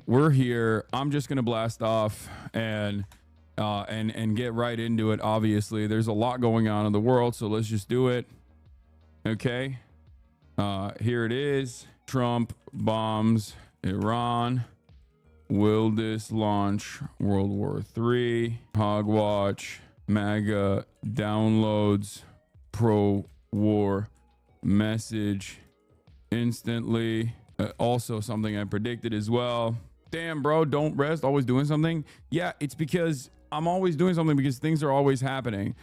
we're here. I'm just gonna blast off and get right into it. Obviously, there's a lot going on in the world, so let's just do it. Okay. Here it is. Trump bombs Iran. Will this launch World War III? Hogwatch. MAGA downloads pro-war message instantly. Also something I predicted as well. Damn, bro, don't rest. Always doing something. Yeah, it's because I'm always doing something because things are always happening.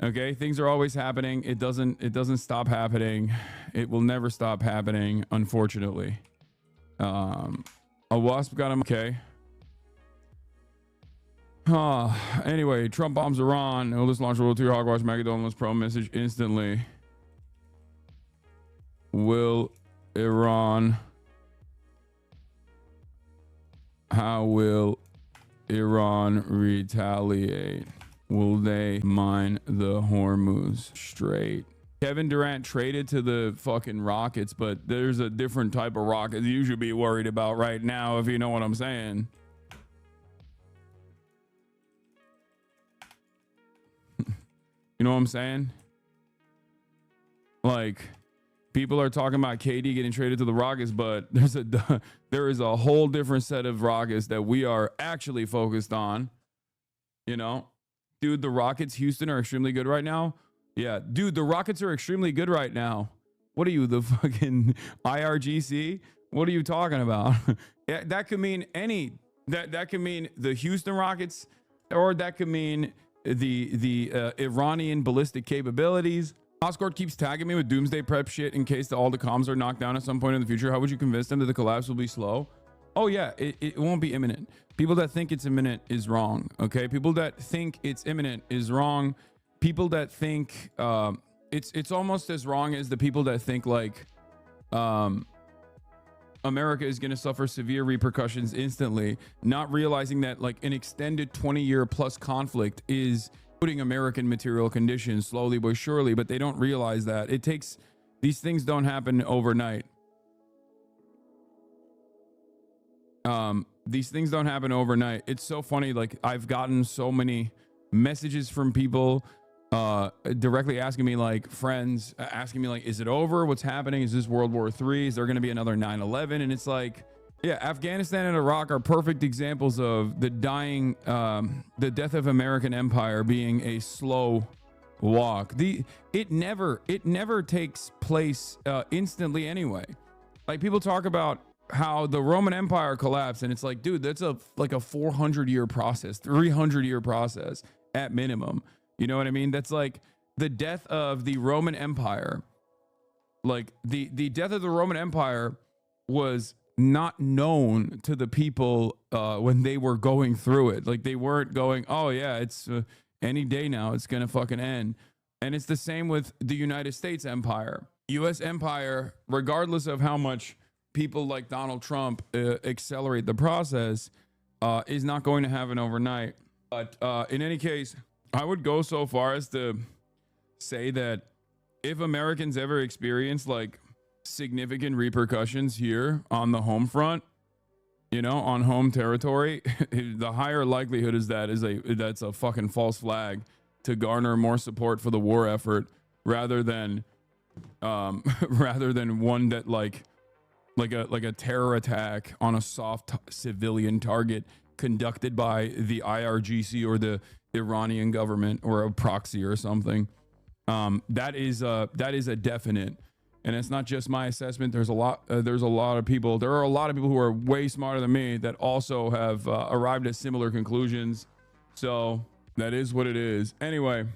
Okay, things are always happening. It doesn't stop happening. It will never stop happening, unfortunately. A wasp got him. Okay. Anyway, Trump bombs Iran. Will this launch World War II? Hogwatch Magadonal's pro message instantly. Will Iran? How will Iran retaliate? Will they mine the Hormuz Strait? Kevin Durant traded to the fucking Rockets, but there's a different type of rocket you should be worried about right now, if you know what I'm saying. You know what I'm saying? Like, people are talking about KD getting traded to the Rockets, but there is a whole different set of Rockets that we are actually focused on. You know, dude, the Rockets, Houston, are extremely good right now. Yeah, dude, the Rockets are extremely good right now. What are you, the fucking IRGC? What are you talking about? Yeah, that could mean any. That could mean the Houston Rockets, or that could mean the Iranian ballistic capabilities. Oscord keeps tagging me with doomsday prep shit in case all the comms are knocked down at some point in the future. How would you convince them that the collapse will be slow? Oh yeah, it won't be imminent. People that think it's imminent is wrong. Okay, people that think it's imminent is wrong. People that think it's almost as wrong as the people that think like America is going to suffer severe repercussions instantly, not realizing that like an extended 20-year plus conflict is putting American material conditions slowly but surely, but they don't realize that it takes, these things don't happen overnight. These things don't happen overnight. It's so funny. Like, I've gotten so many messages from people directly asking me, like friends asking me like, is it over? What's happening? Is this World War III? Is there going to be another 9/11? And it's like, yeah, Afghanistan and Iraq are perfect examples of the death of American empire being a slow walk. It never takes place instantly anyway. Like, people talk about how the Roman Empire collapsed, and it's like, dude, that's a 400-year process, 300-year process at minimum. You know what I mean? That's like the death of the Roman Empire. Like the death of the Roman Empire was not known to the people when they were going through it. Like, they weren't going, oh yeah, it's any day now, it's gonna fucking end. And it's the same with the United States empire. US empire, regardless of how much people like Donald Trump accelerate the process, is not going to happen overnight. But in any case, I would go so far as to say that if Americans ever experience like significant repercussions here on the home front, you know, on home territory, the higher likelihood is that's a fucking false flag to garner more support for the war effort, rather than one that like a terror attack on a soft civilian target conducted by the IRGC or the Iranian government or a proxy or something. That is a definite, and it's not just my assessment. There's a lot of people. There are a lot of people who are way smarter than me that also have arrived at similar conclusions. So that is what it is. Anyway,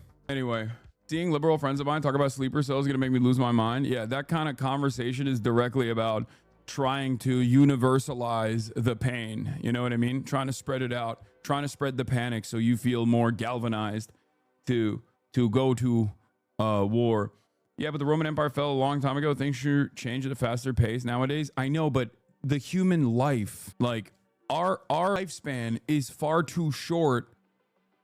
seeing liberal friends of mine talk about sleeper cells is gonna make me lose my mind. Yeah, that kind of conversation is directly about trying to universalize the pain. You know what I mean? Trying to spread it out, trying to spread the panic so you feel more galvanized to go to war. Yeah, but the Roman Empire fell a long time ago. Things should change at a faster pace nowadays. I know, but the human life, like our lifespan is far too short.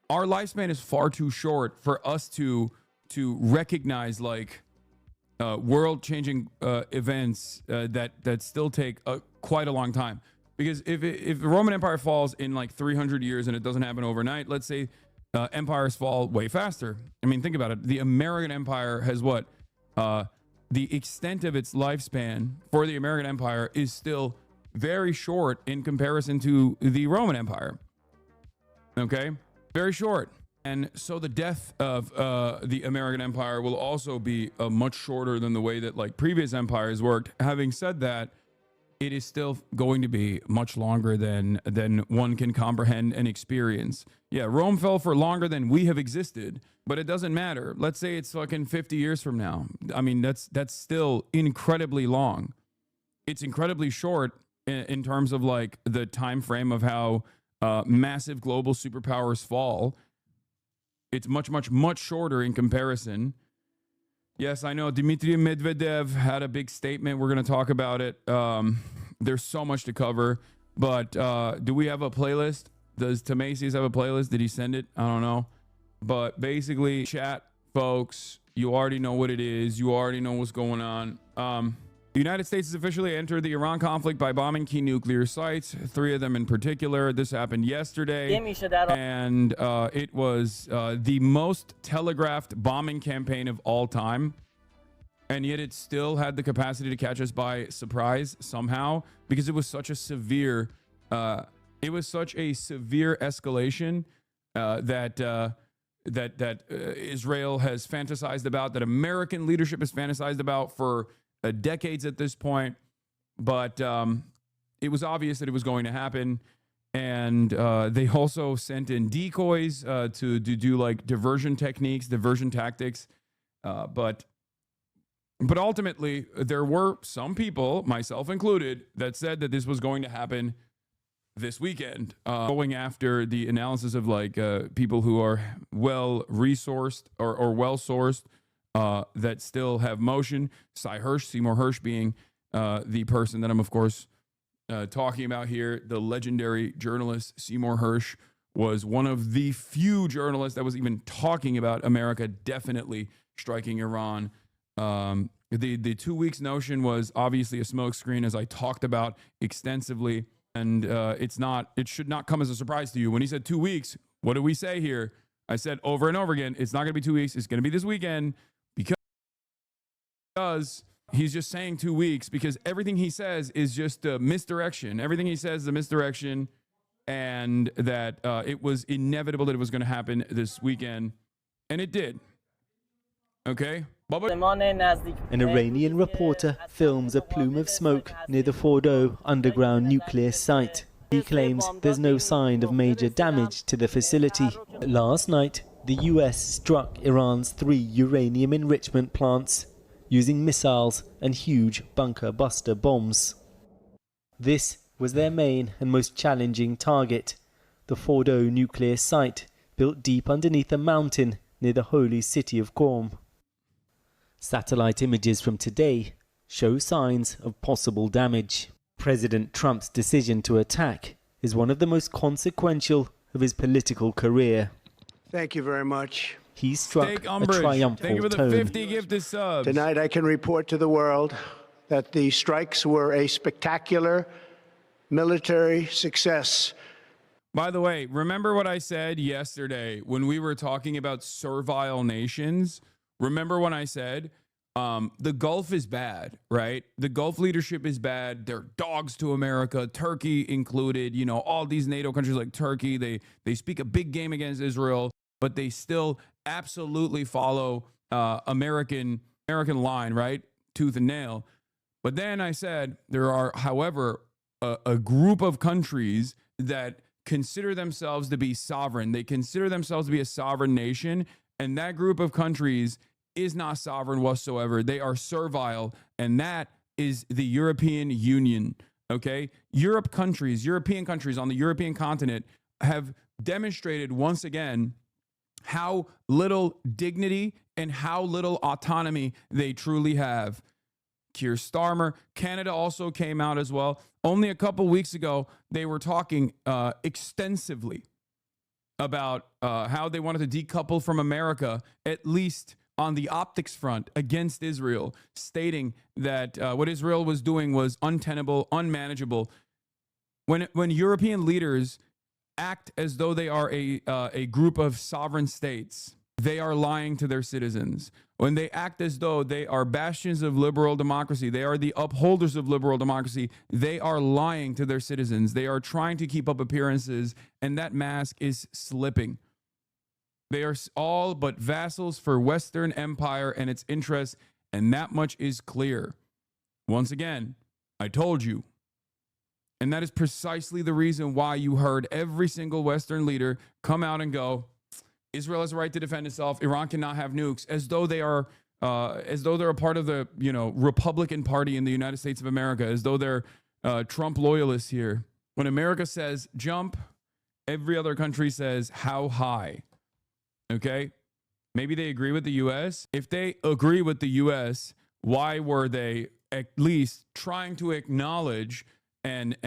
Our lifespan is far too short for us to recognize like world-changing events that still take quite a long time. Because if the Roman Empire falls in like 300 years and it doesn't happen overnight, let's say empires fall way faster. I mean, think about it. The American Empire has what? The extent of its lifespan for the American Empire is still very short in comparison to the Roman Empire. Okay? Very short. And so the death of the American Empire will also be much shorter than the way that like previous empires worked. Having said that, it is still going to be much longer than one can comprehend and experience. Yeah, Rome fell for longer than we have existed, but it doesn't matter. Let's say it's fucking 50 years from now. I mean, that's still incredibly long. It's incredibly short in terms of like the time frame of how massive global superpowers fall. It's much shorter in comparison. Yes, I know Dmitry Medvedev had a big statement. We're going to talk about it. There's so much to cover, but do we have a playlist? Does Tamasis have a playlist? Did he send it? I don't know. But basically, chat, folks, you already know what it is. You already know what's going on. The United States has officially entered the Iran conflict by bombing key nuclear sites, 3 of them in particular. This happened yesterday, and it was the most telegraphed bombing campaign of all time, and yet it still had the capacity to catch us by surprise somehow, because it was such a severe escalation that Israel has fantasized about, that American leadership has fantasized about for decades at this point, but it was obvious that it was going to happen, and they also sent in decoys to do like diversion techniques, diversion tactics, but ultimately there were some people, myself included, that said that this was going to happen this weekend, going after the analysis of like people who are well resourced or well sourced, that still have motion. Seymour Hersh being the person that I'm, of course, talking about here. The legendary journalist Seymour Hersh was one of the few journalists that was even talking about America definitely striking Iran. The 2 weeks notion was obviously a smokescreen, as I talked about extensively, and it should not come as a surprise to you. When he said 2 weeks, what did we say here? I said over and over again, it's not going to be 2 weeks. It's going to be this weekend, because he's just saying 2 weeks, because everything he says is just a misdirection. Everything he says is a misdirection, and that it was inevitable that it was going to happen this weekend, and it did. Okay? An Iranian reporter films a plume of smoke near the Fordo underground nuclear site. He claims there's no sign of major damage to the facility. Last night, the US struck Iran's 3 uranium enrichment plants using missiles and huge bunker buster bombs. This was their main and most challenging target, the Fordo nuclear site, built deep underneath a mountain near the holy city of Qom. Satellite images from today show signs of possible damage. President Trump's decision to attack is one of the most consequential of his political career. Thank you very much. He struck a triumphal Thank you for the tone. 50 gifted subs. Tonight I can report to the world that the strikes were a spectacular military success. By the way, remember what I said yesterday when we were talking about servile nations? Remember when I said the Gulf is bad, right? The Gulf leadership is bad. They're dogs to America, Turkey included. You know, all these NATO countries like Turkey, they speak a big game against Israel, but they still absolutely follow American line, right? Tooth and nail. But then I said there are, however, a group of countries that consider themselves to be sovereign. They consider themselves to be a sovereign nation, and that group of countries is not sovereign whatsoever. They are servile, and that is the European Union, okay? European countries on the European continent have demonstrated once again how little dignity and how little autonomy they truly have. Keir Starmer, Canada also came out as well. Only a couple weeks ago, they were talking extensively about how they wanted to decouple from America, at least on the optics front, against Israel, stating that what Israel was doing was untenable, unmanageable. When European leaders act as though they are a group of sovereign states, they are lying to their citizens. When they act as though they are bastions of liberal democracy, they are the upholders of liberal democracy, they are lying to their citizens. They are trying to keep up appearances, and that mask is slipping. They are all but vassals for Western empire and its interests, and that much is clear. Once again, I told you. And that is precisely the reason why you heard every single Western leader come out and go, Israel has a right to defend itself. Iran cannot have nukes, as though they're a part of the Republican Party in the United States of America, as though they're Trump loyalists here. When America says jump, every other country says how high. Okay, maybe they agree with the U.S. If they agree with the U.S., why were they at least trying to acknowledge and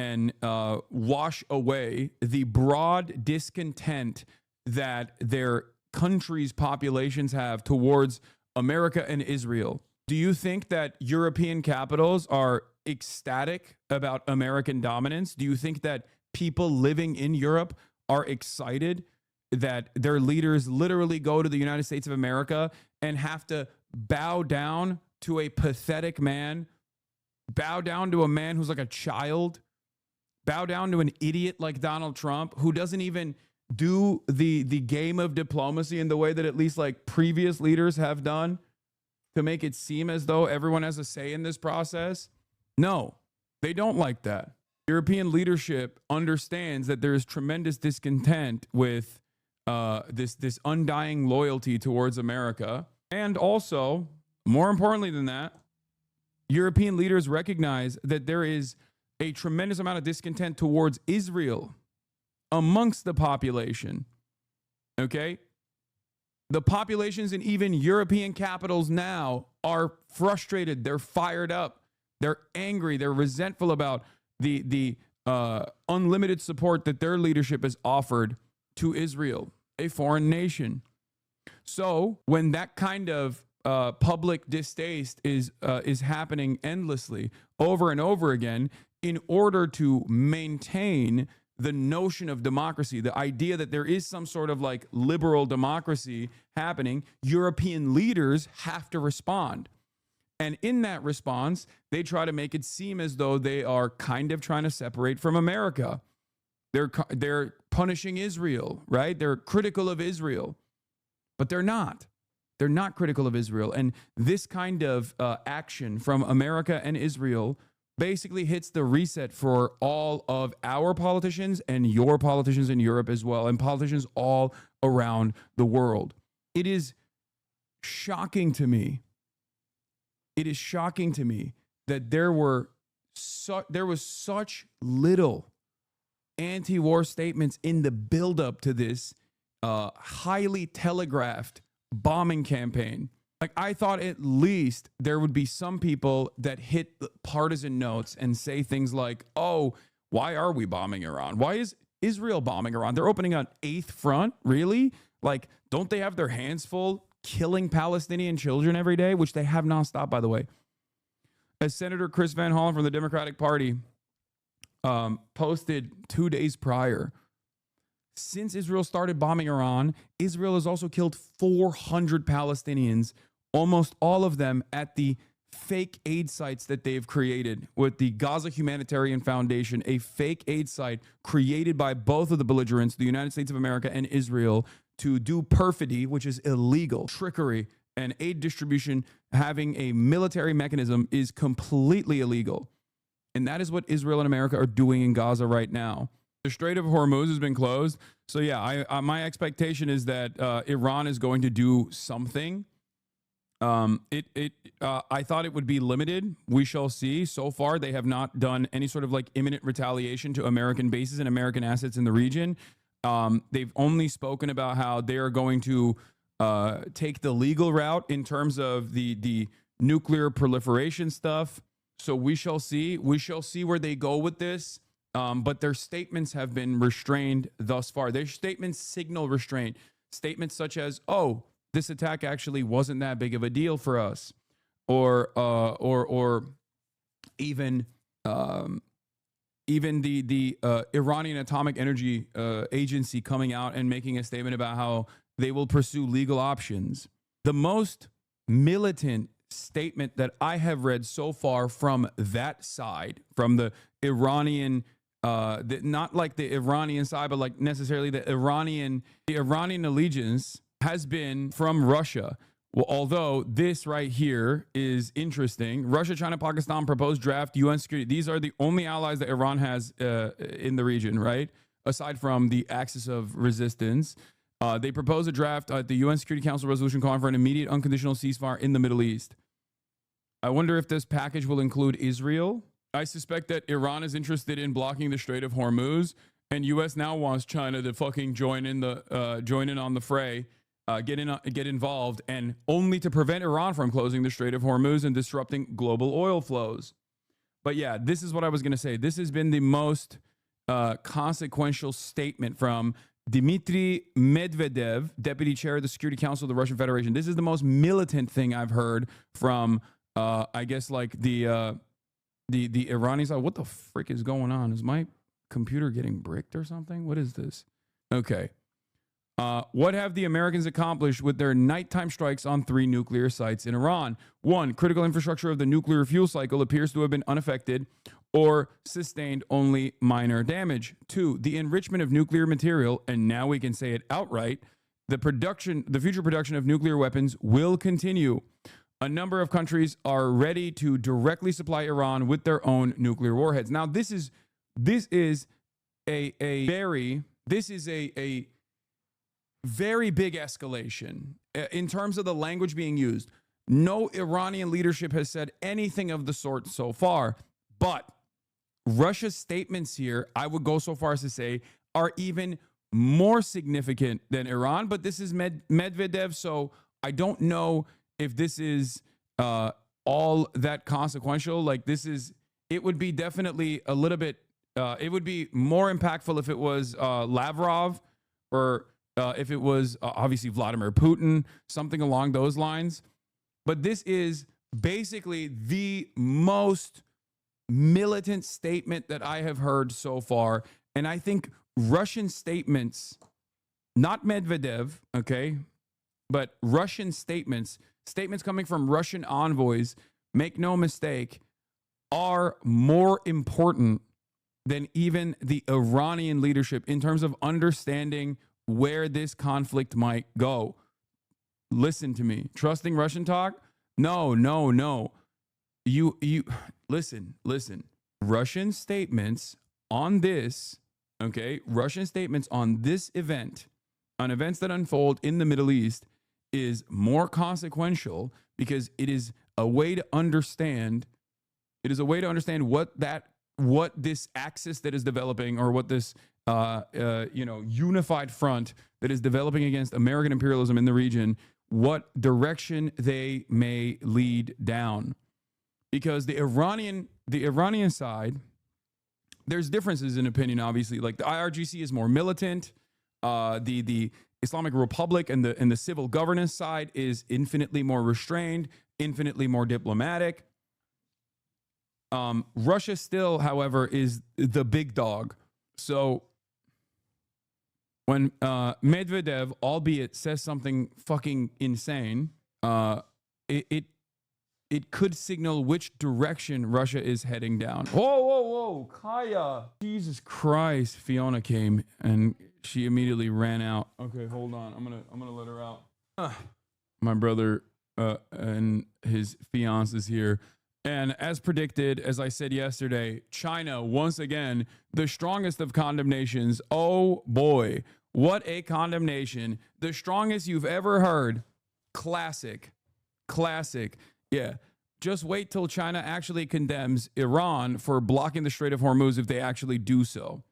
wash away the broad discontent that their countries' populations have towards America and Israel? Do you think that European capitals are ecstatic about American dominance? Do you think that people living in Europe are excited that their leaders literally go to the United States of America and have to bow down to a pathetic man, bow down to a man who's like a child, bow down to an idiot like Donald Trump, who doesn't even do the game of diplomacy in the way that at least like previous leaders have done to make it seem as though everyone has a say in this process? No, they don't like that. European leadership understands that there is tremendous discontent with this undying loyalty towards America. And also, more importantly than that, European leaders recognize that there is a tremendous amount of discontent towards Israel amongst the population. Okay? The populations in even European capitals now are frustrated. They're fired up. They're angry. They're resentful about the unlimited support that their leadership has offered to Israel, a foreign nation. So when that kind of public distaste is happening endlessly over and over again, in order to maintain the notion of democracy, the idea that there is some sort of like liberal democracy happening, European leaders have to respond. And in that response, they try to make it seem as though they are kind of trying to separate from America. They're punishing Israel, right? They're critical of Israel, but they're not. They're not critical of Israel. And this kind of action from America and Israel basically hits the reset for all of our politicians and your politicians in Europe as well, and politicians all around the world. It is shocking to me. It is shocking to me that there was such little anti-war statements in the buildup to this highly telegraphed bombing campaign. Like, I thought at least there would be some people that hit partisan notes and say things like, oh, why are we bombing Iran? Why is Israel bombing Iran? They're opening an eighth front? Really? Like, don't they have their hands full killing Palestinian children every day, which they have nonstop, by the way? As Senator Chris Van Hollen from the Democratic Party posted 2 days prior, since Israel started bombing Iran, Israel has also killed 400 Palestinians, almost all of them at the fake aid sites that they've created with the Gaza Humanitarian Foundation, a fake aid site created by both of the belligerents, the United States of America and Israel, to do perfidy, which is illegal, trickery, and aid distribution. Having a military mechanism is completely illegal. And that is what Israel and America are doing in Gaza right now. The Strait of Hormuz has been closed. So yeah, my expectation is that Iran is going to do something. I thought it would be limited. We shall see. So far, they have not done any sort of like imminent retaliation to American bases and American assets in the region. They've only spoken about how they are going to take the legal route in terms of the nuclear proliferation stuff. So we shall see. We shall see where they go with this. But their statements have been restrained thus far. Their statements signal restraint. Statements such as, "Oh, this attack actually wasn't that big of a deal for us," or even even the Iranian Atomic Energy Agency coming out and making a statement about how they will pursue legal options. The most militant statement that I have read so far from that side, from the Iranian, not like the Iranian side, but like necessarily the Iranian allegiance, has been from Russia. Well, although this right here is interesting, Russia, China, Pakistan proposed draft UN security. These are the only allies that Iran has in the region, right? Aside from the axis of resistance. They propose a draft at the UN Security Council resolution calling for an immediate unconditional ceasefire in the Middle East. I wonder if this package will include Israel. I suspect that Iran is interested in blocking the Strait of Hormuz, and US now wants China to fucking join in on the fray. Get involved, and only to prevent Iran from closing the Strait of Hormuz and disrupting global oil flows. But yeah, this is what I was going to say. This has been the most consequential statement from Dmitry Medvedev, deputy chair of the Security Council of the Russian Federation. This is the most militant thing I've heard from, I guess, like the Iranian side. What the frick is going on? Is my computer getting bricked or something? What is this? Okay. What have the Americans accomplished with their nighttime strikes on 3 nuclear sites in Iran? 1, critical infrastructure of the nuclear fuel cycle appears to have been unaffected or sustained only minor damage. 2, the enrichment of nuclear material, and now we can say it outright, the future production of nuclear weapons will continue. A number of countries are ready to directly supply Iran with their own nuclear warheads. Now, this is a very big escalation in terms of the language being used. No Iranian leadership has said anything of the sort so far, but Russia's statements here, I would go so far as to say, are even more significant than Iran. But this is Medvedev, so I don't know if this is all that consequential. Like, it would be definitely a little bit, it would be more impactful if it was Lavrov, or if it was obviously Vladimir Putin, something along those lines. But this is basically the most militant statement that I have heard so far. And I think Russian statements, not Medvedev, okay, but Russian statements coming from Russian envoys, make no mistake, are more important than even the Iranian leadership in terms of understanding where this conflict might go. Listen to me. Trusting Russian talk? No. You listen. Russian statements on this, okay? Russian statements on this event, on events that unfold in the Middle East, is more consequential because it is a way to understand. It is a way to understand what this axis that is developing, or what this unified front that is developing against American imperialism in the region, what direction they may lead down. Because the Iranian side, there's differences in opinion, obviously. Like, the IRGC is more militant. The Islamic Republic and the civil governance side is infinitely more restrained, infinitely more diplomatic. Russia still, however, is the big dog. So when Medvedev, albeit says something fucking insane, it could signal which direction Russia is heading down. Whoa, Kaya! Jesus Christ! Fiona came and she immediately ran out. Okay, hold on. I'm gonna let her out. My brother and his fiance is here. And as predicted, as I said yesterday, China, once again, the strongest of condemnations. Oh boy, what a condemnation. The strongest you've ever heard. Classic. Yeah. Just wait till China actually condemns Iran for blocking the Strait of Hormuz if they actually do so.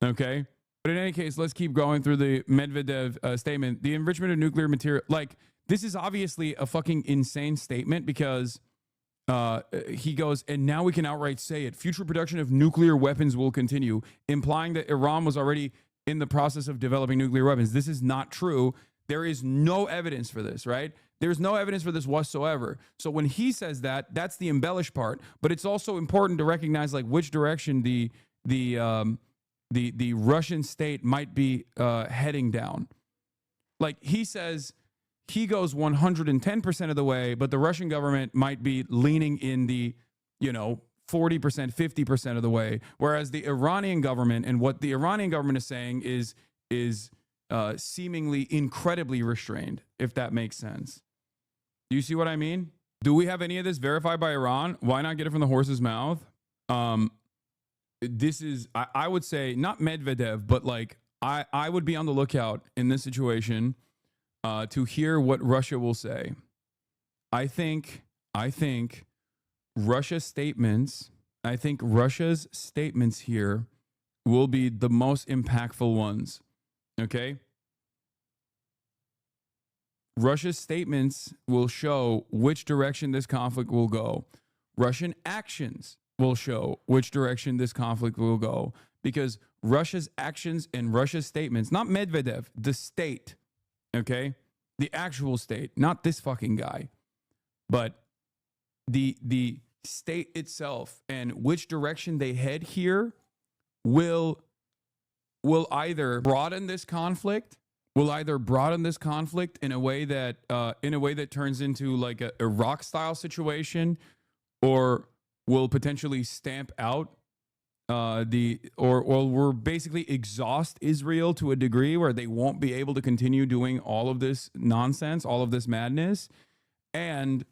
Okay? But in any case, let's keep going through the Medvedev statement. The enrichment of nuclear material. Like, this is obviously a fucking insane statement because he goes, and now we can outright say it. Future production of nuclear weapons will continue, implying that Iran was already in the process of developing nuclear weapons. This is not true. There is no evidence for this, right? There's no evidence for this whatsoever. So when he says that, that's the embellished part. But it's also important to recognize like which direction the the Russian state might be heading down. Like he says, he goes 110% of the way, but the Russian government might be leaning in the, 40%, 50% of the way. Whereas the Iranian government, and what the Iranian government is saying is seemingly incredibly restrained, if that makes sense. Do you see what I mean? Do we have any of this verified by Iran? Why not get it from the horse's mouth? This is, I would say, not Medvedev, but like I would be on the lookout in this situation to hear what Russia will say. I think Russia's statements here will be the most impactful ones. Okay? Russia's statements will show which direction this conflict will go. Russian actions will show which direction this conflict will go, because Russia's actions and Russia's statements, not Medvedev, the state, okay? The actual state, not this fucking guy, but the state itself and which direction they head here will either broaden this conflict, in a way that turns into like a Iraq style situation, or will potentially stamp out or we're basically exhaust Israel to a degree where they won't be able to continue doing all of this nonsense, all of this madness, and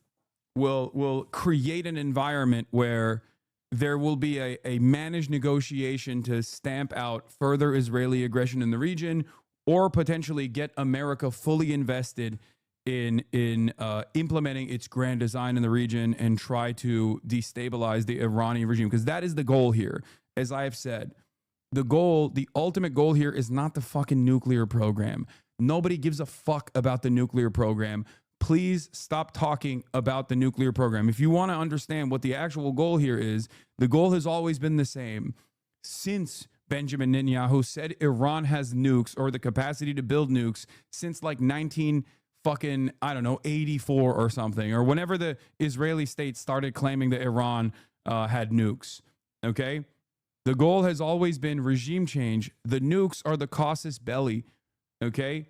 will create an environment where there will be a managed negotiation to stamp out further Israeli aggression in the region, or potentially get America fully invested in implementing its grand design in the region and try to destabilize the Iranian regime, because that is the goal here. As I have said, the ultimate goal here is not the fucking nuclear program. Nobody gives a fuck about the nuclear program. Please stop talking about the nuclear program. If you want to understand what the actual goal here is, the goal has always been the same. Since Benjamin Netanyahu said Iran has nukes, or the capacity to build nukes, since like 84 or something, or whenever the Israeli state started claiming that Iran had nukes, okay? The goal has always been regime change. The nukes are the casus belli, okay?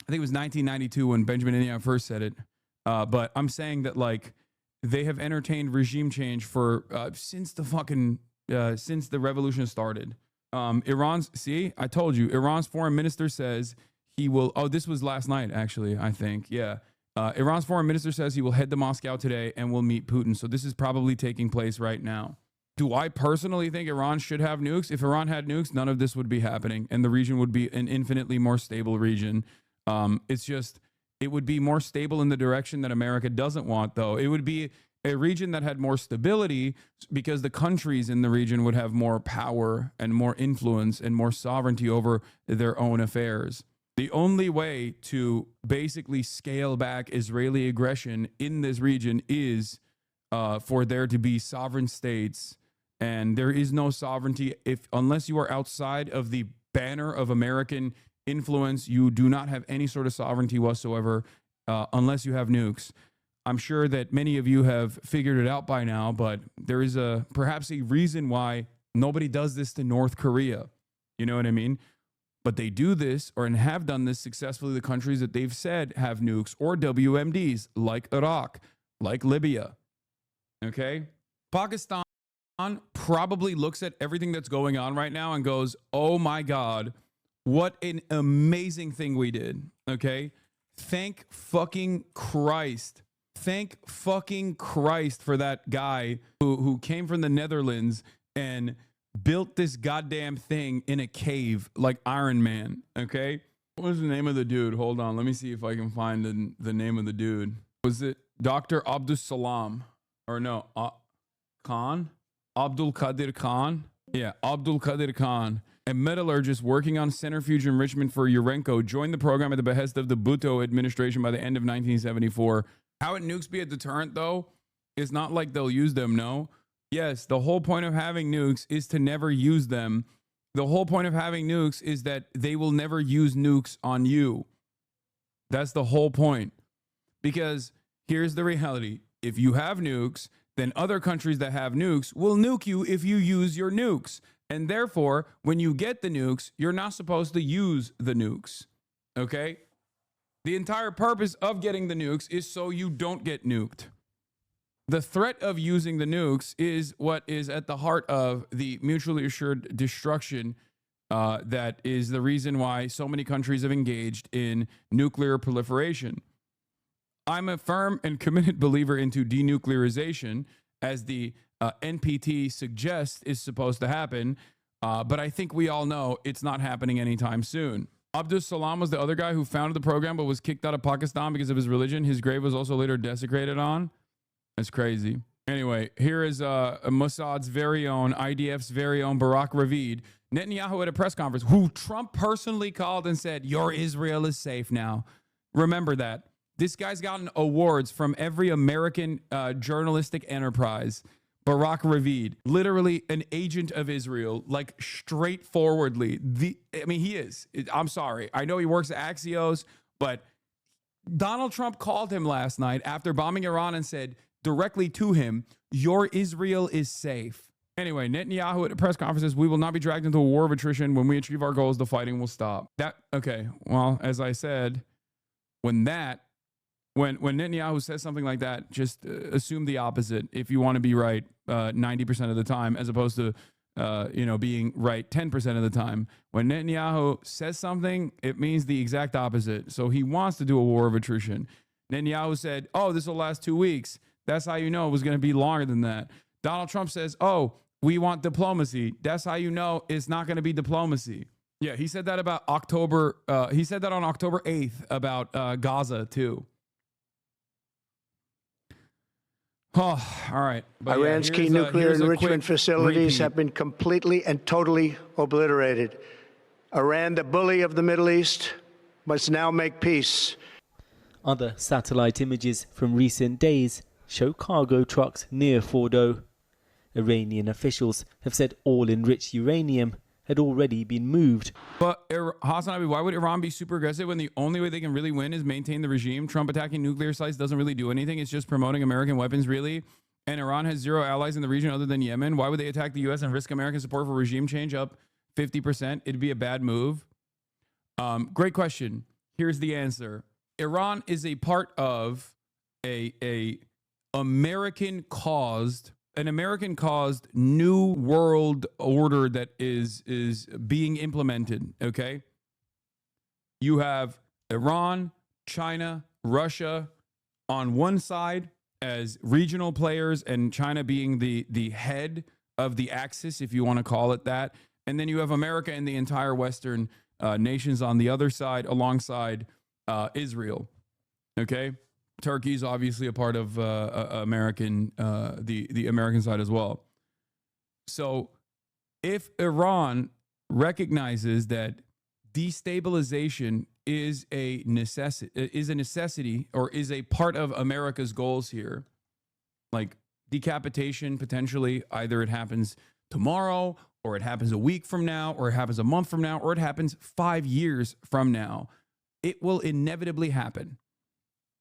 I think it was 1992 when Benjamin Netanyahu first said it, but I'm saying that like they have entertained regime change for since the revolution started. I told you, Iran's foreign minister says he will, this was last night actually, I think, yeah. Iran's foreign minister says he will head to Moscow today and will meet Putin. So this is probably taking place right now. Do I personally think Iran should have nukes? If Iran had nukes, none of this would be happening, and the region would be an infinitely more stable region. It would be more stable in the direction that America doesn't want, though. It would be a region that had more stability, because the countries in the region would have more power and more influence and more sovereignty over their own affairs. The only way to basically scale back Israeli aggression in this region is for there to be sovereign states. And there is no sovereignty unless you are outside of the banner of American influence. You do not have any sort of sovereignty whatsoever unless you have nukes. I'm sure that many of you have figured it out by now, but there is perhaps a reason why nobody does this to North Korea. You know what I mean? But they do this, and have done this successfully, the countries that they've said have nukes or WMDs, like Iraq, like Libya. Okay? Pakistan probably looks at everything that's going on right now and goes, oh my God, what an amazing thing we did. Okay? Thank fucking Christ. Thank fucking Christ for that guy who came from the Netherlands and built this goddamn thing in a cave like Iron Man. Okay? What was the name of the dude? Hold on. Let me see if I can find the name of the dude. Was it Dr. Abdus Salam? Or no, Khan? Abdul Qadir Khan? Yeah, Abdul Qadir Khan. A metallurgist working on centrifuge enrichment for Urenco joined the program at the behest of the Bhutto administration by the end of 1974. How would nukes be a deterrent, though? It's not like they'll use them, no? Yes, the whole point of having nukes is to never use them. The whole point of having nukes is that they will never use nukes on you. That's the whole point. Because here's the reality. If you have nukes, then other countries that have nukes will nuke you if you use your nukes. And therefore, when you get the nukes, you're not supposed to use the nukes. Okay? The entire purpose of getting the nukes is so you don't get nuked. The threat of using the nukes is what is at the heart of the mutually assured destruction that is the reason why so many countries have engaged in nuclear proliferation. I'm a firm and committed believer into denuclearization, as the NPT suggests is supposed to happen, but I think we all know it's not happening anytime soon. Abdus Salam was the other guy who founded the program but was kicked out of Pakistan because of his religion. His grave was also later desecrated on. That's crazy. Anyway, here is Mossad's very own, IDF's very own Barak Ravid, Netanyahu at a press conference, who Trump personally called and said, your Israel is safe now. Remember that. This guy's gotten awards from every American journalistic enterprise. Barak Ravid, literally an agent of Israel, like straightforwardly. He is. I'm sorry. I know he works at Axios, but Donald Trump called him last night after bombing Iran and said directly to him, your Israel is safe. Anyway, Netanyahu at a press conference says, we will not be dragged into a war of attrition. When we achieve our goals, the fighting will stop. Okay. Well, as I said, when Netanyahu says something like that, just assume the opposite if you want to be right 90% of the time, as opposed to being right 10% of the time. When Netanyahu says something, it means the exact opposite. So he wants to do a war of attrition. Netanyahu said, oh, this will last 2 weeks. That's how you know it was going to be longer than that. Donald Trump says, oh, we want diplomacy. That's how you know it's not going to be diplomacy. Yeah, he said that about October. He said that on October 8th about Gaza too. Oh, all right. But Iran's key nuclear enrichment facilities have been completely and totally obliterated. Iran, the bully of the Middle East, must now make peace. Other satellite images from recent days show cargo trucks near Fordo. Iranian officials have said all enriched uranium had already been moved. But Hasanabi, why would Iran be super aggressive when the only way they can really win is maintain the regime? Trump attacking nuclear sites doesn't really do anything. It's just promoting American weapons, really. And Iran has zero allies in the region other than Yemen. Why would they attack the U.S. and risk American support for regime change up 50%? It'd be a bad move. Great question. Here's the answer. Iran is a part of an American-caused new world order that is being implemented, okay? You have Iran, China, Russia on one side as regional players, and China being the head of the axis, if you want to call it that. And then you have America and the entire Western nations on the other side alongside Israel, okay? Turkey is obviously a part of the American side as well. So if Iran recognizes that destabilization is a necessity or is a part of America's goals here, like decapitation potentially, either it happens tomorrow or it happens a week from now or it happens a month from now or it happens 5 years from now, it will inevitably happen.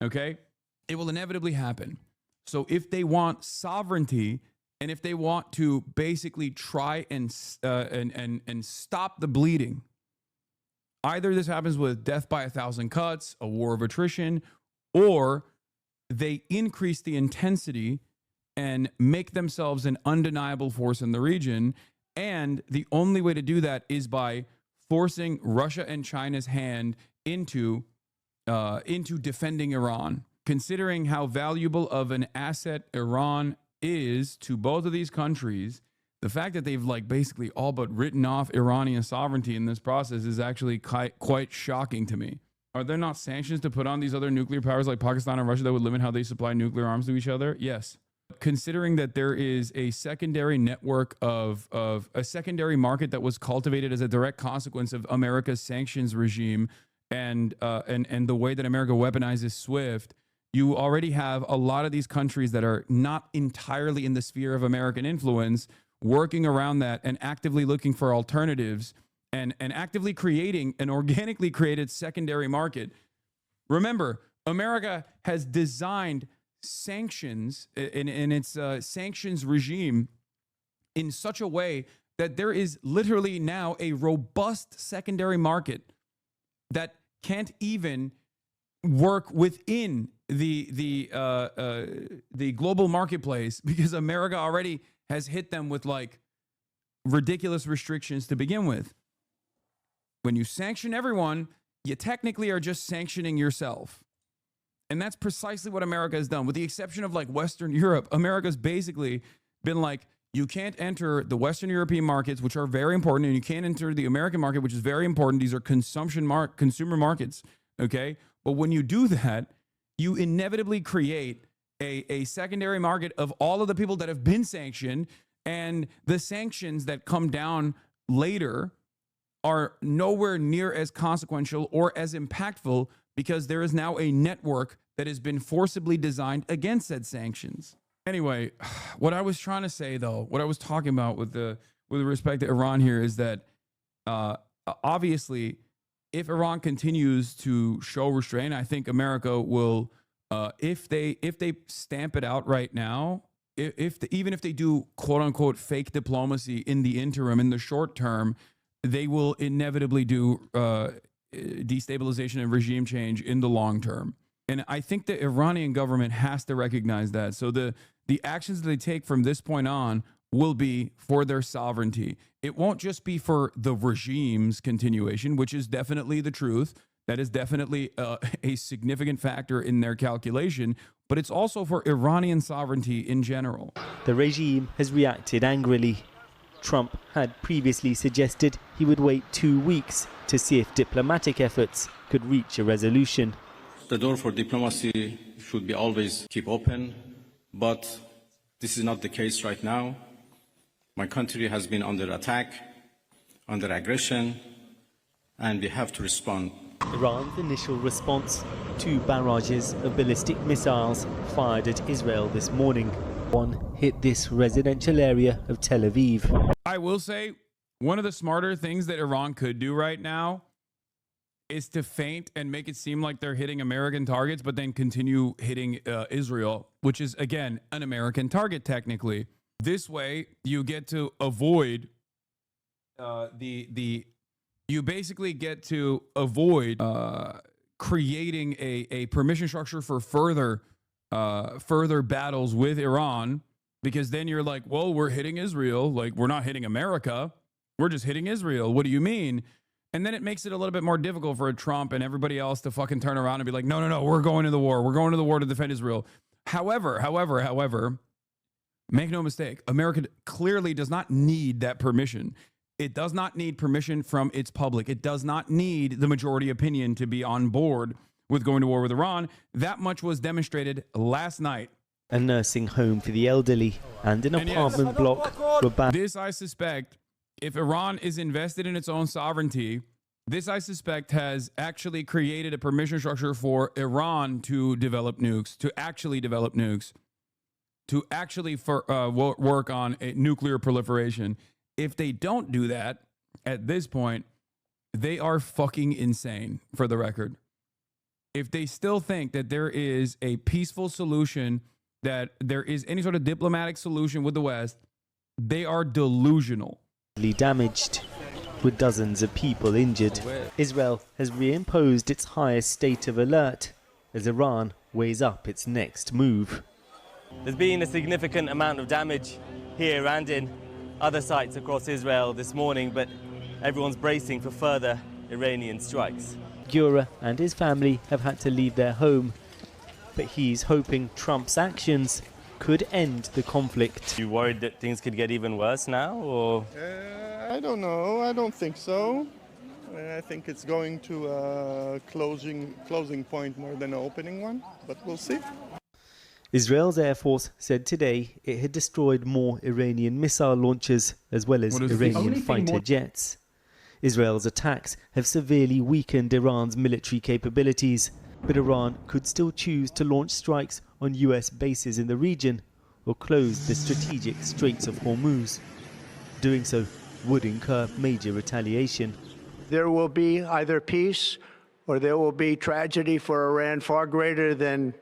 Okay? It will inevitably happen. So if they want sovereignty and if they want to basically try and stop the bleeding, either this happens with death by 1,000 cuts, a war of attrition, or they increase the intensity and make themselves an undeniable force in the region. And the only way to do that is by forcing Russia and China's hand into defending Iran. Considering how valuable of an asset Iran is to both of these countries, the fact that they've basically all but written off Iranian sovereignty in this process is actually quite shocking to me. Are there not sanctions to put on these other nuclear powers like Pakistan and Russia that would limit how they supply nuclear arms to each other? Yes. Considering that there is a secondary network of a secondary market that was cultivated as a direct consequence of America's sanctions regime and the way that America weaponizes SWIFT, you already have a lot of these countries that are not entirely in the sphere of American influence working around that and actively looking for alternatives and actively creating an organically created secondary market. Remember, America has designed sanctions in its sanctions regime in such a way that there is literally now a robust secondary market that can't even work within the global marketplace because America already has hit them with like ridiculous restrictions to begin with. When you sanction everyone, you technically are just sanctioning yourself. And that's precisely what America has done. With the exception of like Western Europe, America's basically been like, you can't enter the Western European markets, which are very important, and you can't enter the American market, which is very important. These are consumer markets, okay? But when you do that, you inevitably create a secondary market of all of the people that have been sanctioned, and the sanctions that come down later are nowhere near as consequential or as impactful because there is now a network that has been forcibly designed against said sanctions. Anyway, what I was trying to say, though, what I was talking about with respect to Iran here is that obviously, if Iran continues to show restraint, I think America will, if they stamp it out right now, even if they do quote unquote fake diplomacy in the interim, in the short term, they will inevitably do destabilization and regime change in the long term. And I think the Iranian government has to recognize that. So the actions that they take from this point on will be for their sovereignty. It won't just be for the regime's continuation, which is definitely the truth. That is definitely a significant factor in their calculation, but it's also for Iranian sovereignty in general. The regime has reacted angrily. Trump had previously suggested he would wait 2 weeks to see if diplomatic efforts could reach a resolution. The door for diplomacy should be always keep open, but this is not the case right now. My country has been under attack, under aggression, and we have to respond. Iran's initial response: 2 barrages of ballistic missiles fired at Israel this morning. One hit this residential area of Tel Aviv. I will say, one of the smarter things that Iran could do right now is to feint and make it seem like they're hitting American targets, but then continue hitting Israel, which is, again, an American target technically. This way, you get to avoid you basically get to avoid creating a permission structure for further battles with Iran, because then you're like, well, we're hitting Israel. Like, we're not hitting America. We're just hitting Israel. What do you mean? And then it makes it a little bit more difficult for Trump and everybody else to fucking turn around and be like, no, we're going to the war. We're going to the war to defend Israel. However, make no mistake, America clearly does not need that permission. It does not need permission from its public. It does not need the majority opinion to be on board with going to war with Iran. That much was demonstrated last night. A nursing home for the elderly and an apartment block were banned. This, I suspect, if Iran is invested in its own sovereignty, this, I suspect, has actually created a permission structure for Iran to develop nukes, to actually develop nukes, to actually work on a nuclear proliferation. If they don't do that at this point, they are fucking insane, for the record. If they still think that there is a peaceful solution, that there is any sort of diplomatic solution with the West, they are delusional. Damaged, with dozens of people injured. Israel has reimposed its highest state of alert as Iran weighs up its next move. There's been a significant amount of damage here and in other sites across Israel this morning, but everyone's bracing for further Iranian strikes. Gura and his family have had to leave their home, but he's hoping Trump's actions could end the conflict. Are you worried that things could get even worse now, or? I don't know. I don't think so. I think it's going to a closing point more than an opening one, but we'll see. Israel's Air Force said today it had destroyed more Iranian missile launchers as well as Iranian fighter jets. Israel's attacks have severely weakened Iran's military capabilities, but Iran could still choose to launch strikes on US bases in the region or close the strategic Straits of Hormuz. Doing so would incur major retaliation. There will be either peace or there will be tragedy for Iran far greater than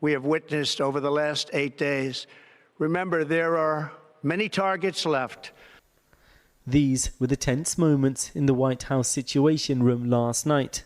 we have witnessed over the last 8 days. Remember, there are many targets left. These were the tense moments in the White House Situation Room last night.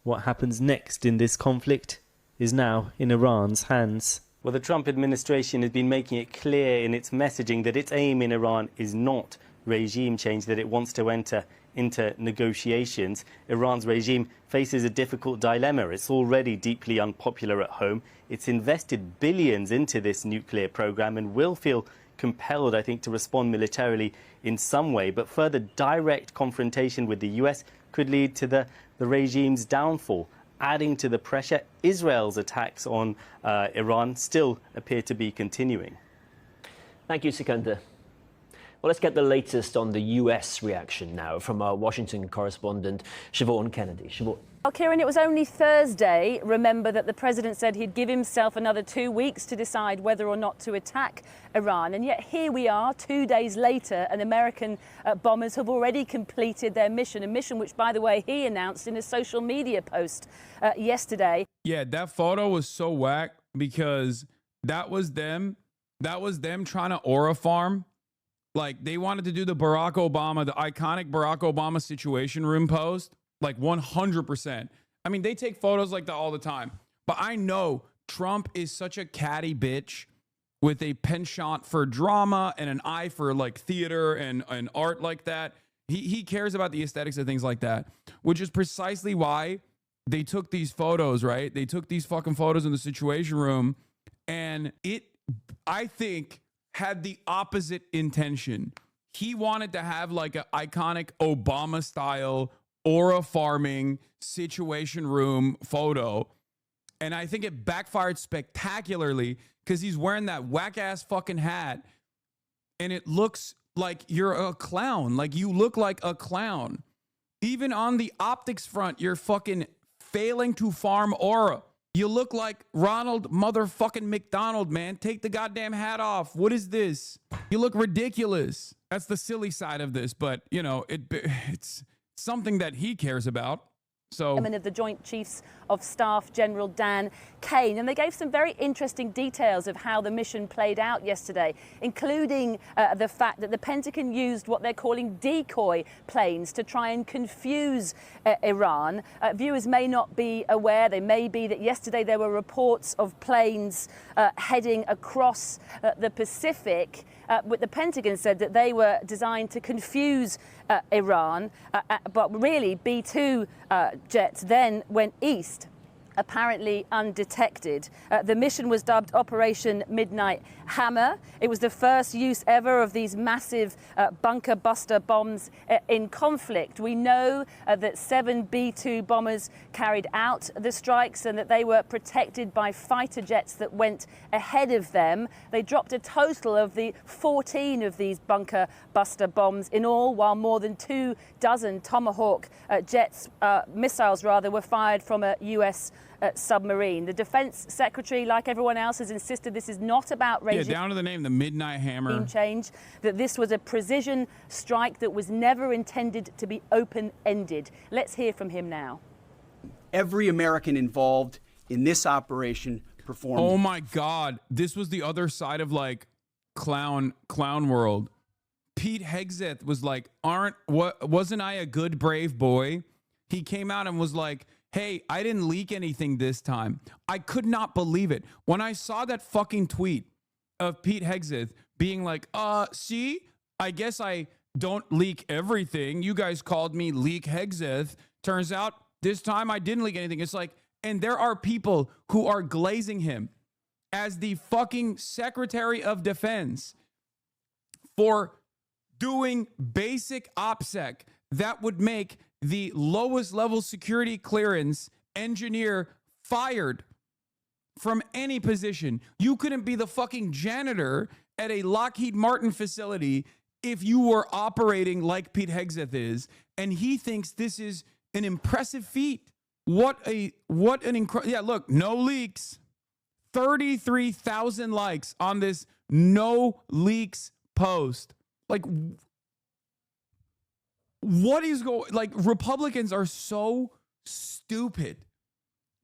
What happens next in this conflict is now in Iran's hands. Well, the Trump administration has been making it clear in its messaging that its aim in Iran is not regime change, that it wants to enter into negotiations. Iran's regime faces a difficult dilemma. It's already deeply unpopular at home. It's invested billions into this nuclear program and will feel compelled, I think, to respond militarily in some way. But further direct confrontation with the US could lead to the regime's downfall. Adding to the pressure, Israel's attacks on Iran still appear to be continuing. Thank you, Sikandar. Well, let's get the latest on the US reaction now from our Washington correspondent, Siobhan Kennedy. Siobhan. Well, Kieran, it was only Thursday, remember, that the president said he'd give himself another 2 weeks to decide whether or not to attack Iran. And yet here we are, 2 days later, and American bombers have already completed their mission, a mission which, by the way, he announced in a social media post yesterday. Yeah, that photo was so whack because that was them trying to aura farm. Like, they wanted to do the Barack Obama, the iconic Barack Obama Situation Room post. Like 100%. I mean, they take photos like that all the time. But I know Trump is such a catty bitch with a penchant for drama and an eye for like theater and art like that. He cares about the aesthetics of things like that, which is precisely why they took these photos, right? They took these fucking photos in the Situation Room, and it, I think, had the opposite intention. He wanted to have like an iconic Obama style aura farming Situation Room photo, and I think it backfired spectacularly because he's wearing that whack ass fucking hat and it looks like you're a clown. Like, you look like a clown. Even on the optics front, you're fucking failing to farm aura. You look like Ronald motherfucking McDonald, man. Take the goddamn hat off. What is this? You look ridiculous. That's the silly side of this, but you know, it's something that he cares about. So, Of the Joint Chiefs of Staff, General Dan Kane, and they gave some very interesting details of how the mission played out yesterday, including the fact that the Pentagon used what they're calling decoy planes to try and confuse Iran. Viewers may not be aware, they may be, that yesterday there were reports of planes heading across the Pacific. But the Pentagon said that they were designed to confuse Iran, but really B-2 jets then went east, apparently undetected. The mission was dubbed Operation Midnight Hammer. It was the first use ever of these massive bunker buster bombs in conflict. We know that 7 B-2 bombers carried out the strikes and that they were protected by fighter jets that went ahead of them. They dropped a total of 14 of these bunker buster bombs in all, while more than 24 Tomahawk missiles were fired from a US submarine. The Defense Secretary, like everyone else, has insisted this is not about regime down to the name, the Midnight Hammer change, that this was a precision strike that was never intended to be open-ended. Let's hear from him now. Every American involved in this operation performed. Oh my God, this was the other side of like clown world. Pete Hegseth was like, wasn't I a good, brave boy? He came out and was like, hey, I didn't leak anything this time. I could not believe it. When I saw that fucking tweet of Pete Hegseth being like, see, I guess I don't leak everything. You guys called me Leak Hegseth. Turns out this time I didn't leak anything. It's like, and there are people who are glazing him as the fucking Secretary of Defense for doing basic OPSEC that would make the lowest level security clearance engineer fired from any position. You couldn't be the fucking janitor at a Lockheed Martin facility if you were operating like Pete Hegseth is, and he thinks this is an impressive feat. What an incredible, yeah, look, no leaks. 33,000 likes on this no leaks post. Like, what is going, like, Republicans are so stupid.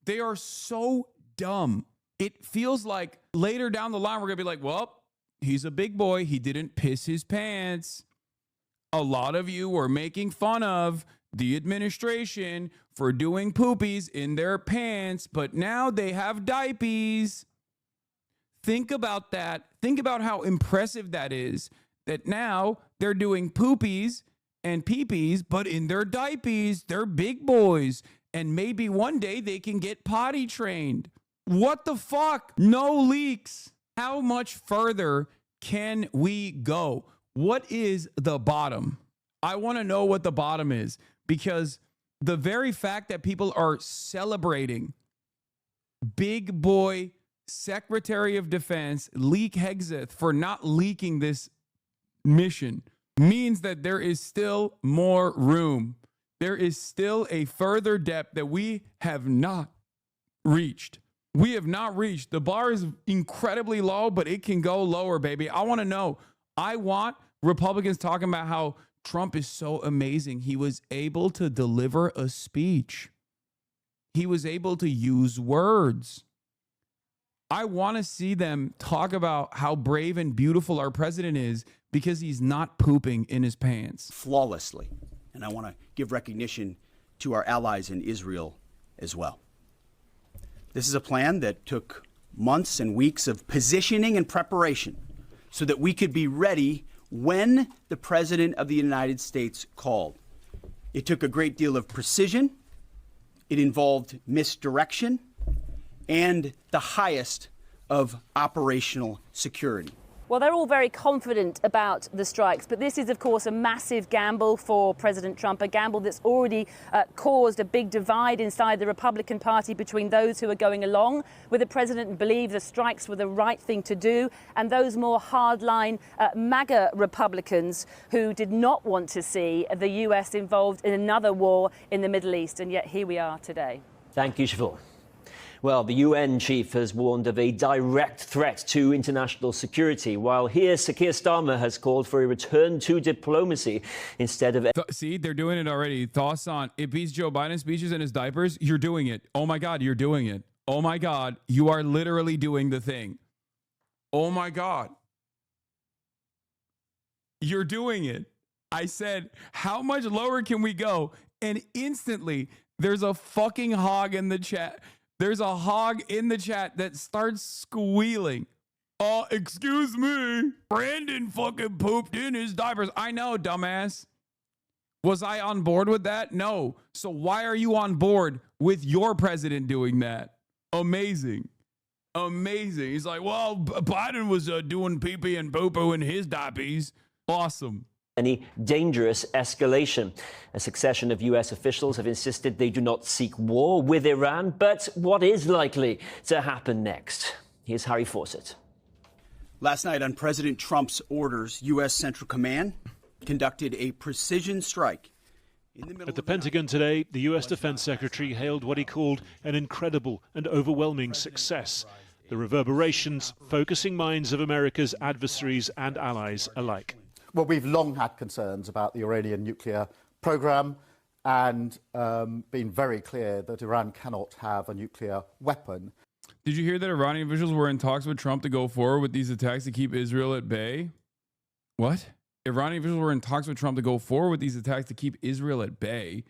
They are so dumb. it feels like later down the line, we're going to be like, well, he's a big boy. He didn't piss his pants. A lot of you were making fun of the administration for doing poopies in their pants, but now they have diapers. Think about that. Think about how impressive that is, that now they're doing poopies and peepees, but in their diapers. They're big boys, and maybe one day they can get potty trained. What the fuck? No leaks. How much further can we go? What is the bottom? I want to know what the bottom is, because the very fact that people are celebrating big boy Secretary of Defense Leak Hexeth for not leaking this mission means that there is still more room. There is still a further depth that we have not reached. We have not reached. The bar is incredibly low, but it can go lower, baby. I want to know. I want Republicans talking about how Trump is so amazing. He was able to deliver a speech. He was able to use words. I want to see them talk about how brave and beautiful our president is because he's not pooping in his pants. Flawlessly. And I want to give recognition to our allies in Israel as well. This is a plan that took months and weeks of positioning and preparation so that we could be ready when the President of the United States called. It took a great deal of precision. It involved misdirection and the highest of operational security. Well, they're all very confident about the strikes, but this is, of course, a massive gamble for President Trump, a gamble that's already caused a big divide inside the Republican Party between those who are going along with the president and believe the strikes were the right thing to do, and those more hardline MAGA Republicans who did not want to see the U.S. involved in another war in the Middle East, and yet here we are today. Thank you, Siobhan. Well, the UN chief has warned of a direct threat to international security, while here Sir Keir Starmer has called for a return to diplomacy instead of... See, they're doing it already. Thoughts on it beats Joe Biden's speeches and his diapers? You're doing it. Oh my God, you're doing it. Oh my God, you are literally doing the thing. Oh my God. You're doing it. I said, how much lower can we go? And instantly, there's a fucking hog in the chat. There's a hog in the chat that starts squealing. Oh, excuse me. Brandon fucking pooped in his diapers. I know, dumbass. Was I on board with that? No. So why are you on board with your president doing that? Amazing. Amazing. He's like, well, Biden was doing pee-pee and poo-poo in his diapers. Awesome. Any dangerous escalation. A succession of US officials have insisted they do not seek war with Iran, but what is likely to happen next? Here's Harry Fawcett. Last night, on President Trump's orders, U.S. Central Command conducted a precision strike. At the Pentagon today, the U.S. Defense Secretary hailed what he called an incredible and overwhelming success. The reverberations focusing minds of America's adversaries and allies alike. Well, we've long had concerns about the Iranian nuclear program and been very clear that Iran cannot have a nuclear weapon. Did you hear that Iranian officials were in talks with Trump to go forward with these attacks to keep Israel at bay? What? Iranian officials were in talks with Trump to go forward with these attacks to keep Israel at bay.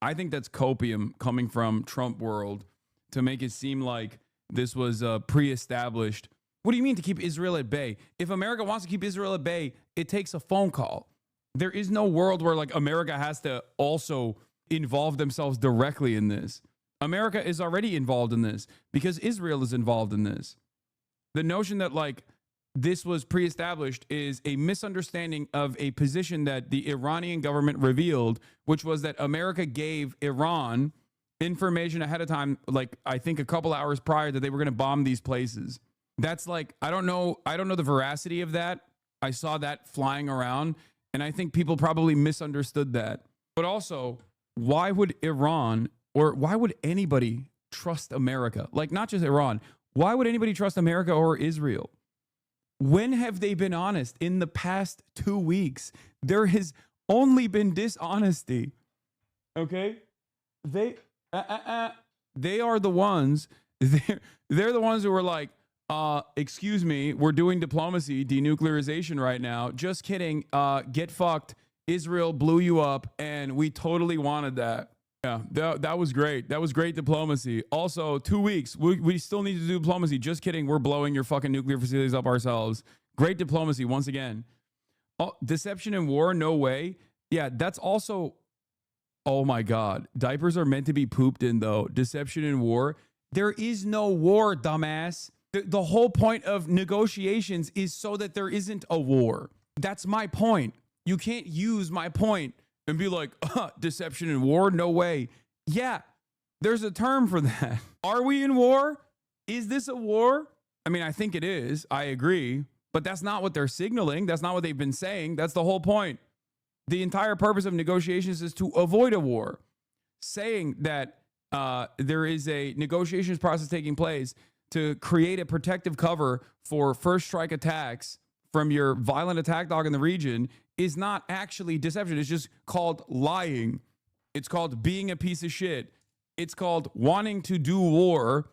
I think that's copium coming from Trump world to make it seem like this was pre-established. What do you mean to keep Israel at bay? If America wants to keep Israel at bay, it takes a phone call. There is no world where like America has to also involve themselves directly in this. America is already involved in this because Israel is involved in this. The notion that like this was pre-established is a misunderstanding of a position that the Iranian government revealed, which was that America gave Iran information ahead of time, like I think a couple hours prior, that they were going to bomb these places. That's like, I don't know the veracity of that. I saw that flying around, and I think people probably misunderstood that. But also, why would Iran or why would anybody trust America? Like, not just Iran. Why would anybody trust America or Israel? When have they been honest? In the past 2 weeks, there has only been dishonesty. Okay? They are the ones They're the ones who were like, excuse me, we're doing diplomacy, denuclearization right now. Just kidding. Get fucked. Israel blew you up, and we totally wanted that. Yeah, that was great. That was great diplomacy. Also, 2 weeks. We still need to do diplomacy. Just kidding. We're blowing your fucking nuclear facilities up ourselves. Great diplomacy once again. Oh, deception and war, no way. Yeah, that's also... Oh my God. Diapers are meant to be pooped in, though. Deception and war. There is no war, dumbass. The whole point of negotiations is so that there isn't a war. That's my point. You can't use my point and be like, deception and war? No way. Yeah, there's a term for that. Are we in war? Is this a war? I mean, I think it is. I agree. But that's not what they're signaling. That's not what they've been saying. That's the whole point. The entire purpose of negotiations is to avoid a war. Saying that there is a negotiations process taking place to create a protective cover for first strike attacks from your violent attack dog in the region is not actually deception. It's just called lying. It's called being a piece of shit. It's called wanting to do war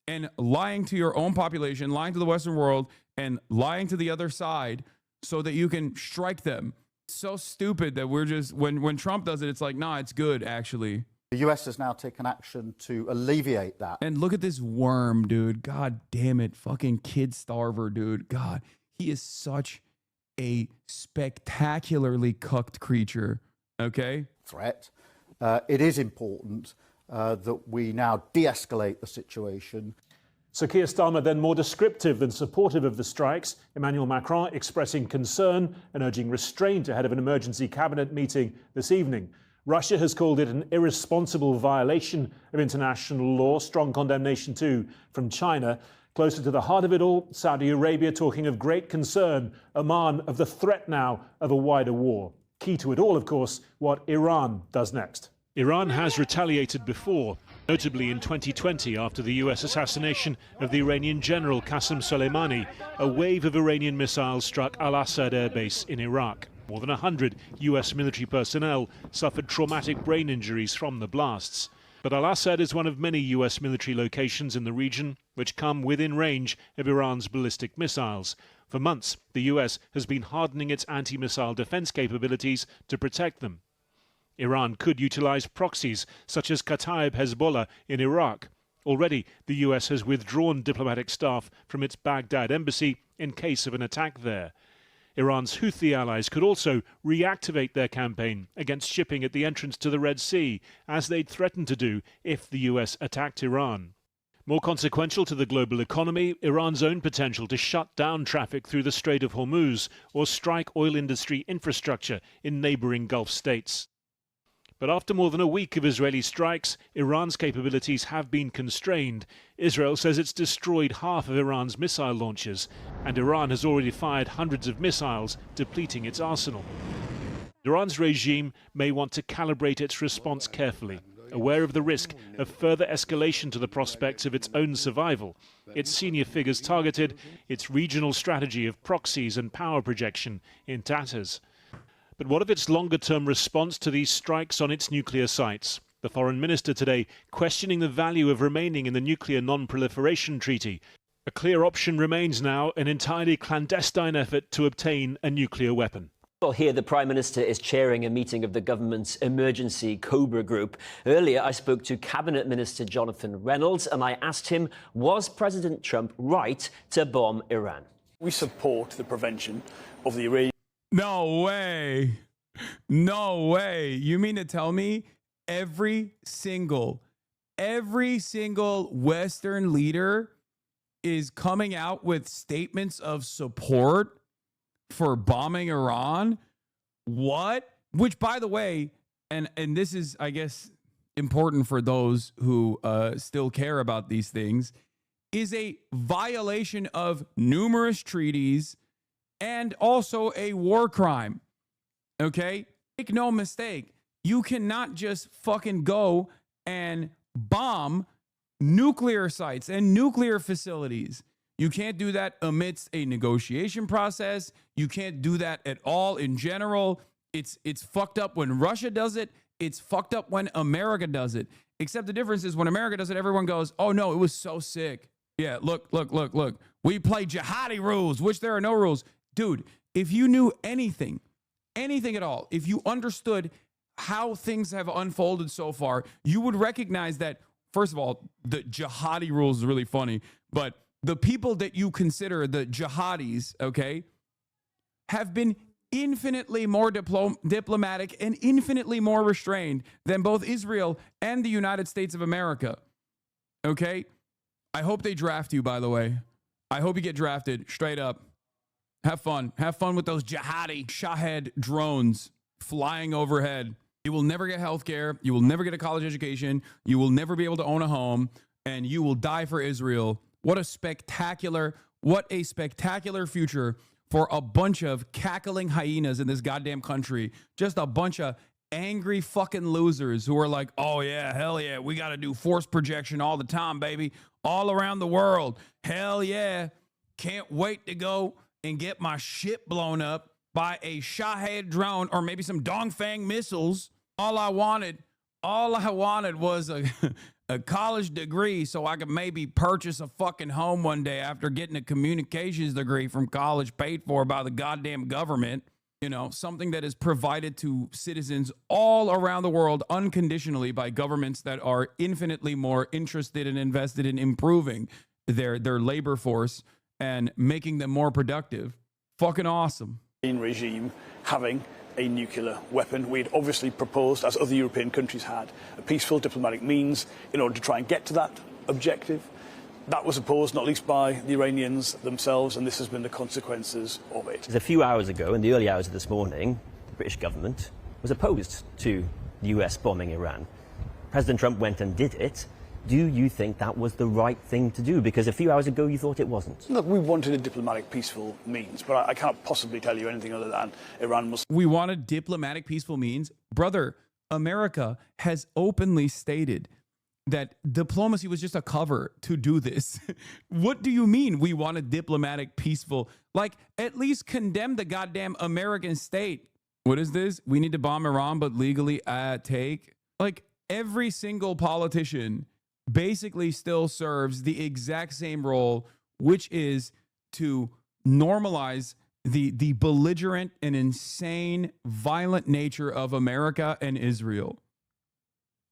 and lying to your own population, lying to the Western world, and lying to the other side so that you can strike them. It's so stupid that we're just, when Trump does it, it's like, nah, it's good, actually. The US has now taken action to alleviate that. And look at this worm, dude. God damn it. Fucking kid starver, dude. God, he is such a spectacularly cucked creature. Okay? Threat. It is important that we now de-escalate the situation. So Keir Starmer then more descriptive than supportive of the strikes. Emmanuel Macron expressing concern and urging restraint ahead of an emergency cabinet meeting this evening. Russia has called it an irresponsible violation of international law. Strong condemnation too from China. Closer to the heart of it all, Saudi Arabia talking of great concern, Oman of the threat now of a wider war. Key to it all, of course, what Iran does next. Iran has retaliated before, notably in 2020 after the US assassination of the Iranian general Qasem Soleimani. A wave of Iranian missiles struck Al-Assad air base in Iraq. More than 100 US military personnel suffered traumatic brain injuries from the blasts. But Al-Assad is one of many US military locations in the region which come within range of Iran's ballistic missiles. For months, the US has been hardening its anti-missile defense capabilities to protect them. Iran could utilize proxies such as Kataib Hezbollah in Iraq. Already, the US has withdrawn diplomatic staff from its Baghdad embassy in case of an attack there. Iran's Houthi allies could also reactivate their campaign against shipping at the entrance to the Red Sea, as they'd threatened to do if the US attacked Iran. More consequential to the global economy, Iran's own potential to shut down traffic through the Strait of Hormuz or strike oil industry infrastructure in neighboring Gulf states. But after more than a week of Israeli strikes, Iran's capabilities have been constrained. Israel says it's destroyed half of Iran's missile launchers, and Iran has already fired hundreds of missiles, depleting its arsenal. Iran's regime may want to calibrate its response carefully, aware of the risk of further escalation to the prospects of its own survival. Its senior figures targeted, its regional strategy of proxies and power projection in tatters. But what of its longer-term response to these strikes on its nuclear sites? The foreign minister today questioning the value of remaining in the Nuclear Non-Proliferation Treaty. A clear option remains now, an entirely clandestine effort to obtain a nuclear weapon. Well, here the Prime Minister is chairing a meeting of the government's emergency Cobra group. Earlier, I spoke to Cabinet Minister Jonathan Reynolds and I asked him, was President Trump right to bomb Iran? We support the prevention of the Iranian... No way. No way. You mean to tell me every single Western leader is coming out with statements of support for bombing Iran? What? Which, by the way, and this is, I guess, important for those who still care about these things, is a violation of numerous treaties and also a war crime. Okay? Make no mistake. You cannot just fucking go and bomb nuclear sites and nuclear facilities. You can't do that amidst a negotiation process. You can't do that at all in general. It's fucked up when Russia does it. It's fucked up when America does it. Except the difference is when America does it, everyone goes, oh no, it was so sick. Yeah, look. We play jihadi rules, which there are no rules. Dude, if you knew anything at all, if you understood how things have unfolded so far, you would recognize that, first of all, the jihadi rules is really funny, but the people that you consider the jihadis, okay, have been infinitely more diplomatic and infinitely more restrained than both Israel and the United States of America. Okay? I hope they draft you, by the way. I hope you get drafted, straight up. Have fun. Have fun with those jihadi Shahed drones flying overhead. You will never get health care. You will never get a college education. You will never be able to own a home. And you will die for Israel. What a spectacular future for a bunch of cackling hyenas in this goddamn country. Just a bunch of angry fucking losers who are like, oh yeah, hell yeah, we got to do force projection all the time, baby, all around the world. Hell yeah. Can't wait to go and get my ship blown up by a Shahed drone or maybe some Dongfang missiles. All I wanted was a college degree so I could maybe purchase a fucking home one day after getting a communications degree from college paid for by the goddamn government. You know, something that is provided to citizens all around the world unconditionally by governments that are infinitely more interested and invested in improving their labor force and making them more productive. Fucking awesome. Regime having a nuclear weapon. We'd obviously proposed, as other European countries had, a peaceful diplomatic means in order to try and get to that objective. That was opposed, not least by the Iranians themselves, and this has been the consequences of it. A few hours ago, in the early hours of this morning, the British government was opposed to the US bombing Iran. President Trump went and did it. Do you think that was the right thing to do? Because a few hours ago you thought it wasn't. Look, we wanted a diplomatic, peaceful means, but I can't possibly tell you anything other than Iran must... We wanted diplomatic, peaceful means? Brother, America has openly stated that diplomacy was just a cover to do this. What do you mean we wanted diplomatic, peaceful? Like, at least condemn the goddamn American state. What is this? We need to bomb Iran, but legally take? Like, every single politician basically still serves the exact same role, which is to normalize the belligerent and insane, violent nature of America and Israel.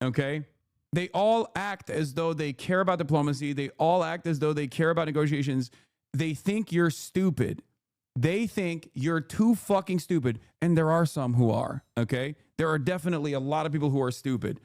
Okay? They all act as though they care about diplomacy. They all act as though they care about negotiations. They think you're stupid. They think you're too fucking stupid. And there are some who are, okay? There are definitely a lot of people who are stupid.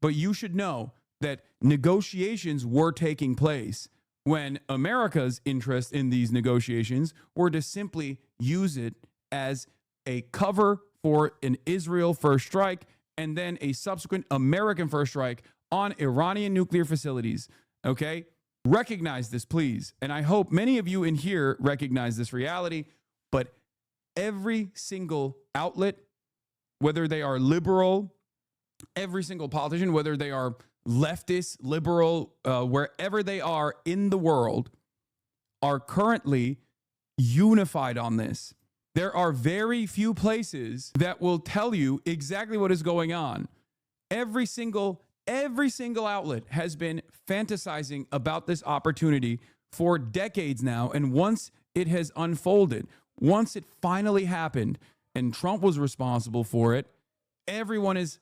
But you should know that negotiations were taking place when America's interest in these negotiations were to simply use it as a cover for an Israel first strike and then a subsequent American first strike on Iranian nuclear facilities. Okay? Recognize this, please. And I hope many of you in here recognize this reality, but every single outlet, whether they are liberal, every single politician, whether they are leftist, liberal, wherever they are in the world, are currently unified on this. There are very few places that will tell you exactly what is going on. Every single outlet has been fantasizing about this opportunity for decades now. And once it has unfolded, once it finally happened and Trump was responsible for it, everyone is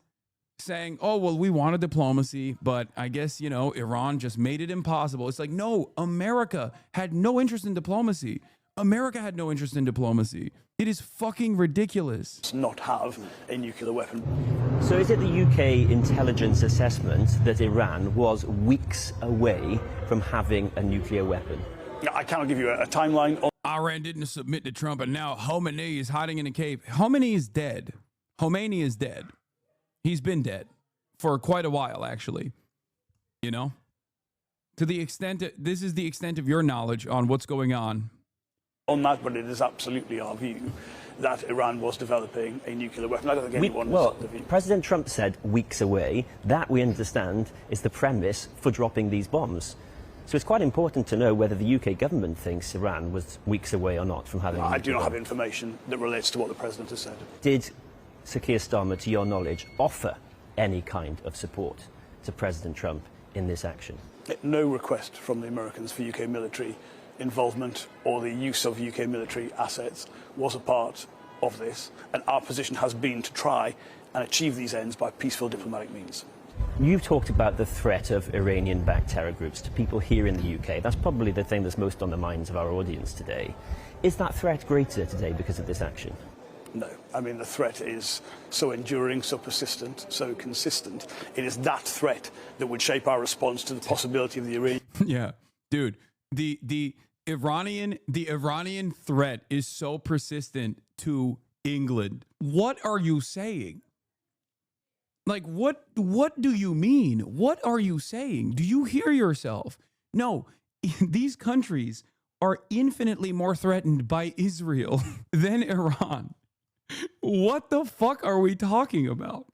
saying, oh, well, we wanted diplomacy, but I guess, you know, Iran just made it impossible. It's like, no, America had no interest in diplomacy. America had no interest in diplomacy. It is fucking ridiculous. Not have a nuclear weapon. So is it the UK intelligence assessment that Iran was weeks away from having a nuclear weapon? I cannot give you a timeline. Iran didn't submit to Trump, and now Khomeini is hiding in a cave. Khomeini is dead. Khomeini is dead. He's been dead for quite a while, actually. You know? To the extent that this is the extent of your knowledge on what's going on. On that, but it is absolutely our view that Iran was developing a nuclear weapon. I don't think anyone was. Well, President Trump said weeks away. That, we understand, is the premise for dropping these bombs. So it's quite important to know whether the UK government thinks Iran was weeks away or not from having a nuclear I do not bomb. have information that relates to what the President has said. Did Sir Keir Starmer, to your knowledge, offer any kind of support to President Trump in this action? No request from the Americans for UK military involvement or the use of UK military assets was a part of this, and our position has been to try and achieve these ends by peaceful diplomatic means. You've talked about the threat of Iranian-backed terror groups to people here in the UK. That's probably the thing that's most on the minds of our audience today. Is that threat greater today because of this action? No. I mean, the threat is so enduring, so persistent, so consistent. It is that threat that would shape our response to the possibility of the Iranian... Yeah, dude, the Iranian threat is so persistent to England. What are you saying? Like, what do you mean? What are you saying? Do you hear yourself? No, these countries are infinitely more threatened by Israel than Iran. What the fuck are we talking about?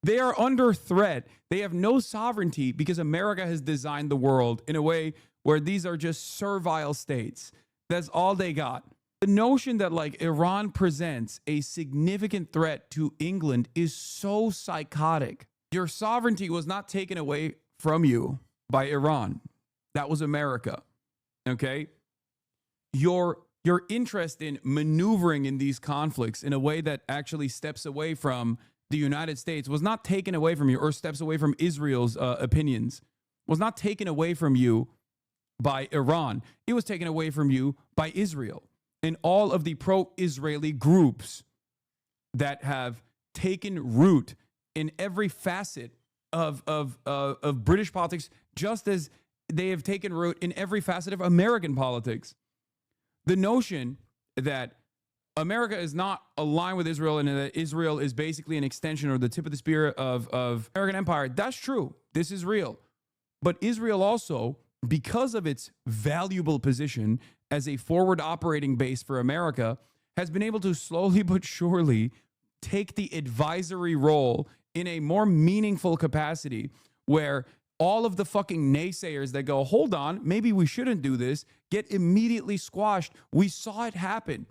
They are under threat. They have no sovereignty because America has designed the world in a way where these are just servile states. That's all they got. The notion that like Iran presents a significant threat to England is so psychotic. Your sovereignty was not taken away from you by Iran. That was America. Okay? Your interest in maneuvering in these conflicts in a way that actually steps away from the United States was not taken away from you, or steps away from Israel's opinions, was not taken away from you by Iran. It was taken away from you by Israel and all of the pro-Israeli groups that have taken root in every facet of British politics, just as they have taken root in every facet of American politics. The notion that America is not aligned with Israel and that Israel is basically an extension or the tip of the spear of American empire, that's true. This is real. But Israel also, because of its valuable position as a forward operating base for America, has been able to slowly but surely take the advisory role in a more meaningful capacity, where all of the fucking naysayers that go, hold on, maybe we shouldn't do this, get immediately squashed. We saw it happen.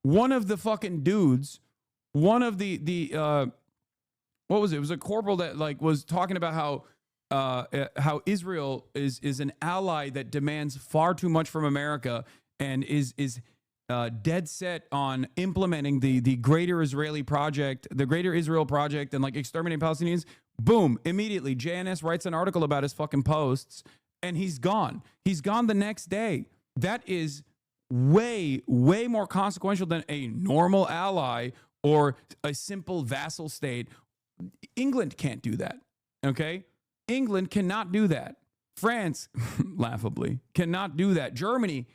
One of the fucking dudes, one of the what was it? It was a corporal that like was talking about how Israel is an ally that demands far too much from America and is dead set on implementing the greater Israeli project, the greater Israel project, and like exterminating Palestinians. Boom, immediately JNS writes an article about his fucking posts and he's gone. He's gone the next day. That is way more consequential than a normal ally or a simple vassal state. England can't do that. Okay? England cannot do that. France, laughably, cannot do that. Germany,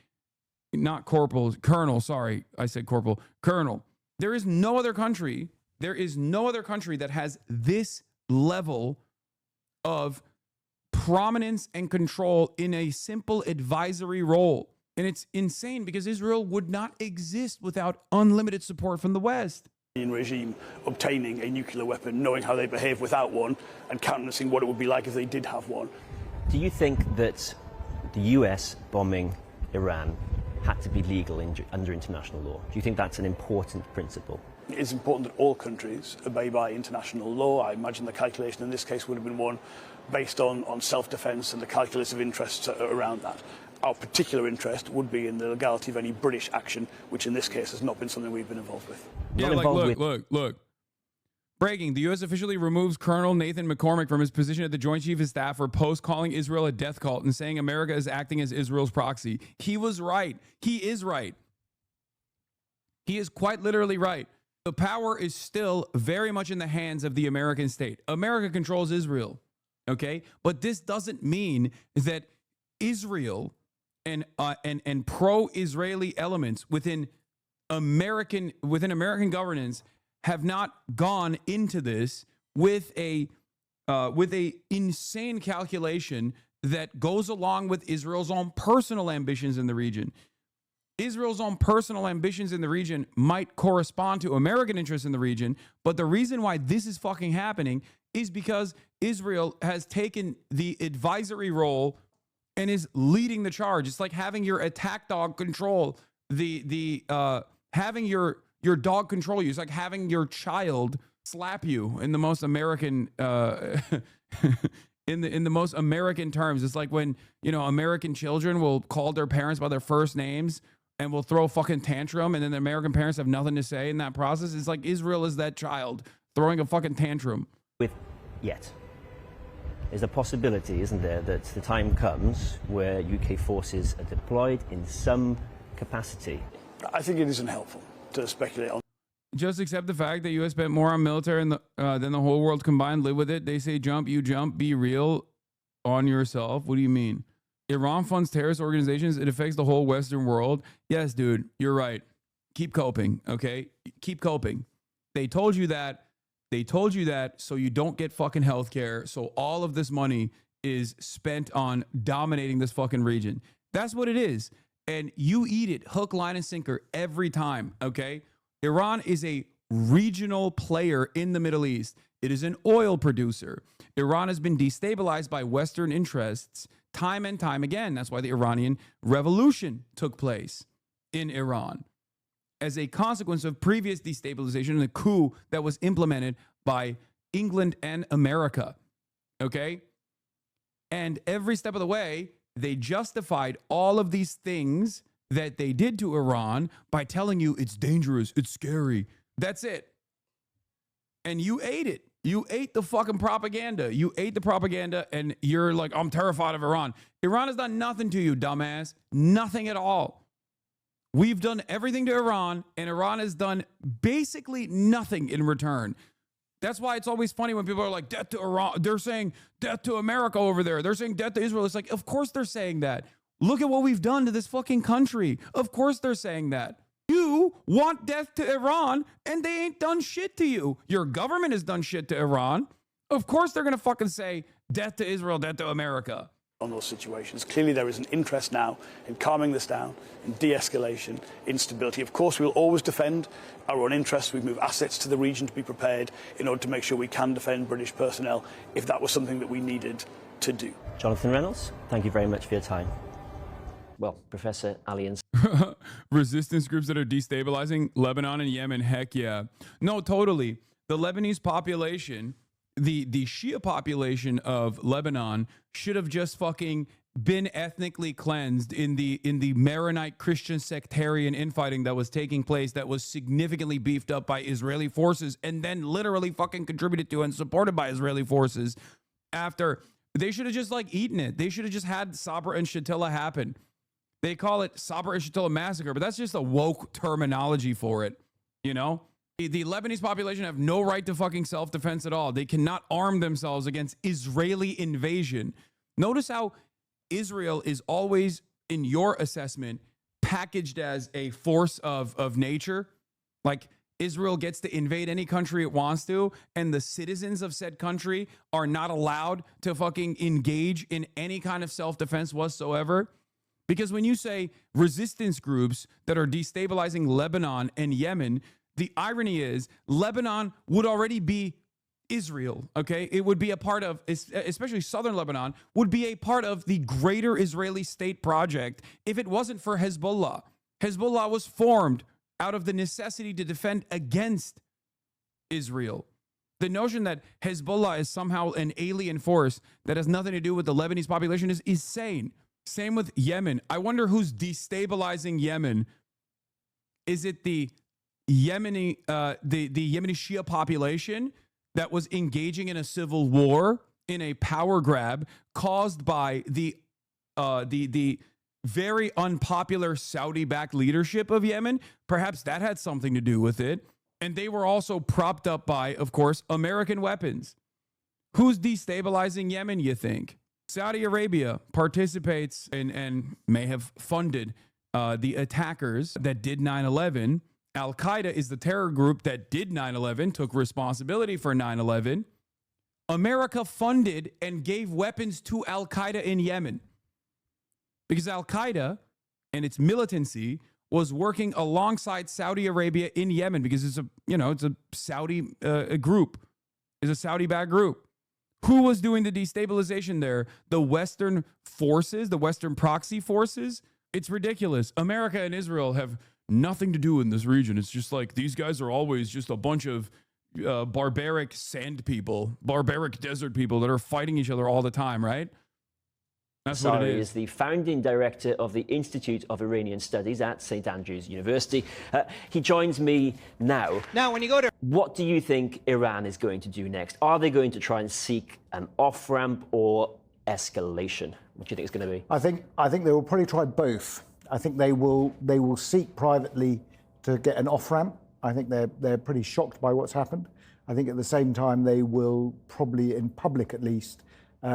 not corporal, colonel, sorry, I said corporal, colonel. There is no other country that has this level of prominence and control in a simple advisory role. And it's insane because Israel would not exist without unlimited support from the West. Regime obtaining a nuclear weapon, knowing how they behave without one, and countenancing what it would be like if they did have one. Do you think that the US bombing Iran had to be legal under international law? Do you think that's an important principle? It is important that all countries obey by international law. I imagine the calculation in this case would have been one based on self-defence and the calculus of interests around that. Our particular interest would be in the legality of any British action, which in this case has not been something we've been involved with. Yeah, like, look. Breaking, the U.S. officially removes Colonel Nathan McCormick from his position at the Joint Chief of Staff for post-calling Israel a death cult and saying America is acting as Israel's proxy. He was right. He is right. He is quite literally right. The power is still very much in the hands of the American state. America controls Israel, okay? But this doesn't mean that Israel and pro-Israeli elements within American governance have not gone into this with a insane calculation that goes along with Israel's own personal ambitions in the region. Israel's own personal ambitions in the region might correspond to American interests in the region, but the reason why this is fucking happening is because Israel has taken the advisory role and is leading the charge. It's like having your attack dog control having your dog control you. It's like having your child slap you in the most American in the most American terms. It's like when, you know, American children will call their parents by their first names and will throw a fucking tantrum, and then the American parents have nothing to say in that process. It's like Israel is that child throwing a fucking tantrum. With yet. There's a possibility, isn't there, that the time comes where UK forces are deployed in some capacity. I think it isn't helpful to speculate on. Just accept the fact that U.S. spent more on military than the whole world combined. Live with it. They say jump, you jump. Be real on yourself. What do you mean? Iran funds terrorist organizations. It affects the whole Western world. Yes, dude, you're right. Keep coping, okay? Keep coping. They told you that. They told you that so you don't get fucking healthcare. So all of this money is spent on dominating this fucking region. That's what it is. And you eat it hook, line, and sinker every time, okay? Iran is a regional player in the Middle East. It is an oil producer. Iran has been destabilized by Western interests time and time again. That's why the Iranian Revolution took place in Iran as a consequence of previous destabilization and the coup that was implemented by England and America, okay? And every step of the way, they justified all of these things that they did to Iran by telling you it's dangerous, it's scary. That's it. And you ate it. You ate the fucking propaganda. You ate the propaganda and you're like, I'm terrified of Iran. Iran has done nothing to you, dumbass. Nothing at all. We've done everything to Iran and Iran has done basically nothing in return. That's why it's always funny when people are like, death to Iran. They're saying death to America over there. They're saying death to Israel. It's like, of course they're saying that. Look at what we've done to this fucking country. Of course they're saying that. You want death to Iran and they ain't done shit to you. Your government has done shit to Iran. Of course they're going to fucking say death to Israel, death to America. On those situations. Clearly there is an interest now in calming this down, in de-escalation, in stability. Of course, we will always defend our own interests. We move assets to the region to be prepared in order to make sure we can defend British personnel if that was something that we needed to do. Jonathan Reynolds, thank you very much for your time. Well, Professor Ali. Resistance groups that are destabilizing Lebanon and Yemen, heck yeah. No, totally. The Lebanese population, the Shia population of Lebanon should have just fucking been ethnically cleansed in the Maronite Christian sectarian infighting that was taking place, that was significantly beefed up by Israeli forces and then literally fucking contributed to and supported by Israeli forces. After they should have just like eaten it. They should have just had Sabra and Shatila happen. They call it Sabra and Shatila massacre, but that's just a woke terminology for it, you know? The Lebanese population have no right to fucking self-defense at all. They cannot arm themselves against Israeli invasion. Notice how Israel is always, in your assessment, packaged as a force of nature. Like Israel gets to invade any country it wants to, and the citizens of said country are not allowed to fucking engage in any kind of self-defense whatsoever. Because when you say resistance groups that are destabilizing Lebanon and Yemen, the irony is Lebanon would already be Israel, okay? It would be a part of, especially southern Lebanon, would be a part of the greater Israeli state project if it wasn't for Hezbollah. Hezbollah was formed out of the necessity to defend against Israel. The notion that Hezbollah is somehow an alien force that has nothing to do with the Lebanese population is insane. Same with Yemen. I wonder who's destabilizing Yemen. Is it the Yemeni Shia population that was engaging in a civil war, in a power grab caused by the very unpopular Saudi-backed leadership of Yemen? Perhaps that had something to do with it. And they were also propped up by, of course, American weapons. Who's destabilizing Yemen, you think? Saudi Arabia participates in and may have funded the attackers that did 9/11. Al-Qaeda is the terror group that did 9/11, took responsibility for 9/11. America funded and gave weapons to Al-Qaeda in Yemen because Al-Qaeda and its militancy was working alongside Saudi Arabia in Yemen because it's a Saudi group, it's a Saudi-backed group. Who was doing the destabilization there? The Western forces, the Western proxy forces? It's ridiculous. America and Israel have nothing to do in this region. It's just like these guys are always just a bunch of barbaric sand people, barbaric desert people that are fighting each other all the time, right? That's what it is the founding director of the Institute of Iranian Studies at St. Andrews University. He joins me now. Now, when you go to... What do you think Iran is going to do next? Are they going to try and seek an off-ramp or escalation? What do you think it's going to be? I think they will probably try both. I think they will seek privately to get an off-ramp. I think they're pretty shocked by what's happened. I think at the same time they will probably, in public at least,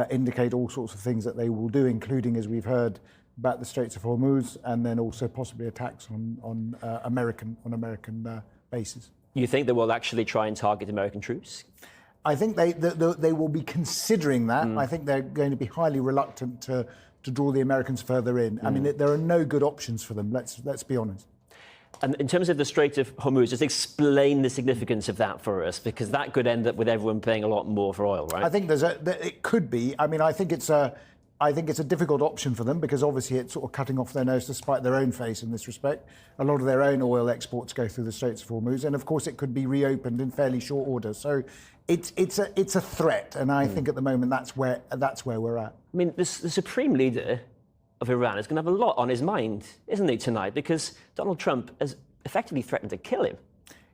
indicate all sorts of things that they will do, including, as we've heard, about the Straits of Hormuz, and then also possibly attacks on American bases. You think they will actually try and target American troops? I think they will be considering that. I think they're going to be highly reluctant to draw the Americans further in. I mean, there are no good options for them. Let's be honest. And in terms of the Strait of Hormuz, just explain the significance of that for us, because that could end up with everyone paying a lot more for oil, right? I think it could be. I mean, I think it's a difficult option for them because obviously it's sort of cutting off their nose to spite their own face in this respect. A lot of their own oil exports go through the Straits of Hormuz, and of course it could be reopened in fairly short order. So it's a threat, and I think at the moment that's where we're at. I mean, the supreme leader of Iran is going to have a lot on his mind, isn't he, tonight? Because Donald Trump has effectively threatened to kill him.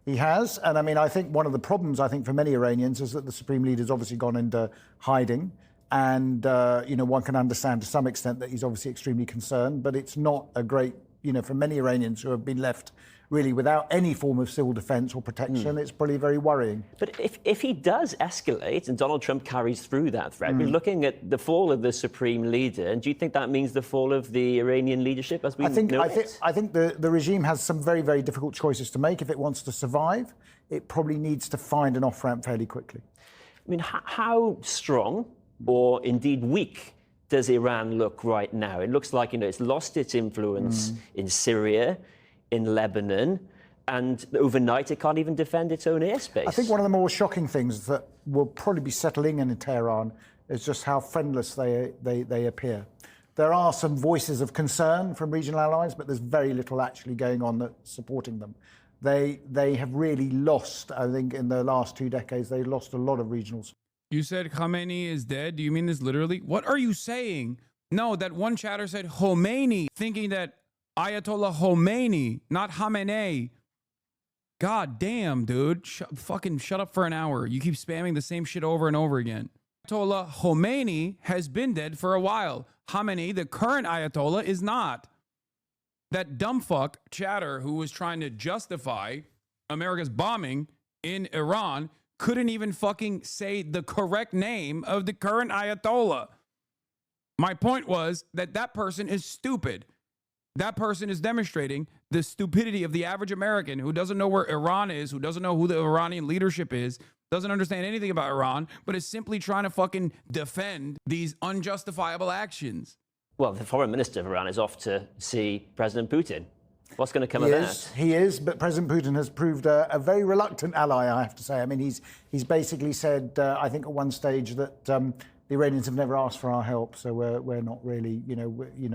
He has, and I mean, I think one of the problems, I think, for many Iranians is that the supreme leader's obviously gone into hiding, and one can understand to some extent that he's obviously extremely concerned, but it's not a great, for many Iranians who have been left really without any form of civil defence or protection, it's probably very worrying. But if he does escalate and Donald Trump carries through that threat, we're looking at the fall of the supreme leader, and do you think that means the fall of the Iranian leadership as we know it? I think the regime has some very, very difficult choices to make. If it wants to survive, it probably needs to find an off-ramp fairly quickly. I mean, how strong or indeed weak does Iran look right now? It looks like, it's lost its influence in Syria, in Lebanon, and overnight it can't even defend its own airspace. I think one of the more shocking things that will probably be settling in Tehran is just how friendless they appear. There are some voices of concern from regional allies, but there's very little actually going on that's supporting them. They have really lost, I think, in the last 2 decades, they lost a lot of regional support. You said Khamenei is dead. Do you mean this literally? What are you saying? No, that one chatter said Khomeini, thinking that Ayatollah Khomeini, not Khamenei. God damn, dude. Fucking shut up for an hour. You keep spamming the same shit over and over again. Ayatollah Khomeini has been dead for a while. Khamenei, the current Ayatollah, is not. That dumb fuck chatter who was trying to justify America's bombing in Iran couldn't even fucking say the correct name of the current Ayatollah. My point was that person is stupid. That person is demonstrating the stupidity of the average American who doesn't know where Iran is, who doesn't know who the Iranian leadership is, doesn't understand anything about Iran, but is simply trying to fucking defend these unjustifiable actions. Well, the foreign minister of Iran is off to see President Putin. What's going to come of that? He is, but President Putin has proved a very reluctant ally, I have to say. I mean, he's basically said, I think at one stage that the Iranians have never asked for our help, so we're not really,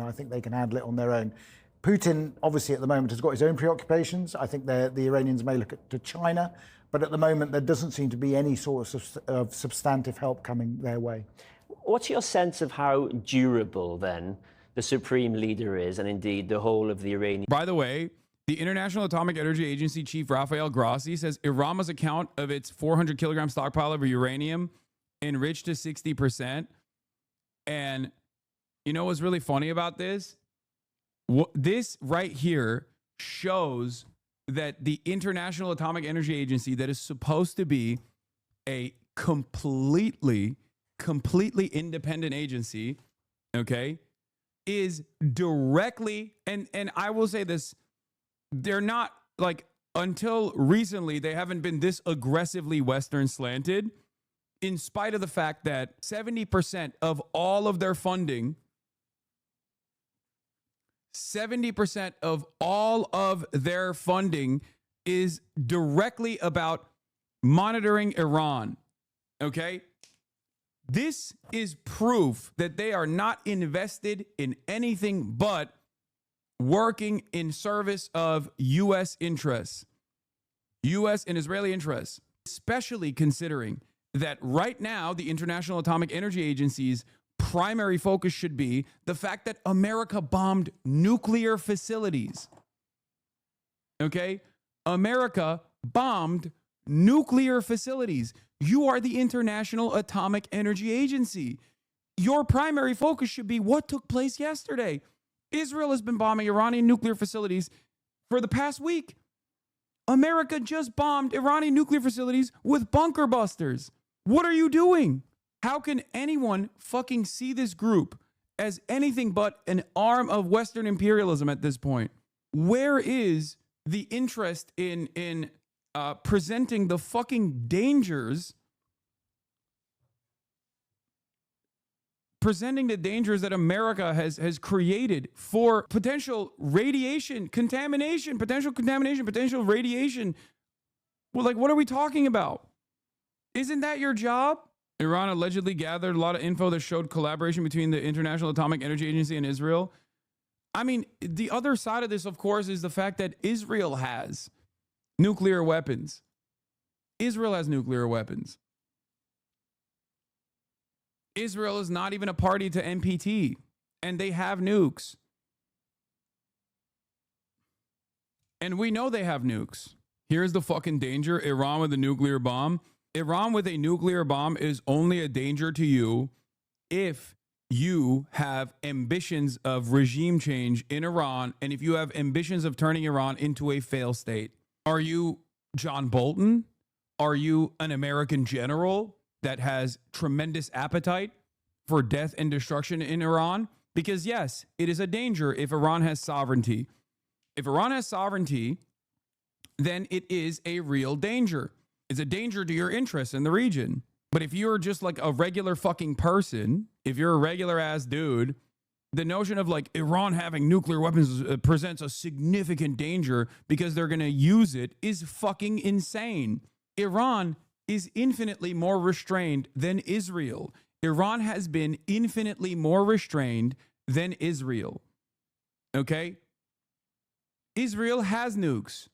I think they can handle it on their own. Putin, obviously, at the moment, has got his own preoccupations. I think the Iranians may look to China, but at the moment, there doesn't seem to be any sort of substantive help coming their way. What's your sense of how durable, then, the supreme leader is, and indeed the whole of the Iranian... By the way, the International Atomic Energy Agency chief Rafael Grossi says Iran must account of its 400 kilogram stockpile of uranium enriched to 60%. And you know what's really funny about this? This right here shows that the International Atomic Energy Agency, that is supposed to be a completely independent agency, okay, is directly, and I will say this, they're not, like, until recently, they haven't been this aggressively Western slanted, in spite of the fact that 70% of all of their funding, 70% of all of their funding is directly about monitoring Iran, okay? This is proof that they are not invested in anything but working in service of U.S. interests, U.S. and Israeli interests. especially considering that right now the International Atomic Energy Agency's primary focus should be the fact that America bombed nuclear facilities. Okay? America bombed nuclear facilities. You are the International Atomic Energy Agency. Your primary focus should be what took place yesterday. Israel has been bombing Iranian nuclear facilities for the past week. America just bombed Iranian nuclear facilities with bunker busters. What are you doing? How can anyone fucking see this group as anything but an arm of Western imperialism at this point? Where is the interest in presenting the fucking dangers, that America has created for potential radiation, potential radiation? Well, like, what are we talking about? Isn't that your job? Iran allegedly gathered a lot of info that showed collaboration between the International Atomic Energy Agency and Israel. I mean, the other side of this, of course, is the fact that Israel has nuclear weapons. Israel has nuclear weapons. Israel is not even a party to NPT, and they have nukes. And we know they have nukes. Here's the fucking danger. Iran with a nuclear bomb. Iran with a nuclear bomb is only a danger to you if you have ambitions of regime change in Iran, and if you have ambitions of turning Iran into a failed state. Are you John Bolton? Are you an American general that has tremendous appetite for death and destruction in Iran? Because yes, it is a danger if Iran has sovereignty. If Iran has sovereignty, then it is a real danger. It's a danger to your interests in the region. But if you're just like a regular fucking person, if you're a regular ass dude, the notion of like Iran having nuclear weapons presents a significant danger because they're going to use it is fucking insane. Iran is infinitely more restrained than Israel. Iran has been infinitely more restrained than Israel. Okay? Israel has nukes.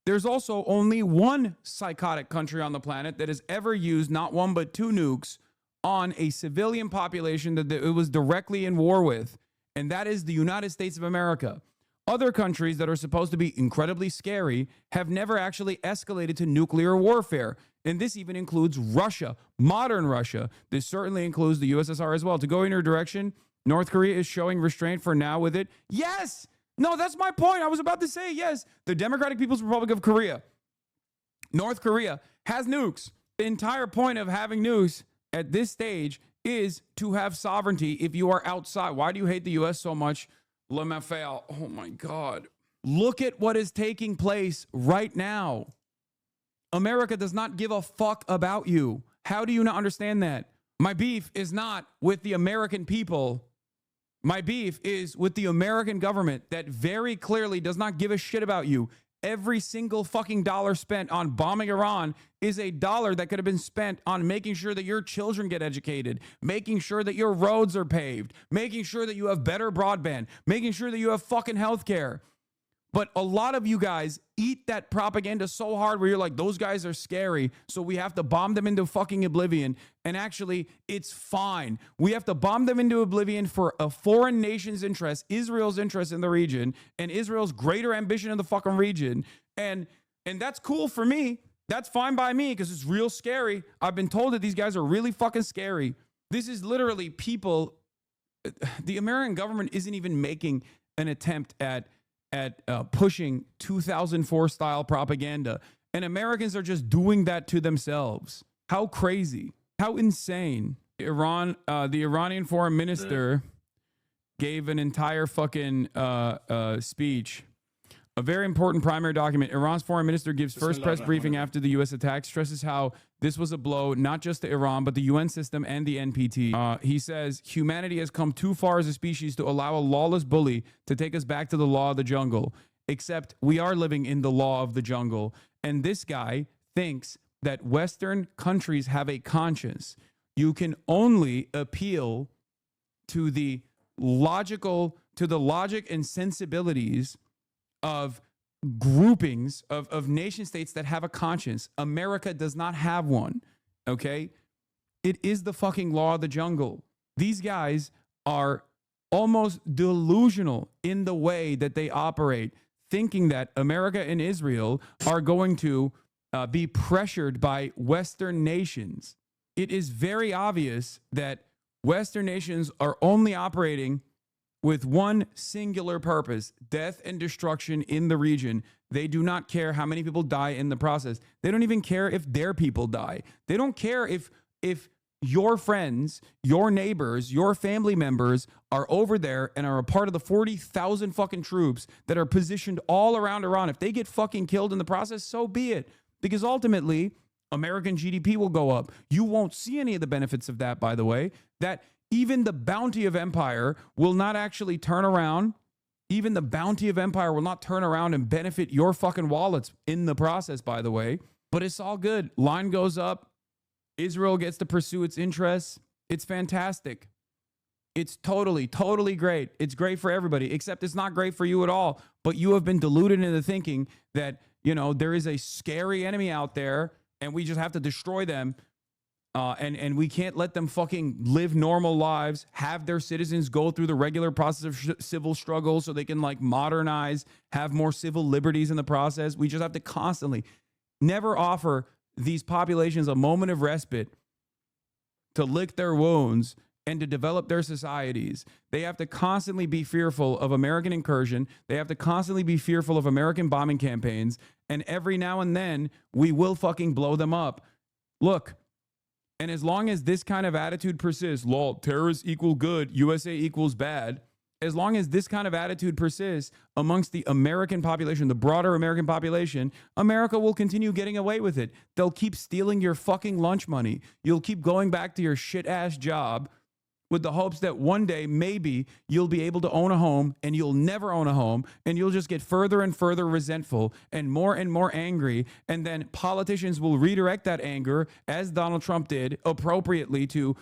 There's also only one psychotic country on the planet that has ever used not one but two nukes on a civilian population that it was directly in war with, and that is the United States of America. Other countries that are supposed to be incredibly scary have never actually escalated to nuclear warfare, and this even includes Russia, modern Russia. This certainly includes the USSR as well. To go in your direction, North Korea is showing restraint for now with it. Yes! No, that's my point. I was about to say, yes, the Democratic People's Republic of Korea, North Korea, has nukes. The entire point of having nukes at this stage is to have sovereignty if you are outside. Why do you hate the U.S. so much? Le Mafia. Oh, my God. Look at what is taking place right now. America does not give a fuck about you. How do you not understand that? My beef is not with the American people. My beef is with the American government that very clearly does not give a shit about you. Every single fucking dollar spent on bombing Iran is a dollar that could have been spent on making sure that your children get educated, making sure that your roads are paved, making sure that you have better broadband, making sure that you have fucking healthcare. But a lot of you guys eat that propaganda so hard where you're like, those guys are scary, so we have to bomb them into fucking oblivion. And actually, it's fine. We have to bomb them into oblivion for a foreign nation's interest, Israel's interest in the region, and Israel's greater ambition in the fucking region. And that's cool for me. That's fine by me because it's real scary. I've been told that these guys are really fucking scary. This is literally people. The American government isn't even making an attempt at pushing 2004 style propaganda, and Americans are just doing that to themselves. How crazy, how insane. The Iranian foreign minister gave an entire fucking speech. A very important primary document. Iran's foreign minister gives first press briefing after the U.S. attack, stresses how this was a blow not just to Iran, but the UN system and the NPT. He says, humanity has come too far as a species to allow a lawless bully to take us back to the law of the jungle. Except we are living in the law of the jungle. And this guy thinks that Western countries have a conscience. You can only appeal to the logic and sensibilities of groupings of nation states that have a conscience. America does not have one, okay? It is the fucking law of the jungle. These guys are almost delusional in the way that they operate, thinking that America and Israel are going to be pressured by Western nations. It is very obvious that Western nations are only operating with one singular purpose: death and destruction in the region. They do not care how many people die in the process. They don't even care if their people die. They don't care if your friends, your neighbors, your family members are over there and are a part of the 40,000 fucking troops that are positioned all around Iran. If they get fucking killed in the process, so be it. Because ultimately, American GDP will go up. You won't see any of the benefits of that, by the way. That even the bounty of empire will not actually turn around. Even the bounty of empire will not turn around and benefit your fucking wallets in the process, by the way. But it's all good. Line goes up. Israel gets to pursue its interests. It's fantastic. It's totally great. It's great for everybody, except it's not great for you at all. But you have been deluded into thinking that, you know, there is a scary enemy out there and we just have to destroy them. And we can't let them fucking live normal lives, have their citizens go through the regular process of civil struggle so they can like modernize, have more civil liberties in the process. We just have to constantly never offer these populations a moment of respite to lick their wounds and to develop their societies. They have to constantly be fearful of American incursion. They have to constantly be fearful of American bombing campaigns. And every now and then we will fucking blow them up. Look. And as long as this kind of attitude persists, lol, terrorists equal good, USA equals bad. As long as this kind of attitude persists amongst the American population, the broader American population, America will continue getting away with it. They'll keep stealing your fucking lunch money. You'll keep going back to your shit-ass job with the hopes that one day maybe you'll be able to own a home, and you'll never own a home, and you'll just get further and further resentful and more angry, and then politicians will redirect that anger, as Donald Trump did, appropriately to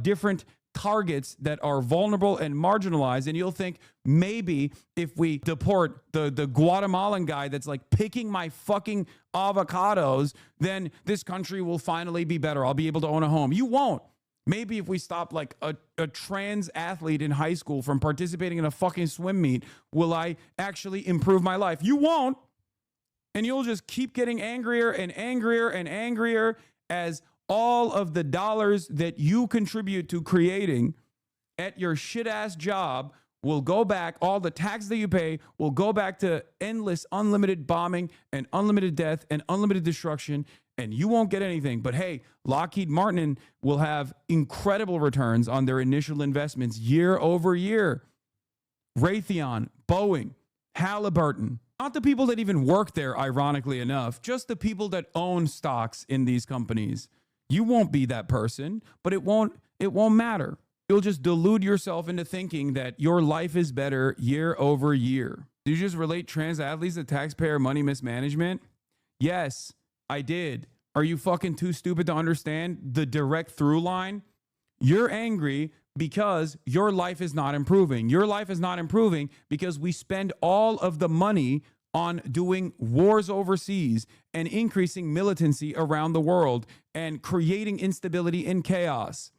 different targets that are vulnerable and marginalized, and you'll think maybe if we deport the Guatemalan guy that's like picking my fucking avocados, then this country will finally be better. I'll be able to own a home. You won't. Maybe if we stop like a trans athlete in high school from participating in a fucking swim meet, will I actually improve my life? You won't. And you'll just keep getting angrier and angrier and angrier as all of the dollars that you contribute to creating at your shit-ass job will go back, all the tax that you pay will go back to endless, unlimited bombing and unlimited death and unlimited destruction, and you won't get anything. But hey, Lockheed Martin will have incredible returns on their initial investments year over year. Raytheon, Boeing, Halliburton, not the people that even work there, ironically enough, just the people that own stocks in these companies. You won't be that person, but it won't matter. You'll just delude yourself into thinking that your life is better year over year. Do you just relate trans athletes to taxpayer money mismanagement? Yes, I did. Are you fucking too stupid to understand the direct through line? You're angry because your life is not improving. Your life is not improving because we spend all of the money on doing wars overseas and increasing militancy around the world and creating instability and chaos.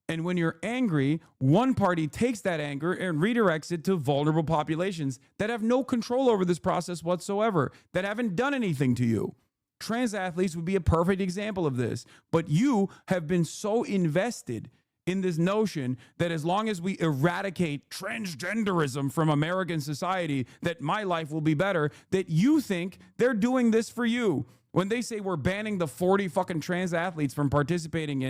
And when you're angry, one party takes that anger and redirects it to vulnerable populations that have no control over this process whatsoever, that haven't done anything to you. Trans athletes would be a perfect example of this. But you have been so invested in this notion that as long as we eradicate transgenderism from American society, that my life will be better, that you think they're doing this for you. When they say we're banning the 40 fucking trans athletes from participating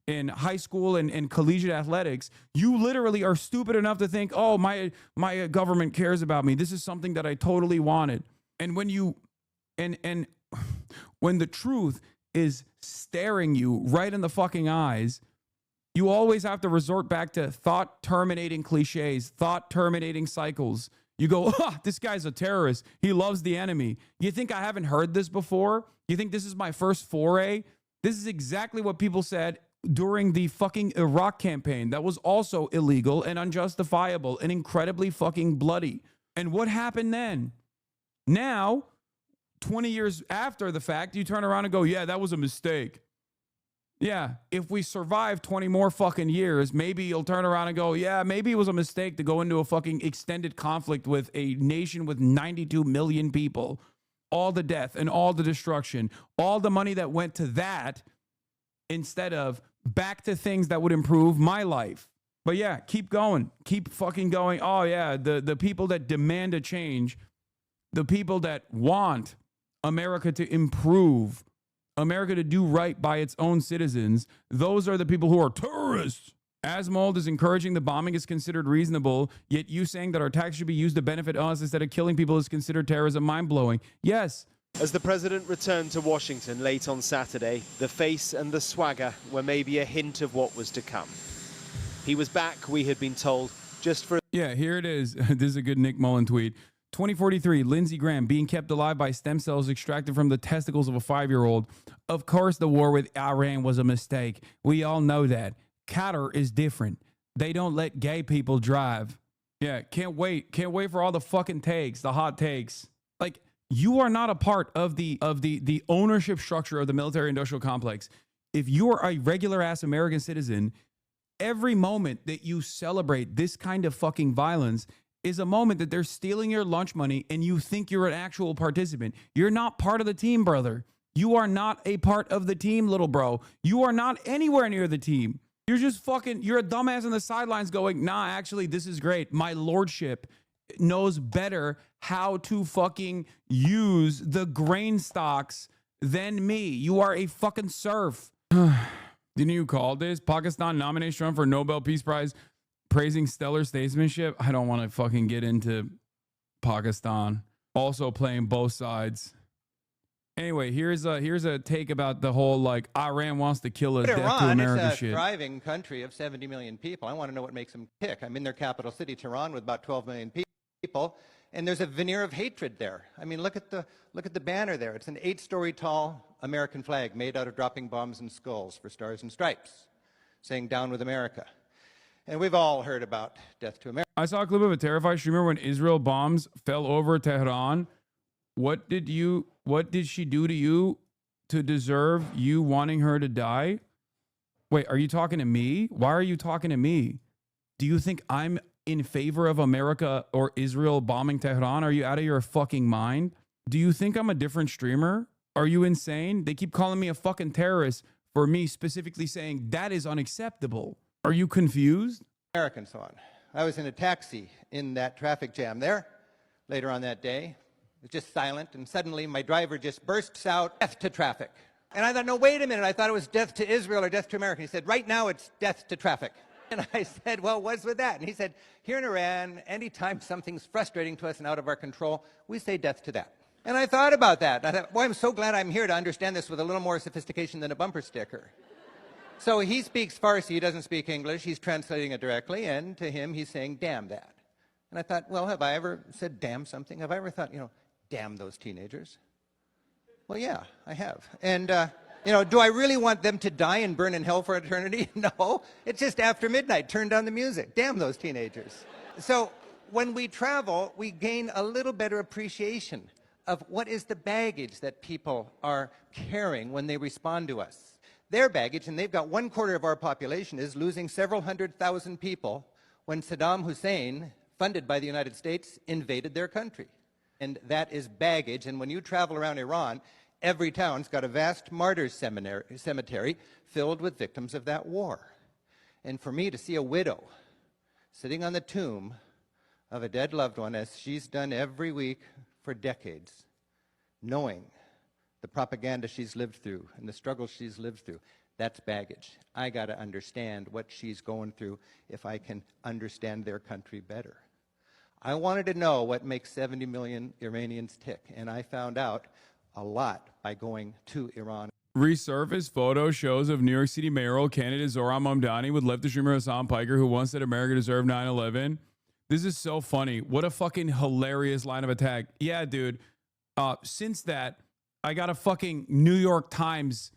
in high school and collegiate athletics, you literally are stupid enough to think, oh, my government cares about me. This is something that I totally wanted. And when you, and when the truth is staring you right in the fucking eyes, you always have to resort back to thought-terminating cliches, thought-terminating cycles. You go, this guy's a terrorist. He loves the enemy. You think I haven't heard this before? You think this is my first foray? This is exactly what people said during the fucking Iraq campaign. That was also illegal and unjustifiable and incredibly fucking bloody. And what happened then? Now, 20 years after the fact, you turn around and go, yeah, that was a mistake. Yeah, if we survive 20 more fucking years, maybe you'll turn around and go, yeah, maybe it was a mistake to go into a fucking extended conflict with a nation with 92 million people. All the death and all the destruction, all the money that went to that instead of back to things that would improve my life. But yeah, keep going. Keep fucking going. Oh yeah, the people that demand a change, the people that want America to improve, America to do right by its own citizens, those are the people who are terrorists. Asmold is encouraging the bombing is considered reasonable, yet you saying that our tax should be used to benefit us instead of killing people is considered terrorism. Mind-blowing. Yes. As the president returned to Washington late on Saturday, the face and the swagger were maybe a hint of what was to come. He was back, we had been told, just for... Yeah, here it is. This is a good Nick Mullen tweet. 2043, Lindsey Graham being kept alive by stem cells extracted from the testicles of a 5-year-old. Of course, the war with Iran was a mistake. We all know that. Qatar is different. They don't let gay people drive. Yeah, can't wait. Can't wait for all the fucking takes, the hot takes. Like, you are not a part of the ownership structure of the military-industrial complex. If you are a regular-ass American citizen, every moment that you celebrate this kind of fucking violence is a moment that they're stealing your lunch money and you think you're an actual participant. You're not part of the team, brother. You are not a part of the team, little bro. You are not anywhere near the team. You're just fucking, you're a dumbass on the sidelines going, nah, actually, this is great. My lordship knows better how to fucking use the grain stocks than me. You are a fucking serf. Didn't you call this? Pakistan nominates Trump for Nobel Peace Prize, praising stellar statesmanship. I don't want to fucking get into Pakistan. Also playing both sides. Anyway, here's a take about the whole, like, Iran wants to kill us, death to America is a shit. thriving country of 70 million people. I want to know what makes them tick. I'm in their capital city, Tehran, with about 12 million people, and there's a veneer of hatred there. I mean, look at the banner there. It's an 8-story tall American flag made out of dropping bombs and skulls for stars and stripes, saying "Down with America." And we've all heard about death to America. I saw a clip of a terrified streamer when Israel bombs fell over Tehran. What did she do to you to deserve you wanting her to die? Wait, are you talking to me? Why are you talking to me? Do you think I'm in favor of America or Israel bombing Tehran? Are you out of your fucking mind? Do you think I'm a different streamer? Are you insane? They keep calling me a fucking terrorist for me specifically saying that is unacceptable. Are you confused? American, so on. I was in a taxi in that traffic jam there later on that day. It was just silent, and suddenly my driver just bursts out, "Death to traffic." And I thought, no, wait a minute. I thought it was death to Israel or death to America. He said, right now it's death to traffic. And I said, well, what's with that? And he said, here in Iran, anytime something's frustrating to us and out of our control, we say death to that. And I thought about that. I thought, boy, I'm so glad I'm here to understand this with a little more sophistication than a bumper sticker. So he speaks Farsi, he doesn't speak English, he's translating it directly, and to him he's saying, damn that. And I thought, well, have I ever said damn something? Have I ever thought, damn those teenagers? Well, yeah, I have. And, do I really want them to die and burn in hell for eternity? No, it's just after midnight, turn down the music. Damn those teenagers. So when we travel, we gain a little better appreciation of what is the baggage that people are carrying when they respond to us. Their baggage, and they've got 1/4 of our population, is losing several 100,000 people when Saddam Hussein, funded by the United States, invaded their country. And that is baggage, and when you travel around Iran, every town's got a vast martyrs cemetery filled with victims of that war. And for me to see a widow sitting on the tomb of a dead loved one, as she's done every week for decades, knowing the propaganda she's lived through and the struggles she's lived through, that's baggage. I got to understand what she's going through if I can understand their country better. I wanted to know what makes 70 million Iranians tick, and I found out a lot by going to Iran. Resurfaced photo shows of New York City mayoral candidate Zohran Mamdani with leftist streamer Hassan Piker, who once said America deserved 9/11. This is so funny. What a fucking hilarious line of attack. Yeah, dude. Since that, I got a fucking New York Times.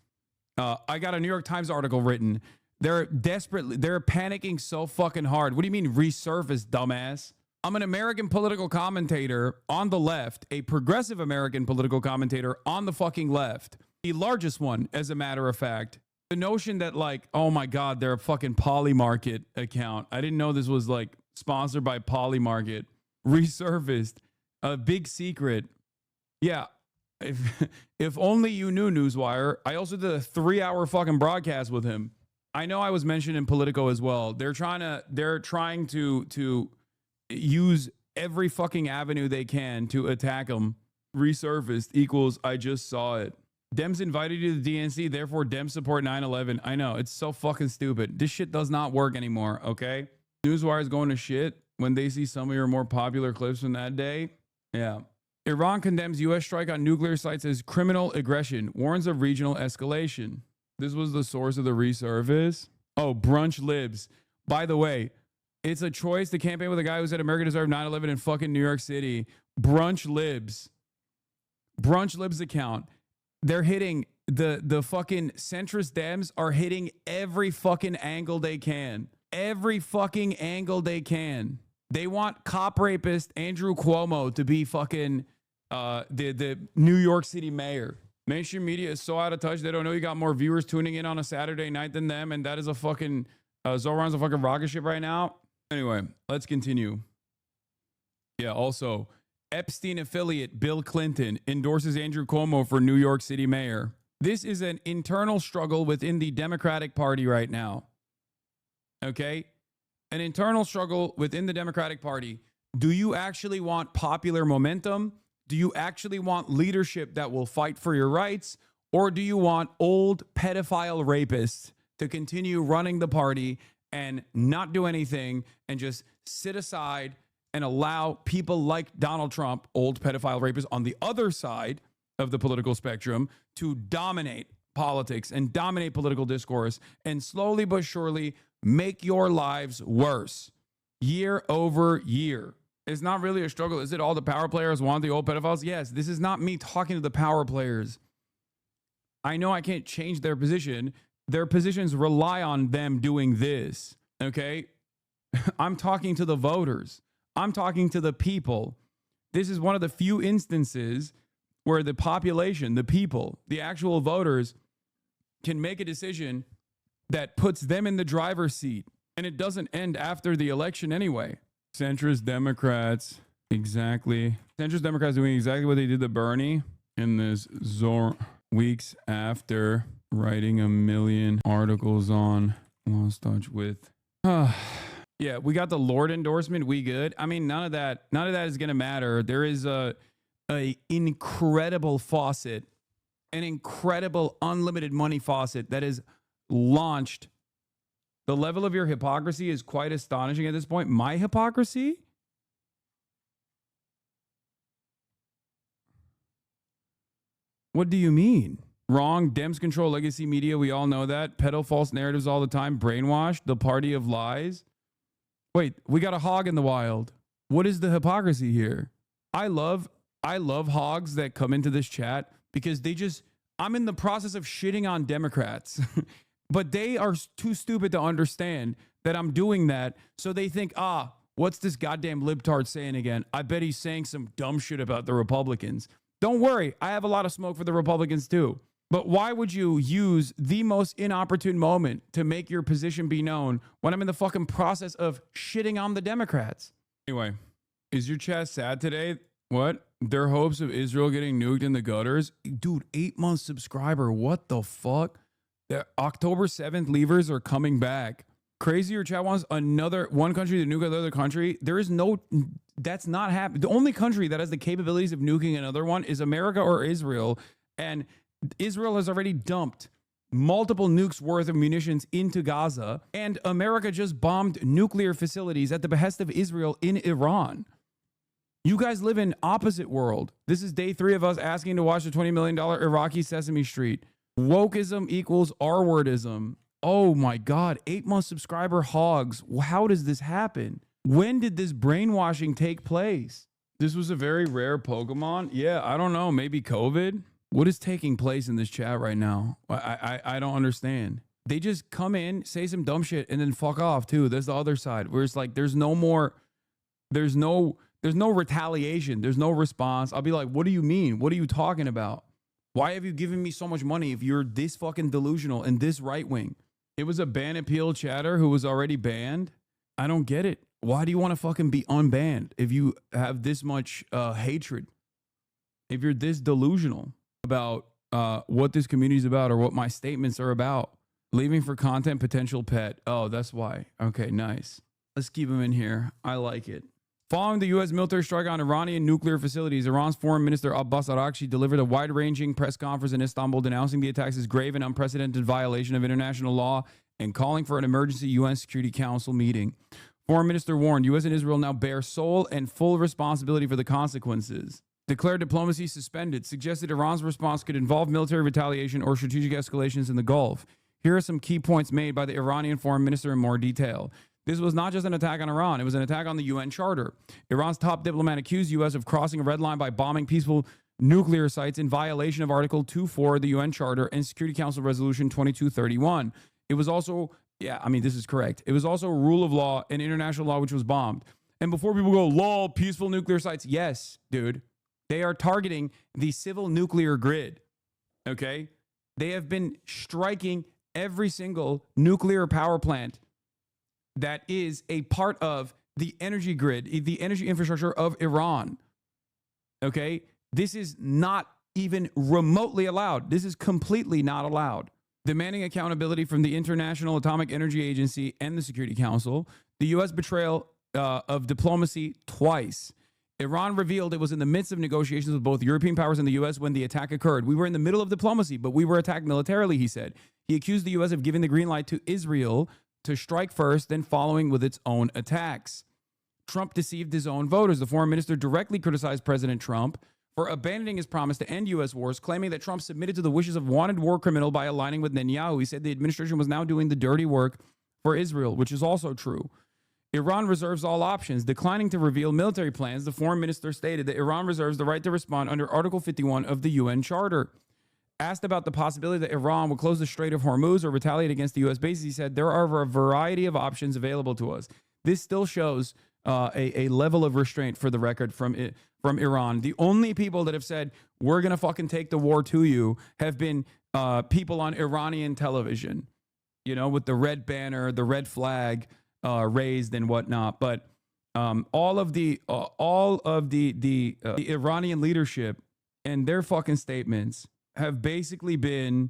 I got a New York Times article written. They're panicking so fucking hard. What do you mean resurfaced, dumbass? I'm an American political commentator on the left, a progressive American political commentator on the fucking left. The largest one, as a matter of fact. The notion that like, oh my God, they're a fucking Polymarket account. I didn't know this was like sponsored by Polymarket. Resurfaced. A big secret. Yeah. If only you knew, Newswire. I also did a 3-hour fucking broadcast with him. I know I was mentioned in Politico as well. They're trying to use every fucking avenue they can to attack him. Resurfaced equals I just saw it. Dems invited you to the DNC, therefore Dems support 9/11. I know, it's so fucking stupid. This shit does not work anymore, okay? Newswire is going to shit when they see some of your more popular clips from that day. Yeah. Iran condemns U.S. strike on nuclear sites as criminal aggression, warns of regional escalation. This was the source of the resurface. Oh, brunch libs. By the way, it's a choice to campaign with a guy who said America deserved 9/11 in fucking New York City. Brunch libs. Brunch libs account. They're hitting the fucking centrist Dems are hitting every fucking angle they can. Every fucking angle they can. They want cop rapist Andrew Cuomo to be fucking the New York City mayor. Mainstream media is so out of touch. They don't know you got more viewers tuning in on a Saturday night than them. And that is a fucking, Zoran's a fucking rocket ship right now. Anyway, let's continue. Yeah, also, Epstein affiliate Bill Clinton endorses Andrew Cuomo for New York City mayor. This is an internal struggle within the Democratic Party right now. Okay? An internal struggle within the Democratic Party. Do you actually want popular momentum? Do you actually want leadership that will fight for your rights? Or do you want old pedophile rapists to continue running the party and not do anything and just sit aside and allow people like Donald Trump, old pedophile rapists on the other side of the political spectrum, to dominate politics and dominate political discourse and slowly but surely make your lives worse year over year? It's not really a struggle. Is it all the power players want the old pedophiles? Yes, this is not me talking to the power players. I know I can't change their position. Their positions rely on them doing this, okay? I'm talking to the voters. I'm talking to the people. This is one of the few instances where the population, the people, the actual voters can make a decision that puts them in the driver's seat. And it doesn't end after the election anyway. Centrist Democrats, exactly. Centrist Democrats doing exactly what they did to Bernie in this weeks after writing 1 million articles on lost touch with. Yeah, we got the Lord endorsement. We good. I mean, none of that is going to matter. There is a incredible faucet, an incredible unlimited money faucet that is launched. The level of your hypocrisy is quite astonishing at this point. My hypocrisy? What do you mean? Wrong. Dems control legacy media. We all know that. Peddle false narratives all the time. Brainwashed. The party of lies. Wait, we got a hog in the wild. What is the hypocrisy here? I love hogs that come into this chat because I'm in the process of shitting on Democrats. But they are too stupid to understand that I'm doing that. So they think, what's this goddamn libtard saying again? I bet he's saying some dumb shit about the Republicans. Don't worry. I have a lot of smoke for the Republicans too. But why would you use the most inopportune moment to make your position be known when I'm in the fucking process of shitting on the Democrats? Anyway, is your chat sad today? What? Their hopes of Israel getting nuked in the gutters? Dude, 8-month subscriber. What the fuck? The October 7th leavers are coming back. Crazier chat wants one country to nuke another country. That's not happening. The only country that has the capabilities of nuking another one is America or Israel. And Israel has already dumped multiple nukes worth of munitions into Gaza. And America just bombed nuclear facilities at the behest of Israel in Iran. You guys live in opposite world. This is day 3 of us asking to watch the $20 million Iraqi Sesame Street. Wokeism equals R-wordism. Oh my God, 8-month subscriber hogs. How does this happen? When did this brainwashing take place? This was a very rare Pokemon. Yeah, I don't know. Maybe COVID? What is taking place in this chat right now? I don't understand. They just come in, say some dumb shit, and then fuck off too. There's the other side where it's like there's no more There's no retaliation. There's no response. I'll be like, what do you mean? What are you talking about? Why have you given me so much money if you're this fucking delusional and this right wing? It was a ban appeal chatter who was already banned. I don't get it. Why do you want to fucking be unbanned if you have this much hatred? If you're this delusional about what this community is about or what my statements are about. Leaving for content, potential pet. Oh, that's why. Okay, nice. Let's keep him in here. I like it. Following the U.S. military strike on Iranian nuclear facilities, Iran's Foreign Minister Abbas Araghchi delivered a wide-ranging press conference in Istanbul denouncing the attacks as grave and unprecedented violation of international law and calling for an emergency UN Security Council meeting. Foreign Minister warned U.S. and Israel now bear sole and full responsibility for the consequences. Declared diplomacy suspended, suggested Iran's response could involve military retaliation or strategic escalations in the Gulf. Here are some key points made by the Iranian foreign minister in more detail. This was not just an attack on Iran, it was an attack on the UN Charter. Iran's top diplomat accused U.S. of crossing a red line by bombing peaceful nuclear sites in violation of Article 2.4 of the UN Charter and Security Council Resolution 2231. It was also, this is correct. It was also rule of law and international law which was bombed. And before people go, lol, peaceful nuclear sites, yes, dude. They are targeting the civil nuclear grid, okay? They have been striking every single nuclear power plant that is a part of the energy grid, the energy infrastructure of Iran. Okay? This is not even remotely allowed. This is completely not allowed. Demanding accountability from the International Atomic Energy Agency and the Security Council, the U.S. betrayal of diplomacy twice. Iran revealed it was in the midst of negotiations with both European powers and the U.S. when the attack occurred. We were in the middle of diplomacy, but we were attacked militarily, he said. He accused the U.S. of giving the green light to Israel to strike first, then following with its own attacks. Trump deceived his own voters. The foreign minister directly criticized President Trump for abandoning his promise to end U.S. wars, claiming that Trump submitted to the wishes of wanted war criminal by aligning with Netanyahu. He said the administration was now doing the dirty work for Israel, which is also true. Iran reserves all options. Declining to reveal military plans, the foreign minister stated that Iran reserves the right to respond under Article 51 of the UN Charter. Asked about the possibility that Iran would close the Strait of Hormuz or retaliate against the U.S. bases, he said, there are a variety of options available to us. This still shows a level of restraint, for the record, from Iran. The only people that have said, we're going to fucking take the war to you, have been people on Iranian television, with the red banner, the red flag raised and whatnot. But all of the Iranian leadership and their fucking statements have basically been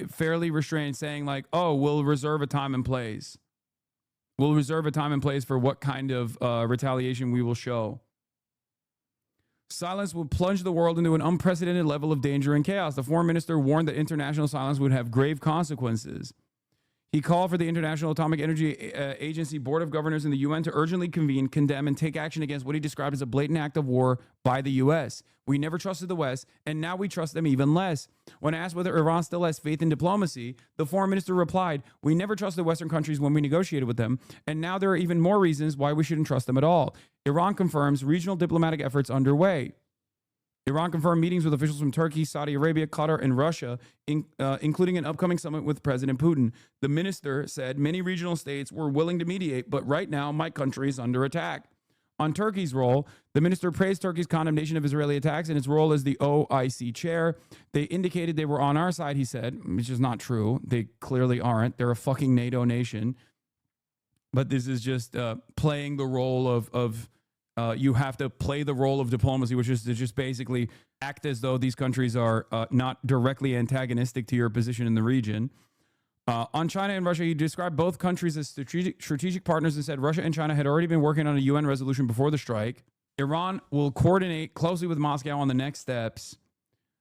fairly restrained, saying like, oh, we'll reserve a time and place. We'll reserve a time and place for what kind of retaliation we will show. Silence will plunge the world into an unprecedented level of danger and chaos. The foreign minister warned that international silence would have grave consequences. He called for the International Atomic Energy Agency Board of Governors in the UN to urgently convene, condemn, and take action against what he described as a blatant act of war by the U.S. We never trusted the West, and now we trust them even less. When asked whether Iran still has faith in diplomacy, the foreign minister replied, we never trusted Western countries when we negotiated with them, and now there are even more reasons why we shouldn't trust them at all. Iran confirms regional diplomatic efforts underway. Iran confirmed meetings with officials from Turkey, Saudi Arabia, Qatar, and Russia, including an upcoming summit with President Putin. The minister said many regional states were willing to mediate, but right now my country is under attack. On Turkey's role, the minister praised Turkey's condemnation of Israeli attacks and its role as the OIC chair. They indicated they were on our side, he said, which is not true. They clearly aren't. They're a fucking NATO nation. But this is just playing the role of you have to play the role of diplomacy, which is to just basically act as though these countries are not directly antagonistic to your position in the region. On China and Russia, he described both countries as strategic partners and said Russia and China had already been working on a UN resolution before the strike. Iran will coordinate closely with Moscow on the next steps.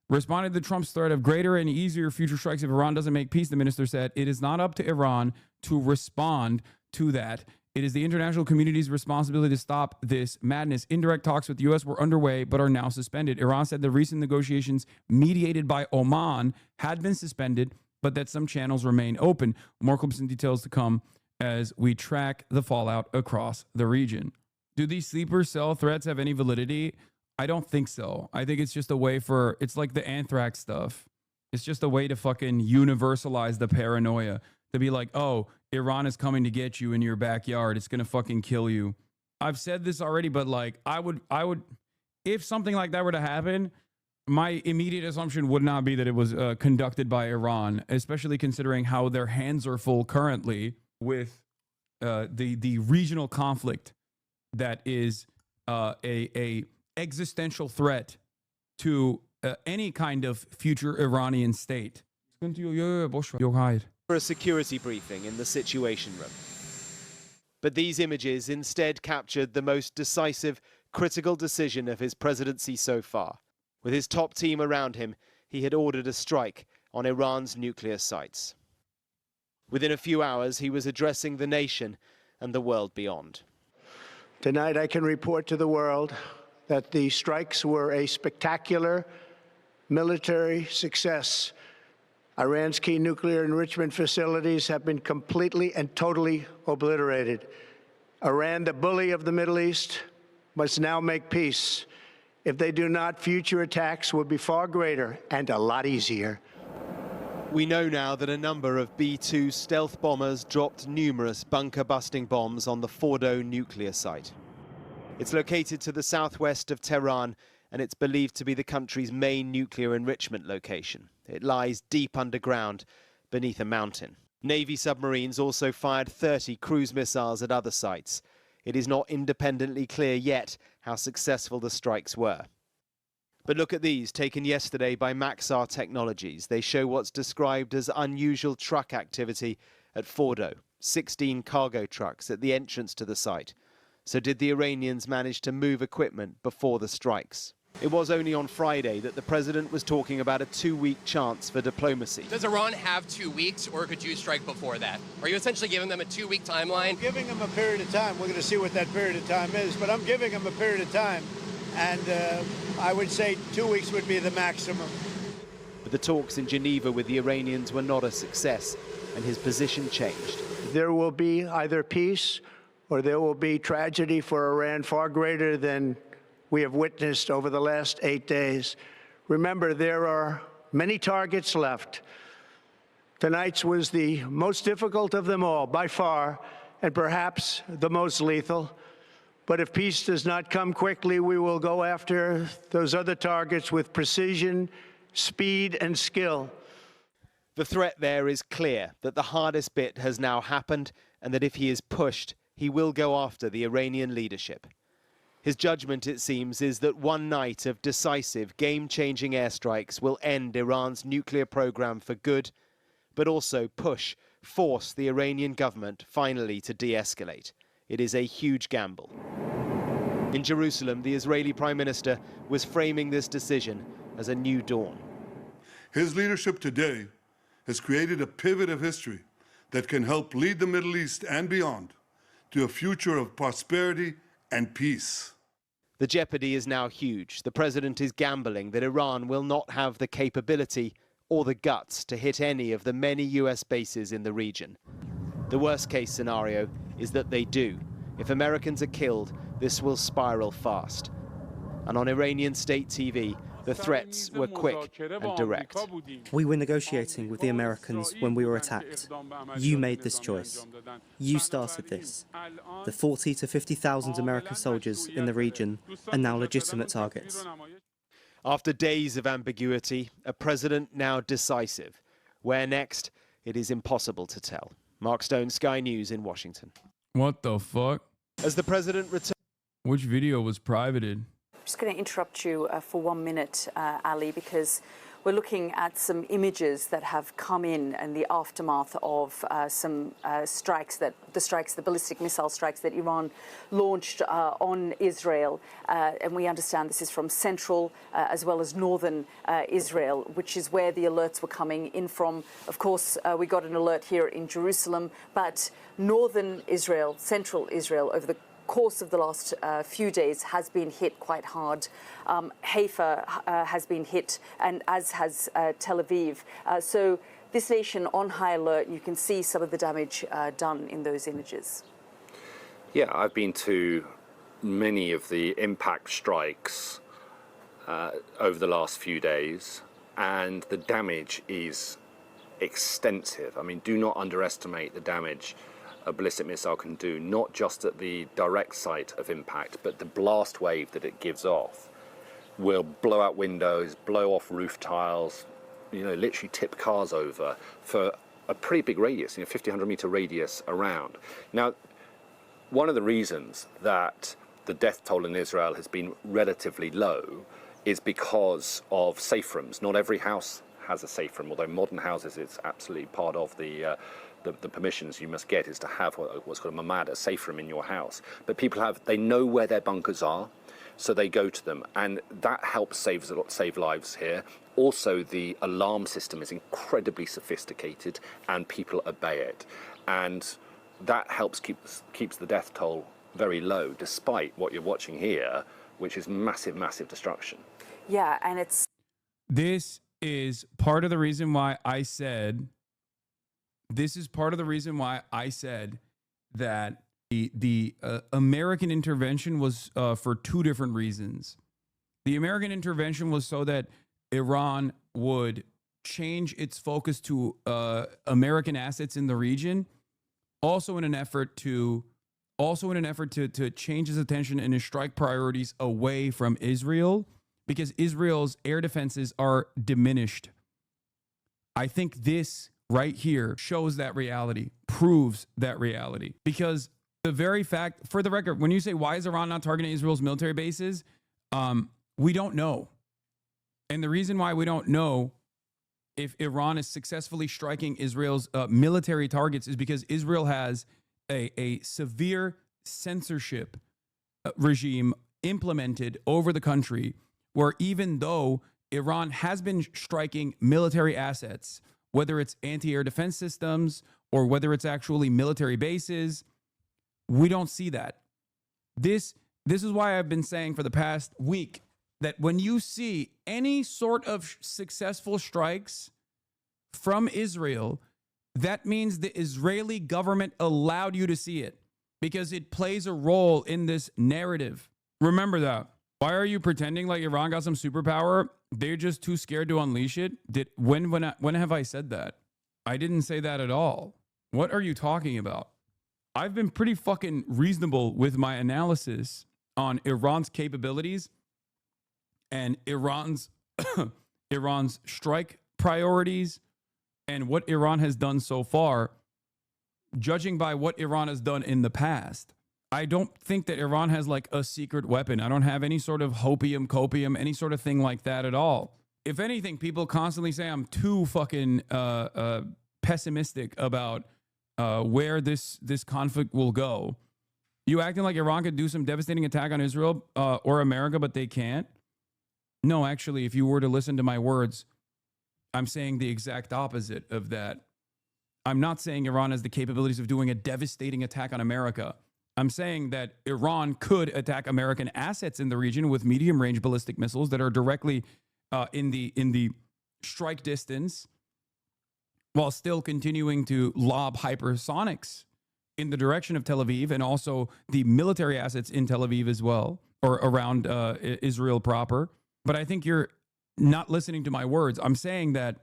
Responding to Trump's threat of greater and easier future strikes if Iran doesn't make peace, the minister said, it is not up to Iran to respond to that. It is the international community's responsibility to stop this madness. Indirect talks with the U.S. were underway, but are now suspended. Iran said the recent negotiations mediated by Oman had been suspended, but that some channels remain open. More clips and details to come as we track the fallout across the region. Do these sleeper cell threats have any validity? I don't think so. I think it's just a way it's like the anthrax stuff. It's just a way to fucking universalize the paranoia, to be like, oh, Iran is coming to get you in your backyard. It's going to fucking kill you. I've said this already, but like I would, if something like that were to happen, my immediate assumption would not be that it was conducted by Iran, especially considering how their hands are full currently with the regional conflict that is a existential threat to any kind of future Iranian state. For a security briefing in the Situation Room. But these images instead captured the most decisive, critical decision of his presidency so far. With his top team around him, he had ordered a strike on Iran's nuclear sites. Within a few hours, he was addressing the nation and the world beyond. Tonight, I can report to the world that the strikes were a spectacular military success. Iran's key nuclear enrichment facilities have been completely and totally obliterated. Iran, the bully of the Middle East, must now make peace. If they do not, future attacks will be far greater and a lot easier. We know now that a number of B-2 stealth bombers dropped numerous bunker-busting bombs on the Fordo nuclear site. It's located to the southwest of Tehran, and it's believed to be the country's main nuclear enrichment location. It lies deep underground, beneath a mountain. Navy submarines also fired 30 cruise missiles at other sites. It is not independently clear yet how successful the strikes were. But look at these, taken yesterday by Maxar Technologies. They show what's described as unusual truck activity at Fordo. 16 cargo trucks at the entrance to the site. So did the Iranians manage to move equipment before the strikes? It was only on Friday that the president was talking about a 2-week chance for diplomacy. Does Iran have 2 weeks, or could you strike before that? Are you essentially giving them a 2-week timeline? I'm giving them a period of time. We're going to see what that period of time is, but I'm giving them a period of time. And I would say 2 weeks would be the maximum. But the talks in Geneva with the Iranians were not a success, and his position changed. There will be either peace or there will be tragedy for Iran far greater than we have witnessed over the last 8 days. Remember, there are many targets left. Tonight's was the most difficult of them all, by far, and perhaps the most lethal. But if peace does not come quickly, we will go after those other targets with precision, speed, and skill. The threat there is clear, that the hardest bit has now happened, and that if he is pushed, he will go after the Iranian leadership. His judgment, it seems, is that one night of decisive, game-changing airstrikes will end Iran's nuclear program for good, but also force the Iranian government finally to de-escalate. It is a huge gamble. In Jerusalem, the Israeli Prime Minister was framing this decision as a new dawn. His leadership today has created a pivot of history that can help lead the Middle East and beyond to a future of prosperity and peace. The jeopardy is now huge. The president is gambling that Iran will not have the capability or the guts to hit any of the many US bases in the region. The worst-case scenario is that they do. If Americans are killed, this will spiral fast. And on Iranian state TV, the threats were quick and direct. We were negotiating with the Americans when we were attacked. You made this choice. You started this. The 40 to 50,000 American soldiers in the region are now legitimate targets. After days of ambiguity, a president now decisive. Where next? It is impossible to tell. Mark Stone, Sky News in Washington. What the fuck? As the president returned... Which video was privated? I'm just going to interrupt you for 1 minute, Ali, because we're looking at some images that have come in the aftermath of some the ballistic missile strikes that Iran launched on Israel. And we understand this is from central as well as northern Israel, which is where the alerts were coming in from. Of course, we got an alert here in Jerusalem, but northern Israel, central Israel, over the course of the last few days has been hit quite hard. Haifa has been hit, and as has Tel Aviv. So this nation on high alert. You can see some of the damage done in those images. Yeah, I've been to many of the impact strikes over the last few days, and the damage is extensive. I mean, do not underestimate the damage a ballistic missile can do, not just at the direct site of impact, but the blast wave that it gives off will blow out windows, blow off roof tiles, you know, literally tip cars over for a pretty big radius, 50, 100-meter radius around. Now, one of the reasons that the death toll in Israel has been relatively low is because of safe rooms. Not every house has a safe room, although modern houses, it's absolutely part of the permissions you must get is to have what's called a mamad, a safe room in your house. But people they know where their bunkers are, so they go to them, and that helps save lives here. Also, the alarm system is incredibly sophisticated, and people obey it, and that helps keeps the death toll very low, despite what you're watching here, which is massive destruction. Yeah, and This is part of the reason why I said that the American intervention was for two different reasons. The American intervention was so that Iran would change its focus to American assets in the region, also in an effort to change its attention and its strike priorities away from Israel, because Israel's air defenses are diminished. I think this right here shows that reality, proves that reality. Because the very fact, for the record, when you say, why is Iran not targeting Israel's military bases? We don't know. And the reason why we don't know if Iran is successfully striking Israel's military targets is because Israel has a severe censorship regime implemented over the country, where even though Iran has been striking military assets, whether it's anti-air defense systems or whether it's actually military bases, we don't see that. This is why I've been saying for the past week that when you see any sort of successful strikes from Israel, that means the Israeli government allowed you to see it because it plays a role in this narrative. Remember that. Why are you pretending like Iran got some superpower? They're just too scared to unleash it. When have I said that? I didn't say that at all. What are you talking about? I've been pretty fucking reasonable with my analysis on Iran's capabilities and Iran's strike priorities and what Iran has done so far, judging by what Iran has done in the past. I don't think that Iran has like a secret weapon. I don't have any sort of hopium, copium, any sort of thing like that at all. If anything, people constantly say I'm too fucking pessimistic about where this conflict will go. You acting like Iran could do some devastating attack on Israel or America, but they can't? No, actually, if you were to listen to my words, I'm saying the exact opposite of that. I'm not saying Iran has the capabilities of doing a devastating attack on America. I'm saying that Iran could attack American assets in the region with medium-range ballistic missiles that are directly in the strike distance, while still continuing to lob hypersonics in the direction of Tel Aviv and also the military assets in Tel Aviv as well, or around Israel proper. But I think you're not listening to my words. I'm saying that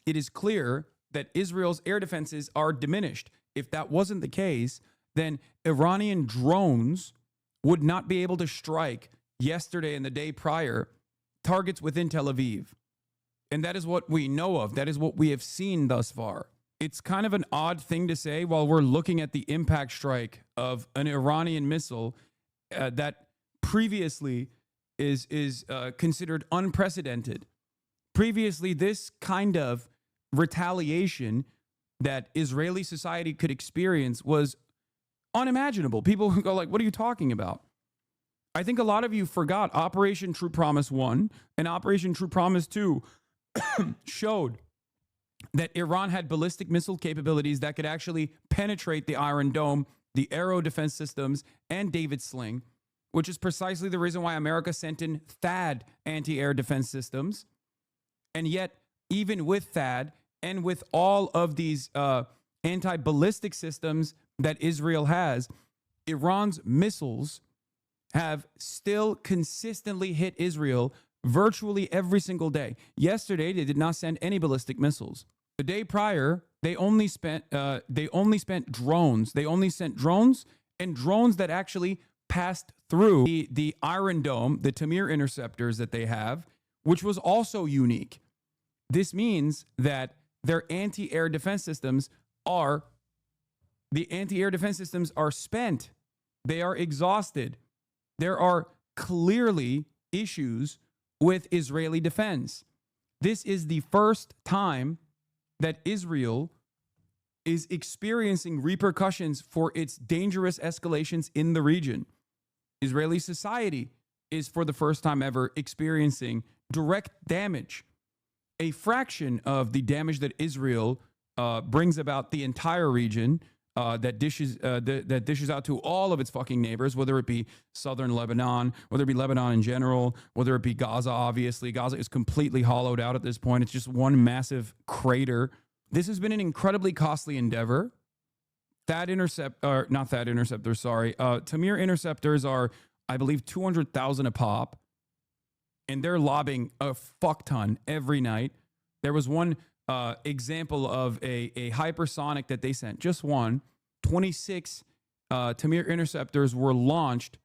it is clear that Israel's air defenses are diminished. If that wasn't the case, then Iranian drones would not be able to strike yesterday and the day prior targets within Tel Aviv. And that is what we know of. That is what we have seen thus far. It's kind of an odd thing to say while we're looking at the impact strike of an Iranian missile that previously is considered unprecedented. Previously, this kind of retaliation that Israeli society could experience was unimaginable. People go like, what are you talking about? I think a lot of you forgot Operation True Promise 1 and Operation True Promise 2 showed that Iran had ballistic missile capabilities that could actually penetrate the Iron Dome, the Arrow defense systems, and David Sling, which is precisely the reason why America sent in THAAD anti-air defense systems. And yet, even with THAAD and with all of these anti-ballistic systems that Israel has, Iran's missiles have still consistently hit Israel virtually every single day. Yesterday, they did not send any ballistic missiles. The day prior, they only spent drones. They only sent drones, and drones that actually passed through the Iron Dome, the Tamir interceptors that they have, which was also unique. This means that their anti-air defense systems are spent. They are exhausted. There are clearly issues with Israeli defense. This is the first time that Israel is experiencing repercussions for its dangerous escalations in the region. Israeli society is, for the first time ever, experiencing direct damage. A fraction of the damage that Israel brings about the entire region, that dishes out to all of its fucking neighbors, whether it be southern Lebanon, whether it be Lebanon in general, whether it be Gaza, obviously. Gaza is completely hollowed out at this point. It's just one massive crater. This has been an incredibly costly endeavor. Tamir interceptors are, I believe, 200,000 a pop, and they're lobbing a fuck ton every night. There was one example of a hypersonic that they sent, just one. 26 Tamir interceptors were launched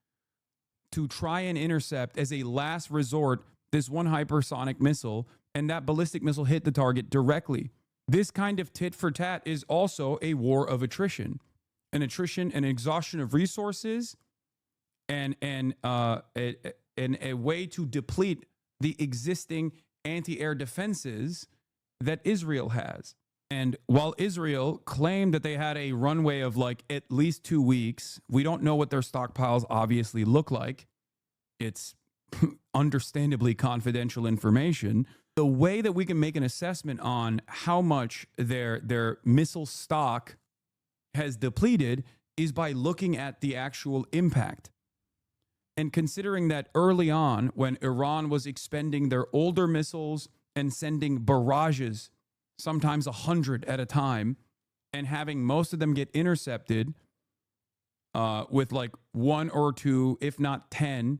to try and intercept, as a last resort, this one hypersonic missile, and that ballistic missile hit the target directly. This kind of tit for tat is also a war of attrition, an exhaustion of resources, and a way to deplete the existing anti-air defenses that Israel has. And while Israel claimed that they had a runway of like at least 2 weeks, we don't know what their stockpiles obviously look like. It's understandably confidential information. The way that we can make an assessment on how much their missile stock has depleted is by looking at the actual impact. And considering that early on, when Iran was expending their older missiles and sending barrages, sometimes 100 at a time, and having most of them get intercepted with like 1 or 2, if not 10,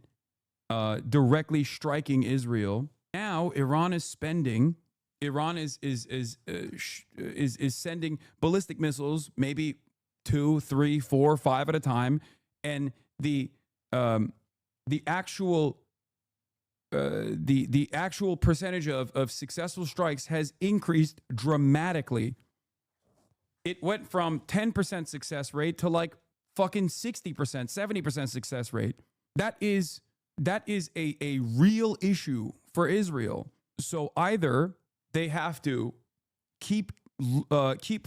directly striking Israel. Now Iran is spending. Iran is sending ballistic missiles, maybe 2, 3, 4, 5 at a time, and the actual percentage of successful strikes has increased dramatically. It went from 10% success rate to like fucking 60%, 70% success rate. That is a real issue for Israel. So either they have to keep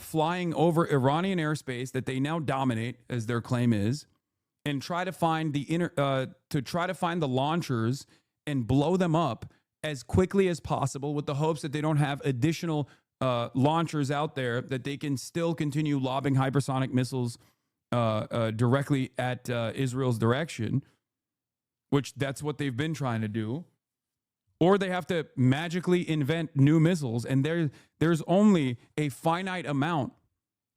flying over Iranian airspace that they now dominate, as their claim is, and try to find the launchers and blow them up as quickly as possible, with the hopes that they don't have additional launchers out there, that they can still continue lobbing hypersonic missiles directly at Israel's direction, which that's what they've been trying to do. Or they have to magically invent new missiles, and there's only a finite amount.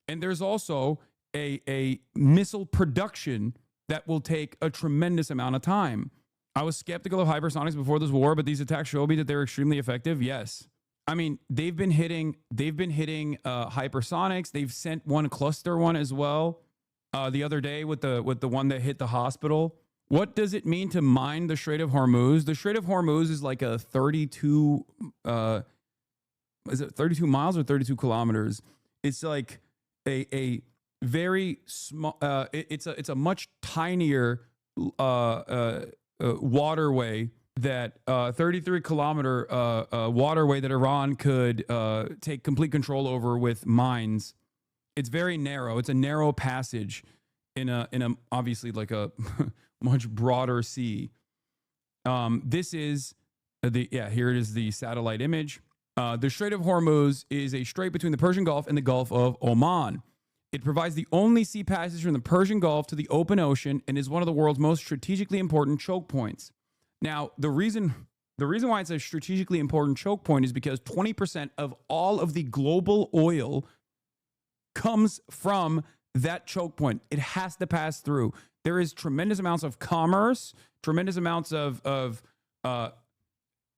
And there's also a missile production that will take a tremendous amount of time. I was skeptical of hypersonics before this war, but these attacks show me that they're extremely effective. Yes. I mean, they've been hitting hypersonics. They've sent one cluster one as well the other day with the one that hit the hospital. What does it mean to mine the Strait of Hormuz? The Strait of Hormuz is like a 32 miles or 32 kilometers? It's like a very small, it's a much tinier waterway, that 33-kilometer waterway that Iran could take complete control over with mines. It's very narrow. It's a narrow passage in a obviously like a much broader sea. This is here it is, the satellite image. The Strait of Hormuz is a strait between the Persian Gulf and the Gulf of Oman. It provides the only sea passage from the Persian Gulf to the open ocean and is one of the world's most strategically important choke points. Now, the reason why it's a strategically important choke point is because 20% of all of the global oil comes from that choke point. It has to pass through. There is tremendous amounts of commerce, tremendous amounts of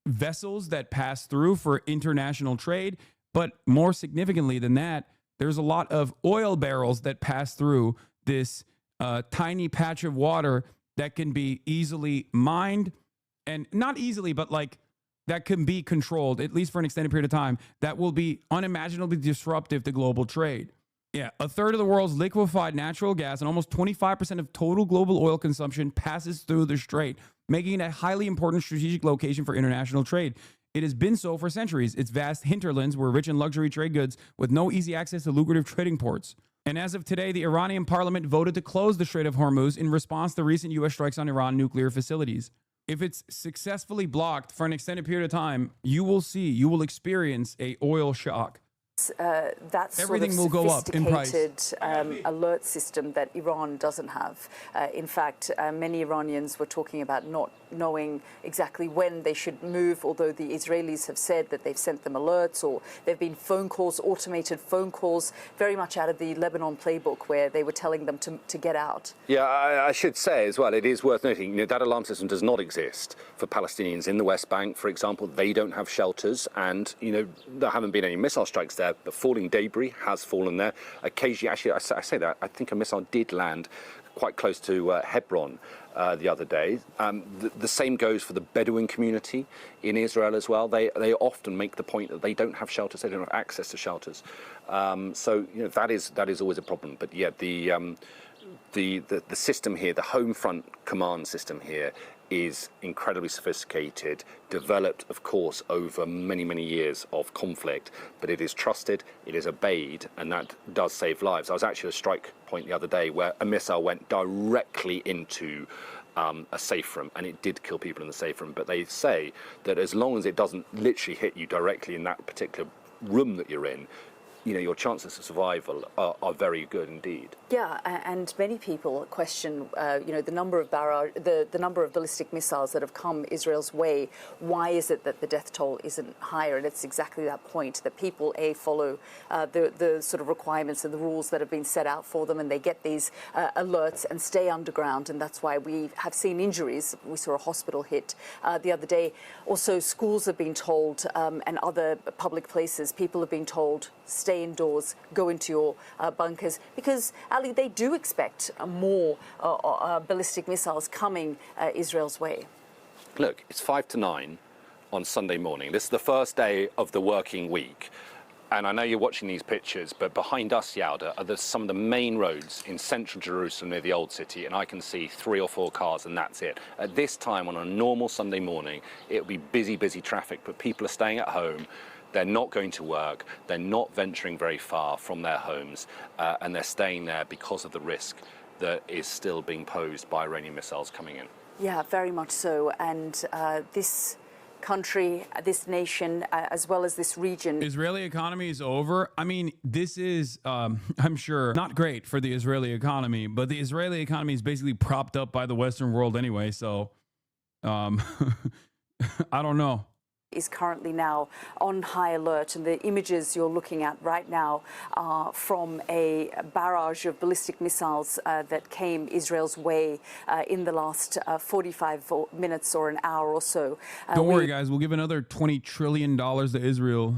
vessels that pass through for international trade. But more significantly than that, there's a lot of oil barrels that pass through this tiny patch of water that can be easily mined, and not easily, but like that can be controlled, at least for an extended period of time, that will be unimaginably disruptive to global trade. Yeah, a third of the world's liquefied natural gas and almost 25% of total global oil consumption passes through the strait, making it a highly important strategic location for international trade. It has been so for centuries. Its vast hinterlands were rich in luxury trade goods with no easy access to lucrative trading ports. And as of today, the Iranian parliament voted to close the Strait of Hormuz in response to recent U.S. strikes on Iran nuclear facilities. If it's successfully blocked for an extended period of time, you will experience a oil shock. That Everything sort of will go up in price. sophisticated alert system that Iran doesn't have. In fact, many Iranians were talking about not knowing exactly when they should move, although the Israelis have said that they've sent them alerts, or there have been phone calls, automated phone calls, very much out of the Lebanon playbook where they were telling them to get out. Yeah, I should say as well, it is worth noting, that alarm system does not exist for Palestinians in the West Bank, for example. They don't have shelters, and, there haven't been any missile strikes there, but falling debris has fallen there. Occasionally, actually, I say that, I think a missile did land quite close to Hebron the other day. The same goes for the Bedouin community in Israel as well. They often make the point that they don't have shelters, they don't have access to shelters. So that is always a problem. But yeah, the system here, the home front command system here, is incredibly sophisticated, developed, of course, over many, many years of conflict, but it is trusted, it is obeyed, and that does save lives. I was actually at a strike point the other day where a missile went directly into a safe room, and it did kill people in the safe room, but they say that as long as it doesn't literally hit you directly in that particular room that you're in, your chances of survival are very good indeed. Yeah, and many people question, the number of the number of ballistic missiles that have come Israel's way. Why is it that the death toll isn't higher? And it's exactly that point, that people follow the sort of requirements and the rules that have been set out for them, and they get these alerts and stay underground, and that's why we have seen injuries. We saw a hospital hit the other day. Also, schools have been told, and other public places, people have been told, stay indoors, go into your bunkers, because, Ali, they do expect more ballistic missiles coming Israel's way. Look, it's 5 to 9 on Sunday morning. This is the first day of the working week. And I know you're watching these pictures, but behind us, Yauda, are some of the main roads in central Jerusalem near the Old City, and I can see 3 or 4 cars, and that's it. At this time on a normal Sunday morning, it'll be busy, busy traffic, but people are staying at home. They're not going to work, they're not venturing very far from their homes, and they're staying there because of the risk that is still being posed by Iranian missiles coming in. Yeah, very much so. And this country, this nation, as well as this region. Israeli economy is over. I mean, this is, I'm sure, not great for the Israeli economy, but the Israeli economy is basically propped up by the Western world anyway, so I don't know. Is currently now on high alert, and the images you're looking at right now are from a barrage of ballistic missiles that came Israel's way in the last 45 minutes or an hour or so. Don't worry, guys. We'll give another $20 trillion to Israel,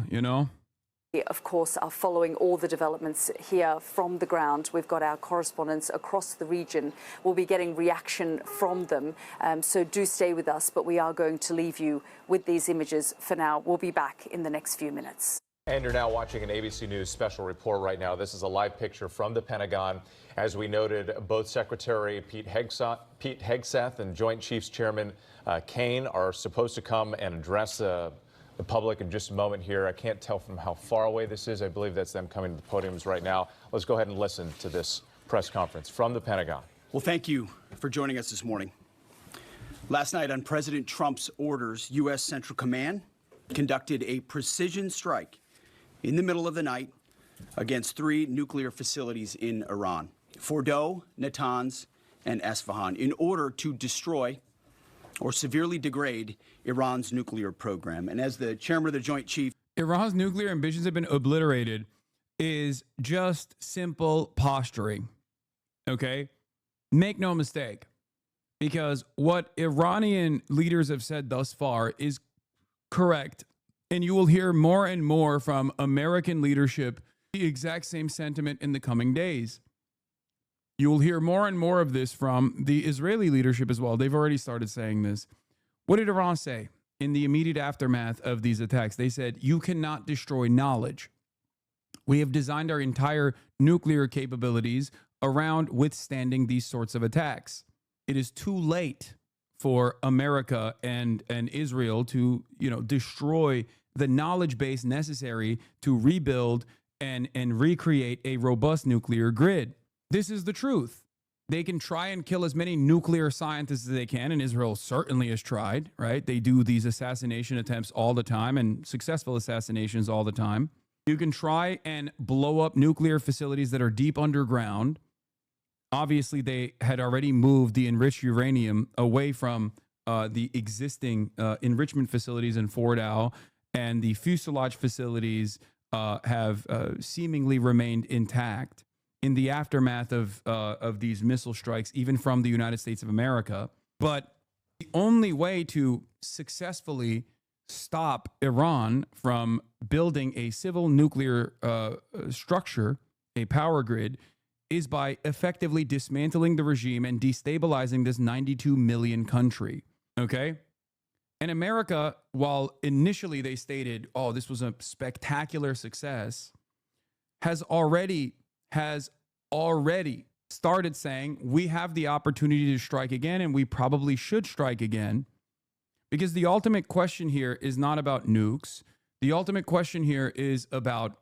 We, of course, are following all the developments here from the ground. We've got our correspondents across the region. We'll be getting reaction from them, so do stay with us, but we are going to leave you with these images for now. We'll be back in the next few minutes. And you're now watching an ABC News special report right now. This is a live picture from the Pentagon. As we noted, both Secretary Pete Hegseth and Joint Chiefs Chairman Kane are supposed to come and address the public in just a moment here. I can't tell from how far away this is. I believe that's them coming to the podiums right now. Let's go ahead and listen to this press conference from the Pentagon. Well, thank you for joining us this morning. Last night, on President Trump's orders, U.S. Central Command conducted a precision strike in the middle of the night against 3 nuclear facilities in Iran, Fordow, Natanz, and Esfahan, in order to destroy or severely degrade Iran's nuclear program. And as the chairman of the Joint Chiefs, Iran's nuclear ambitions have been obliterated is just simple posturing. Okay? Make no mistake, because what Iranian leaders have said thus far is correct And you will hear more and more from American leadership the exact same sentiment in the coming days. You will hear more and more of this from the Israeli leadership as well. They've already started saying this. What did Iran say in the immediate aftermath of these attacks? They said, you cannot destroy knowledge. We have designed our entire nuclear capabilities around withstanding these sorts of attacks. It is too late for America and Israel to, destroy the knowledge base necessary to rebuild and recreate a robust nuclear grid. This is the truth. They can try and kill as many nuclear scientists as they can, and Israel certainly has tried, right? They do these assassination attempts all the time and successful assassinations all the time. You can try and blow up nuclear facilities that are deep underground. Obviously, they had already moved the enriched uranium away from the existing enrichment facilities in Fordow, and the fuselage facilities have seemingly remained intact in the aftermath of these missile strikes, even from the United States of America. But the only way to successfully stop Iran from building a civil nuclear structure, a power grid, is by effectively dismantling the regime and destabilizing this 92 million country. Okay? And America, while initially they stated, oh, this was a spectacular success, has already started saying we have the opportunity to strike again, and we probably should strike again, because the ultimate question here is not about nukes. The ultimate question here is about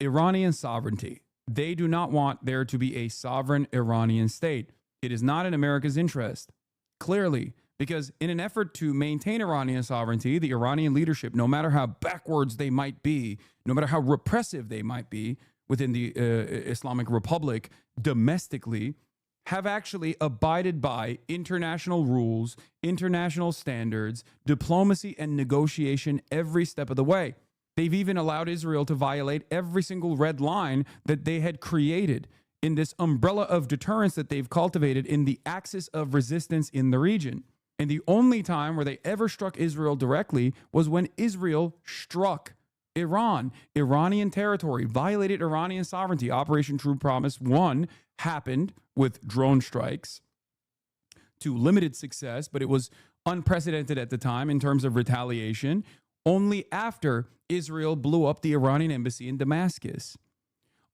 Iranian sovereignty. They do not want there to be a sovereign Iranian state. It is not in America's interest, clearly, because in an effort to maintain Iranian sovereignty, the Iranian leadership, no matter how backwards they might be, no matter how repressive they might be, within the Islamic Republic domestically, have actually abided by international rules, international standards, diplomacy, and negotiation every step of the way. They've even allowed Israel to violate every single red line that they had created in this umbrella of deterrence that they've cultivated in the axis of resistance in the region. And the only time where they ever struck Israel directly was when Israel struck Iran, Iranian territory, violated Iranian sovereignty. Operation True Promise 1 happened with drone strikes to limited success, but it was unprecedented at the time in terms of retaliation, only after Israel blew up the Iranian embassy in Damascus.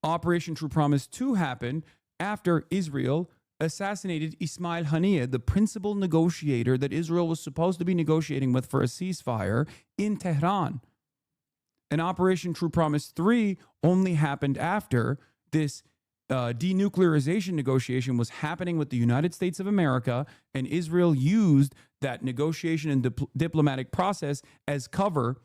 Operation True Promise 2 happened after Israel assassinated Ismail Haniyeh, the principal negotiator that Israel was supposed to be negotiating with for a ceasefire in Tehran. And Operation True Promise 3 only happened after this denuclearization negotiation was happening with the United States of America, and Israel used that negotiation and diplomatic process as cover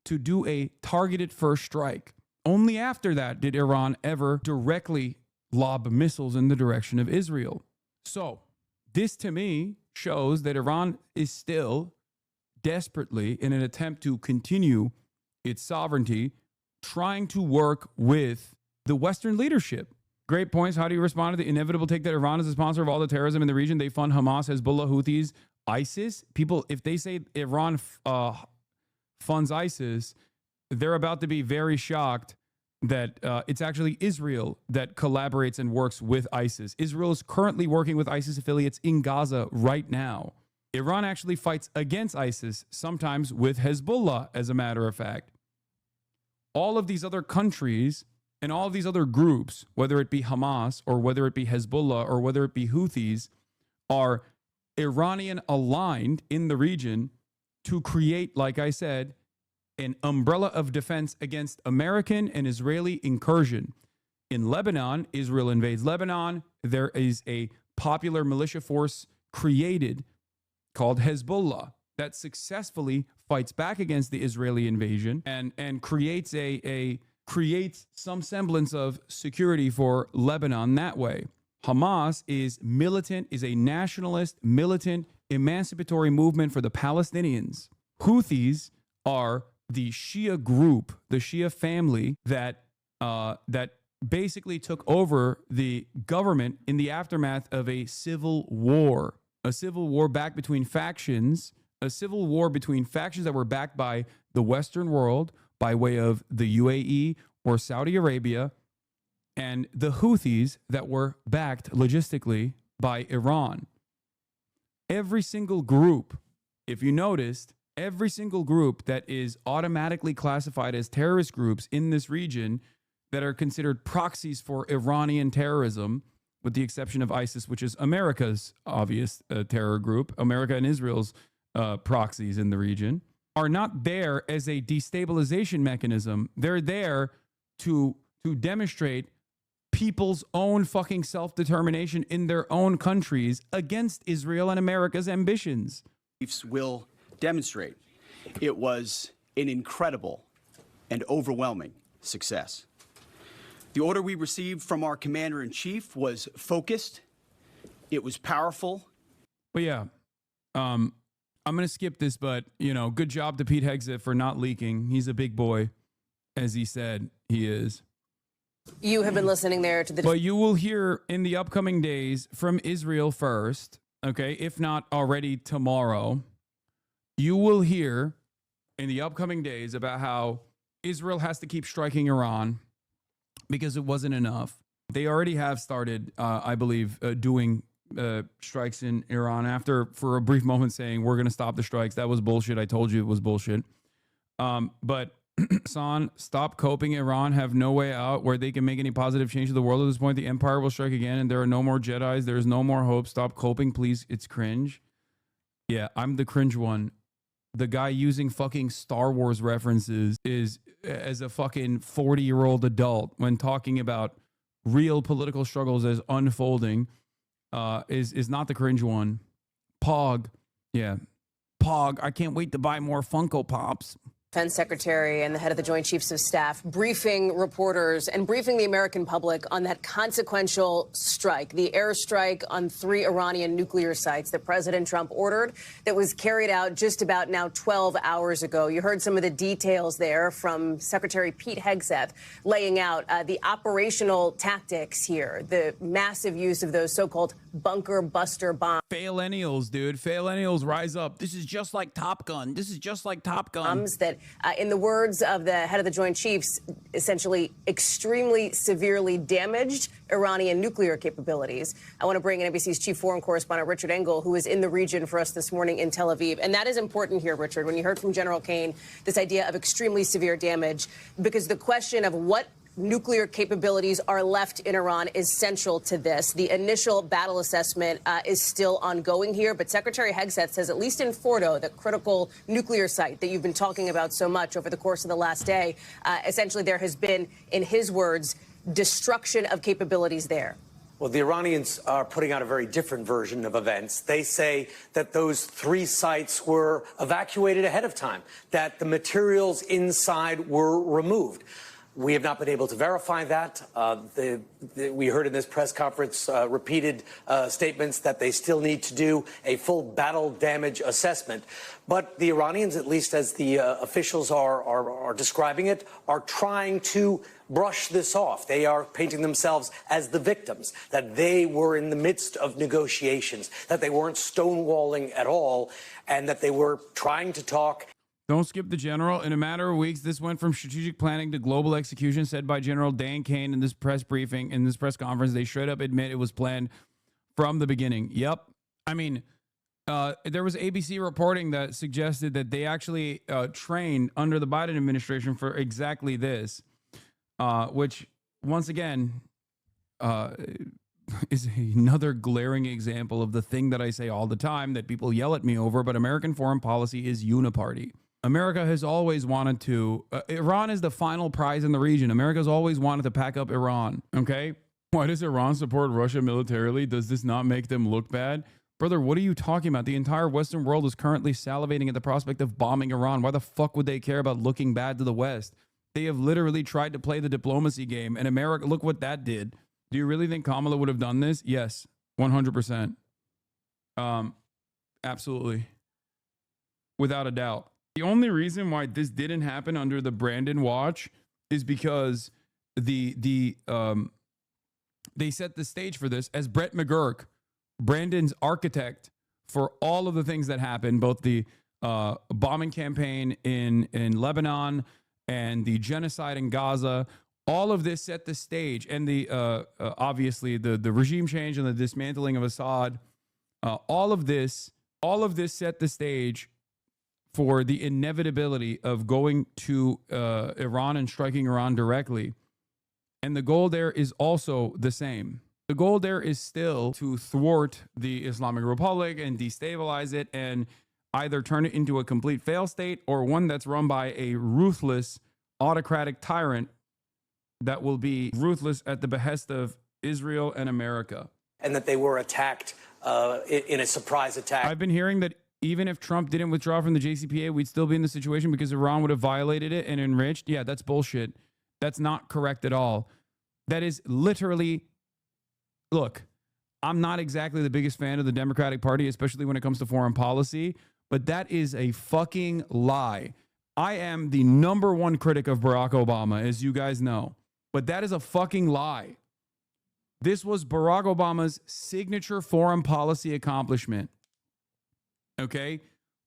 to do a targeted first strike. Only after that did Iran ever directly lob missiles in the direction of Israel. So this to me shows that Iran is still desperately, in an attempt to continue its sovereignty, trying to work with the Western leadership. Great points. How do you respond to the inevitable take that Iran is the sponsor of all the terrorism in the region? They fund Hamas, Hezbollah, Houthis, ISIS. People, if they say Iran funds ISIS, they're about to be very shocked that it's actually Israel that collaborates and works with ISIS. Israel is currently working with ISIS affiliates in Gaza right now. Iran actually fights against ISIS, sometimes with Hezbollah, as a matter of fact. All of these other countries and all of these other groups, whether it be Hamas or whether it be Hezbollah or whether it be Houthis, are Iranian aligned in the region to create, like I said, an umbrella of defense against American and Israeli incursion. In Lebanon, Israel invades Lebanon. There is a popular militia force created called Hezbollah that successfully fights back against the Israeli invasion and creates creates some semblance of security for Lebanon that way. Hamas is militant, is a nationalist, militant, emancipatory movement for the Palestinians. Houthis are the Shia group, the Shia family that basically took over the government in the aftermath of a civil war back between factions a civil war between factions that were backed by the Western world by way of the UAE or Saudi Arabia, and the Houthis that were backed logistically by Iran. Every single group, if you noticed, every single group that is automatically classified as terrorist groups in this region that are considered proxies for Iranian terrorism, with the exception of ISIS, which is America's obvious terror group, America and Israel's proxies in the region, are not there as a destabilization mechanism. They're there to demonstrate people's own fucking self-determination in their own countries against Israel and America's ambitions. Will demonstrate it was an incredible and overwhelming success. The order we received from our commander-in-chief was focused, it was powerful. But yeah, I'm going to skip this, but, you know, good job to Pete Hegseth for not leaking. He's a big boy, as he said he is. You have been listening there to the... But you will hear in the upcoming days from Israel first, okay, if not already tomorrow. You will hear in the upcoming days about how Israel has to keep striking Iran because it wasn't enough. They already have started, I believe, doing strikes in Iran after, for a brief moment, saying we're going to stop the strikes. That was bullshit. I told you it was bullshit. But San, stop coping. Iran have no way out where they can make any positive change to the world at this point. The empire will strike again, and there are no more Jedis. There is no more hope. Stop coping, please. It's cringe. Yeah, I'm the cringe one. The guy using fucking Star Wars references is as a fucking 40-year-old adult when talking about real political struggles as unfolding is not the cringe one. Pog. Yeah. Pog. I can't wait to buy more Funko Pops. Defense Secretary and the head of the Joint Chiefs of Staff briefing reporters and briefing the American public on that consequential strike, the airstrike on 3 Iranian nuclear sites that President Trump ordered that was carried out just about now 12 hours ago. You heard some of the details there from Secretary Pete Hegseth laying out the operational tactics here, the massive use of those so-called bunker buster bombs. Faillennials, dude. Faillennials, rise up. This is just like Top Gun. This is just like Top Gun. That, in the words of the head of the Joint Chiefs, essentially extremely severely damaged Iranian nuclear capabilities. I want to bring in NBC's chief foreign correspondent, Richard Engel, who is in the region for us this morning in Tel Aviv. And that is important here, Richard, when you heard from General Kane, this idea of extremely severe damage, because the question of what nuclear capabilities are left in Iran is central to this. The initial battle assessment is still ongoing here, but Secretary Hegseth says, at least in Fordo, the critical nuclear site that you've been talking about so much over the course of the last day, essentially there has been, in his words, destruction of capabilities there. Well, the Iranians are putting out a very different version of events. They say that those 3 sites were evacuated ahead of time, that the materials inside were removed. We have not been able to verify that. We heard in this press conference repeated statements that they still need to do a full battle damage assessment. But the Iranians, at least as the officials are describing it, are trying to brush this off. They are painting themselves as the victims, that they were in the midst of negotiations, that they weren't stonewalling at all, and that they were trying to talk. Don't skip the general. In a matter of weeks, this went from strategic planning to global execution, said by General Dan Kane in this press briefing, in this press conference. They straight up admit it was planned from the beginning. Yep. I mean, there was ABC reporting that suggested that they actually trained under the Biden administration for exactly this, which, once again, is another glaring example of the thing that I say all the time that people yell at me over, but American foreign policy is uniparty. America has always wanted to, Iran is the final prize in the region. America's always wanted to pack up Iran, okay? Why does Iran support Russia militarily? Does this not make them look bad? Brother, what are you talking about? The entire Western world is currently salivating at the prospect of bombing Iran. Why the fuck would they care about looking bad to the West? They have literally tried to play the diplomacy game, and America, look what that did. Do you really think Kamala would have done this? Yes, 100%. Absolutely. Without a doubt. The only reason why this didn't happen under the Brandon watch is because they set the stage for this as Brett McGurk, Brandon's architect for all of the things that happened, both the bombing campaign in Lebanon and the genocide in Gaza. All of this set the stage, and the obviously the regime change and the dismantling of Assad. All of this set the stage for the inevitability of going to Iran and striking Iran directly. And the goal there is also the same. The goal there is still to thwart the Islamic Republic and destabilize it and either turn it into a complete fail state or one that's run by a ruthless autocratic tyrant that will be ruthless at the behest of Israel and America. And that they were attacked in a surprise attack. I've been hearing that even if Trump didn't withdraw from the JCPOA, we'd still be in the situation because Iran would have violated it and enriched. Yeah, that's bullshit. That's not correct at all. That is literally, look, I'm not exactly the biggest fan of the Democratic Party, especially when it comes to foreign policy, but that is a fucking lie. I am the #1 critic of Barack Obama, as you guys know, but that is a fucking lie. This was Barack Obama's signature foreign policy accomplishment. Okay?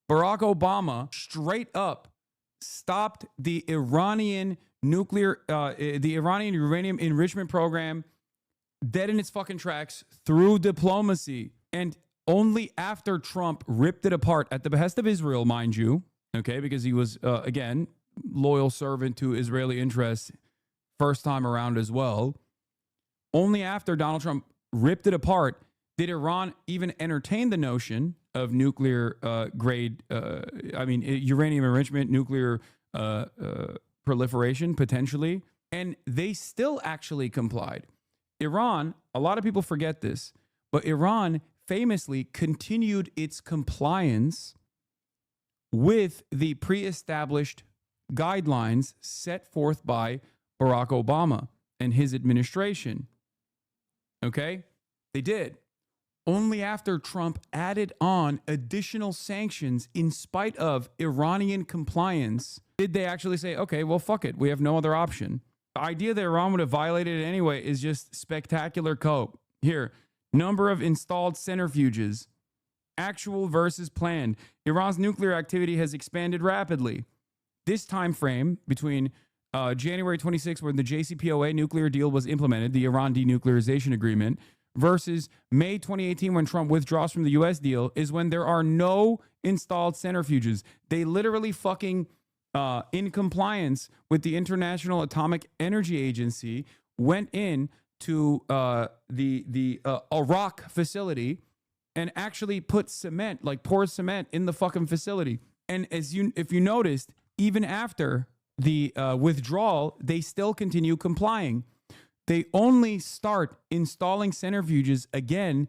Barack Obama straight up stopped the Iranian uranium enrichment program dead in its fucking tracks through diplomacy. And only after Trump ripped it apart at the behest of Israel, mind you, okay, because he was, again, loyal servant to Israeli interests first time around as well. Only after Donald Trump ripped it apart did Iran even entertain the notion of nuclear uranium enrichment, nuclear proliferation, potentially. And they still actually complied. Iran, a lot of people forget this, but Iran famously continued its compliance with the pre-established guidelines set forth by Barack Obama and his administration. Okay? They did. Only after Trump added on additional sanctions in spite of Iranian compliance did they actually say, okay, well, fuck it. We have no other option. The idea that Iran would have violated it anyway is just spectacular cope. Here, number of installed centrifuges, actual versus planned. Iran's nuclear activity has expanded rapidly. This time frame between January 26, when the JCPOA nuclear deal was implemented, the Iran denuclearization agreement, versus May 2018, when Trump withdraws from the U.S. deal, is when there are no installed centrifuges. They literally fucking, in compliance with the International Atomic Energy Agency, went in to the Iraq facility and actually put cement, like poured cement in the fucking facility. And if you noticed, even after the withdrawal, they still continue complying. They only start installing centrifuges again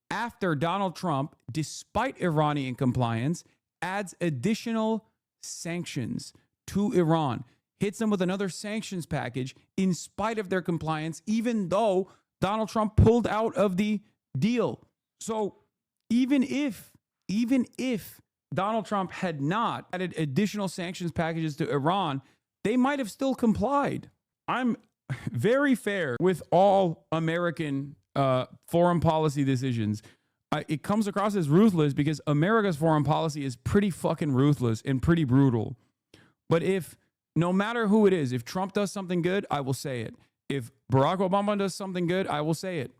after Donald Trump, despite Iranian compliance, adds additional sanctions to Iran, hits them with another sanctions package in spite of their compliance, even though Donald Trump pulled out of the deal. So even if Donald Trump had not added additional sanctions packages to Iran, they might have still complied. I'm very fair with all American foreign policy decisions. It comes across as ruthless because America's foreign policy is pretty fucking ruthless and pretty brutal. But no matter who it is, if Trump does something good, I will say it. If Barack Obama does something good, I will say it.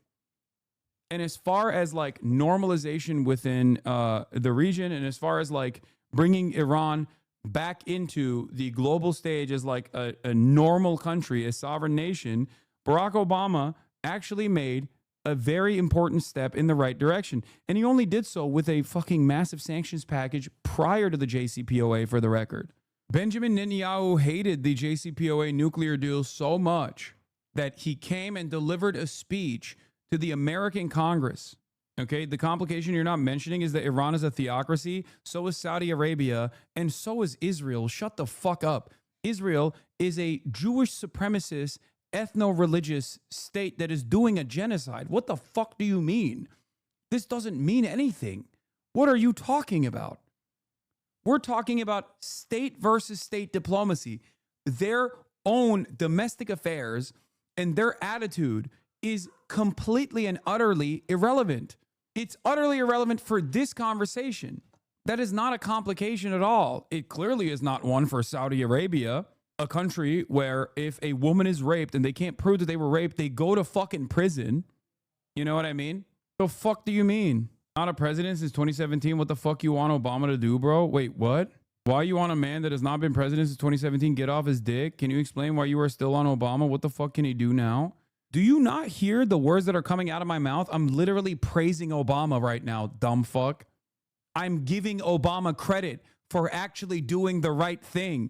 And as far as like normalization within the region, and as far as like bringing Iran back into the global stage as like a normal country, a sovereign nation, Barack Obama actually made a very important step in the right direction. And he only did so with a fucking massive sanctions package prior to the JCPOA, for the record. Benjamin Netanyahu hated the JCPOA nuclear deal so much that he came and delivered a speech to the American Congress. Okay, the complication you're not mentioning is that Iran is a theocracy, so is Saudi Arabia, and so is Israel. Shut the fuck up. Israel is a Jewish supremacist, ethno-religious state that is doing a genocide. What the fuck do you mean? This doesn't mean anything. What are you talking about? We're talking about state versus state diplomacy. Their own domestic affairs and their attitude is completely and utterly irrelevant. It's utterly irrelevant for this conversation. That is not a complication at all. It clearly is not one for Saudi Arabia, a country where if a woman is raped and they can't prove that they were raped, they go to fucking prison. You know what I mean? The fuck do you mean? Not a president since 2017. What the fuck you want Obama to do, bro? Wait, what? Why you want a man that has not been president since 2017 get off his dick? Can you explain why you are still on Obama? What the fuck can he do now? Do you not hear the words that are coming out of my mouth? I'm literally praising Obama right now, dumb fuck. I'm giving Obama credit for actually doing the right thing.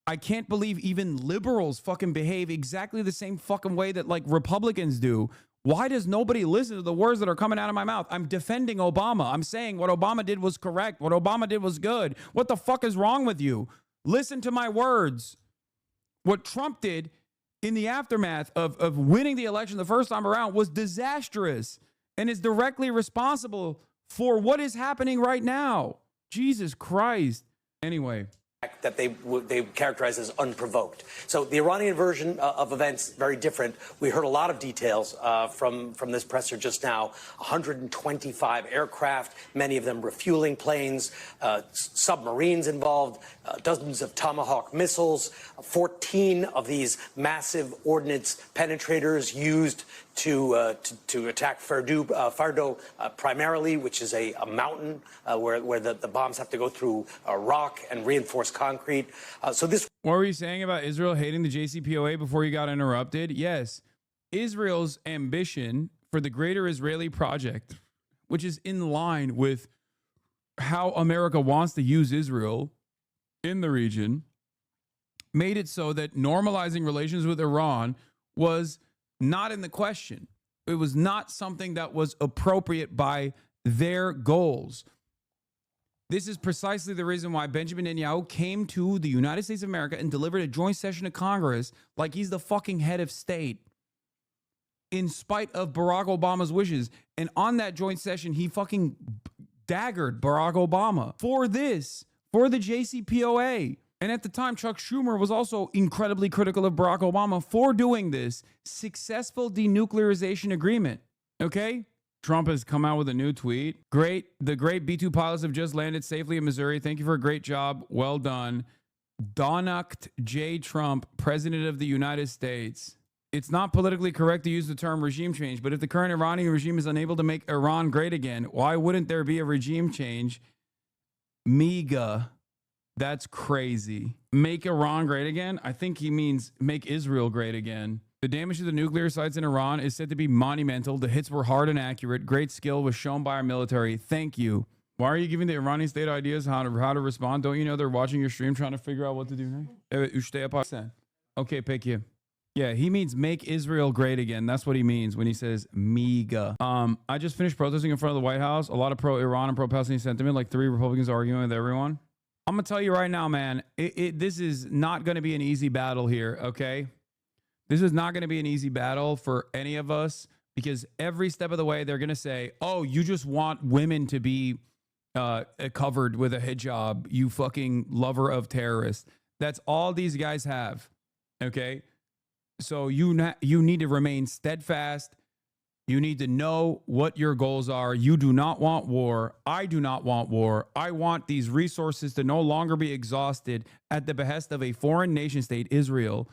I can't believe even liberals fucking behave exactly the same fucking way that like Republicans do. Why does nobody listen to the words that are coming out of my mouth? I'm defending Obama. I'm saying what Obama did was correct. What Obama did was good. What the fuck is wrong with you? Listen to my words. What Trump did in the aftermath of winning the election the first time around was disastrous and is directly responsible for what is happening right now. Jesus Christ. Anyway. That they characterize as unprovoked. So the Iranian version of events, very different. We heard a lot of details from this presser just now. 125 aircraft, many of them refueling planes, submarines involved, dozens of Tomahawk missiles, 14 of these massive ordnance penetrators used to attack Fardo primarily, which is a mountain where the bombs have to go through rock and reinforced concrete. So this. What were you saying about Israel hating the JCPOA before you got interrupted? Yes, Israel's ambition for the greater Israeli project, which is in line with how America wants to use Israel in the region, made it so that normalizing relations with Iran was not in the question. It was not something that was appropriate by their goals. This is precisely the reason why Benjamin Netanyahu came to the United States of America and delivered a joint session of Congress like he's the fucking head of state, in spite of Barack Obama's wishes. And on that joint session, he fucking daggered Barack Obama for this, for the JCPOA. And at the time, Chuck Schumer was also incredibly critical of Barack Obama for doing this successful denuclearization agreement. Okay? Trump has come out with a new tweet. The great B-2 pilots have just landed safely in Missouri. Thank you for a great job. Well done. Donald J. Trump, President of the United States. It's not politically correct to use the term regime change, but if the current Iranian regime is unable to make Iran great again, why wouldn't there be a regime change? MEGA. That's crazy. Make Iran great again? I think he means make Israel great again. The damage to the nuclear sites in Iran is said to be monumental. The hits were hard and accurate. Great skill was shown by our military. Thank you. Why are you giving the Iranian state ideas how to respond? Don't you know they're watching your stream trying to figure out what to do next? Okay, peki. Yeah, he means make Israel great again. That's what he means when he says MEGA. I just finished protesting in front of the White House. A lot of pro-Iran and pro-Palestinian sentiment, like 3 Republicans arguing with everyone. I'm going to tell you right now, man, this is not going to be an easy battle here, okay? This is not going to be an easy battle for any of us because every step of the way, they're going to say, oh, you just want women to be covered with a hijab, you fucking lover of terrorists. That's all these guys have, okay? So you need to remain steadfast. You need to know what your goals are. You do not want war. I do not want war. I want these resources to no longer be exhausted at the behest of a foreign nation state, Israel,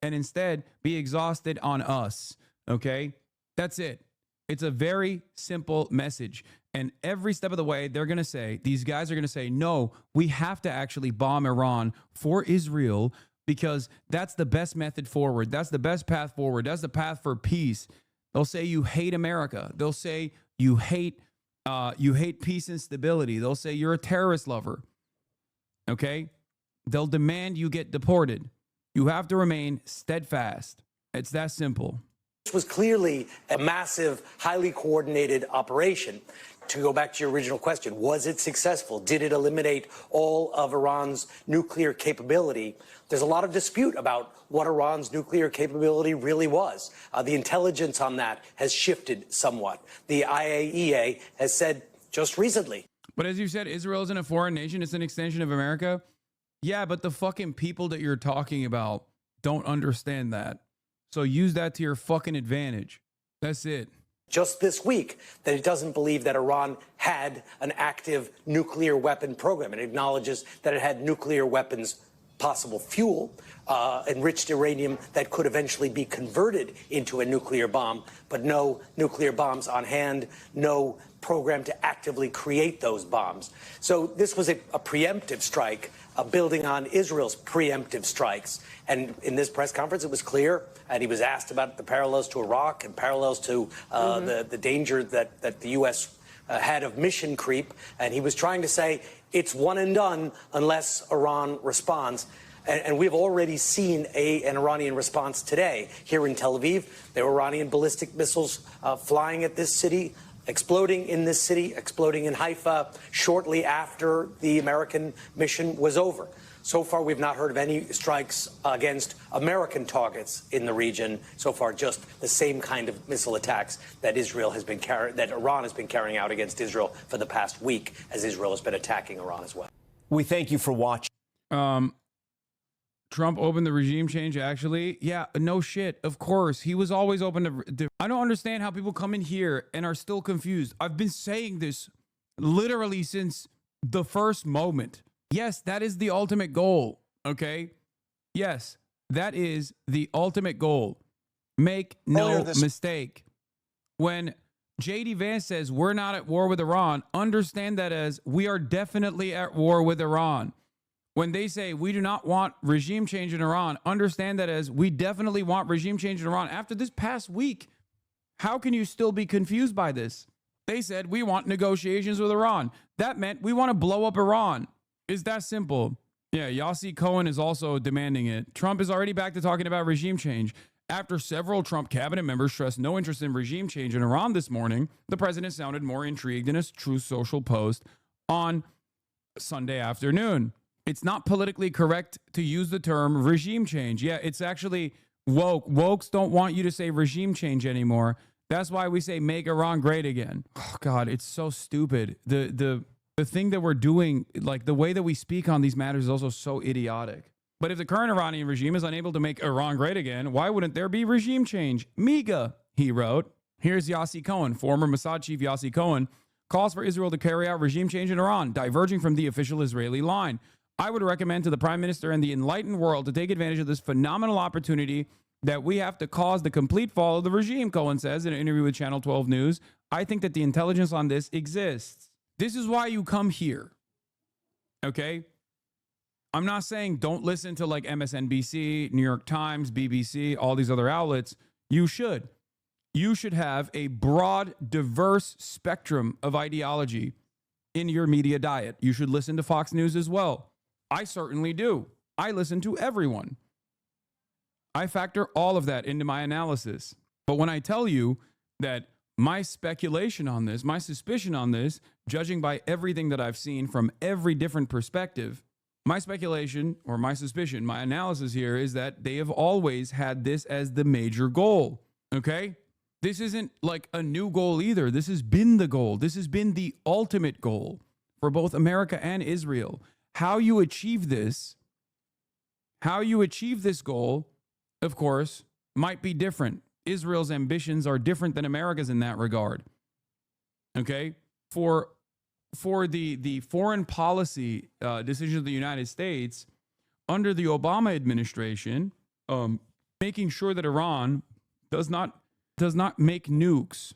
and instead be exhausted on us. Okay? That's it. It's a very simple message. And every step of the way, they're going to say, these guys are going to say, no, we have to actually bomb Iran for Israel because that's the best method forward. That's the best path forward. That's the path for peace. They'll say you hate America. They'll say you hate peace and stability. They'll say you're a terrorist lover. Okay? They'll demand you get deported. You have to remain steadfast. It's that simple. This was clearly a massive, highly coordinated operation. To go back to your original question, was it successful? Did it eliminate all of Iran's nuclear capability? There's a lot of dispute about what Iran's nuclear capability really was. The intelligence on that has shifted somewhat. The IAEA has said just recently. But as you said, Israel isn't a foreign nation. It's an extension of America. Yeah, but the fucking people that you're talking about don't understand that. So use that to your fucking advantage. That's it. just this week that it doesn't believe that Iran had an active nuclear weapon program. It acknowledges that it had nuclear weapons, possible fuel, enriched uranium that could eventually be converted into a nuclear bomb, but no nuclear bombs on hand, no program to actively create those bombs. So this was a preemptive strike, building on Israel's preemptive strikes. And in this press conference, it was clear, and he was asked about the parallels to Iraq and parallels to the danger that the U.S. Had of mission creep. And he was trying to say it's one and done unless Iran responds. And we've already seen an Iranian response today. Here in Tel Aviv, there were Iranian ballistic missiles flying at this city, exploding in this city, exploding in Haifa shortly after the American mission was over. So far, we've not heard of any strikes against American targets in the region. So far, just the same kind of missile attacks that Iran has been carrying out against Israel for the past week, as Israel has been attacking Iran as well. We thank you for watching. Trump opened the regime change, actually. Yeah, no shit. Of course. He was always open to... I don't understand how people come in here and are still confused. I've been saying this literally since the first moment. Yes, that is the ultimate goal, okay? Yes, that is the ultimate goal. Make no mistake. When J.D. Vance says we're not at war with Iran, understand that as we are definitely at war with Iran. When they say we do not want regime change in Iran, understand that as we definitely want regime change in Iran. After this past week, how can you still be confused by this? They said we want negotiations with Iran. That meant we want to blow up Iran. It's that simple. Yeah, Yossi Cohen is also demanding it. Trump is already back to talking about regime change. After several Trump cabinet members stressed no interest in regime change in Iran this morning, the president sounded more intrigued in his Truth Social post on Sunday afternoon. It's not politically correct to use the term regime change. Yeah, it's actually woke. Wokes don't want you to say regime change anymore. That's why we say make Iran great again. Oh, God, it's so stupid. The thing that we're doing, like the way that we speak on these matters is also so idiotic. But if the current Iranian regime is unable to make Iran great again, why wouldn't there be regime change? MEGA, he wrote. Here's Yossi Cohen, former Mossad chief Yossi Cohen, calls for Israel to carry out regime change in Iran, diverging from the official Israeli line. I would recommend to the prime minister and the enlightened world to take advantage of this phenomenal opportunity that we have to cause the complete fall of the regime, Cohen says in an interview with Channel 12 News. I think that the intelligence on this exists. This is why you come here, okay? I'm not saying don't listen to like MSNBC, New York Times, BBC, all these other outlets. You should. You should have a broad, diverse spectrum of ideology in your media diet. You should listen to Fox News as well. I certainly do. I listen to everyone. I factor all of that into my analysis. But when I tell you that my speculation on this, my suspicion on this, judging by everything that I've seen from every different perspective, my speculation or my suspicion, my analysis here is that they have always had this as the major goal, okay? This isn't like a new goal either. This has been the goal. This has been the ultimate goal for both America and Israel. How you achieve this goal, of course, might be different. Israel's ambitions are different than America's in that regard. Okay? For the foreign policy decisions of the United States under the Obama administration, making sure that Iran does not make nukes,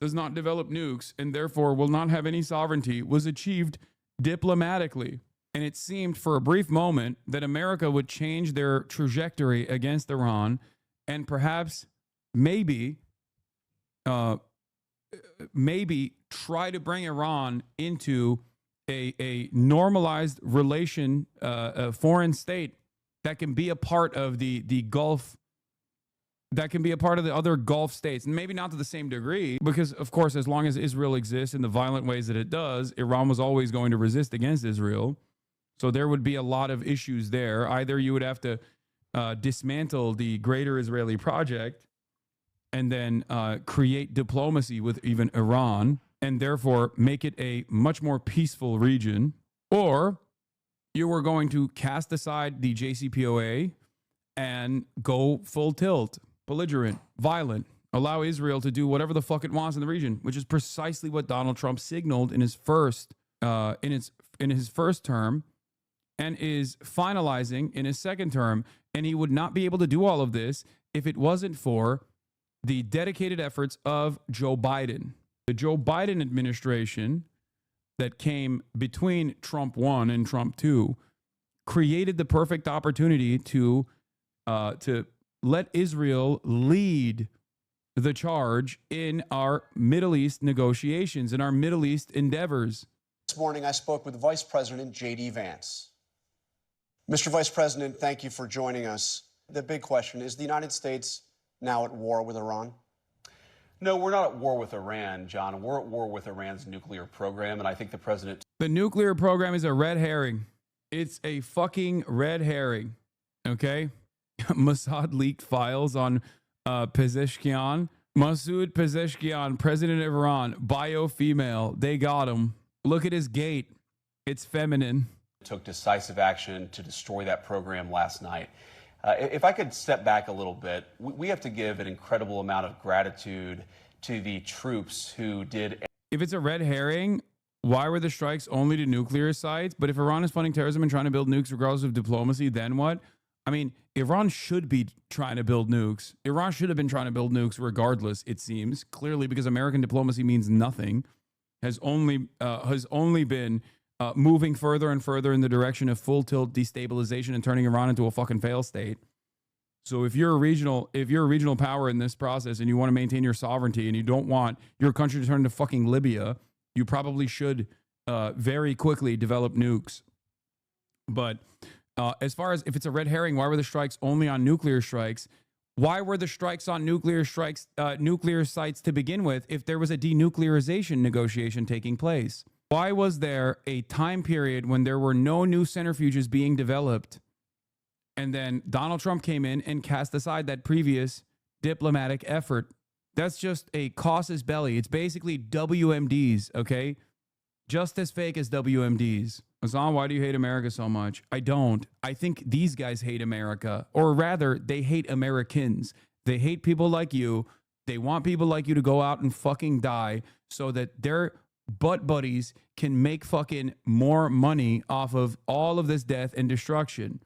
does not develop nukes, and therefore will not have any sovereignty, was achieved diplomatically. And it seemed for a brief moment that America would change their trajectory against Iran and perhaps maybe try to bring Iran into a normalized relation, a foreign state that can be a part of the Gulf, that can be a part of the other Gulf states, and maybe not to the same degree, because of course, as long as Israel exists in the violent ways that it does, Iran was always going to resist against Israel. So there would be a lot of issues there. Either you would have to dismantle the greater Israeli project and then create diplomacy with even Iran and therefore make it a much more peaceful region, or you were going to cast aside the JCPOA and go full tilt, belligerent, violent, Allow Israel to do whatever the fuck it wants in the region, which is precisely what Donald Trump signaled in his first term, and is finalizing in his second term. And he would not be able to do all of this if it wasn't for the dedicated efforts of Joe Biden. The Joe Biden administration that came between Trump 1 and Trump 2 created the perfect opportunity to let Israel lead the charge in our Middle East negotiations, in our Middle East endeavors. This morning, I spoke with Vice President J.D. Vance. Mr. Vice President, thank you for joining us. The big question, is the United States now at war with Iran? No, we're not at war with Iran, John. We're at war with Iran's nuclear program, and I think the president... The nuclear program is a red herring. It's a fucking red herring, okay? Mossad leaked files on Pezeshkian. Masoud Pezeshkian, president of Iran, bio-female. They got him. Look at his gait. It's feminine. Took decisive action to destroy that program last night. If I could step back a little bit, we have to give an incredible amount of gratitude to the troops who did... If it's a red herring, why were the strikes only to nuclear sites? But if Iran is funding terrorism and trying to build nukes regardless of diplomacy, then what? I mean, Iran should be trying to build nukes. Iran should have been trying to build nukes regardless, it seems. Clearly, because American diplomacy means nothing, has only been moving further and further in the direction of full tilt destabilization and turning Iran into a fucking fail state. So if you're a regional power in this process and you want to maintain your sovereignty and you don't want your country to turn into fucking Libya, you probably should very quickly develop nukes. But as far as if it's a red herring, why were the strikes only on nuclear strikes? Why were the strikes on nuclear sites to begin with if there was a denuclearization negotiation taking place? Why was there a time period when there were no new centrifuges being developed? And then Donald Trump came in and cast aside that previous diplomatic effort. That's just a casus belli. It's basically WMDs, okay? Just as fake as WMDs. Hassan, why do you hate America so much? I don't. I think these guys hate America. Or rather, they hate Americans. They hate people like you. They want people like you to go out and fucking die so that their butt buddies can make fucking more money off of all of this death and destruction.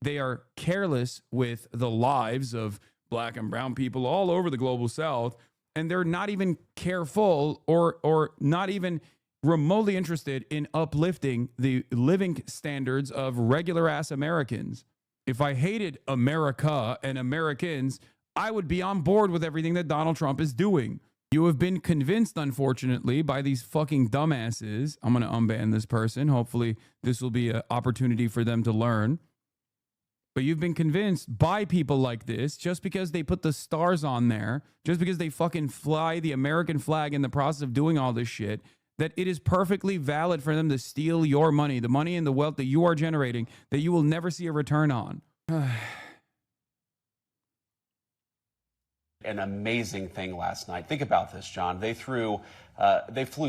They are careless with the lives of black and brown people all over the global south, and they're not even careful or not even remotely interested in uplifting the living standards of regular ass Americans. If I hated America and Americans, I would be on board with everything that Donald Trump is doing. You have been convinced, unfortunately, by these fucking dumbasses. I'm going to unban this person. Hopefully this will be an opportunity for them to learn. But you've been convinced by people like this, just because they put the stars on there, just because they fucking fly the American flag in the process of doing all this shit, that it is perfectly valid for them to steal your money, the money and the wealth that you are generating, that you will never see a return on. An amazing thing last night. Think about this, John. They flew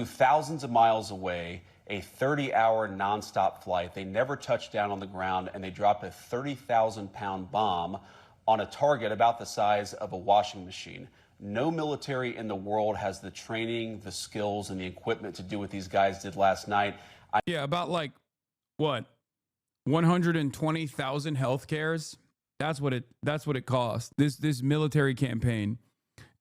thousands of miles away, a 30-hour nonstop flight. They never touched down on the ground, and they dropped a 30,000-pound bomb on a target about the size of a washing machine. No military in the world has the training, the skills, and the equipment to do what these guys did last night. Yeah, about like, what, 120,000 health cares? That's what it cost. This military campaign.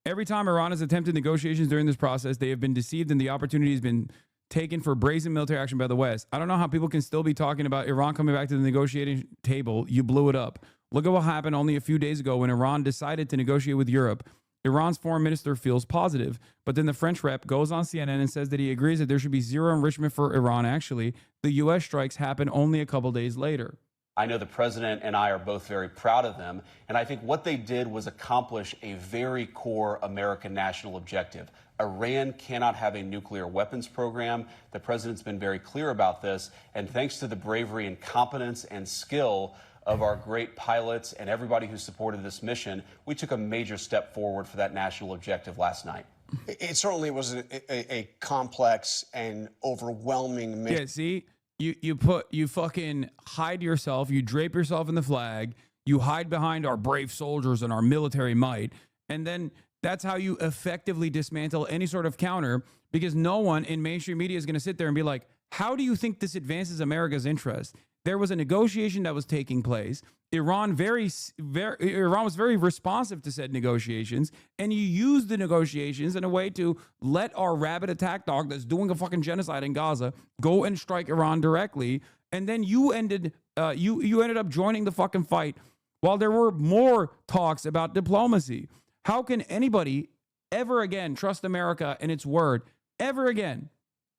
Every time Iran has attempted negotiations during this process, they have been deceived and the opportunity has been taken for brazen military action by the West. I don't know how people can still be talking about Iran coming back to the negotiating table. You blew it up. Look at what happened only a few days ago when Iran decided to negotiate with Europe. Iran's foreign minister feels positive, but then the French rep goes on CNN and says that he agrees that there should be zero enrichment for Iran. Actually, the U.S. strikes happen only a couple days later. I know the president and I are both very proud of them, and I think what they did was accomplish a very core American national objective. Iran cannot have a nuclear weapons program. The president's been very clear about this, and thanks to the bravery and competence and skill of our great pilots and everybody who supported this mission, we took a major step forward for that national objective last night. It certainly was a complex and overwhelming mission. Yeah, see? You fucking hide yourself, you drape yourself in the flag, you hide behind our brave soldiers and our military might, and then That's how you effectively dismantle any sort of counter, because no one in mainstream media is going to sit there and be like, how do you think this advances America's interest? There was a negotiation that was taking place. Iran was very responsive to said negotiations, and you used the negotiations in a way to let our rabid attack dog that's doing a fucking genocide in Gaza go and strike Iran directly, and then you ended up joining the fucking fight while there were more talks about diplomacy. How can anybody ever again trust America and its word? Ever again?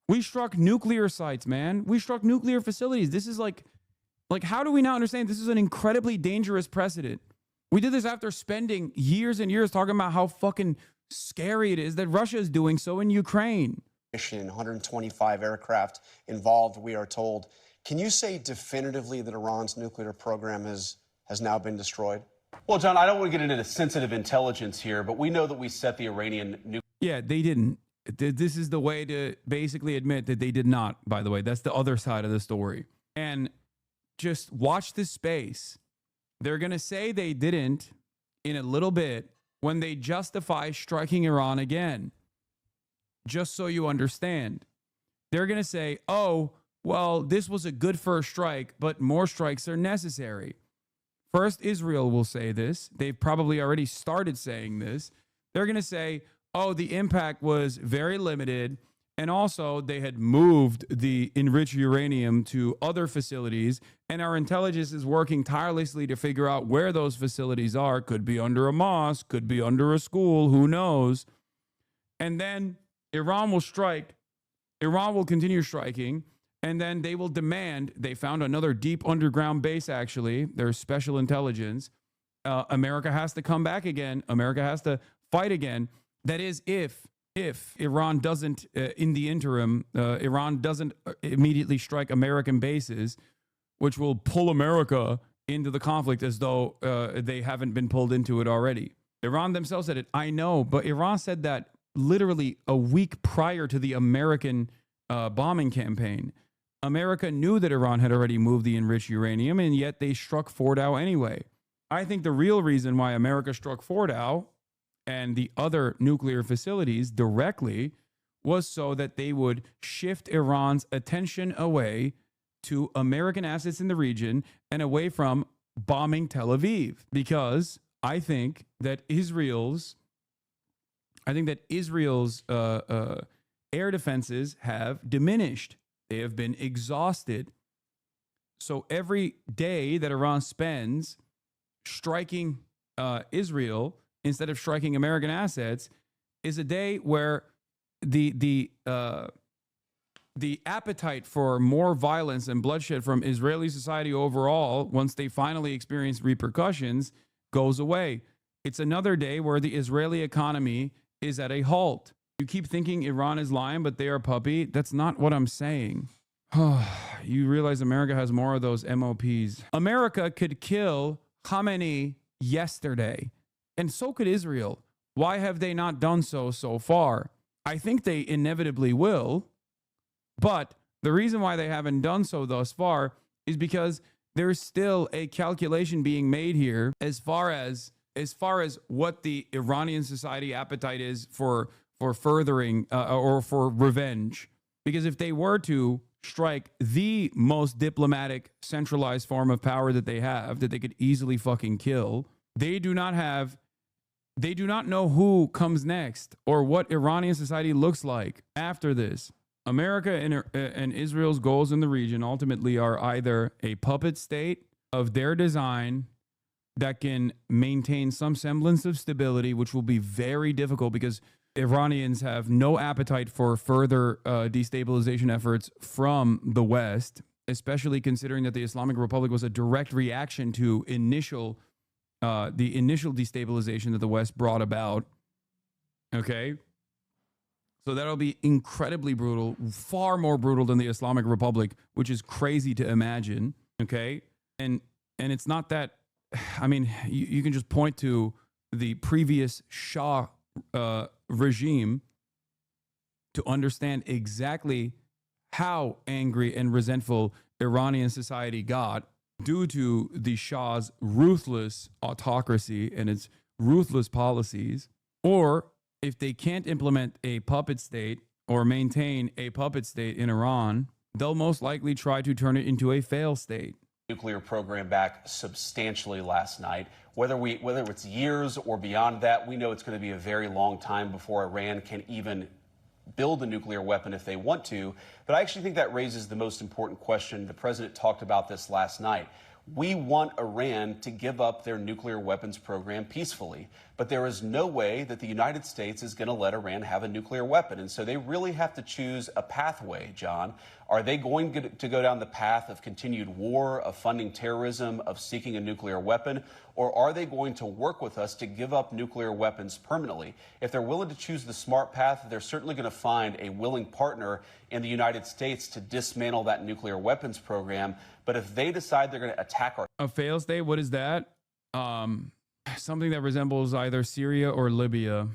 We struck nuclear sites, man. We struck nuclear facilities. This is like how do we not understand this is an incredibly dangerous precedent? We did this after spending years and years talking about how fucking scary it is that Russia is doing so in Ukraine. 125 aircraft involved, we are told. Can you say definitively that Iran's nuclear program has now been destroyed? Well, John, I don't want to get into the sensitive intelligence here, but we know that we set the Iranian nuclear. Yeah, they didn't. This is the way to basically admit that they did not, by the way. That's the other side of the story. And just watch this space. They're going to say they didn't in a little bit when they justify striking Iran again. Just so you understand. They're going to say, oh, well, this was a good first strike, but more strikes are necessary. First, Israel will say this. They've probably already started saying this. They're going to say, oh, the impact was very limited. And also, they had moved the enriched uranium to other facilities. And our intelligence is working tirelessly to figure out where those facilities are. Could be under a mosque, could be under a school, who knows? And then Iran will strike. Iran will continue striking. And then they will demand, they found another deep underground base, actually. There's special intelligence. America has to come back again. America has to fight again. That is, if Iran doesn't, in the interim, Iran doesn't immediately strike American bases, which will pull America into the conflict as though they haven't been pulled into it already. Iran themselves said it. I know, but Iran said that literally a week prior to the American bombing campaign. America knew that Iran had already moved the enriched uranium, and yet they struck Fordow anyway. I think the real reason why America struck Fordow and the other nuclear facilities directly was so that they would shift Iran's attention away to American assets in the region and away from bombing Tel Aviv. Because I think that Israel's air defenses have diminished. They have been exhausted. So every day that Iran spends striking Israel instead of striking American assets is a day where the appetite for more violence and bloodshed from Israeli society overall, once they finally experience repercussions, goes away. It's another day where the Israeli economy is at a halt. You keep thinking Iran is lying, but they are puppy. That's not what I'm saying. You realize America has more of those MOPs. America could kill Khamenei yesterday, and so could Israel. Why have they not done so far? I think they inevitably will, but the reason why they haven't done so thus far is because there's still a calculation being made here as far as what the Iranian society appetite is for furthering or for revenge. Because if they were to strike the most diplomatic centralized form of power that they have, that they could easily fucking kill, they do not know who comes next or what Iranian society looks like after this. America and Israel's goals in the region ultimately are either a puppet state of their design that can maintain some semblance of stability, which will be very difficult because Iranians have no appetite for further destabilization efforts from the West, especially considering that the Islamic Republic was a direct reaction to the initial destabilization that the West brought about. Okay? So that'll be incredibly brutal, far more brutal than the Islamic Republic, which is crazy to imagine. Okay? And it's not that, I mean, you can just point to the previous Shah regime to understand exactly how angry and resentful Iranian society got due to the Shah's ruthless autocracy and its ruthless policies. Or if they can't implement a puppet state or maintain a puppet state in Iran, they'll most likely try to turn it into a fail state. Nuclear program back substantially last night. Whether it's years or beyond that, we know it's going to be a very long time before Iran can even build a nuclear weapon if they want to. But I actually think that raises the most important question. The president talked about this last night. We want Iran to give up their nuclear weapons program peacefully, but there is no way that the United States is going to let Iran have a nuclear weapon. And so they really have to choose a pathway, John. Are they going to go down the path of continued war, of funding terrorism, of seeking a nuclear weapon? Or are they going to work with us to give up nuclear weapons permanently? If they're willing to choose the smart path, they're certainly going to find a willing partner in the United States to dismantle that nuclear weapons program. But if they decide they're going to attack our... A fail state, what is that? Something that resembles either Syria or Libya.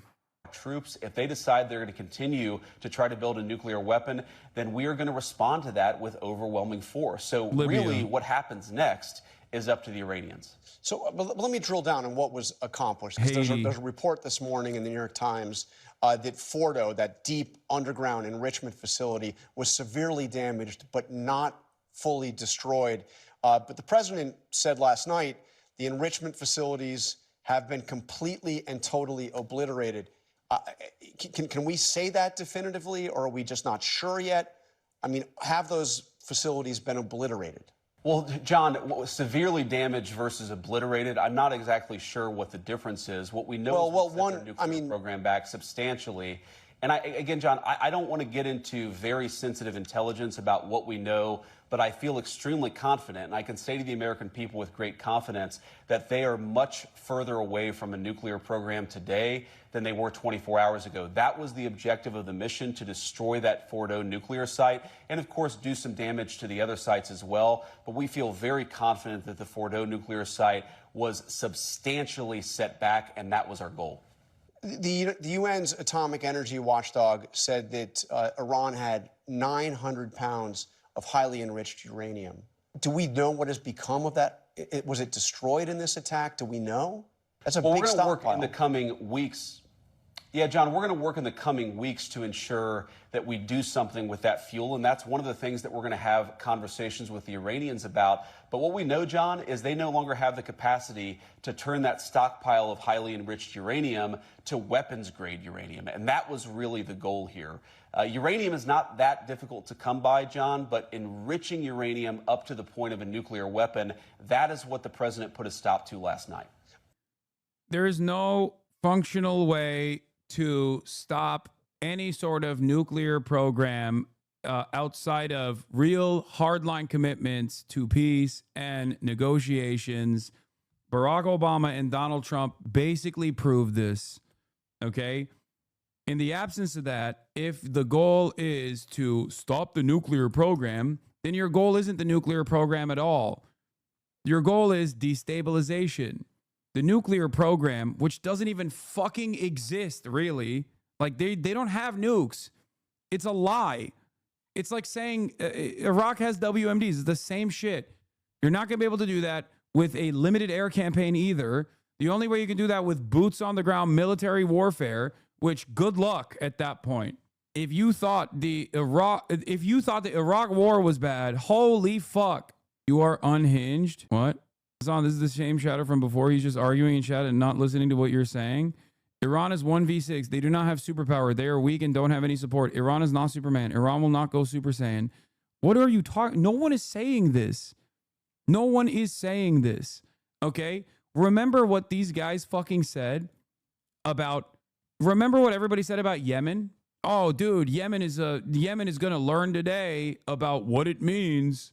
Troops, if they decide they're going to continue to try to build a nuclear weapon, then we are going to respond to that with overwhelming force. So really what happens next is up to the Iranians. So let me drill down on what was accomplished. There's a report this morning in the New York Times that Fordo, that deep underground enrichment facility, was severely damaged but not fully destroyed. But the president said last night the enrichment facilities have been completely and totally obliterated. Can we say that definitively, or are we just not sure yet? I mean, have those facilities been obliterated? Well, John, severely damaged versus obliterated, I'm not exactly sure what the difference is. What we know is the nuclear program back substantially. And again, John, I don't want to get into very sensitive intelligence about what we know, but I feel extremely confident, and I can say to the American people with great confidence that they are much further away from a nuclear program today than they were 24 hours ago. That was the objective of the mission, to destroy that Fordo nuclear site and, of course, do some damage to the other sites as well. But we feel very confident that the Fordo nuclear site was substantially set back, and that was our goal. The UN's atomic energy watchdog said that Iran had 900 pounds of highly enriched uranium. Do we know what has become of that? Was it destroyed in this attack? Do we know? That's a big stockpile. We're going to work in the coming weeks. Yeah, John, we're going to work in the coming weeks to ensure that we do something with that fuel. And that's one of the things that we're going to have conversations with the Iranians about. But what we know, John, is they no longer have the capacity to turn that stockpile of highly enriched uranium to weapons-grade uranium. And that was really the goal here. Uranium is not that difficult to come by, John, but enriching uranium up to the point of a nuclear weapon, that is what the president put a stop to last night. There is no functional way to stop any sort of nuclear program outside of real hardline commitments to peace and negotiations. Barack Obama and Donald Trump basically proved this, okay? In the absence of that, if the goal is to stop the nuclear program, then your goal isn't the nuclear program at all. Your goal is destabilization. The nuclear program, which doesn't even fucking exist, really. Like, they don't have nukes. It's a lie. It's like saying Iraq has WMDs. It's the same shit. You're not going to be able to do that with a limited air campaign either. The only way you can do that with boots on the ground military warfare, which good luck at that point. If you thought the Iraq war was bad, holy fuck. You are unhinged. What? This is the same chatter from before. He's just arguing in chat and not listening to what you're saying. Iran is 1v6. They do not have superpower. They are weak and don't have any support. Iran is not Superman. Iran will not go Super Saiyan. What are you talking? No one is saying this. No one is saying this. Okay? Remember what these guys fucking said about... Remember what everybody said about Yemen? Oh, dude, Yemen is going to learn today about what it means.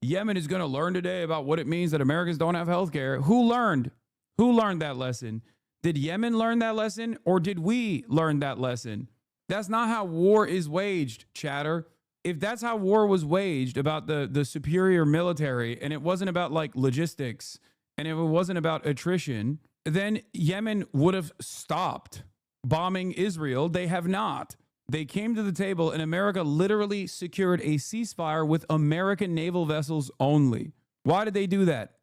Yemen is going to learn today about what it means that Americans don't have health care. Who learned? Who learned that lesson? Did Yemen learn that lesson, or did we learn that lesson? That's not how war is waged, chatter. If that's how war was waged, about the superior military, and it wasn't about like logistics, and if it wasn't about attrition, then Yemen would have stopped bombing Israel. They have not. They came to the table, and America literally secured a ceasefire with American naval vessels only. Why did they do that?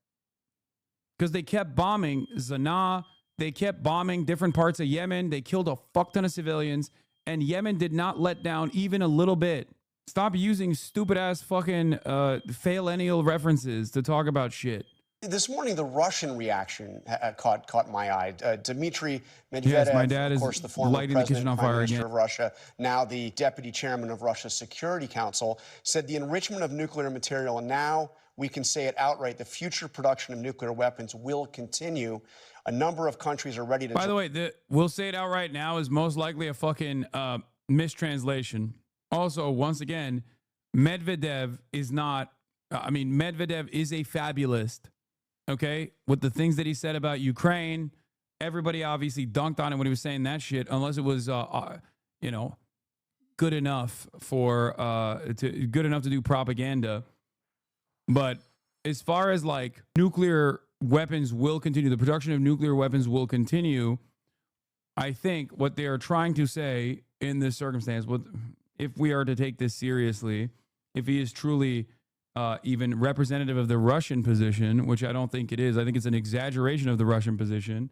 Because they kept bombing Sanaa. they kept bombing different parts of Yemen. They killed a fuck ton of civilians, and Yemen did not let down even a little bit. Stop using stupid ass fucking faillennial references to talk about shit. This morning, the Russian reaction caught my eye. Dmitry Medvedev, Yes, my dad of is course, the former lighting the kitchen president, on prime fire minister again. of Russia, now the deputy chairman of Russia's Security Council, said the enrichment of nuclear material, and now we can say it outright, the future production of nuclear weapons will continue. A number of countries are ready to... By the way, we'll say it outright now is most likely a fucking mistranslation. Also, once again, Medvedev is not... Medvedev is a fabulist. Okay, with the things that he said about Ukraine, everybody obviously dunked on him when he was saying that shit, unless it was, good enough good enough to do propaganda. But as far as like nuclear weapons will continue, the production of nuclear weapons will continue. I think what they are trying to say in this circumstance, if we are to take this seriously, if he is truly even representative of the Russian position, which I don't think it is. I think it's an exaggeration of the Russian position.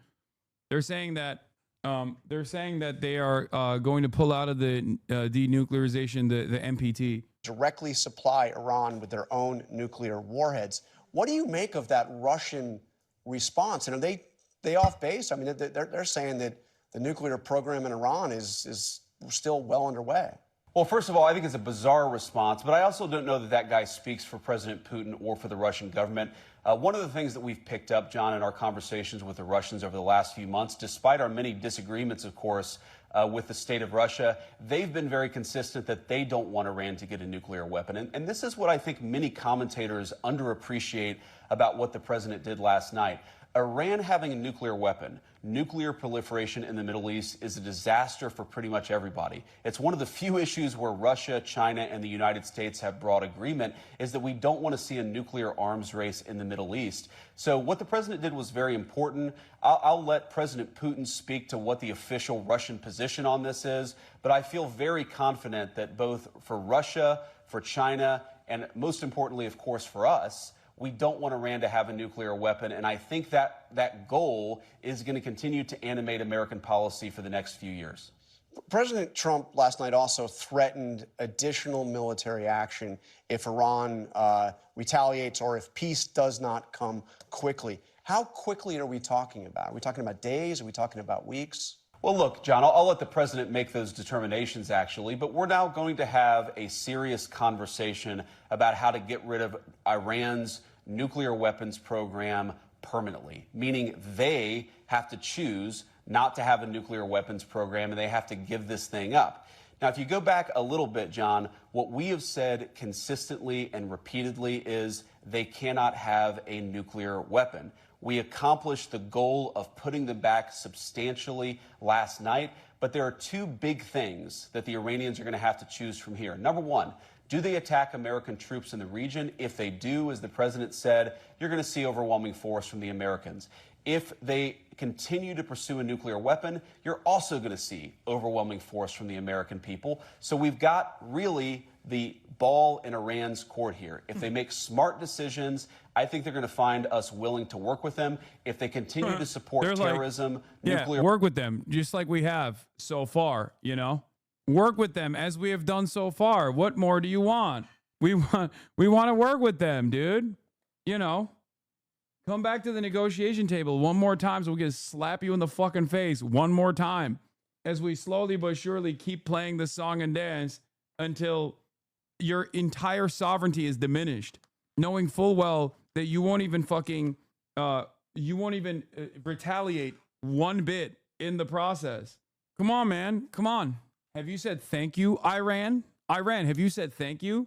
They're saying that they are going to pull out of the denuclearization, the NPT. Directly supply Iran with their own nuclear warheads. What do you make of that Russian response? And are they off base? I mean, they're saying that the nuclear program in Iran is still well underway. Well, first of all, I think it's a bizarre response, but I also don't know that guy speaks for President Putin or for the Russian government. One of the things that we've picked up, John, in our conversations with the Russians over the last few months, despite our many disagreements, of course, with the state of Russia, they've been very consistent that they don't want Iran to get a nuclear weapon. And this is what I think many commentators underappreciate about what the president did last night. Iran having a nuclear weapon, nuclear proliferation in the Middle East is a disaster for pretty much everybody. It's one of the few issues where Russia, China, and the United States have broad agreement is that we don't want to see a nuclear arms race in the Middle East. So what the president did was very important. I'll let President Putin speak to what the official Russian position on this is, but I feel very confident that both for Russia, for China, and most importantly, of course, for us, we don't want Iran to have a nuclear weapon, and I think that goal is going to continue to animate American policy for the next few years. President Trump last night also threatened additional military action if Iran retaliates or if peace does not come quickly. How quickly are we talking about? Are we talking about days? Are we talking about weeks? Well, look, John, I'll let the president make those determinations, actually, but we're now going to have a serious conversation about how to get rid of Iran's nuclear weapons program permanently, meaning they have to choose not to have a nuclear weapons program and they have to give this thing up. Now, if you go back a little bit, John, what we have said consistently and repeatedly is they cannot have a nuclear weapon. We accomplished the goal of putting them back substantially last night, but there are two big things that the Iranians are going to have to choose from here. Number one, do they attack American troops in the region? If they do, as the president said, you're going to see overwhelming force from the Americans. If they continue to pursue a nuclear weapon, you're also going to see overwhelming force from the American people. So we've got really the ball in Iran's court here. If they make smart decisions, I think they're going to find us willing to work with them. If they continue to support terrorism, nuclear... work with them, just like we have so far, Work with them as we have done so far. What more do you want? We want to work with them, dude. Come back to the negotiation table one more time so we can slap you in the fucking face one more time as we slowly but surely keep playing the song and dance until your entire sovereignty is diminished, knowing full well that you won't even retaliate one bit in the process. Come on, man. Come on. Have you said thank you, Iran? Iran, have you said thank you?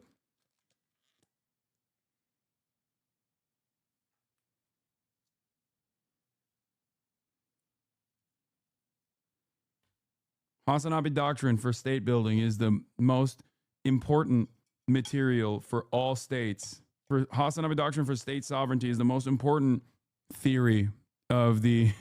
Hasanabi doctrine for state building is the most important material for all states. For Hasanabi doctrine for state sovereignty is the most important theory of the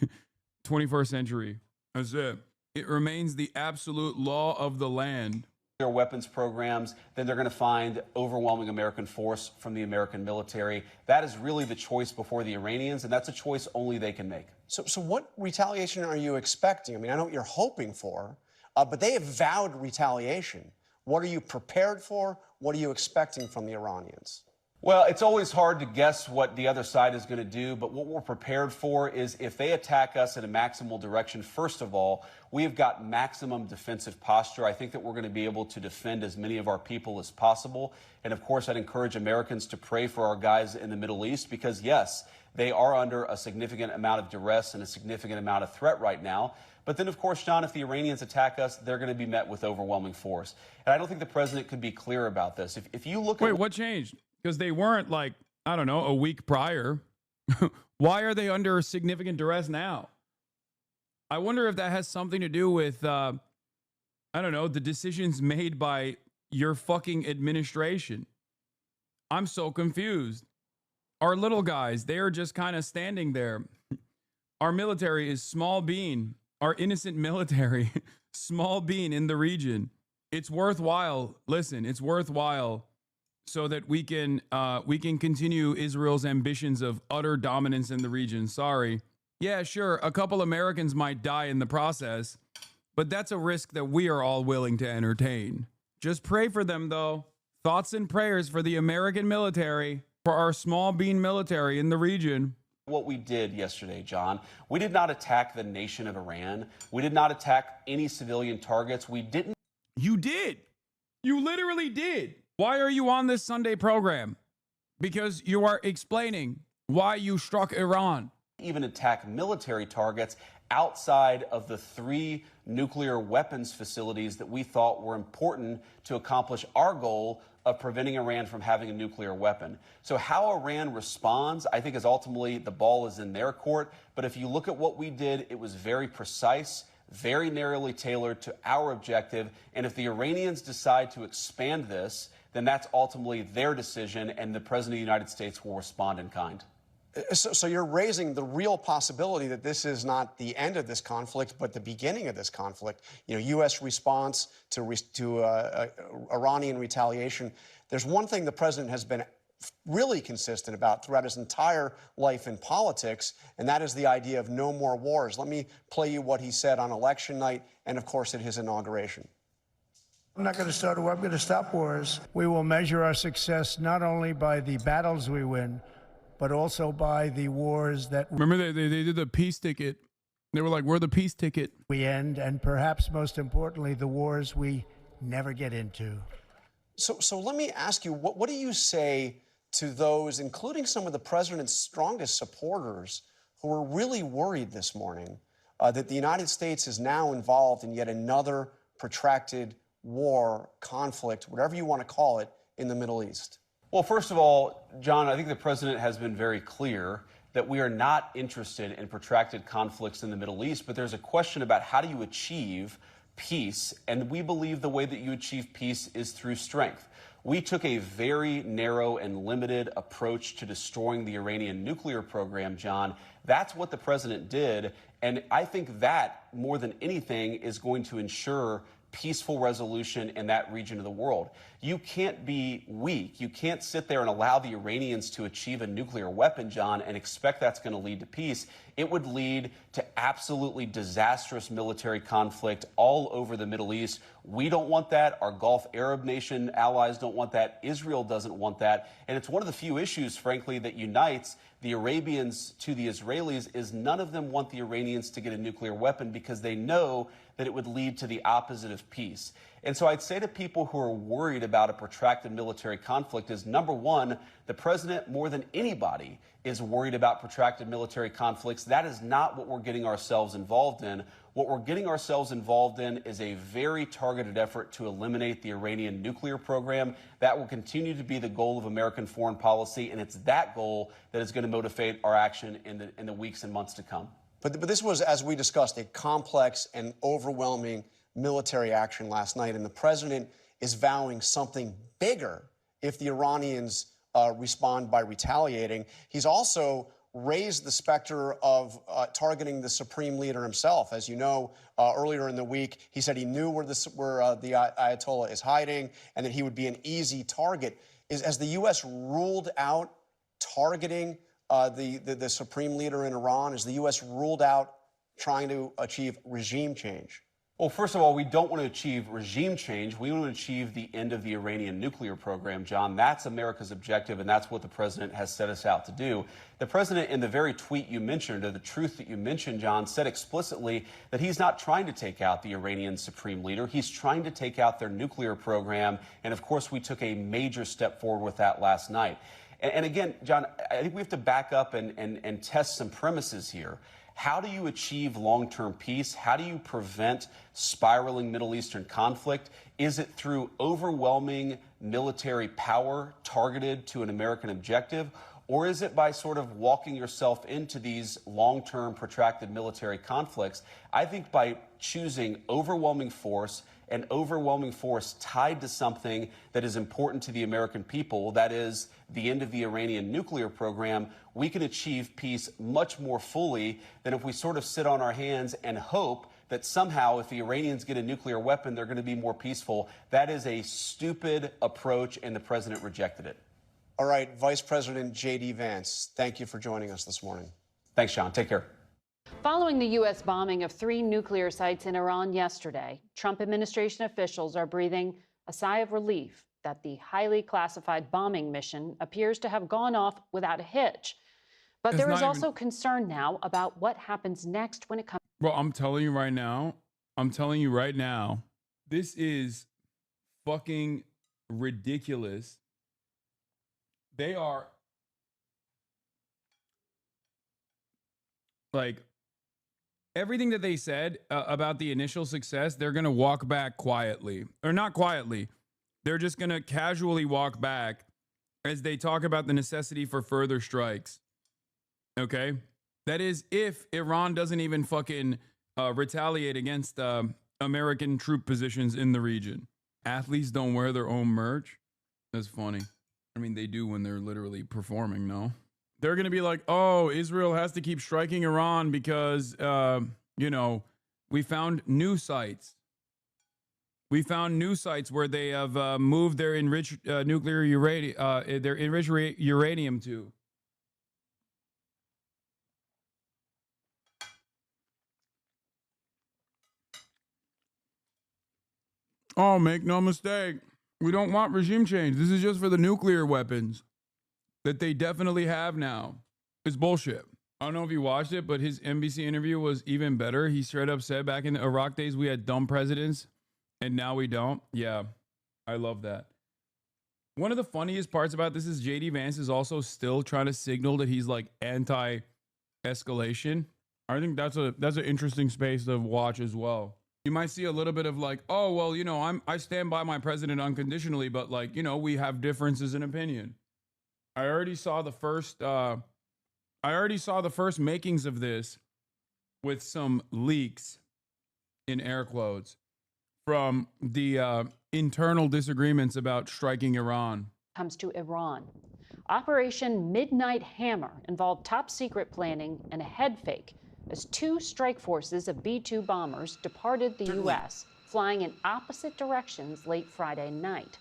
21st century. That's it. It remains the absolute law of the land. weapons programs, then they're going to find overwhelming American force from the American military. That is really the choice before the Iranians, and that's a choice only they can make. So what retaliation are you expecting? I mean, I know what you're hoping for, but they have vowed retaliation. What are you prepared for? What are you expecting from the Iranians? Well, it's always hard to guess what the other side is going to do, but what we're prepared for is if they attack us in a maximal direction, first of all, we have got maximum defensive posture. I think that we're going to be able to defend as many of our people as possible. And of course, I'd encourage Americans to pray for our guys in the Middle East because, yes, they are under a significant amount of duress and a significant amount of threat right now. But then, of course, John, if the Iranians attack us, they're going to be met with overwhelming force. And I don't think the president could be clear about this. If you look at... Wait, what changed? Because they weren't like, I don't know, a week prior. Why are they under significant duress now? I wonder if that has something to do with, I don't know, the decisions made by your fucking administration. I'm so confused. Our little guys, they are just kind of standing there. Our military is small bean. Our innocent military, small bean in the region. It's worthwhile. Listen, it's worthwhile so that we can continue Israel's ambitions of utter dominance in the region. Sorry. Yeah, sure, a couple Americans might die in the process, but that's a risk that we are all willing to entertain. Just pray for them, though. Thoughts and prayers for the American military, for our small bean military in the region. What we did yesterday, John, we did not attack the nation of Iran. We did not attack any civilian targets. We didn't. You did. You literally did. Why are you on this Sunday program? Because you are explaining why you struck Iran. Even attack military targets outside of the 3 nuclear weapons facilities that we thought were important to accomplish our goal of preventing Iran from having a nuclear weapon. So how Iran responds, I think, is ultimately the ball is in their court. But if you look at what we did, it was very precise, very narrowly tailored to our objective. And if the Iranians decide to expand this, then that's ultimately their decision, and the President of the United States will respond in kind. So you're raising the real possibility that this is not the end of this conflict, but the beginning of this conflict. You know, U.S. response to Iranian retaliation. There's one thing the president has been really consistent about throughout his entire life in politics, and that is the idea of no more wars. Let me play you what he said on election night and, of course, at his inauguration. I'm not going to start a war. I'm going to stop wars. We will measure our success not only by the battles we win, but also by the wars that... Remember, they did the peace ticket. They were like, we're the peace ticket. ...we end, and perhaps most importantly, the wars we never get into. So let me ask you, what do you say to those, including some of the president's strongest supporters, who are really worried this morning that the United States is now involved in yet another protracted war, conflict, whatever you want to call it, in the Middle East? Well, first of all, John, I think the president has been very clear that we are not interested in protracted conflicts in the Middle East, but there's a question about how do you achieve peace, and we believe the way that you achieve peace is through strength. We took a very narrow and limited approach to destroying the Iranian nuclear program, John. That's what the president did, and I think that, more than anything, is going to ensure peaceful resolution in that region of the world. You can't be weak. You can't sit there and allow the Iranians to achieve a nuclear weapon, John, and expect that's going to lead to peace. It would lead to absolutely disastrous military conflict all over the Middle East. We don't want that. Our Gulf Arab nation allies don't want that. Israel doesn't want that. And it's one of the few issues, frankly, that unites the Arabians to the Israelis is none of them want the Iranians to get a nuclear weapon because they know that it would lead to the opposite of peace. And so I'd say to people who are worried about a protracted military conflict is, number one, the president, more than anybody, is worried about protracted military conflicts. That is not what we're getting ourselves involved in. What we're getting ourselves involved in is a very targeted effort to eliminate the Iranian nuclear program. That will continue to be the goal of American foreign policy, and it's that goal that is going to motivate our action in the weeks and months to come. But this was, as we discussed, a complex and overwhelming military action last night, and the president is vowing something bigger if the Iranians respond by retaliating. He's also raised the specter of targeting the supreme leader himself. As you know, earlier in the week, he said he knew where the Ayatollah is hiding and that he would be an easy target. Has the U.S. ruled out targeting the supreme leader in Iran? Has the U.S. ruled out trying to achieve regime change? Well, first of all, we don't want to achieve regime change. We want to achieve the end of the Iranian nuclear program, John. That's America's objective, and that's what the president has set us out to do. The president, in the very tweet you mentioned, or the truth that you mentioned, John, said explicitly that he's not trying to take out the Iranian supreme leader. He's trying to take out their nuclear program. And, of course, we took a major step forward with that last night. And again, John, I think we have to back up and test some premises here. How do you achieve long-term peace? How do you prevent spiraling Middle Eastern conflict? Is it through overwhelming military power targeted to an American objective? Or is it by sort of walking yourself into these long-term protracted military conflicts? I think by choosing overwhelming force, and overwhelming force tied to something that is important to the American people, that is the end of the Iranian nuclear program, we can achieve peace much more fully than if we sort of sit on our hands and hope that somehow if the Iranians get a nuclear weapon, they're going to be more peaceful. That is a stupid approach, and the president rejected it. All right, Vice President J.D. Vance, thank you for joining us this morning. Thanks, Sean. Take care. Following the U.S. bombing of 3 nuclear sites in Iran yesterday, Trump administration officials are breathing a sigh of relief that the highly classified bombing mission appears to have gone off without a hitch. But there is also concern now about what happens next when it comes. Bro, I'm telling you right now, this is fucking ridiculous. They are like, everything that they said about the initial success, they're going to walk back quietly. Or not quietly. They're just going to casually walk back as they talk about the necessity for further strikes. Okay? That is, if Iran doesn't even fucking retaliate against American troop positions in the region. Athletes don't wear their own merch. That's funny. I mean, they do when they're literally performing, no? They're going to be like, oh, Israel has to keep striking Iran because, you know, we found new sites. We found new sites where they have moved their enriched nuclear uranium to. Oh, make no mistake. We don't want regime change. This is just for the nuclear weapons that they definitely have now. It's bullshit. I don't know if you watched it, but his NBC interview was even better. He straight up said back in the Iraq days, we had dumb presidents and now we don't. Yeah, I love that. One of the funniest parts about this is J.D. Vance is also still trying to signal that he's like anti-escalation. I think that's an interesting space to watch as well. You might see a little bit of like, oh, well, you know, I stand by my president unconditionally, but like, you know, we have differences in opinion. I already saw the first makings of this with some leaks, in air quotes, from the internal disagreements about striking Iran. Comes to Iran. Operation Midnight Hammer involved top secret planning and a head fake as 2 strike forces of B-2 bombers departed the U.S., flying in opposite directions late Friday night.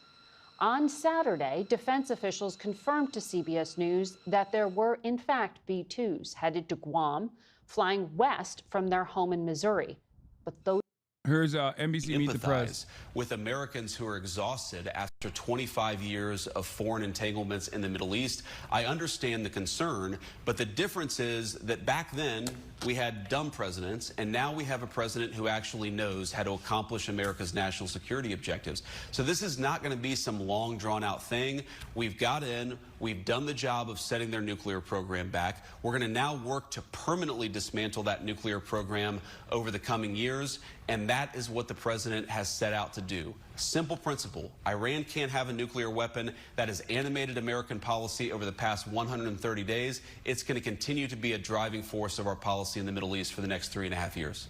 On Saturday, defense officials confirmed to CBS News that there were, in fact, B-2s headed to Guam, flying west from their home in Missouri. But those... Here's NBC Meet the Press. With Americans who are exhausted after 25 years of foreign entanglements in the Middle East. I understand the concern, but the difference is that back then we had dumb presidents, and now we have a president who actually knows how to accomplish America's national security objectives. So this is not going to be some long, drawn-out thing. We've got in, we've done the job of setting their nuclear program back. We're going to now work to permanently dismantle that nuclear program over the coming years, and that is what the president has set out to do. Simple principle. Iran can't have a nuclear weapon. That has animated American policy over the past 130 days. It's going to continue to be a driving force of our policy in the Middle East for the next 3.5 years.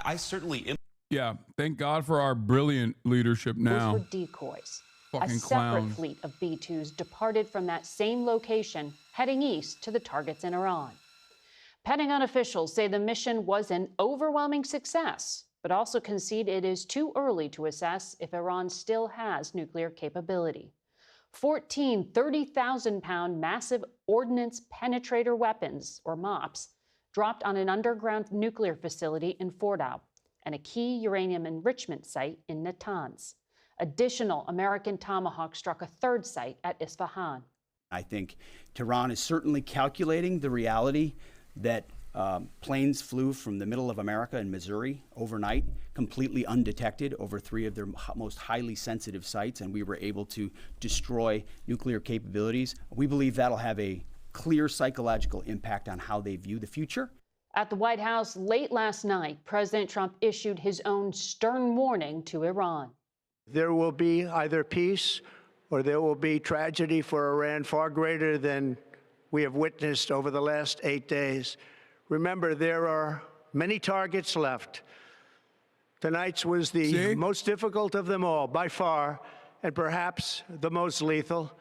I certainly... Yeah, thank God for our brilliant leadership now. Those were decoys. Fucking A separate clown. fleet of B-2s departed from that same location, heading east to the targets in Iran. Pentagon officials say the mission was an overwhelming success, but also concede it is too early to assess if Iran still has nuclear capability. 14 30,000-pound massive ordnance penetrator weapons, or MOPs, dropped on an underground nuclear facility in Fordow and a key uranium enrichment site in Natanz. Additional American Tomahawk struck a third site at Isfahan. I think Tehran is certainly calculating the reality that planes flew from the middle of America and Missouri overnight, completely undetected over 3 of their most highly sensitive sites, and we were able to destroy nuclear capabilities. We believe that'll have a clear psychological impact on how they view the future. At the White House late last night, President Trump issued his own stern warning to Iran. There will be either peace or there will be tragedy for Iran far greater than we have witnessed over the last 8 days. Remember, there are many targets left. Tonight's was the most difficult of them all, by far, and perhaps the most lethal.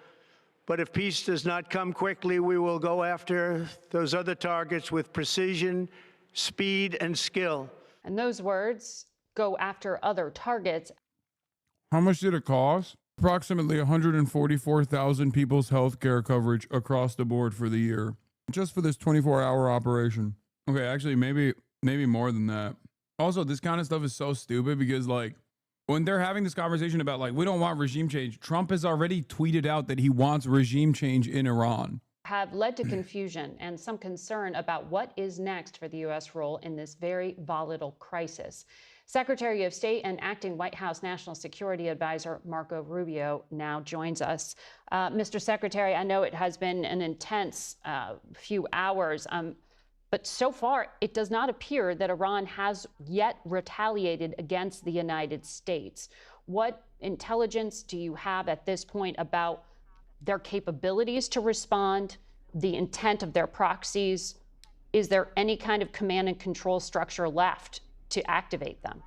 But if peace does not come quickly, we will go after those other targets with precision, speed, and skill. And those words, go after other targets. How much did it cost? Approximately 144,000 people's health care coverage across the board for the year, just for this 24-hour operation. Okay, actually, maybe more than that. Also, this kind of stuff is so stupid because, like, when they're having this conversation about, like, we don't want regime change, Trump has already tweeted out that he wants regime change in Iran. Have led to confusion and some concern about what is next for the U.S. role in this very volatile crisis. Secretary of State and acting White House National Security Advisor Marco Rubio now joins us. Mr. Secretary, I know it has been an intense few hours, but so far it does not appear that Iran has yet retaliated against the United States. What intelligence do you have at this point about their capabilities to respond, the intent of their proxies? Is there any kind of command and control structure left to activate them?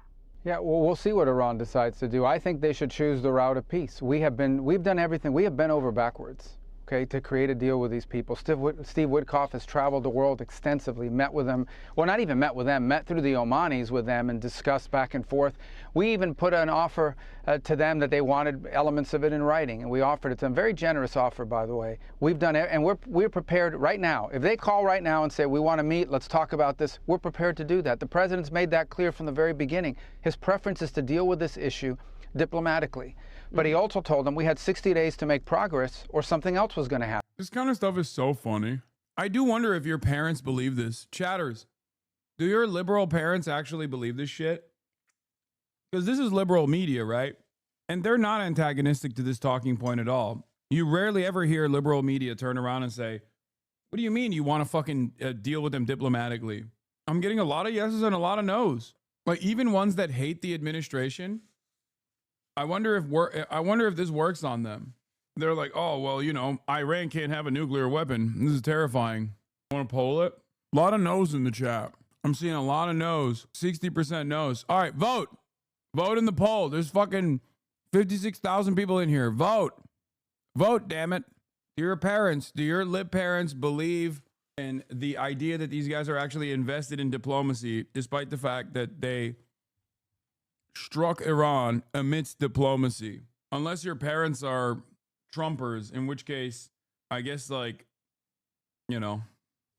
Yeah, well, we'll see what Iran decides to do. I think they should choose the route of peace. We've done everything. We have bent over backwards, okay, to create a deal with these people. Steve Witkoff has traveled the world extensively, met with them. Well, not even met with them, met through the Omanis with them and discussed back and forth. We even put an offer to them that they wanted elements of it in writing, and we offered it to them. Very generous offer, by the way. We've done it, and we're prepared right now. If they call right now and say, we want to meet, let's talk about this, we're prepared to do that. The president's made that clear from the very beginning. His preference is to deal with this issue diplomatically. But he also told them we had 60 days to make progress or something else was going to happen. This kind of stuff is so funny. I do wonder if your parents believe this. Chatters, do your liberal parents actually believe this shit? Because this is liberal media, right? And they're not antagonistic to this talking point at all. You rarely ever hear liberal media turn around and say, what do you mean you want to fucking deal with them diplomatically? I'm getting a lot of yeses and a lot of nos. Like, even ones that hate the administration, I wonder if this works on them. They're like, oh, well, you know, Iran can't have a nuclear weapon. This is terrifying. Want to poll it? A lot of no's in the chat. I'm seeing a lot of no's. 60% no's. All right, vote. Vote in the poll. There's fucking 56,000 people in here. Vote. Vote, damn it. Do your parents, do your lib parents believe in the idea that these guys are actually invested in diplomacy, despite the fact that they struck Iran amidst diplomacy? Unless your parents are Trumpers, in which case, I guess, like, you know,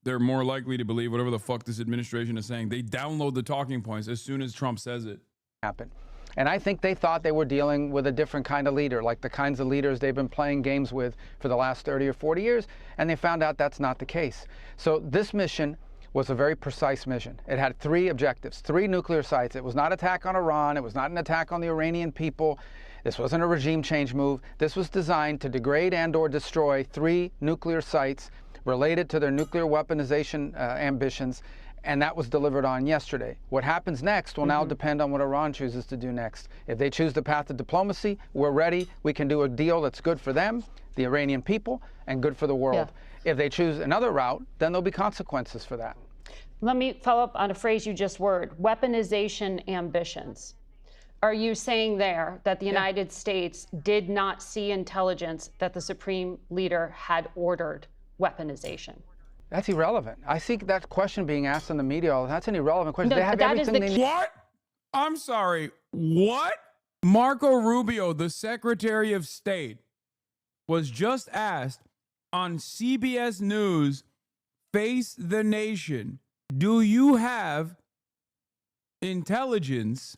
they're more likely to believe whatever the fuck this administration is saying. They download the talking points as soon as Trump says it. Happen. And I think they thought they were dealing with a different kind of leader, like the kinds of leaders they've been playing games with for the last 30 or 40 years, and they found out that's not the case. So this mission was a very precise mission. It had 3 objectives, 3 nuclear sites. It was not an attack on Iran. It was not an attack on the Iranian people. This wasn't a regime change move. This was designed to degrade and or destroy 3 nuclear sites related to their nuclear weaponization ambitions, and that was delivered on yesterday. What happens next will now depend on what Iran chooses to do next. If they choose the path of diplomacy, we're ready. We can do a deal that's good for them, the Iranian people, and good for the world. Yeah. If they choose another route, then there'll be consequences for that. Let me follow up on a phrase you just worded, weaponization ambitions. Are you saying there that the United States did not see intelligence that the supreme leader had ordered weaponization? That's irrelevant. I see that question being asked in the media. That's an irrelevant question. No, they have everything they need. What? I'm sorry. What? Marco Rubio, the Secretary of State, was just asked on CBS News, Face the Nation, do you have intelligence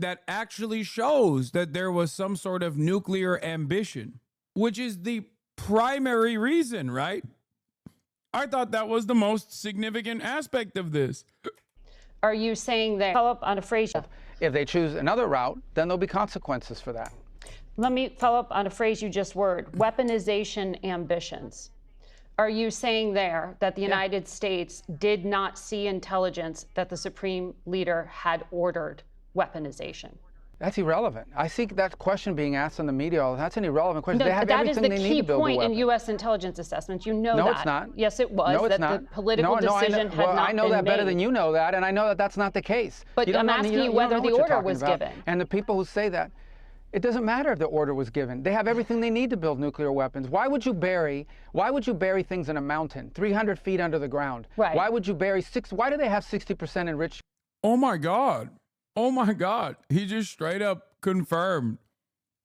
that actually shows that there was some sort of nuclear ambition, which is the primary reason, right? I thought that was the most significant aspect of this. Are you saying that? Follow up on a phrase. If they choose another route, then there'll be consequences for that. Let me follow up on a phrase you just word, weaponization ambitions. Are you saying there that the United States did not see intelligence that the supreme leader had ordered weaponization? That's irrelevant. I see that question being asked in the media. That's an irrelevant question. No, they have that is everything the they key need to build a point weapon. in U.S. intelligence assessments. You know that. No, it's not. Yes, it was. No, it's that not. the political decision had not I know been that better made. than you know that, and I know that that's not the case. But I'm asking you whether the order was given. And the people who say that, it doesn't matter if the order was given. They have everything they need to build nuclear weapons. Why would you bury things in a mountain, 300 feet under the ground? Right. Why would you bury why do they have 60% enriched? Oh my God. Oh my God. He just straight up confirmed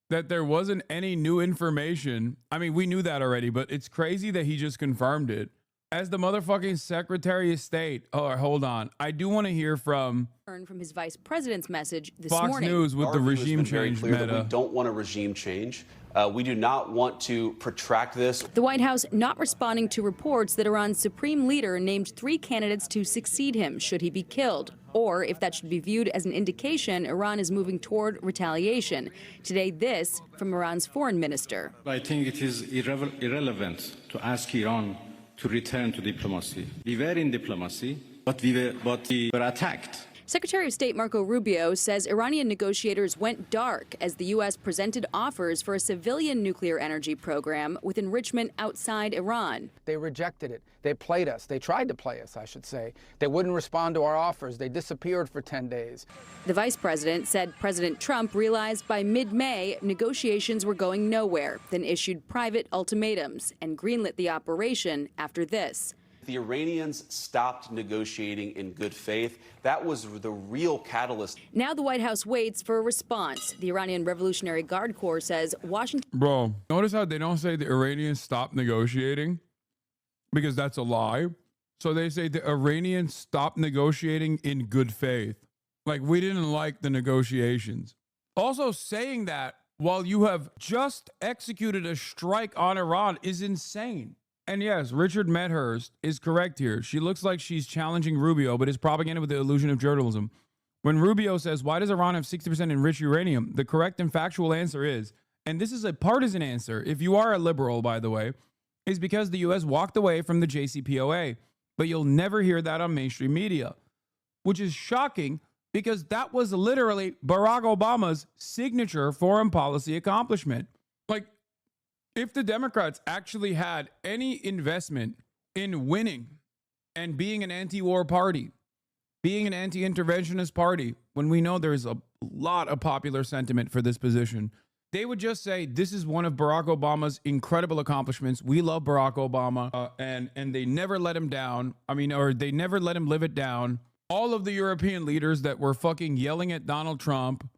that there wasn't any new information. I mean, we knew that already, but it's crazy that he just confirmed it. As the motherfucking Secretary of State. Oh, hold on. I do want to hear from his vice president's message this Fox morning. News with Our the view has regime been very change clear that meta. we don't want a regime change. We do not want to protract this. The White House not responding to reports that Iran's supreme leader named 3 candidates to succeed him should he be killed, or if that should be viewed as an indication Iran is moving toward retaliation. Today, this from Iran's foreign minister. I think it is irrelevant to ask Iran to return to diplomacy. We were in diplomacy, but we were attacked. Secretary of State Marco Rubio says Iranian negotiators went dark as the U.S. presented offers for a civilian nuclear energy program with enrichment outside Iran. They rejected it. They played us. They tried to play us, I should say. They wouldn't respond to our offers. They disappeared for 10 days. The vice president said President Trump realized by mid-May negotiations were going nowhere, then issued private ultimatums and greenlit the operation after this. The Iranians stopped negotiating in good faith. That was the real catalyst. Now the White House waits for a response. The Iranian Revolutionary Guard Corps says Washington... Bro, notice how they don't say the Iranians stopped negotiating? Because that's a lie. So they say the Iranians stopped negotiating in good faith. Like, we didn't like the negotiations. Also, saying that while you have just executed a strike on Iran is insane. And yes, Richard Medhurst is correct here. She looks like she's challenging Rubio, but is propaganda with the illusion of journalism. When Rubio says, why does Iran have 60% enriched uranium? The correct and factual answer is, and this is a partisan answer, if you are a liberal, by the way, is because the U.S. walked away from the JCPOA. But you'll never hear that on mainstream media, which is shocking because that was literally Barack Obama's signature foreign policy accomplishment. Like, if the Democrats actually had any investment in winning and being an anti-war party, being an anti-interventionist party, when we know there's a lot of popular sentiment for this position, they would just say, this is one of Barack Obama's incredible accomplishments. We love Barack Obama, and they never let him down. Or they never let him live it down. All of the European leaders that were fucking yelling at Donald Trump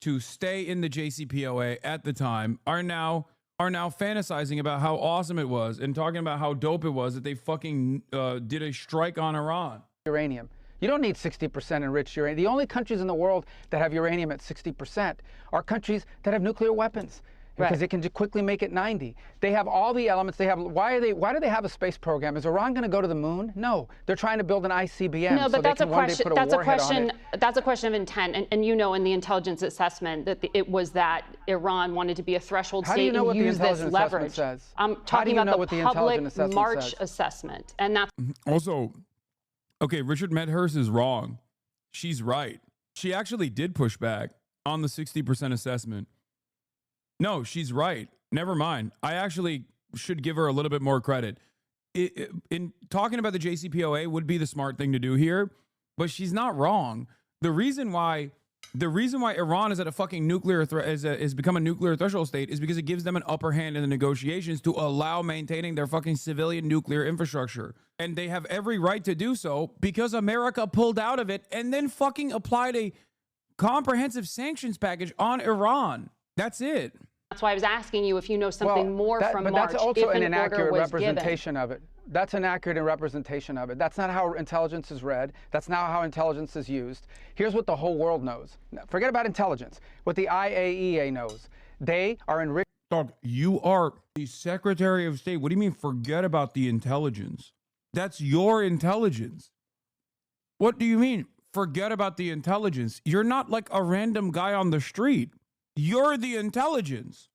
to stay in the JCPOA at the time are now fantasizing about how awesome it was and talking about how dope it was that they fucking did a strike on Iran. Uranium. You don't need 60% enriched uranium. The only countries in the world that have uranium at 60% are countries that have nuclear weapons because they can quickly make it 90. They have all the elements. They have. Why do they have a space program? Is Iran going to go to the moon? No, they're trying to build an ICBM. No, but so that's a question. That's a question. That's a question of intent. And you know, in the intelligence assessment, that it was that Iran wanted to be a threshold state and use this leverage. I'm talking about the public March assessment, and that's also. Okay, Richard Medhurst is wrong. She's right. She actually did push back on the 60% assessment. No, she's right. Never mind. I actually should give her a little bit more credit. In talking about the JCPOA would be the smart thing to do here, but she's not wrong. The reason why The reason why Iran is at a fucking nuclear is become a nuclear threshold state is because it gives them an upper hand in the negotiations to allow maintaining their fucking civilian nuclear infrastructure. And they have every right to do so because America pulled out of it and then fucking applied a comprehensive sanctions package on Iran. That's it. That's why I was asking you if you know something more from but March. That's also an inaccurate was representation of it. That's an accurate representation of it. That's not how intelligence is read. That's not how intelligence is used. Here's what the whole world knows. Forget about intelligence. What the IAEA knows. They are enriched. Dog, you are the Secretary of State. What do you mean forget about the intelligence? That's your intelligence. What do you mean forget about the intelligence? You're not like a random guy on the street. You're the intelligence.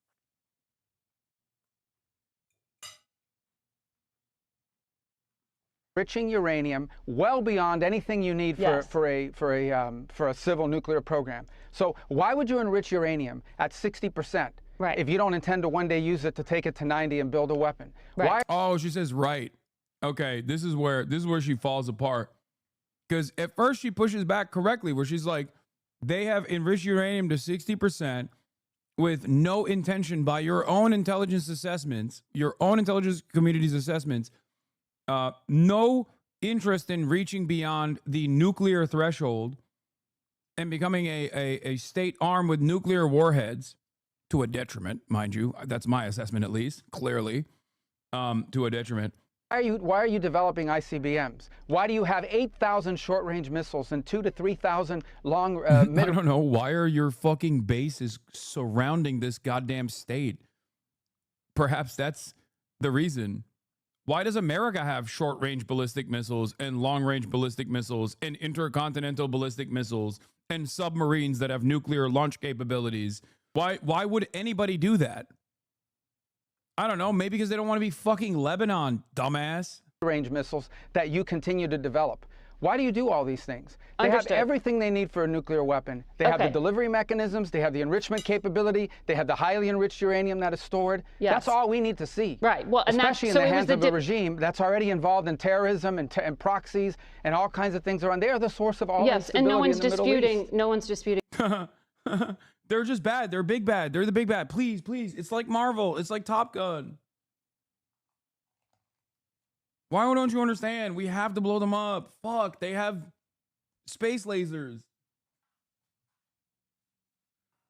Enriching uranium well beyond anything you need for a civil nuclear program. So why would you enrich uranium at 60% if you don't intend to one day use it to take it to 90 and build a weapon? Why? Oh, she says right. Okay, this is where she falls apart. Because at first she pushes back correctly, where she's like, they have enriched uranium to 60% with no intention by your own intelligence assessments, your own intelligence community's assessments, no interest in reaching beyond the nuclear threshold and becoming a state armed with nuclear warheads, to a detriment, mind you. That's my assessment, at least, clearly, to a detriment. Why are you developing ICBMs? Why do you have 8,000 short-range missiles and 2,000 to 3,000 long? I don't know. Why are your fucking bases surrounding this goddamn state? Perhaps that's the reason. Why does America have short-range ballistic missiles and long-range ballistic missiles and intercontinental ballistic missiles and submarines that have nuclear launch capabilities? Why would anybody do that? I don't know. Maybe because they don't want to be fucking Lebanon, dumbass. Range missiles that you continue to develop. Why do you do all these things? They have everything they need for a nuclear weapon. They have the delivery mechanisms. They have the enrichment capability. They have the highly enriched uranium that is stored. Yes. That's all we need to see. Right. Well, and especially in the hands of a regime that's already involved in terrorism and proxies and all kinds of things around. They are the source of all yes, and no one's in the disputing. No one's disputing. They're just bad. They're big bad. They're the big bad. Please, please. It's like Marvel. It's like Top Gun. Why don't you understand? We have to blow them up. Fuck, they have space lasers.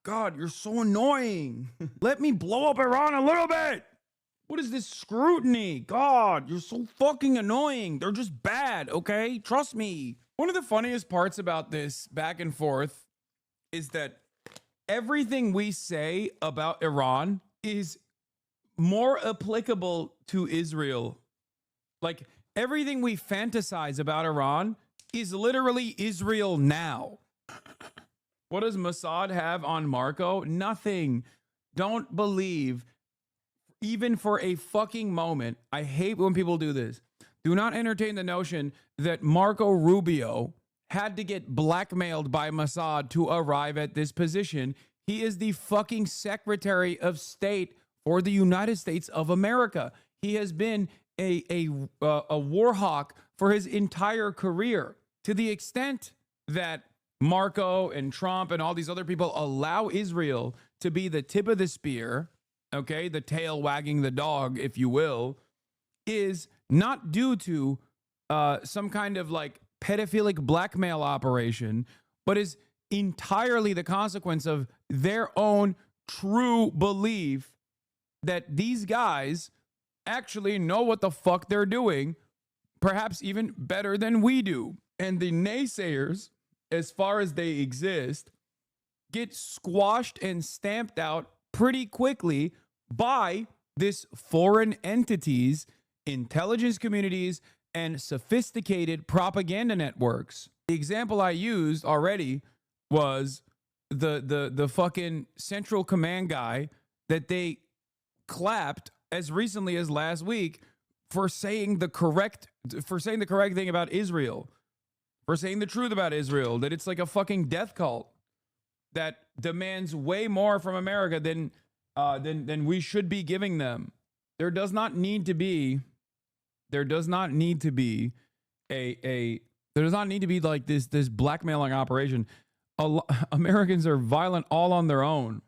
God, you're so annoying. Let me blow up Iran a little bit. What is this scrutiny? God, you're so fucking annoying. They're just bad, okay? Trust me. One of the funniest parts about this back and forth is that everything we say about Iran is more applicable to Israel. Like, everything we fantasize about Iran is literally Israel now. What does Mossad have on Marco? Nothing. Don't believe, even for a fucking moment. I hate when people do this. Do not entertain the notion that Marco Rubio had to get blackmailed by Mossad to arrive at this position. He is the fucking Secretary of State for the United States of America. He has been a war hawk for his entire career, to the extent that Marco and Trump and all these other people allow Israel to be the tip of the spear, okay, the tail wagging the dog, if you will, is not due to some kind of like pedophilic blackmail operation, but is entirely the consequence of their own true belief that these guys actually know what the fuck they're doing, perhaps even better than we do. And the naysayers, as far as they exist, get squashed and stamped out pretty quickly by this foreign entities, intelligence communities, and sophisticated propaganda networks. The example I used already was the fucking Central Command guy that they clapped as recently as last week for saying the correct thing about Israel, for saying the truth about Israel, that it's like a fucking death cult that demands way more from America than we should be giving them. There does not need to be like this blackmailing operation. Americans are violent all on their own.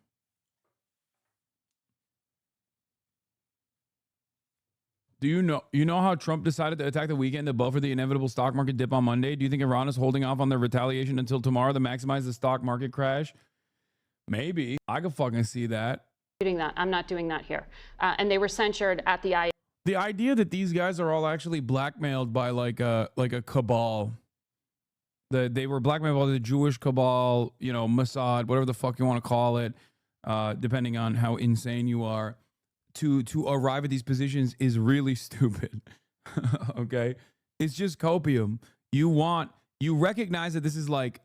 Do you know how Trump decided to attack the weekend to buffer the inevitable stock market dip on Monday? Do you think Iran is holding off on their retaliation until tomorrow to maximize the stock market crash? Maybe. I could fucking see that. I'm not doing that here. And they were censured at the IAEA. The idea that these guys are all actually blackmailed by like a cabal. They were blackmailed by the Jewish cabal, you know, Mossad, whatever the fuck you want to call it, depending on how insane you are, to arrive at these positions is really stupid. Okay? It's just copium. You recognize that this is like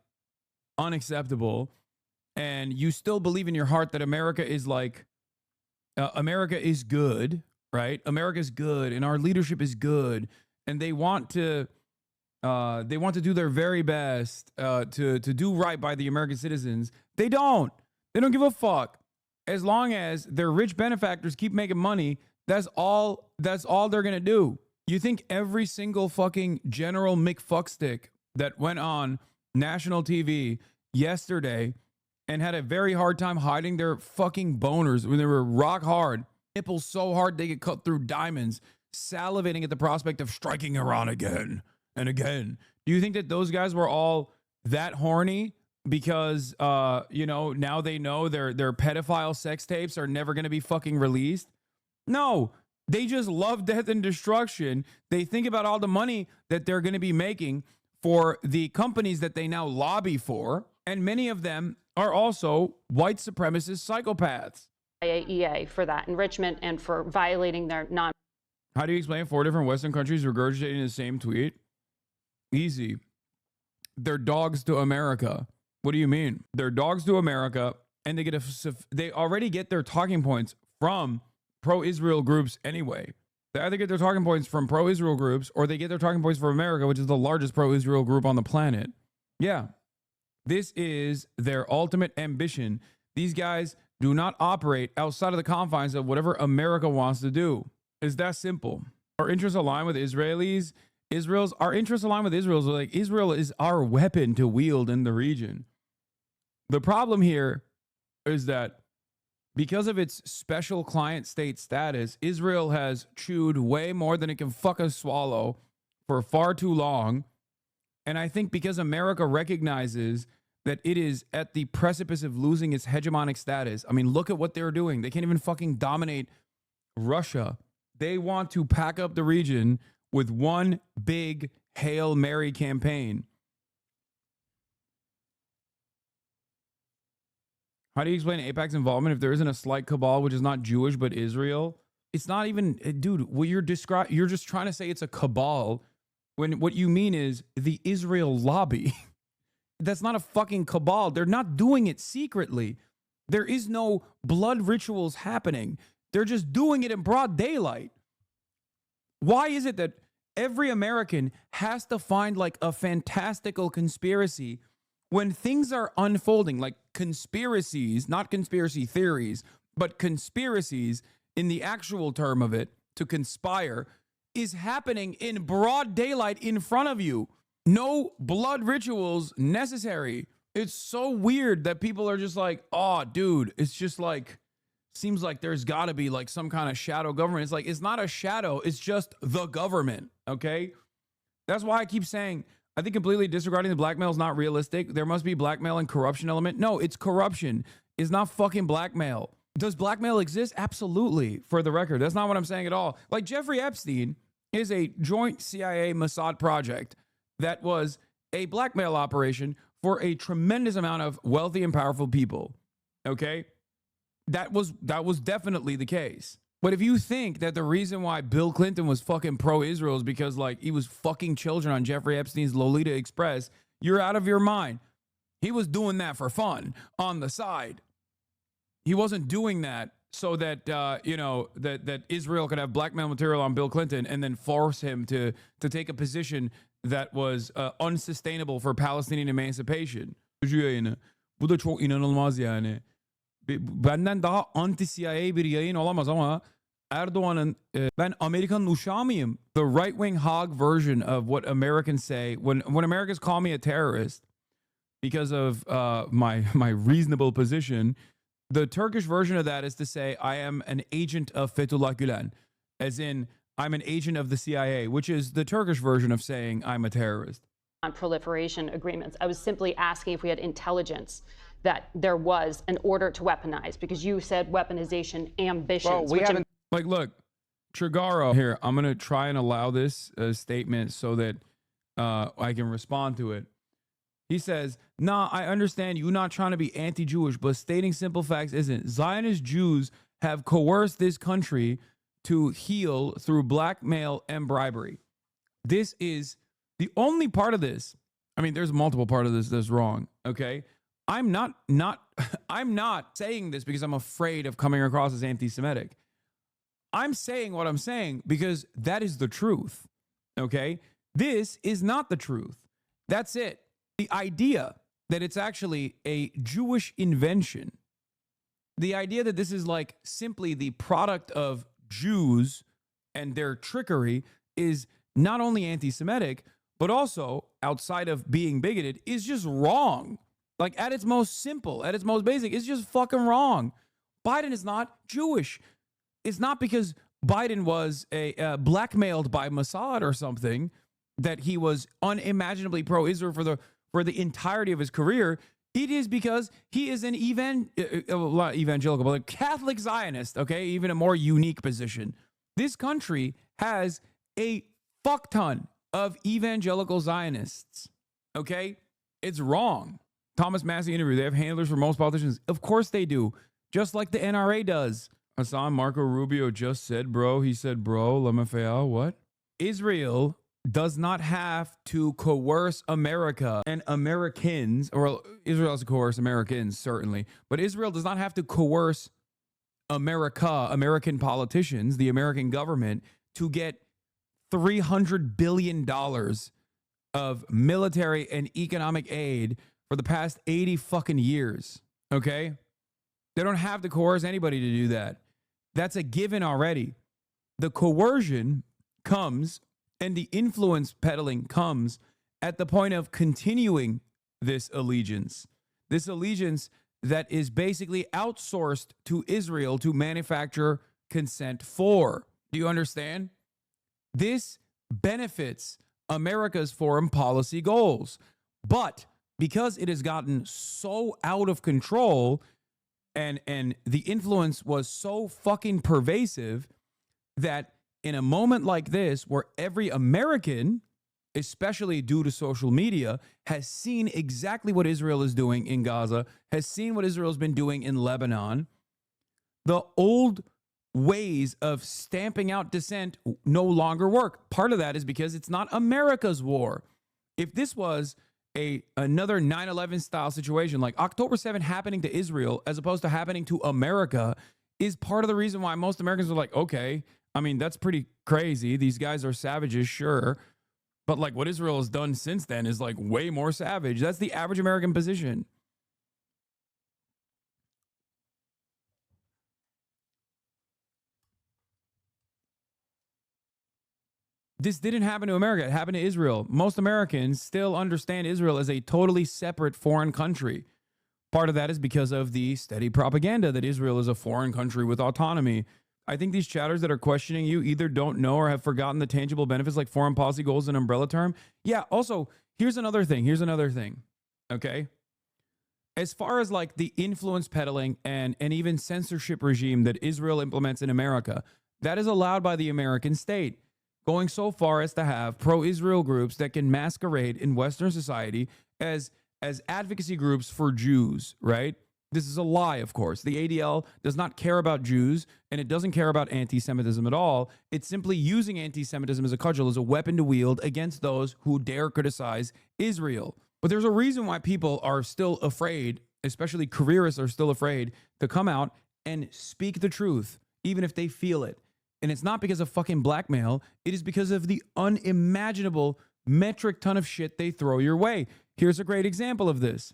unacceptable, and you still believe in your heart that America is like, America is good, right? America's good, and our leadership is good, and they want to do their very best to do right by the American citizens. They don't give a fuck. As long as their rich benefactors keep making money, that's all they're gonna do. You think every single fucking General McFuckstick that went on national TV yesterday and had a very hard time hiding their fucking boners when they were rock hard, nipples so hard they get cut through diamonds, salivating at the prospect of striking Iran again and again? Do you think that those guys were all that horny because you know, now they know their pedophile sex tapes are never going to be fucking released? No, they just love death and destruction. They think about all the money that they're going to be making for the companies that they now lobby for, and many of them are also white supremacist psychopaths. IAEA for that enrichment and for violating their non. How do you explain 4 different Western countries regurgitating the same tweet? Easy. They're dogs to America. What do you mean? They're dogs to America, and they already get their talking points from pro-Israel groups anyway. They either get their talking points from pro-Israel groups, or they get their talking points from America, which is the largest pro-Israel group on the planet. Yeah. This is their ultimate ambition. These guys do not operate outside of the confines of whatever America wants to do. It's that simple. Our interests align with Israelis. Our interests align with Israel's. Like, Israel is our weapon to wield in the region. The problem here is that because of its special client state status, Israel has chewed way more than it can fucking swallow for far too long. And I think because America recognizes that it is at the precipice of losing its hegemonic status. I mean, look at what they're doing. They can't even fucking dominate Russia. They want to pack up the region with one big Hail Mary campaign. How do you explain AIPAC's involvement if there isn't a slight cabal which is not Jewish but Israel? It's not even, dude, what you're just trying to say it's a cabal when what you mean is the Israel lobby. That's not a fucking cabal. They're not doing it secretly. There is no blood rituals happening. They're just doing it in broad daylight. Why is it that every American has to find like a fantastical conspiracy when things are unfolding, like conspiracies, not conspiracy theories, but conspiracies in the actual term of it, to conspire, is happening in broad daylight in front of you? No blood rituals necessary. It's so weird that people are just like, oh, dude, it's just like, seems like there's got to be like some kind of shadow government. It's like, it's not a shadow. It's just the government. Okay. That's why I keep saying, I think completely disregarding the blackmail is not realistic. There must be blackmail and corruption element. No, it's corruption. It's not fucking blackmail. Does blackmail exist? Absolutely. For the record, that's not what I'm saying at all. Like, Jeffrey Epstein is a joint CIA Mossad project that was a blackmail operation for a tremendous amount of wealthy and powerful people. Okay? That was definitely the case. But if you think that the reason why Bill Clinton was fucking pro-Israel is because like he was fucking children on Jeffrey Epstein's Lolita Express, you're out of your mind. He was doing that for fun on the side. He wasn't doing that so that that Israel could have blackmail material on Bill Clinton and then force him to take a position that was unsustainable for Palestinian emancipation. Bu da çok inanılmaz yani. Benden daha anti-CIA bir yayın olamaz ama Erdoğan'ın ben Amerika'nın uşağı mıyım? The right-wing hog version of what Americans say when Americans call me a terrorist, because of my reasonable position. The Turkish version of that is to say I am an agent of Fethullah Gülen, as in I'm an agent of the CIA, which is the Turkish version of saying I'm a terrorist. Non-proliferation agreements. I was simply asking if we had intelligence that there was an order to weaponize, because you said weaponization ambitions. Well, we haven't. Like, look, Trigaro, here, I'm going to try and allow this statement so that I can respond to it. He says, nah, I understand you not trying to be anti-Jewish, but stating simple facts isn't. Zionist Jews have coerced this country to heal through blackmail and bribery. This is the only part of this. I mean, there's multiple part of this that's wrong, okay? I'm not saying this because I'm afraid of coming across as anti-Semitic. I'm saying what I'm saying because that is the truth, okay? This is not the truth. That's it. The idea that it's actually a Jewish invention, the idea that this is like simply the product of Jews and their trickery is not only anti-Semitic, but also, outside of being bigoted, is just wrong. Like, at its most simple, at its most basic, it's just fucking wrong. Biden is not Jewish. It's not because Biden was blackmailed by Mossad or something that he was unimaginably pro-Israel for the entirety of his career. It is because he is an evangelical, but a Catholic Zionist, okay? Even a more unique position. This country has a fuck ton of evangelical Zionists, okay? It's wrong. Thomas Massey interview, they have handlers for most politicians. Of course they do, just like the NRA does. Hassan Marco Rubio just said, bro. He said, bro, LaMafia, what? Israel does not have to coerce America and Americans, or Israel has to coerce Americans, certainly, but Israel does not have to coerce American politicians, the American government, to get $300 billion of military and economic aid for the past 80 fucking years, okay? They don't have to coerce anybody to do that. That's a given already. The coercion comes and the influence peddling comes at the point of continuing this allegiance that is basically outsourced to Israel to manufacture consent for. Do you understand? This benefits America's foreign policy goals. But because it has gotten so out of control and the influence was so fucking pervasive that in a moment like this, where every American, especially due to social media, has seen exactly what Israel is doing in Gaza, has seen what Israel's been doing in Lebanon, the old ways of stamping out dissent no longer work. Part of that is because it's not America's war. If this was another 9/11 style situation, like October 7th happening to Israel as opposed to happening to America, is part of the reason why most Americans are like, okay, I mean, that's pretty crazy. These guys are savages, sure. But like what Israel has done since then is like way more savage. That's the average American position. This didn't happen to America. It happened to Israel. Most Americans still understand Israel as a totally separate foreign country. Part of that is because of the steady propaganda that Israel is a foreign country with autonomy. I think these chatters that are questioning you either don't know or have forgotten the tangible benefits like foreign policy goals and umbrella term. Yeah, also, here's another thing. Okay? As far as like the influence peddling and even censorship regime that Israel implements in America, that is allowed by the American state, going so far as to have pro-Israel groups that can masquerade in Western society as advocacy groups for Jews, right? This is a lie, of course. The ADL does not care about Jews, and it doesn't care about anti-Semitism at all. It's simply using anti-Semitism as a cudgel, as a weapon to wield against those who dare criticize Israel. But there's a reason why people are still afraid, especially careerists are still afraid, to come out and speak the truth, even if they feel it. And it's not because of fucking blackmail. It is because of the unimaginable metric ton of shit they throw your way. Here's a great example of this.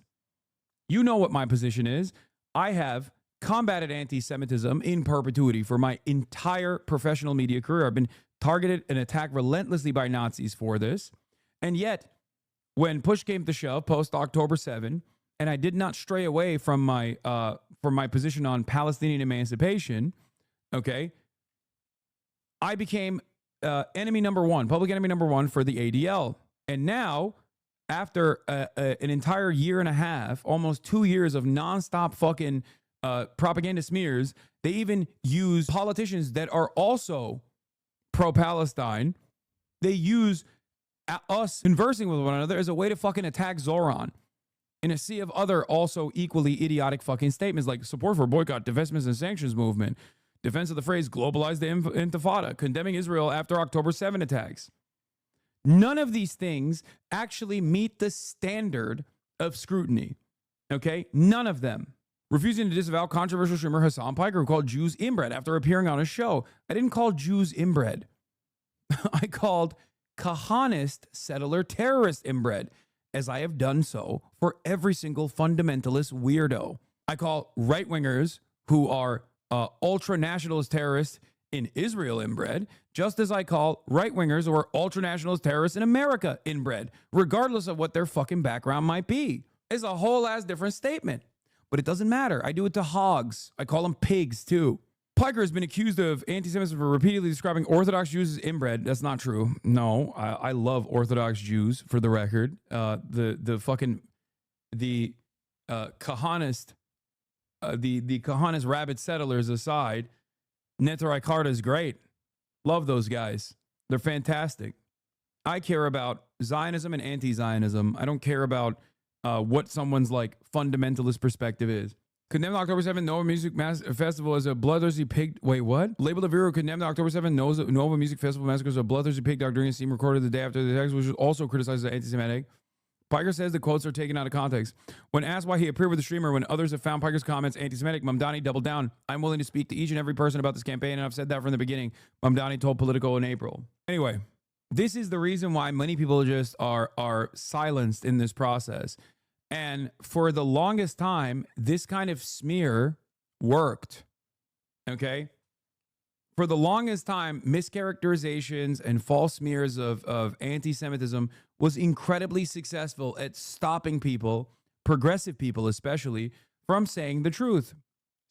You know what my position is. I have combated anti-Semitism in perpetuity for my entire professional media career. I've been targeted and attacked relentlessly by Nazis for this. And yet, when push came to shove post October 7, and I did not stray away from my position on Palestinian emancipation, okay, I became enemy number one, public enemy number one for the ADL. And now, after an entire year and a half, almost 2 years of nonstop fucking propaganda smears, they even use politicians that are also pro-Palestine. They use us conversing with one another as a way to fucking attack Zoran in a sea of other also equally idiotic fucking statements like support for boycott, divestments, and sanctions movement, defense of the phrase globalize the intifada, condemning Israel after October 7 attacks. None of these things actually meet the standard of scrutiny, okay? None of them. Refusing to disavow controversial streamer Hassan Piker, who called Jews inbred after appearing on a show. I didn't call Jews inbred. I called Kahanist settler terrorist inbred, as I have done so for every single fundamentalist weirdo. I call right-wingers who are ultra-nationalist terrorists in Israel inbred, just as I call right-wingers who are ultra-nationalist terrorists in America inbred, regardless of what their fucking background might be. It's a whole ass different statement. But it doesn't matter. I do it to hogs. I call them pigs, too. Piker has been accused of anti-Semitism for repeatedly describing Orthodox Jews as inbred. That's not true. No, I love Orthodox Jews, for the record. The Kahanist, the Kahanist rabbit settlers aside, Netarei Karta is great. Love those guys. They're fantastic. I care about Zionism and anti-Zionism. I don't care about what someone's like fundamentalist perspective is. Condemned October 7 Nova Music Festival as a bloodthirsty pig. Wait, what? Labeled a Vero condemned October 7 Nova Music Festival massacre as a bloodthirsty pig dog during a scene recorded the day after the attacks, which was also criticized as anti-Semitic. Piker says the quotes are taken out of context. When asked why he appeared with the streamer when others have found Piker's comments anti-Semitic, Mamdani doubled down. I'm willing to speak to each and every person about this campaign, and I've said that from the beginning. Mamdani told Politico in April. Anyway, this is the reason why many people just are silenced in this process. And for the longest time, this kind of smear worked, okay? For the longest time, mischaracterizations and false smears of anti-Semitism was incredibly successful at stopping people, progressive people especially, from saying the truth,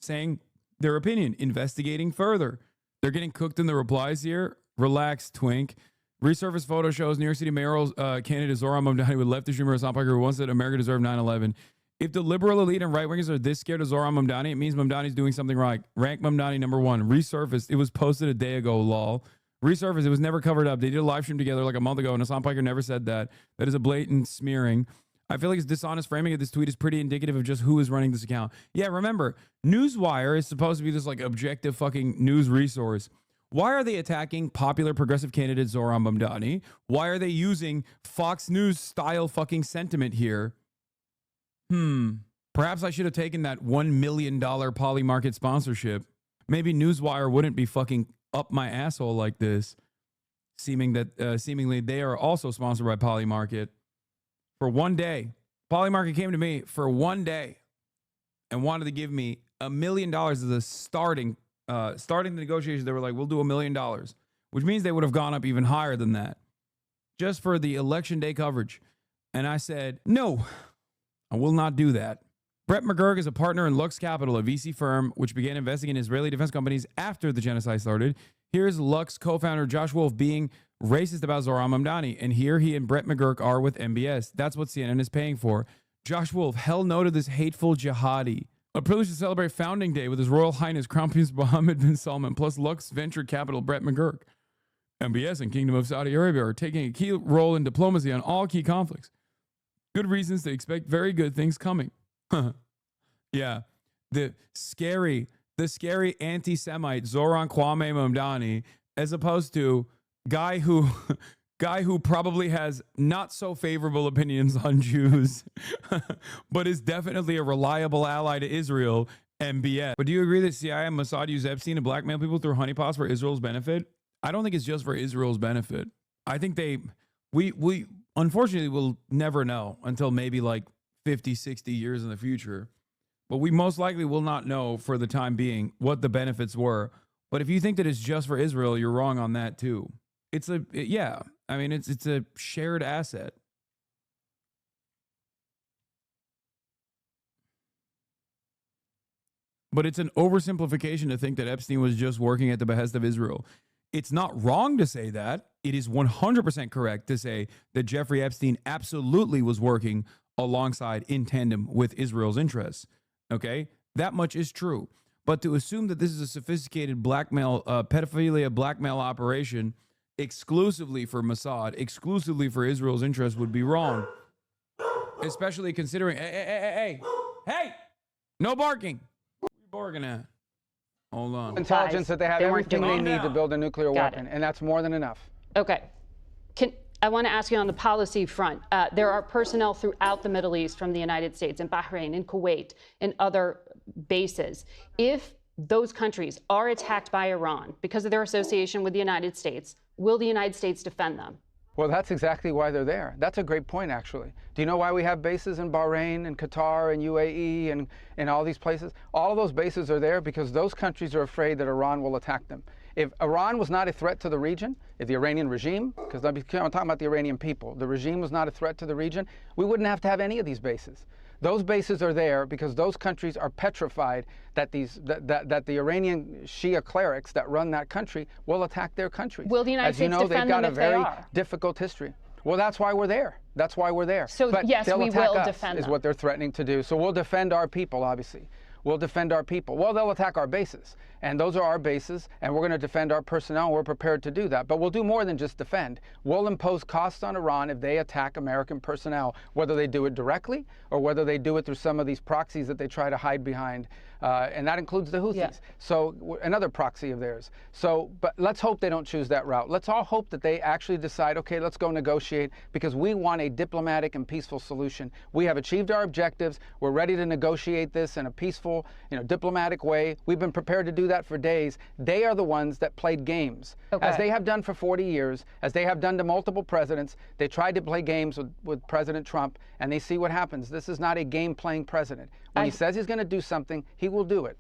saying their opinion, investigating further. They're getting cooked in the replies here. Relax, twink. Resurfaced photo shows New York City mayoral candidate Zoran Mamdani with leftist streamer Hassan Piker, who once said America deserved 9/11. If the liberal elite and right-wingers are this scared of Zoran Mamdani, it means Mamdani's doing something right. Rank Mamdani number one. Resurfaced. It was posted a day ago, lol. Resurfaced. It was never covered up. They did a live stream together like a month ago, and Hassan Piker never said that. That is a blatant smearing. I feel like his dishonest framing of this tweet is pretty indicative of just who is running this account. Yeah, remember, Newswire is supposed to be this like objective fucking news resource. Why are they attacking popular progressive candidate Zoran Mamdani? Why are they using Fox News style fucking sentiment here? Perhaps I should have taken that $1 million Polymarket sponsorship. Maybe Newswire wouldn't be fucking up my asshole like this. Seemingly they are also sponsored by Polymarket. For one day, Polymarket came to me for one day and wanted to give me $1 million as a starting the negotiations. They were like, we'll do $1 million, which means they would have gone up even higher than that just for the election day coverage. And I said, no, I will not do that. Brett McGurk is a partner in Lux Capital, a VC firm which began investing in Israeli defense companies after the genocide started. Here's Lux co-founder Josh Wolf being racist about Zoran Mamdani. And here he and Brett McGurk are with MBS. That's what CNN is paying for. Josh Wolf, hell no to this hateful jihadi. A privilege to celebrate Founding Day with His Royal Highness Crown Prince Mohammed bin Salman, plus Lux Venture Capital Brett McGurk. MBS and Kingdom of Saudi Arabia are taking a key role in diplomacy on all key conflicts. Good reasons to expect very good things coming. Yeah, the scary anti-Semite Zoran Kwame Mamdani, as opposed to guy who probably has not so favorable opinions on Jews, but is definitely a reliable ally to Israel, MBS. But do you agree that CIA and Mossad use Epstein to blackmail people through honeypots for Israel's benefit? I don't think it's just for Israel's benefit. I think we unfortunately will never know until maybe like 50, 60 years in the future. But we most likely will not know for the time being what the benefits were. But if you think that it's just for Israel, you're wrong on that too. It's a shared asset. but it's an oversimplification to think that Epstein was just working at the behest of Israel. It's not wrong to say that. It is 100% correct to say that Jeffrey Epstein absolutely was working alongside, in tandem with Israel's interests. Okay? That much is true. But to assume that this is a sophisticated blackmail, pedophilia blackmail operation exclusively for Mossad, exclusively for Israel's interests would be wrong. Especially considering, hey, no barking. What are you barking at? Hold on. Intelligence that they have everything they need to build a nuclear weapon, and that's more than enough. Okay. I want to ask you on the policy front. There are personnel throughout the Middle East from the United States, in Bahrain, in Kuwait, and other bases. If those countries are attacked by Iran because of their association with the United States, will the United States defend them? Well, that's exactly why they're there. That's a great point, actually. Do you know why we have bases in Bahrain and Qatar and UAE and all these places? All of those bases are there because those countries are afraid that Iran will attack them. If Iran was not a threat to the region, if the Iranian regime, because I'm talking about the Iranian people, the regime was not a threat to the region, we wouldn't have to have any of these bases. Those bases are there because those countries are petrified that that the Iranian Shia clerics that run that country will attack their countries. Will the United States defend them if they are? As you know, they've got a very difficult history. Well, that's why we're there. That's why we're there. So but yes, we will defend them. Is them. what they're threatening to do. So we'll defend our people, obviously. We'll defend our people. Well, they'll attack our bases, and those are our bases, and we're going to defend our personnel, and we're prepared to do that. But we'll do more than just defend. We'll impose costs on Iran if they attack American personnel, whether they do it directly or whether they do it through some of these proxies that they try to hide behind, and that includes the Houthis. Yeah. So another proxy of theirs. So, but let's hope they don't choose that route. Let's all hope that they actually decide, okay, let's go negotiate, because we want a diplomatic and peaceful solution. We have achieved our objectives. We're ready to negotiate this in a peaceful, diplomatic way. We've been prepared to do that for days. They are the ones that played games, as they have done for 40 years, as they have done to multiple presidents. They tried to play games with President Trump, and they see what happens. This is not a game-playing president. When he says he's going to do something, he will do it.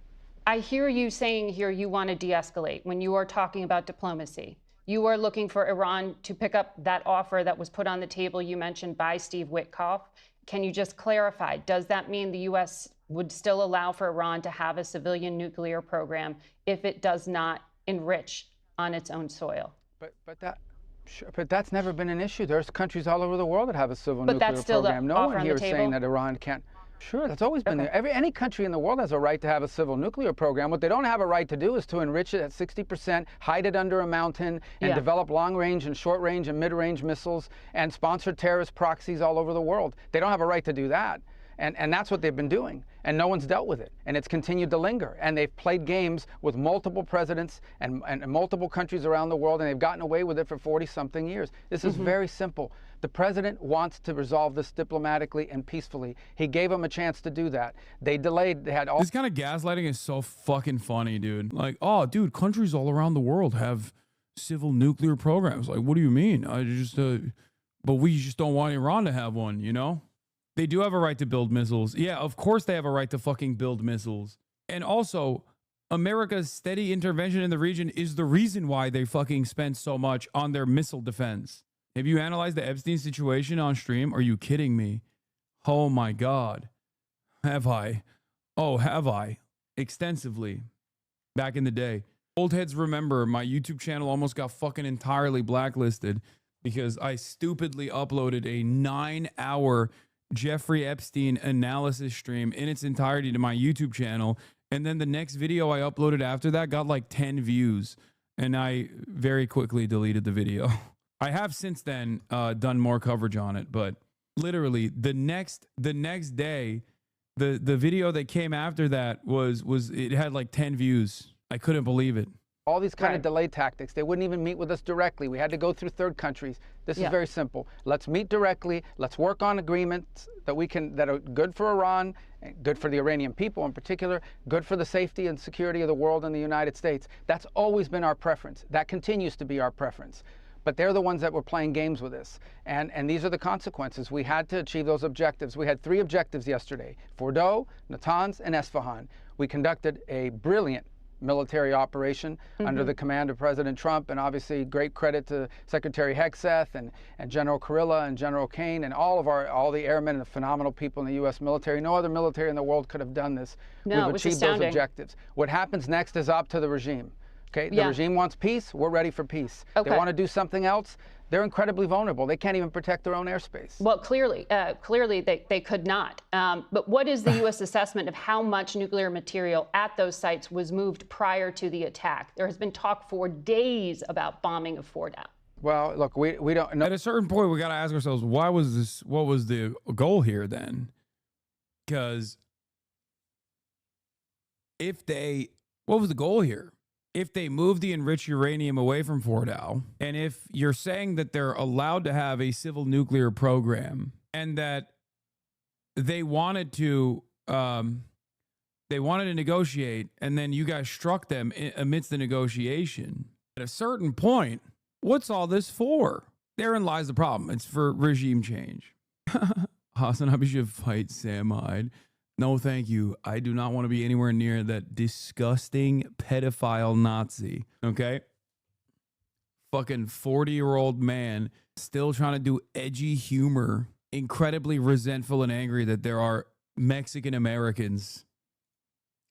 I hear you saying here you want to de-escalate when you are talking about diplomacy. You are looking for Iran to pick up that offer that was put on the table you mentioned by Steve Witkoff. Can you just clarify, does that mean the U.S. would still allow for Iran to have a civilian nuclear program if it does not enrich on its own soil? But that's never been an issue. There's countries all over the world that have a civil nuclear program. No one here is saying that Iran can't. Sure, that's always been there. Any country in the world has a right to have a civil nuclear program. What they don't have a right to do is to enrich it at 60%, hide it under a mountain, and develop long-range and short-range and mid-range missiles and sponsor terrorist proxies all over the world. They don't have a right to do that. And that's what they've been doing. And no one's dealt with it. And it's continued to linger. And they've played games with multiple presidents and multiple countries around the world, and they've gotten away with it for 40-something years. This is very simple. The president wants to resolve this diplomatically and peacefully. He gave them a chance to do that. They delayed. They had all. This kind of gaslighting is so fucking funny, dude. Like, oh, dude, countries all around the world have civil nuclear programs. Like, what do you mean? But we just don't want Iran to have one, you know? They do have a right to build missiles. Yeah, of course they have a right to fucking build missiles. And also, America's steady intervention in the region is the reason why they fucking spend so much on their missile defense. Have you analyzed the Epstein situation on stream? Are you kidding me? Oh my God. Have I? Oh, have I? Extensively. Back in the day. Old heads remember my YouTube channel almost got fucking entirely blacklisted because I stupidly uploaded a 9-hour Jeffrey Epstein analysis stream in its entirety to my YouTube channel. And then the next video I uploaded after that got like 10 views. And I very quickly deleted the video. I have since then done more coverage on it, but literally the next day, the video that came after that it had like 10 views. I couldn't believe it. All these kind of delay tactics. They wouldn't even meet with us directly. We had to go through third countries. This is very simple. Let's meet directly. Let's work on agreements that are good for Iran, good for the Iranian people in particular, good for the safety and security of the world and the United States. That's always been our preference. That continues to be our preference. But they're the ones that were playing games with us. And these are the consequences. We had to achieve those objectives. We had 3 objectives yesterday: Fordow, Natanz, and Esfahan. We conducted a brilliant military operation under the command of President Trump, and obviously great credit to Secretary Hegseth and General Kurilla and General Kane and all the airmen and the phenomenal people in the U.S. military. No other military in the world could have done this. No, We've achieved those objectives. What happens next is up to the regime. Okay, the regime wants peace. We're ready for peace. Okay. They want to do something else. They're incredibly vulnerable. They can't even protect their own airspace. Well, clearly they could not. But what is the U.S. assessment of how much nuclear material at those sites was moved prior to the attack? There has been talk for days about bombing of Fordow. Well, look, we don't know. At a certain point, we got to ask ourselves, why was this? What was the goal here then? Because what was the goal here? If they move the enriched uranium away from Fordow, and if you're saying that they're allowed to have a civil nuclear program, and that they wanted to negotiate, and then you guys struck them amidst the negotiation, at a certain point, what's all this for? Therein lies the problem. It's for regime change. Hasanabi should fight Sam Hyde. No, thank you. I do not want to be anywhere near that disgusting pedophile Nazi. Okay? Fucking 40-year-old man still trying to do edgy humor, incredibly resentful and angry that there are Mexican Americans.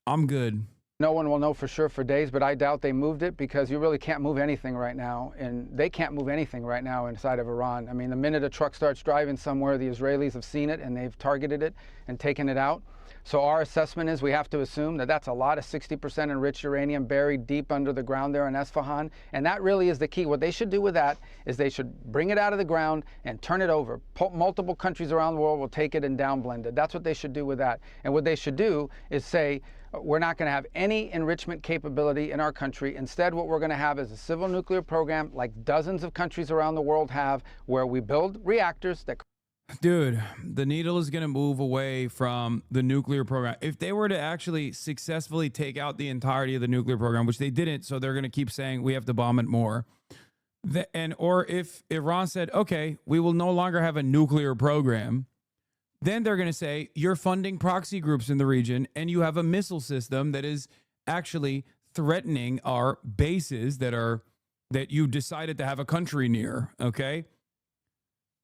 I'm good. No one will know for sure for days, but I doubt they moved it, because you really can't move anything right now. And they can't move anything right now inside of Iran. I mean, the minute a truck starts driving somewhere, the Israelis have seen it and they've targeted it and taken it out. So our assessment is we have to assume that that's a lot of 60% enriched uranium buried deep under the ground there in Esfahan. And that really is the key. What they should do with that is they should bring it out of the ground and turn it over. Multiple countries around the world will take it and downblend it. That's what they should do with that. And what they should do is say, we're not going to have any enrichment capability in our country. Instead, what we're going to have is a civil nuclear program like dozens of countries around the world have, where we build reactors that... Dude, the needle is going to move away from the nuclear program. If they were to actually successfully take out the entirety of the nuclear program, which they didn't, so they're going to keep saying we have to bomb it more. Or if Iran said, okay, we will no longer have a nuclear program, then they're going to say you're funding proxy groups in the region and you have a missile system that is actually threatening our bases that you decided to have a country near, okay?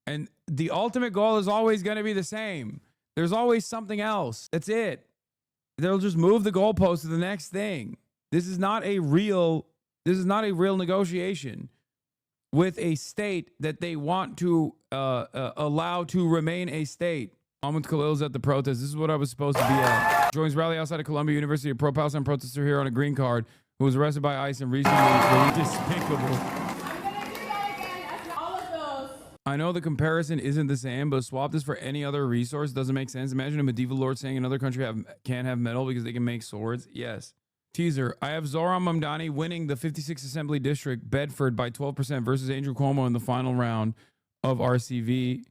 And the ultimate goal is always going to be the same. There's always something else. That's it. They'll just move the goalpost to the next thing. This is not a real negotiation with a state that they want to allow to remain a state. Ahmed Khalil's at the protest. This is what I was supposed to be at. Joins rally outside of Columbia University. A pro-Palestine protester here on a green card who was arrested by ICE and recently despicable. I know the comparison isn't the same, but swap this for any other resource doesn't make sense. Imagine a medieval lord saying another country can't have metal because they can make swords. Yes. Teaser. I have Zohran Mamdani winning the 56th Assembly District, Bedford, by 12% versus Andrew Cuomo in the final round of RCV.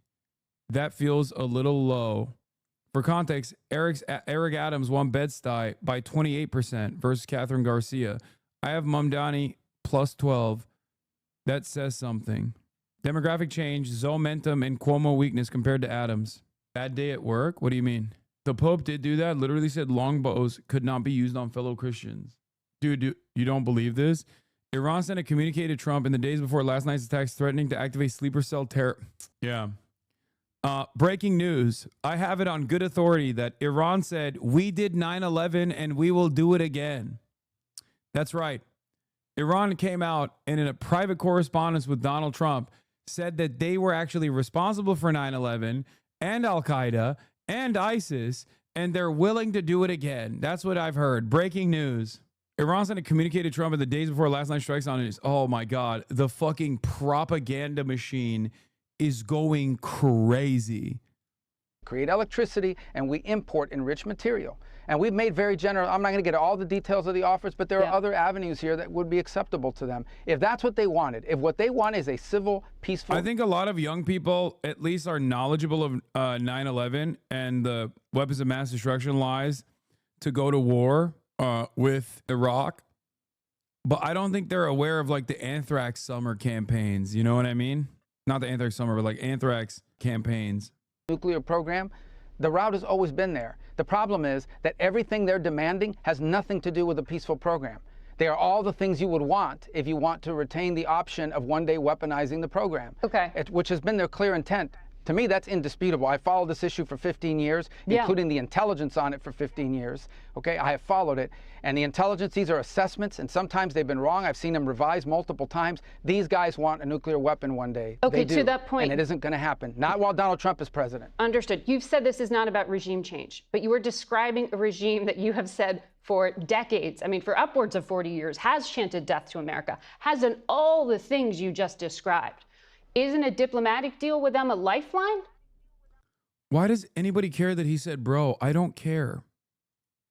That feels a little low. For context, Eric Adams won Bed-Stuy by 28% versus Catherine Garcia. I have Mamdani plus 12. That says something. Demographic change, Zomentum, and Cuomo weakness compared to Adams. Bad day at work? What do you mean? The Pope did do that. Literally said longbows could not be used on fellow Christians. Dude, you don't believe this? Iran sent a communique to Trump in the days before last night's attacks threatening to activate sleeper cell terror. Yeah. Breaking news. I have it on good authority that Iran said, we did 9/11 and we will do it again. That's right. Iran came out and in a private correspondence with Donald Trump said that they were actually responsible for 9/11 and Al-Qaeda and ISIS, and they're willing to do it again. That's what I've heard. Breaking news. Iran sent a communique to Trump in the days before last night's strikes on it. Oh my God. The fucking propaganda machine is going crazy. Create electricity and we import enriched material. And we've made very general, I'm not going to get all the details of the offers, but there are other avenues here that would be acceptable to them. If that's what they wanted, if what they want is a civil, peaceful... I think a lot of young people at least are knowledgeable of 9/11 and the weapons of mass destruction lies to go to war with Iraq. But I don't think they're aware of like the anthrax summer campaigns. You know what I mean? Not the anthrax summer, but like anthrax campaigns. Nuclear program, the route has always been there. The problem is that everything they're demanding has nothing to do with a peaceful program. They are all the things you would want if you want to retain the option of one day weaponizing the program. Okay. Which has been their clear intent. To me, that's indisputable. I followed this issue for 15 years, including the intelligence on it for 15 years. Okay, I have followed it. And the intelligence, these are assessments, and sometimes they've been wrong. I've seen them revised multiple times. These guys want a nuclear weapon one day. Okay, they do, to that point. and it isn't going to happen. Not while Donald Trump is president. Understood. You've said this is not about regime change, but you are describing a regime that you have said for decades, I mean, for upwards of 40 years, has chanted death to America, has done all the things you just described. Isn't a diplomatic deal with them a lifeline? Why does anybody care that he said, bro? I don't care.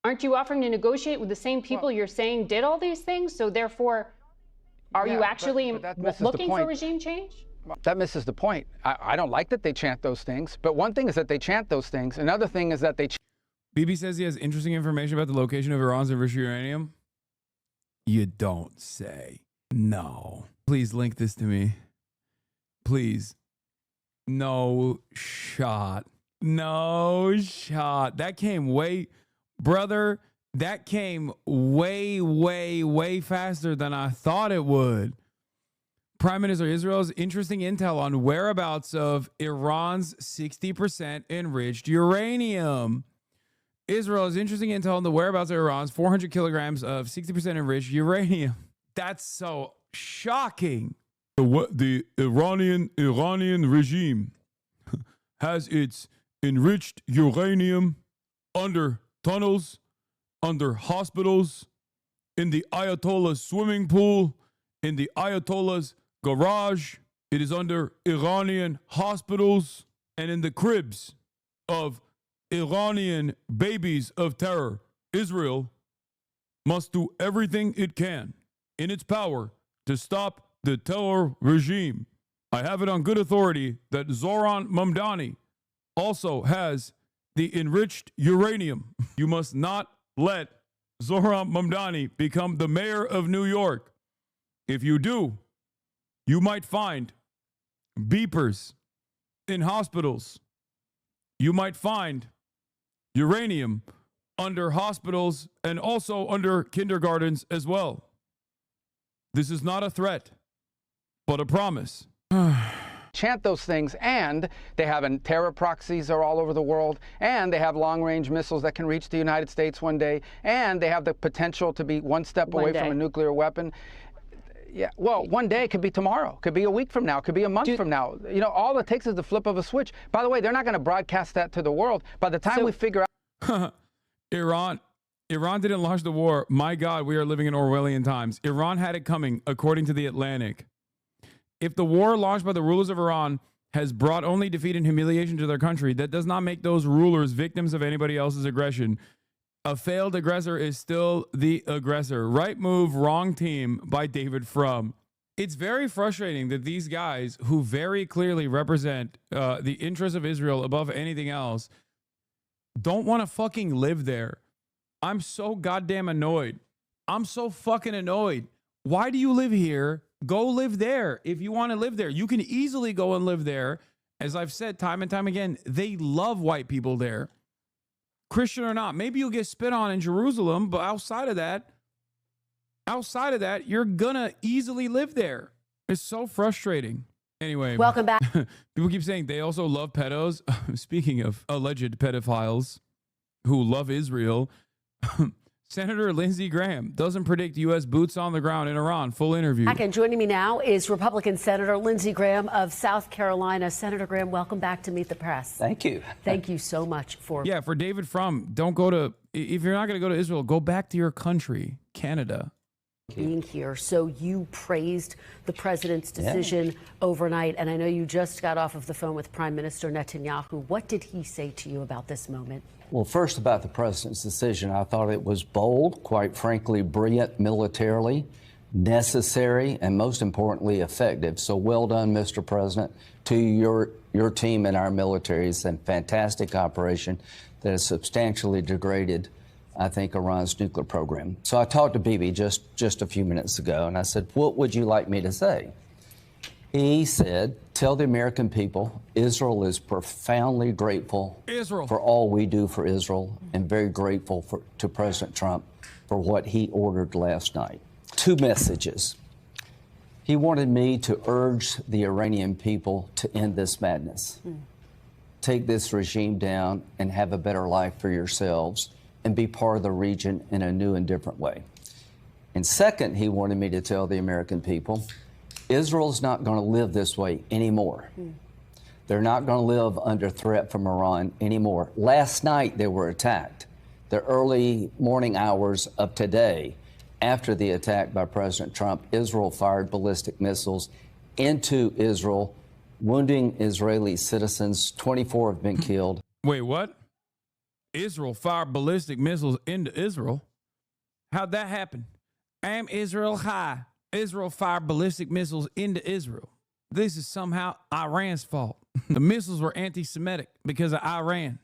Aren't you offering to negotiate with the same people you're saying did all these things? So therefore, are you actually looking for regime change? That misses the point. I don't like that they chant those things, but one thing is that they chant those things. Another thing is that they... Bibi says he has interesting information about the location of Iran's enriched uranium. You don't say. No. Please link this to me. Please. No shot. No shot. That came brother, that came way faster than I thought it would. Prime Minister Israel's interesting intel on whereabouts of Iran's 60% enriched uranium. Israel's interesting intel on the whereabouts of Iran's 400 kilograms of 60% enriched uranium. That's so shocking. The Iranian regime has its enriched uranium under tunnels, under hospitals, in the Ayatollah's swimming pool, in the Ayatollah's garage. It is under Iranian hospitals and in the cribs of Iranian babies of terror. Israel must do everything it can in its power to stop the terror regime. I have it on good authority that Zoran Mamdani also has the enriched uranium. You must not let Zoran Mamdani become the mayor of New York. If you do, you might find beepers in hospitals. You might find uranium under hospitals and also under kindergartens as well. This is not a threat, but a promise. Chant those things, and they have terror proxies are all over the world, and they have long-range missiles that can reach the United States one day, and they have the potential to be one step away from a nuclear weapon. Yeah, well, one day could be tomorrow, could be a week from now, could be a month from now. You know, all it takes is the flip of a switch. By the way, they're not going to broadcast that to the world. By the time we figure out... Iran didn't launch the war. My God, we are living in Orwellian times. Iran had it coming, according to The Atlantic. If the war launched by the rulers of Iran has brought only defeat and humiliation to their country, that does not make those rulers victims of anybody else's aggression. A failed aggressor is still the aggressor. Right move, wrong team by David Frum. It's very frustrating that these guys who very clearly represent the interests of Israel above anything else don't want to fucking live there. I'm so goddamn annoyed. I'm so fucking annoyed. Why do you live here? Go live there. If you want to live there, you can easily go and live there. As I've said time and time again, they love white people there. Christian or not. Maybe you'll get spit on in Jerusalem, but outside of that, you're gonna easily live there. It's so frustrating. Anyway, welcome back. People keep saying they also love pedos. Speaking of alleged pedophiles who love Israel, Senator Lindsey Graham doesn't predict U.S. boots on the ground in Iran. Full interview. And joining me now is Republican Senator Lindsey Graham of South Carolina. Senator Graham, welcome back to Meet the Press. Thank you. Thank you so much for... Yeah, for David Frum, don't go to... If you're not going to go to Israel, go back to your country, Canada. Being here. So you praised the president's decision overnight, and I know you just got off of the phone with Prime Minister Netanyahu. What did he say to you about this moment? Well, first about the president's decision, I thought it was bold, quite frankly, brilliant militarily, necessary, and most importantly, effective. So well done, Mr. President, to your team and our military. It's a fantastic operation that has substantially degraded, I think, Iran's nuclear program. So I talked to Bibi just a few minutes ago, and I said, what would you like me to say? He said, tell the American people Israel is profoundly grateful for all we do for Israel and very grateful to President Trump for what he ordered last night. two messages. He wanted me to urge the Iranian people to end this madness, take this regime down and have a better life for yourselves and be part of the region in a new and different way. And second, he wanted me to tell the American people, Israel's not going to live this way anymore. They're not going to live under threat from Iran anymore. Last night, they were attacked. The early morning hours of today, after the attack by President Trump, Israel fired ballistic missiles into Israel, wounding Israeli citizens. 24 have been killed. Wait, what? Israel fired ballistic missiles into Israel? How'd that happen? Am Israel high? Israel fired ballistic missiles into Israel. This is somehow Iran's fault. The missiles were anti-Semitic because of Iran.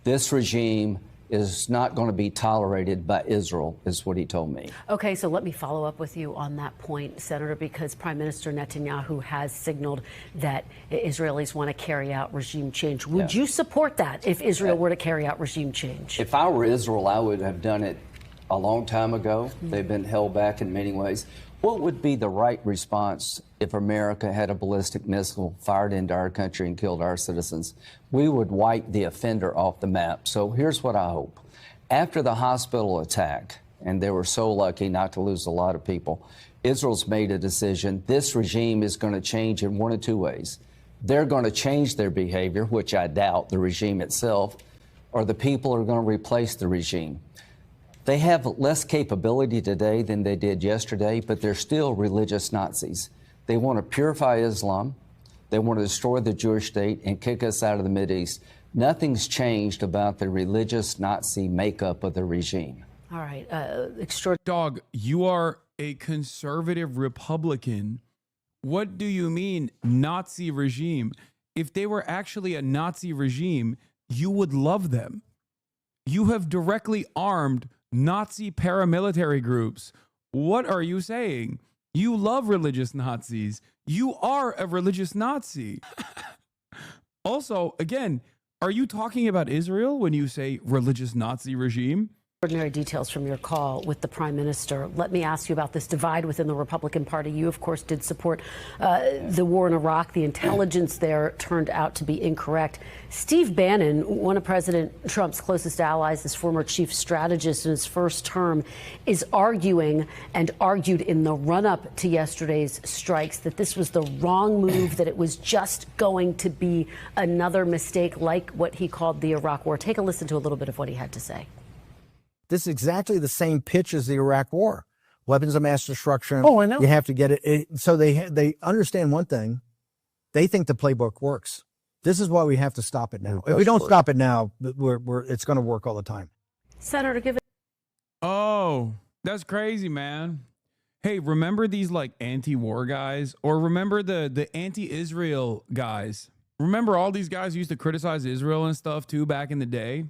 This regime is not going to be tolerated by Israel, is what he told me. Okay, so let me follow up with you on that point, Senator, because Prime Minister Netanyahu has signaled that Israelis want to carry out regime change. Would you support that if Israel were to carry out regime change? If I were Israel, I would have done it a long time ago. They've been held back in many ways. What would be the right response if America had a ballistic missile fired into our country and killed our citizens? We would wipe the offender off the map. So here's what I hope. After the hospital attack, and they were so lucky not to lose a lot of people, Israel's made a decision. This regime is going to change in one of two ways. They're going to change their behavior, which I doubt, the regime itself, or the people are going to replace the regime. They have less capability today than they did yesterday, but they're still religious Nazis. They want to purify Islam. They want to destroy the Jewish state and kick us out of the Mideast. Nothing's changed about the religious Nazi makeup of the regime. All right. Dog, you are a conservative Republican. What do you mean Nazi regime? If they were actually a Nazi regime, you would love them. You have directly armed Nazi paramilitary groups. What are you saying? You love religious Nazis. You are a religious Nazi. Also, again, are you talking about Israel when you say religious Nazi regime? Extraordinary details from your call with the Prime Minister. Let me ask you about this divide within the Republican Party. You, of course, did support the war in Iraq. The intelligence there turned out to be incorrect. Steve Bannon, one of President Trump's closest allies, this former chief strategist in his first term, is arguing and argued in the run-up to yesterday's strikes that this was the wrong move, that it was just going to be another mistake like what he called the Iraq war. Take a listen to a little bit of what he had to say. This is exactly the same pitch as the Iraq war. Weapons of mass destruction. Oh, I know. You have to get it. So they understand one thing. They think the playbook works. This is why we have to stop it now. If we don't stop it now, it's going to work all the time. Senator, give it. Oh, that's crazy, man. Hey, remember these like anti-war guys, or remember the anti-Israel guys? Remember all these guys who used to criticize Israel and stuff too back in the day?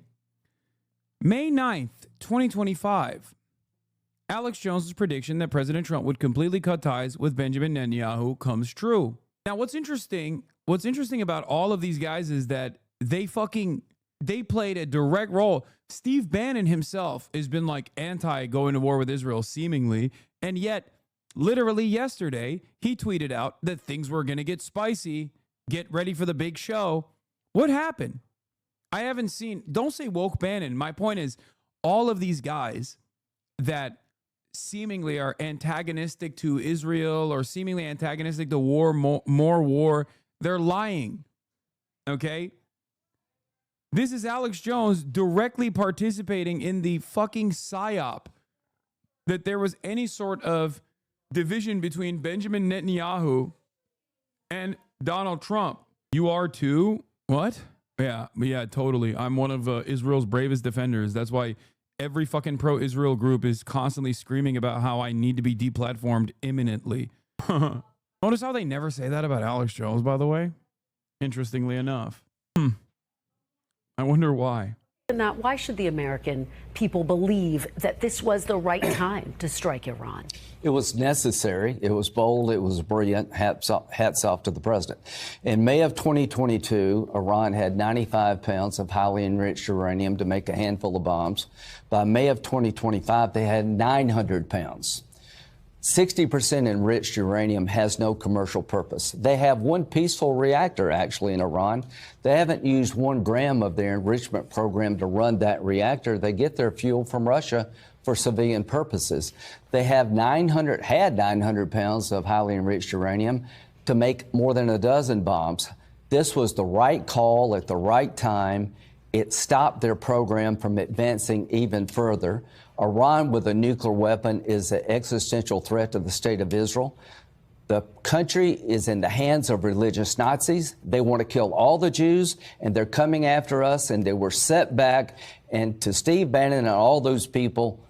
May 9th, 2025, Alex Jones's prediction that President Trump would completely cut ties with Benjamin Netanyahu comes true. Now, what's interesting about all of these guys is that they played a direct role. Steve Bannon himself has been like anti going to war with Israel seemingly, and yet literally yesterday he tweeted out that things were going to get spicy. Get ready for the big show. What happened? I haven't seen, don't say woke Bannon. My point is all of these guys that seemingly are antagonistic to Israel or seemingly antagonistic to war, more war, they're lying. Okay? This is Alex Jones directly participating in the fucking psyop that there was any sort of division between Benjamin Netanyahu and Donald Trump. You are too? What? Yeah, totally. I'm one of Israel's bravest defenders. That's why every fucking pro-Israel group is constantly screaming about how I need to be deplatformed imminently. Notice how they never say that about Alex Jones, by the way? Interestingly enough. I wonder why. Now, why should the American people believe that this was the right time to strike Iran? It was necessary. It was bold. It was brilliant. Hats off to the president. In May of 2022, Iran had 95 pounds of highly enriched uranium to make a handful of bombs. By May of 2025, they had 900 pounds. 60% enriched uranium has no commercial purpose. They have one peaceful reactor, actually, in Iran. They haven't used 1 gram of their enrichment program to run that reactor. They get their fuel from Russia for civilian purposes. They have 900 pounds of highly enriched uranium to make more than a dozen bombs. This was the right call at the right time. It stopped their program from advancing even further. Iran with a nuclear weapon is an existential threat to the state of Israel. The country is in the hands of religious Nazis. They want to kill all the Jews, and they're coming after us, and they were set back. And to Steve Bannon and all those people,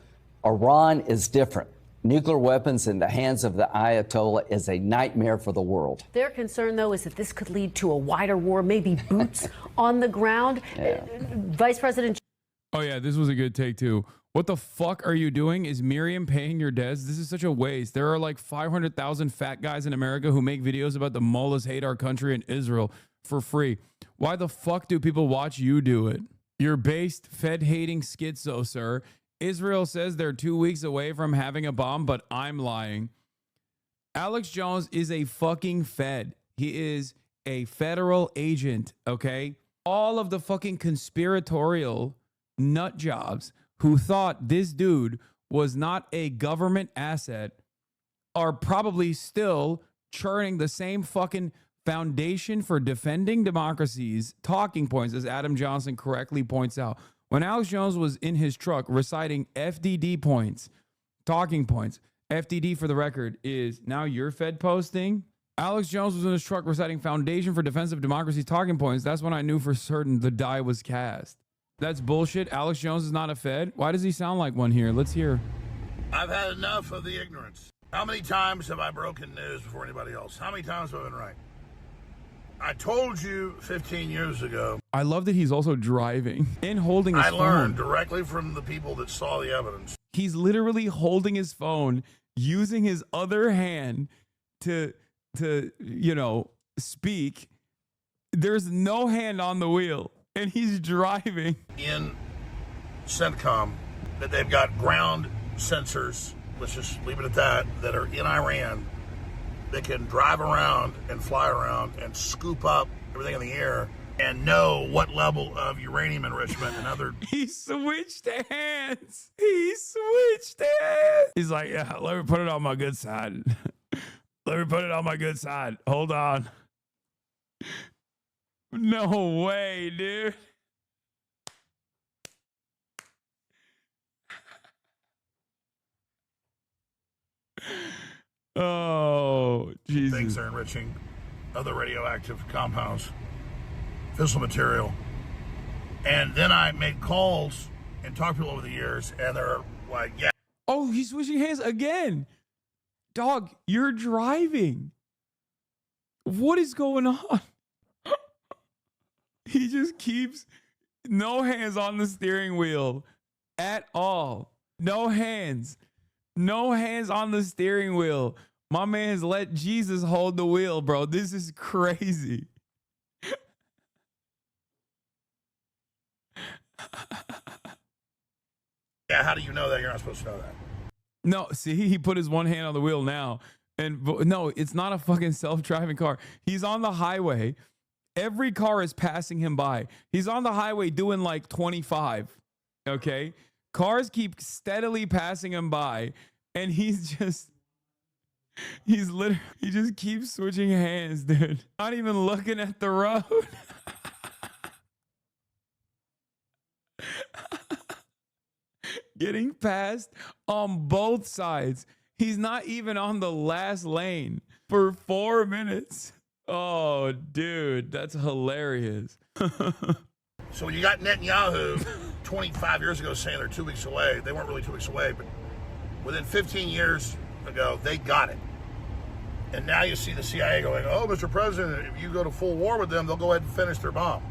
Iran is different. Nuclear weapons in the hands of the Ayatollah is a nightmare for the world. Their concern, though, is that this could lead to a wider war, maybe boots on the ground. Yeah. Vice President. Oh, yeah, this was a good take, too. What the fuck are you doing? Is Miriam paying your debts? This is such a waste. There are like 500,000 fat guys in America who make videos about the mullahs hate our country and Israel for free. Why the fuck do people watch you do it? You're based, Fed-hating schizo, sir. Israel says they're 2 weeks away from having a bomb, but I'm lying. Alex Jones is a fucking Fed. He is a federal agent, okay? All of the fucking conspiratorial nut jobs who thought this dude was not a government asset are probably still churning the same fucking Foundation for Defending Democracy's talking points, as Adam Johnson correctly points out. When Alex Jones was in his truck reciting FDD points, talking points, FDD for the record is now your Fed posting. Alex Jones was in his truck reciting Foundation for Defense of Democracy's talking points. That's when I knew for certain the die was cast. That's bullshit. Alex Jones is not a Fed. Why does he sound like one here? Let's hear. I've had enough of the ignorance. How many times have I broken news before anybody else? How many times have I been right? I told you 15 years ago. I love that he's also driving and holding his phone. I learned directly from the people that saw the evidence. He's literally holding his phone, using his other hand to speak. There's no hand on the wheel, and he's driving. In CENTCOM, that they've got ground sensors, let's just leave it at that, that are in Iran. They can drive around and fly around and scoop up everything in the air and know what level of uranium enrichment and other... He switched hands. He's like, yeah, let me put it on my good side. Let me put it on my good side. Hold on. No way, dude. Oh, Jesus. Things are enriching other radioactive compounds, fissile material. And then I made calls and talked to people over the years, and they're like, yeah. Oh, he's switching hands again. Dog, you're driving. What is going on? He just keeps no hands on the steering wheel at all. No hands. No hands on the steering wheel. My man's let Jesus hold the wheel, bro. This is crazy. Yeah, how do you know that? You're not supposed to know that. No, see, he put his one hand on the wheel now. And no, it's not a fucking self-driving car. He's on the highway. Every car is passing him by. He's on the highway doing like 25. Okay? Cars keep steadily passing him by, and he just keeps switching hands, dude. Not even looking at the road. Getting passed on both sides. He's not even on the last lane for 4 minutes. Oh, dude, that's hilarious. So when you got Netanyahu 25 years ago saying they're 2 weeks away, they weren't really 2 weeks away, but within 15 years ago, they got it. And now you see the CIA going, oh, Mr. President, if you go to full war with them, they'll go ahead and finish their bomb.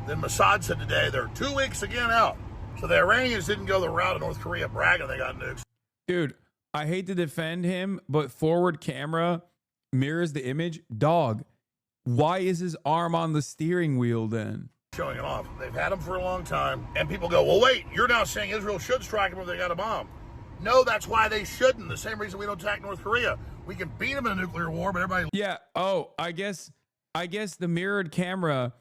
Then Mossad said today they're 2 weeks again out. So the Iranians didn't go the route of North Korea bragging they got nukes. Dude, I hate to defend him, but forward camera mirrors the image. Dog, why is his arm on the steering wheel then? Showing it off. They've had them for a long time. And people go, well, wait, you're now saying Israel should strike them if they got a bomb. No, that's why they shouldn't. The same reason we don't attack North Korea. We can beat them in a nuclear war, but everybody... Yeah. Oh, I guess the mirrored camera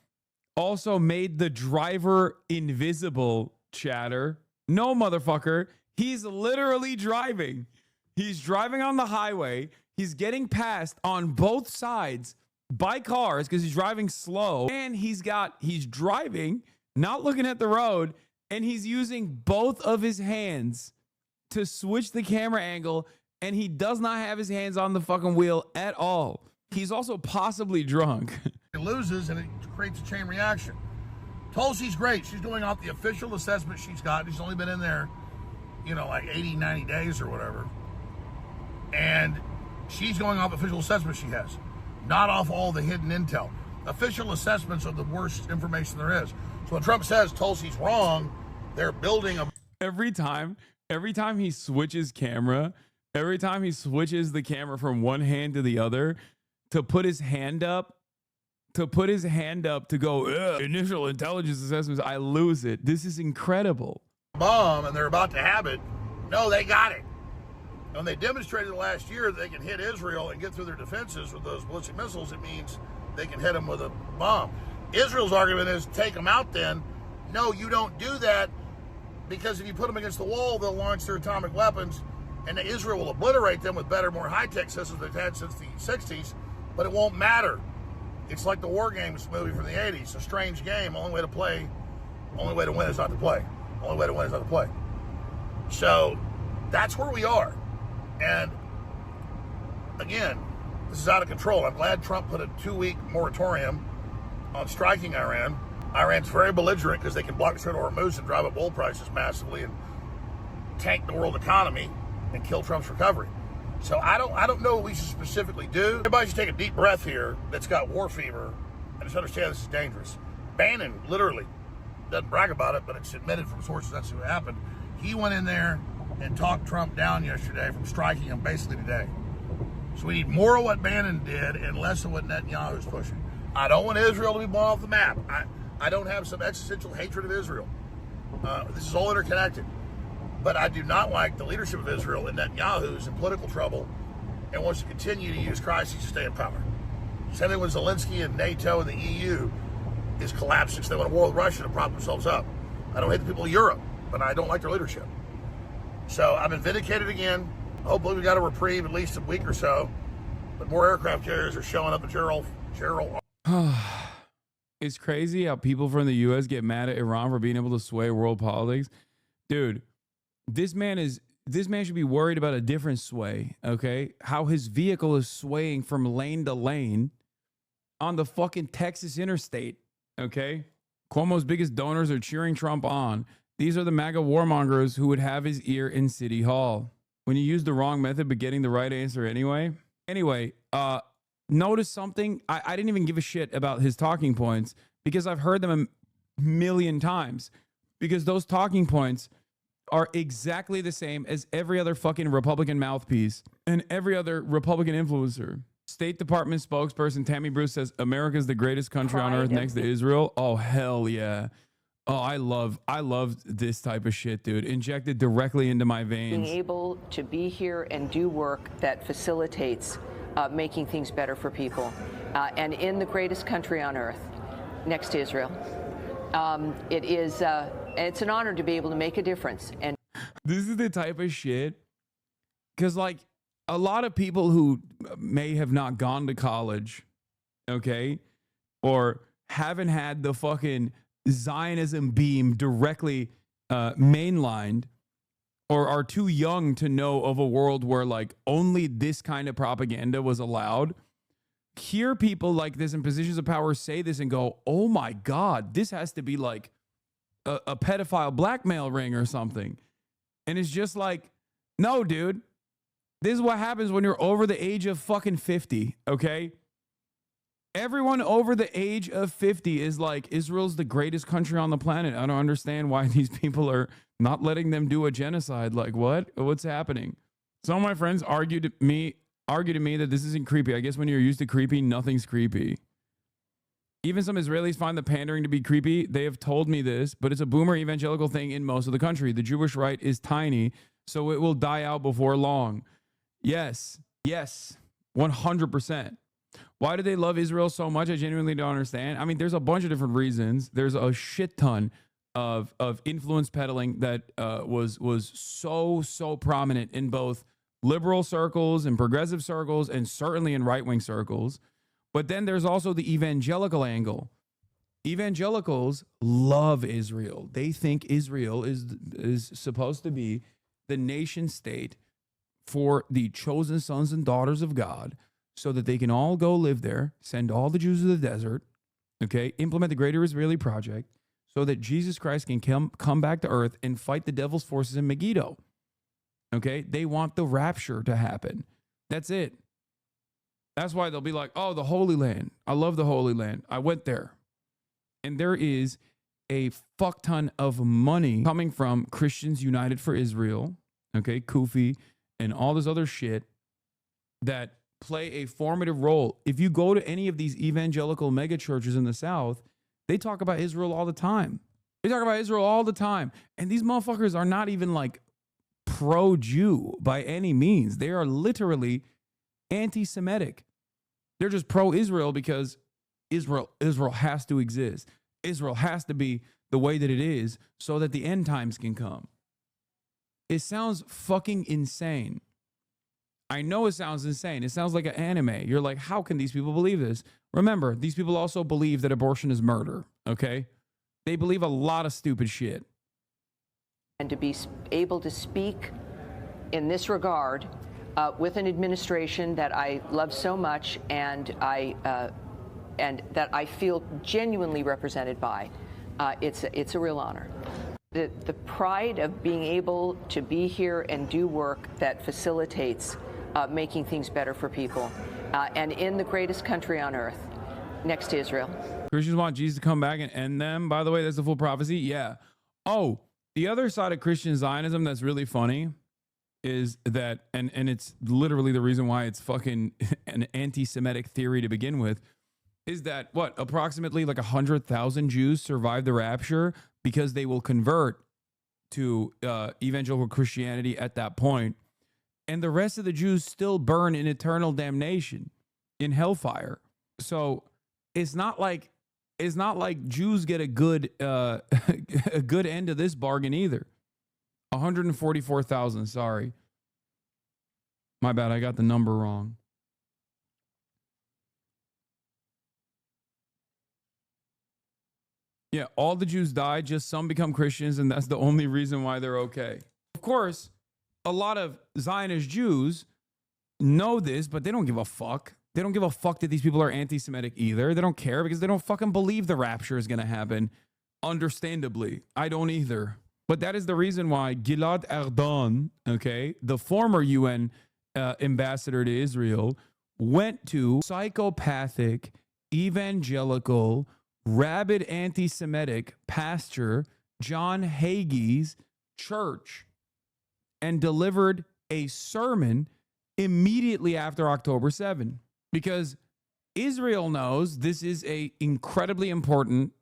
also made the driver invisible, chatter. No, motherfucker. He's literally driving. He's driving on the highway. He's getting passed on both sides by cars because he's driving slow. And he's driving, not looking at the road, and he's using both of his hands to switch the camera angle, and he does not have his hands on the fucking wheel at all. He's also possibly drunk. It loses, and it creates a chain reaction. Tulsi's great. She's doing off the official assessment she's got. She's only been in there, like 80, 90 days or whatever. And she's going off official assessment she has, not off all the hidden intel. Official assessments are the worst information there is. So when Trump says Tulsi's wrong, they're building a... Every time he switches camera, every time he switches the camera from one hand to the other to put his hand up, to go, initial intelligence assessments, I lose it. This is incredible. Bomb, and they're about to have it. No, they got it. And they demonstrated last year that they can hit Israel and get through their defenses with those ballistic missiles. It means they can hit them with a bomb. Israel's argument is take them out then. No, you don't do that, because if you put them against the wall, they'll launch their atomic weapons, and Israel will obliterate them with better, more high-tech systems they've had since the 60s, but it won't matter. It's like the War Games movie from the 80s, a strange game. Only way to win is not to play. Only way to win is not to play. So that's where we are. And again, this is out of control. I'm glad Trump put a 2-week moratorium on striking Iran. Iran's very belligerent because they can block the Strait of Hormuz and drive up oil prices massively and tank the world economy and kill Trump's recovery. So I don't know what we should specifically do. Everybody should take a deep breath here that's got war fever and just understand this is dangerous. Bannon literally doesn't brag about it, but it's admitted from sources that's what happened. He went in there and talked Trump down yesterday from striking him basically today. So we need more of what Bannon did and less of what Netanyahu's pushing. I don't want Israel to be blown off the map. I don't have some existential hatred of Israel. This is all interconnected. But I do not like the leadership of Israel, and Netanyahu, who's in political trouble and wants to continue to use crises to stay in power. Same thing with Zelensky and NATO and the EU is collapsing. So they want a war with Russia to prop themselves up. I don't hate the people of Europe, but I don't like their leadership. So I've been vindicated again. Hopefully we got a reprieve at least a week or so. But more aircraft carriers are showing up at Gerald. It's crazy how people from the U.S. get mad at Iran for being able to sway world politics. Dude, this man should be worried about a different sway, okay? How his vehicle is swaying from lane to lane on the fucking Texas interstate, okay? Cuomo's biggest donors are cheering Trump on. These are the MAGA warmongers who would have his ear in City Hall. When you use the wrong method but getting the right answer anyway. Anyway, notice something. I didn't even give a shit about his talking points because I've heard them a million times. Because those talking points are exactly the same as every other fucking Republican mouthpiece and every other Republican influencer. State Department spokesperson Tammy Bruce says America's the greatest country on earth next to Israel. Oh, hell yeah. Oh, I love this type of shit, dude. Injected directly into my veins. Being able to be here and do work that facilitates making things better for people. And in the greatest country on earth, next to Israel. It is, it's an honor to be able to make a difference. And this is the type of shit, because like a lot of people who may have not gone to college, okay, or haven't had the fucking Zionism beam directly mainlined, or are too young to know of a world where like only this kind of propaganda was allowed, hear people like this in positions of power say this and go, oh my God, this has to be like a pedophile blackmail ring or something. And it's just like, no, dude, this is what happens when you're over the age of fucking 50, okay? Everyone over the age of 50 is like, Israel's the greatest country on the planet. I don't understand why these people are not letting them do a genocide. Like, what? What's happening? Some of my friends argue to me that this isn't creepy. I guess when you're used to creepy, nothing's creepy. Even some Israelis find the pandering to be creepy. They have told me this, but it's a boomer evangelical thing in most of the country. The Jewish right is tiny, so it will die out before long. Yes, 100%. Why do they love Israel so much? I genuinely don't understand. I mean, there's a bunch of different reasons. There's a shit ton of influence peddling that was so prominent in both liberal circles and progressive circles and certainly in right-wing circles. But then there's also the evangelical angle. Evangelicals love Israel. They think Israel is supposed to be the nation state for the chosen sons and daughters of God, so that they can all go live there, send all the Jews to the desert, okay, implement the Greater Israeli Project, so that Jesus Christ can come back to earth and fight the devil's forces in Megiddo. Okay, they want the rapture to happen. That's it. That's why they'll be like, oh, the Holy Land. I love the Holy Land. I went there. And there is a fuck ton of money coming from Christians United for Israel, okay, Kufi, and all this other shit that play a formative role. If you go to any of these evangelical mega churches in the South, they talk about Israel all the time. They talk about Israel all the time. And these motherfuckers are not even like pro-Jew by any means. They are literally anti-Semitic. They're just pro-Israel because Israel has to exist. Israel has to be the way that it is so that the end times can come. It sounds fucking insane. I know it sounds insane. It sounds like an anime. You're like, how can these people believe this? Remember, these people also believe that abortion is murder, okay? They believe a lot of stupid shit. And to be able to speak in this regard with an administration that I love so much and that I feel genuinely represented by, it's a real honor. The pride of being able to be here and do work that facilitates making things better for people, and in the greatest country on earth, next to Israel. Christians want Jesus to come back and end them. By the way, that's the full prophecy. Yeah. Oh, the other side of Christian Zionism that's really funny is that, and it's literally the reason why it's fucking an anti-Semitic theory to begin with, is that what, approximately like 100,000 Jews survive the rapture because they will convert to evangelical Christianity at that point, and the rest of the Jews still burn in eternal damnation in hellfire. So it's not like Jews get a good a good end of this bargain either. 144,000. Sorry, my bad. I got the number wrong. Yeah, all the Jews die, just some become Christians, and that's the only reason why they're okay. Of course, a lot of Zionist Jews know this, but they don't give a fuck. They don't give a fuck that these people are anti-Semitic either. They don't care because they don't fucking believe the rapture is going to happen. Understandably, I don't either. But that is the reason why Gilad Erdan, okay, the former UN ambassador to Israel, went to psychopathic, evangelical, rabid anti-Semitic pastor John Hagee's church and delivered a sermon immediately after October 7, because Israel knows this is an incredibly important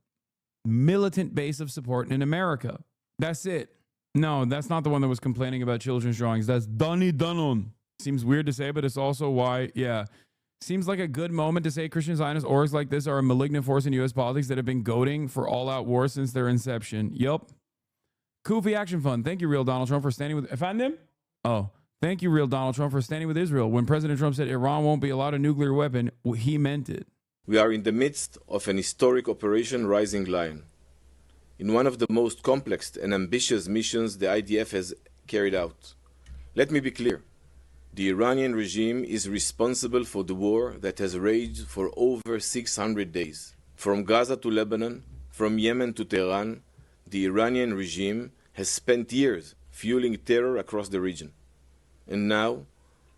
militant base of support in America. That's it. No, that's not the one that was complaining about children's drawings. That's Danny Danon. Seems weird to say, but it's also why, yeah. Seems like a good moment to say Christian Zionist orgs like this are a malignant force in U.S. politics that have been goading for all-out war since their inception. Yup. Kufi Action Fund. Thank you, real Donald Trump, for standing with... Find them? Oh. Thank you, real Donald Trump, for standing with Israel. When President Trump said Iran won't be allowed a nuclear weapon, he meant it. We are in the midst of an historic Operation Rising Lion, in one of the most complex and ambitious missions the IDF has carried out. Let me be clear. The Iranian regime is responsible for the war that has raged for over 600 days. From Gaza to Lebanon, from Yemen to Tehran, the Iranian regime has spent years fueling terror across the region. And now,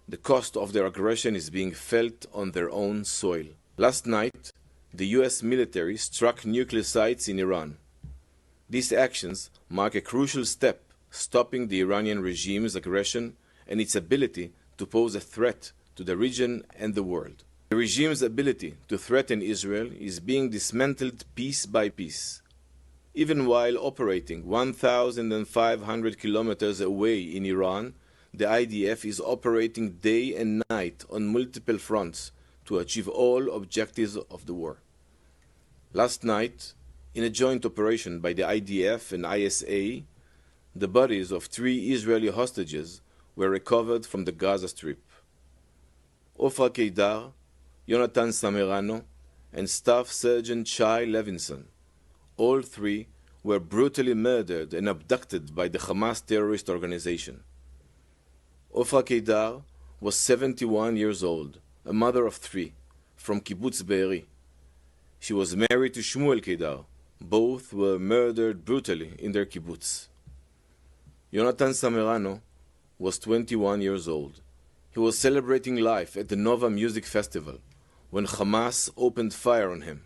the cost of their aggression is being felt on their own soil. Last night, the US military struck nuclear sites in Iran. These actions mark a crucial step stopping the Iranian regime's aggression and its ability to pose a threat to the region and the world. The regime's ability to threaten Israel is being dismantled piece by piece. Even while operating 1,500 kilometers away in Iran, the IDF is operating day and night on multiple fronts to achieve all objectives of the war. Last night, in a joint operation by the IDF and ISA, the bodies of 3 Israeli hostages were recovered from the Gaza Strip. Ofra Keidar, Yonatan Samerano, and Staff Sergeant Shai Levinson, all 3 were brutally murdered and abducted by the Hamas terrorist organization. Ofra Keidar was 71 years old, a mother of 3, from Kibbutz Be'eri. She was married to Shmuel Keidar. Both were murdered brutally in their kibbutz. Yonatan Samerano was 21 years old. He was celebrating life at the Nova Music Festival when Hamas opened fire on him.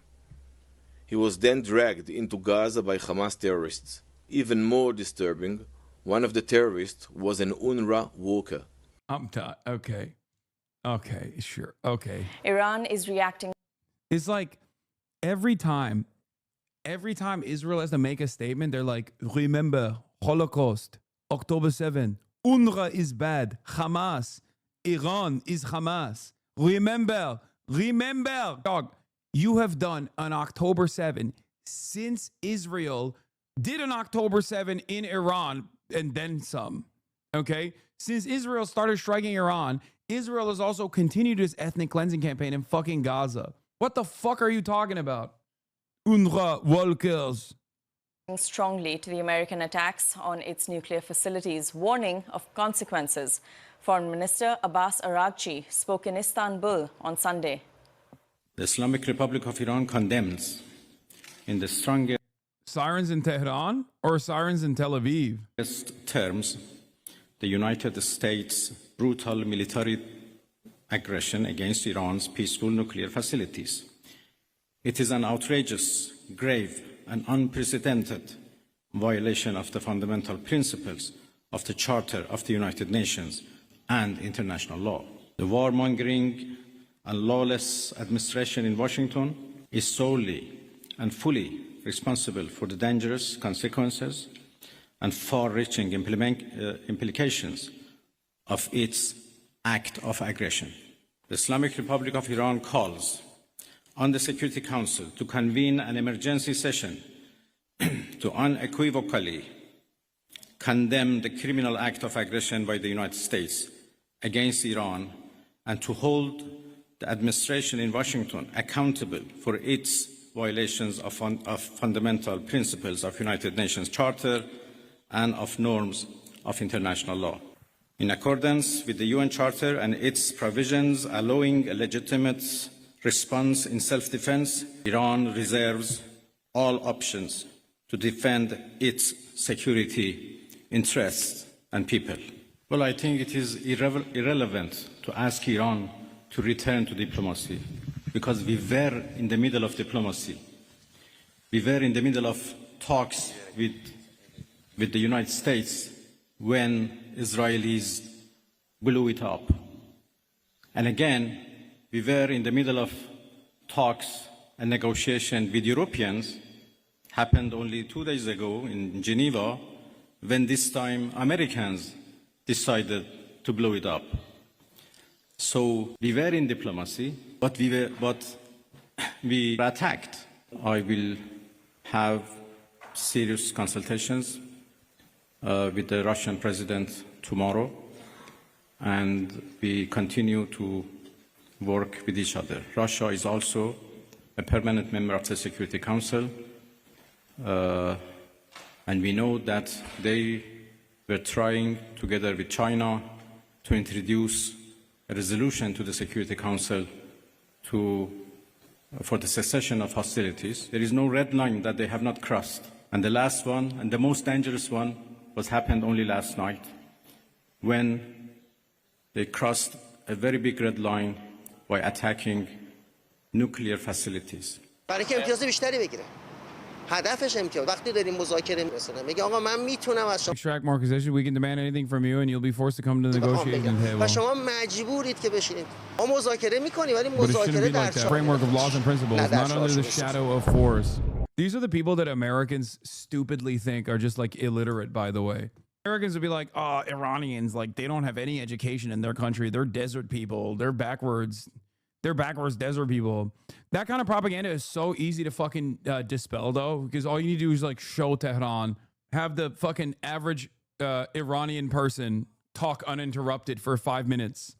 He was then dragged into Gaza by Hamas terrorists. Even more disturbing, one of the terrorists was an UNRWA worker. I'm done. Okay. Okay, sure. Okay. Iran is reacting. It's like every time Israel has to make a statement, they're like, remember, Holocaust, October 7, UNRWA is bad, Hamas, Iran is Hamas. Remember. Dog, you have done an October 7 since Israel did an October 7 in Iran and then some, okay? Since Israel started striking Iran, Israel has also continued its ethnic cleansing campaign in fucking Gaza. What the fuck are you talking about? UNRWA workers. Strongly to the American attacks on its nuclear facilities, warning of consequences. Foreign Minister Abbas Araghchi spoke in Istanbul on Sunday. The Islamic Republic of Iran condemns in the strongest Sirens in Tehran or sirens in Tel Aviv? Terms the United States' brutal military aggression against Iran's peaceful nuclear facilities. It is an outrageous, grave, and unprecedented violation of the fundamental principles of the Charter of the United Nations and international law. The warmongering and lawless administration in Washington is solely and fully responsible for the dangerous consequences and far-reaching implications of its act of aggression. The Islamic Republic of Iran calls on the Security Council to convene an emergency session to unequivocally condemn the criminal act of aggression by the United States against Iran and to hold the administration in Washington accountable for its violations of fundamental principles of United Nations Charter and of norms of international law. In accordance with the UN Charter and its provisions allowing a legitimate response in self-defense, Iran reserves all options to defend its security interests and people. Well, I think it is irrelevant to ask Iran to return to diplomacy because we were in the middle of diplomacy. We were in the middle of talks with the United States when Israelis blew it up. And again, we were in the middle of talks and negotiation with Europeans, happened only 2 days ago in Geneva, when this time Americans decided to blow it up. So we were in diplomacy, but we were attacked. I will have serious consultations with the Russian president tomorrow, and we continue to work with each other. Russia is also a permanent member of the Security Council, and we know that they were trying, together with China, to introduce a resolution to the Security Council for the cessation of hostilities. There is no red line that they have not crossed. And the last one, and the most dangerous one, happened only last night, when they crossed a very big red line by attacking nuclear facilities. Extract more position, we can demand anything from you and you'll be forced to come to the negotiating table. But it shouldn't be like that. Framework of laws and principles, not under the shadow of force. These are the people that Americans stupidly think are just like illiterate, by the way. Americans would be like, oh, Iranians, like they don't have any education in their country. They're desert people. They're backwards desert people. That kind of propaganda is so easy to fucking dispel, though, because all you need to do is like show Tehran, have the fucking average Iranian person talk uninterrupted for 5 minutes,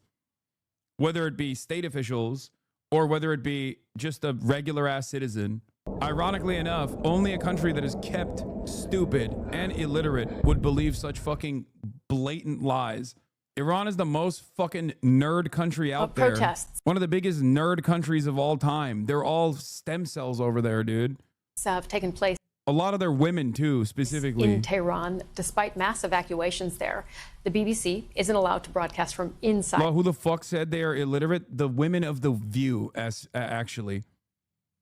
whether it be state officials or whether it be just a regular ass citizen. Ironically enough, only a country that is kept stupid and illiterate would believe such fucking blatant lies. Iran is the most fucking nerd country out there. Protests One of the biggest nerd countries of all time. They're all stem cells over there, dude. have taken place A lot of their women, too, specifically. in Tehran, despite mass evacuations there. The BBC isn't allowed to broadcast from inside. Well, who the fuck said they are illiterate? The women of The View, actually.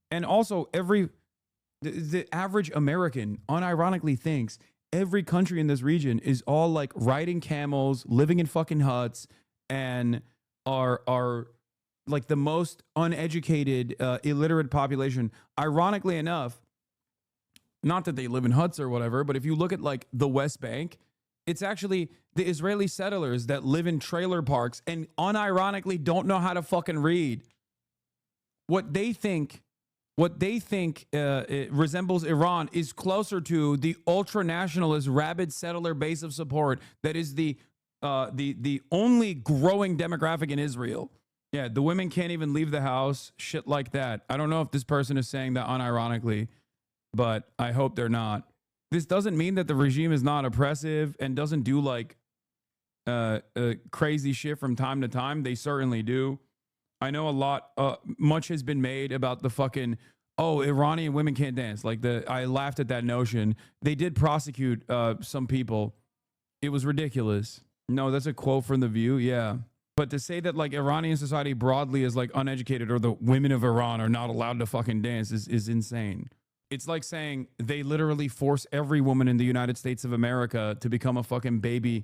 And also, the average American unironically thinks every country in this region is all like riding camels, living in fucking huts, and are like the most uneducated, illiterate population. Ironically enough, not that they live in huts or whatever, but if you look at like the West Bank, it's actually the Israeli settlers that live in trailer parks and unironically don't know how to fucking read. What they think it resembles Iran is closer to the ultra-nationalist rabid settler base of support that is the only growing demographic in Israel. Yeah, the women can't even leave the house, shit like that. I don't know if this person is saying that unironically, but I hope they're not. This doesn't mean that the regime is not oppressive and doesn't do like crazy shit from time to time. They certainly do. I know much has been made about the fucking, oh, Iranian women can't dance. Like I laughed at that notion. They did prosecute some people. It was ridiculous. No, that's a quote from The View. Yeah. But to say that like Iranian society broadly is like uneducated or the women of Iran are not allowed to fucking dance is insane. It's like saying they literally force every woman in the United States of America to become a fucking baby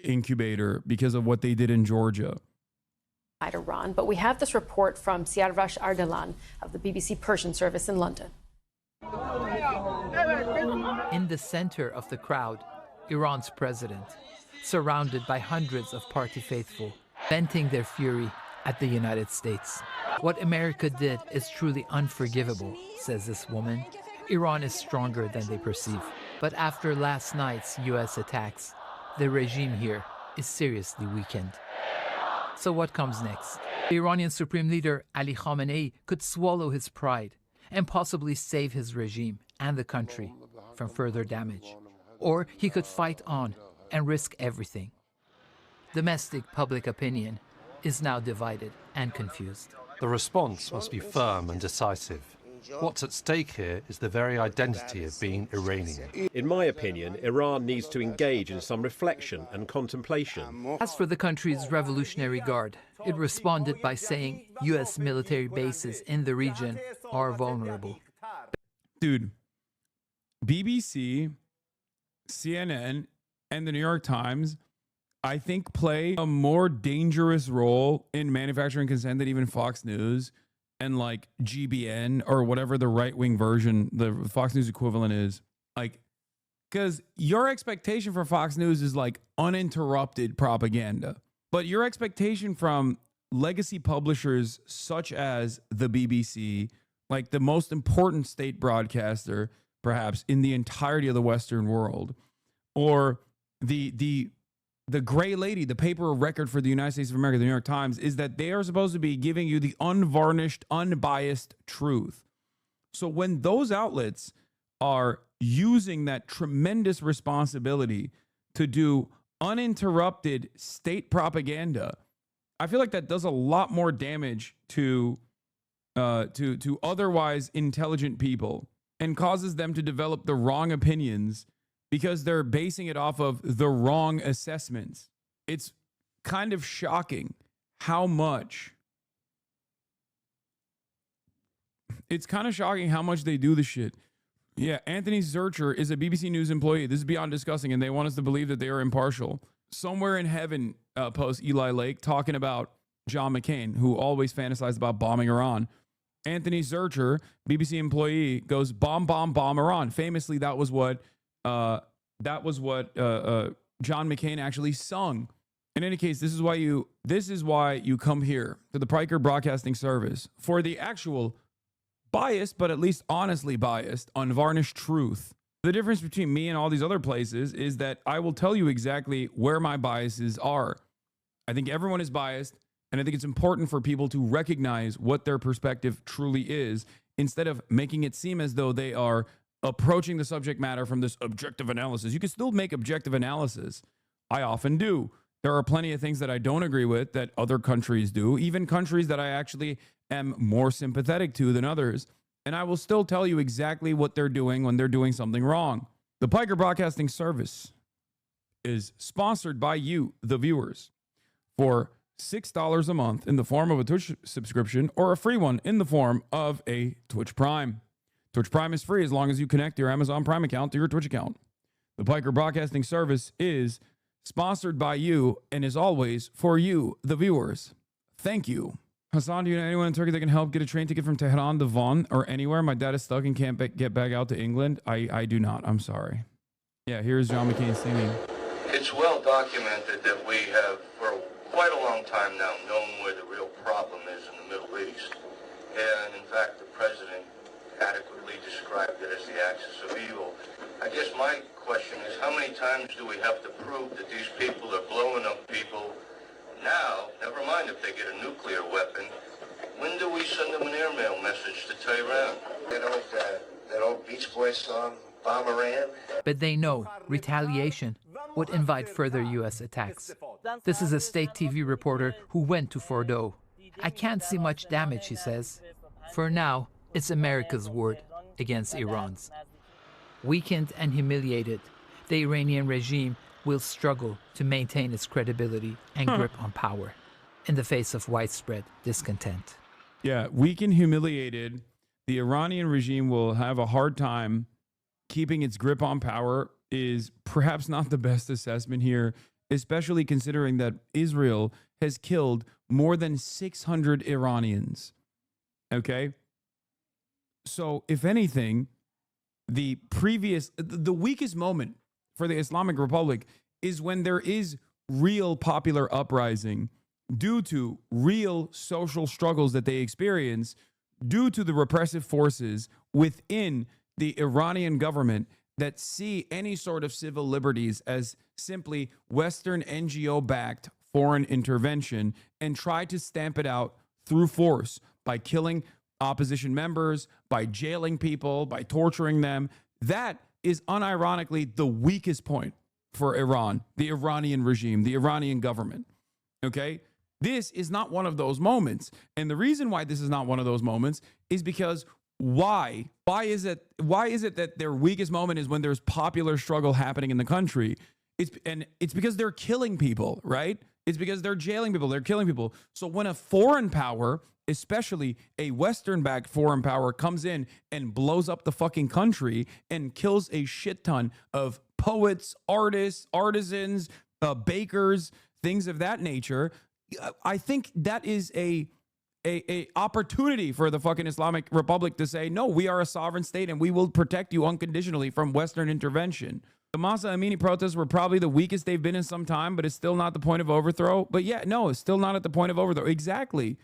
incubator because of what they did in Georgia. Iran, but we have this report from Siarvash Ardalan of the BBC Persian service in London. In the center of the crowd, Iran's president, surrounded by hundreds of party faithful, venting their fury at the United States. What America did is truly unforgivable, says this woman. Iran is stronger than they perceive. But after last night's U.S. attacks, the regime here is seriously weakened. So what comes next? The Iranian Supreme Leader Ali Khamenei could swallow his pride and possibly save his regime and the country from further damage. Or he could fight on and risk everything. Domestic public opinion is now divided and confused. The response must be firm and decisive. What's at stake here is the very identity of being Iranian. In my opinion, Iran needs to engage in some reflection and contemplation. As for the country's Revolutionary Guard, it responded by saying U.S. military bases in the region are vulnerable. Dude, BBC, CNN, and the New York Times, I think, play a more dangerous role in manufacturing consent than even Fox News and like GBN or whatever the right-wing version, the Fox News equivalent is. Like, because your expectation for Fox News is like uninterrupted propaganda. But your expectation from legacy publishers such as the BBC, like the most important state broadcaster, perhaps, in the entirety of the Western world, or the gray lady, the paper of record for the United States of America, the New York Times, is that they are supposed to be giving you the unvarnished, unbiased truth. So when those outlets are using that tremendous responsibility to do uninterrupted state propaganda, I feel like that does a lot more damage to otherwise intelligent people and causes them to develop the wrong opinions because they're basing it off of the wrong assessments. It's kind of shocking how much they do this shit. Yeah, Anthony Zurcher is a BBC News employee. This is beyond disgusting, and they want us to believe that they are impartial. Somewhere in heaven, posts Eli Lake talking about John McCain, who always fantasized about bombing Iran. Anthony Zurcher, BBC employee, goes bomb, bomb, bomb Iran. Famously, that was what John McCain actually sung. In any case, this is why you come here to the Piker Broadcasting Service for the actual biased, but at least honestly biased, unvarnished truth. The difference between me and all these other places is that I will tell you exactly where my biases are. I think everyone is biased, and I think it's important for people to recognize what their perspective truly is instead of making it seem as though they are approaching the subject matter from this objective analysis. You can still make objective analysis. I often do. There are plenty of things that I don't agree with that other countries do, even countries that I actually am more sympathetic to than others. And I will still tell you exactly what they're doing when they're doing something wrong. The Piker Broadcasting Service is sponsored by you, the viewers, for $6 a month in the form of a Twitch subscription or a free one in the form of a Twitch Prime. Twitch Prime is free as long as you connect your Amazon Prime account to your Twitch account. The Piker Broadcasting Service is sponsored by you and is always for you, the viewers. Thank you. Hassan, do you know anyone in Turkey that can help get a train ticket from Tehran to Van or anywhere? My dad is stuck and can't get back out to England. I do not. I'm sorry. Yeah, here's John McCain singing. It's well documented that we have, for quite a long time now, known where the real problem is in the Middle East. And in fact, the president adequately described it as the axis of evil. I guess my question is, how many times do we have to prove that these people are blowing up people now? Never mind if they get a nuclear weapon. When do we send them an airmail message to Tehran? That old Beach Boys song, Bomb Iran? But they know retaliation would invite further U.S. attacks. This is a state TV reporter who went to Fordow. I can't see much damage, he says. For now, it's America's word against Iran's. Weakened and humiliated, the Iranian regime will struggle to maintain its credibility and grip on power in the face of widespread discontent. Yeah, weak and humiliated, the Iranian regime will have a hard time keeping its grip on power is perhaps not the best assessment here, especially considering that Israel has killed more than 600 Iranians. Okay? So, if anything, the weakest moment for the Islamic Republic is when there is real popular uprising due to real social struggles that they experience due to the repressive forces within the Iranian government that see any sort of civil liberties as simply Western NGO-backed foreign intervention and try to stamp it out through force by killing opposition members, by jailing people, by torturing them. That is unironically the weakest point for Iran, the Iranian regime, the Iranian government. Okay? This is not one of those moments. And the reason why this is not one of those moments is because why? Why is it that their weakest moment is when there's popular struggle happening in the country? It's because they're killing people, right? It's because they're jailing people, they're killing people. So when a foreign power, especially a Western-backed foreign power, comes in and blows up the fucking country and kills a shit ton of poets, artists, artisans, bakers, things of that nature, I think that is a opportunity for the fucking Islamic Republic to say, no, we are a sovereign state and we will protect you unconditionally from Western intervention. The Mahsa Amini protests were probably the weakest they've been in some time, but it's still not the point of overthrow. But yeah, no, it's still not at the point of overthrow. Exactly.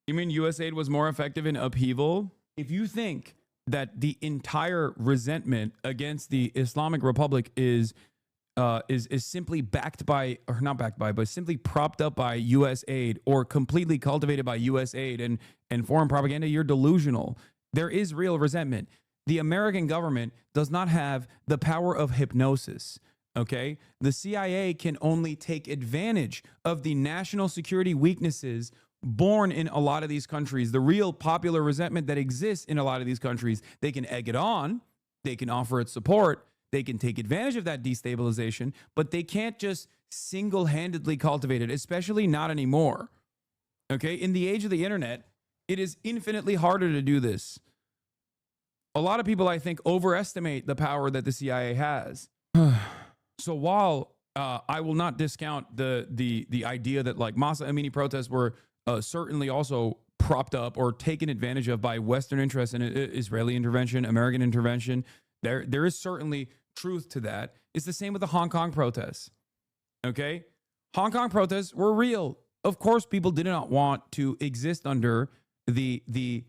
You mean US aid was more effective in upheaval? If you think that the entire resentment against the Islamic Republic is simply backed by, or not backed by, but simply propped up by U.S. aid or completely cultivated by U.S. aid and foreign propaganda, you're delusional. There is real resentment. The American government does not have the power of hypnosis, okay? The CIA can only take advantage of the national security weaknesses born in a lot of these countries, the real popular resentment that exists in a lot of these countries. They can egg it on, they can offer it support, they can take advantage of that destabilization, but they can't just single-handedly cultivate it, especially not anymore. Okay? In the age of the internet, it is infinitely harder to do this. A lot of people, I think, overestimate the power that the CIA has. So while I will not discount the idea that like Mahsa Amini protests were certainly also propped up or taken advantage of by Western interests in Israeli intervention, American intervention. There is certainly truth to that. It's the same with the Hong Kong protests. Okay? Hong Kong protests were real. Of course, people did not want to exist under the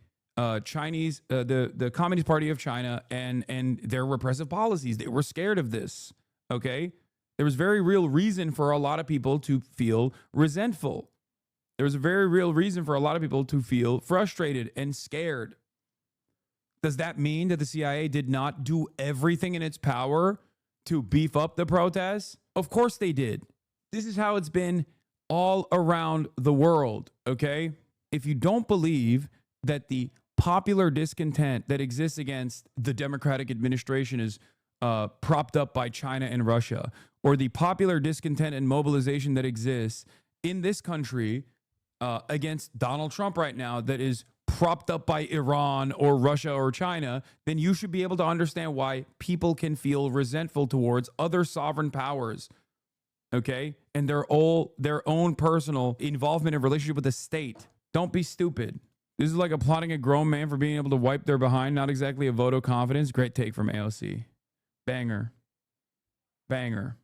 Chinese, the Communist Party of China and their repressive policies. They were scared of this. Okay? There was very real reason for a lot of people to feel resentful. There was a very real reason for a lot of people to feel frustrated and scared. Does that mean that the CIA did not do everything in its power to beef up the protests? Of course they did. This is how it's been all around the world, okay? If you don't believe that the popular discontent that exists against the Democratic administration is propped up by China and Russia, or the popular discontent and mobilization that exists in this country against Donald Trump right now that is propped up by Iran or Russia or China, then you should be able to understand why people can feel resentful towards other sovereign powers, okay? And their own personal involvement and relationship with the state. Don't be stupid. This is like applauding a grown man for being able to wipe their behind, not exactly a vote of confidence. Great take from AOC. Banger. Banger.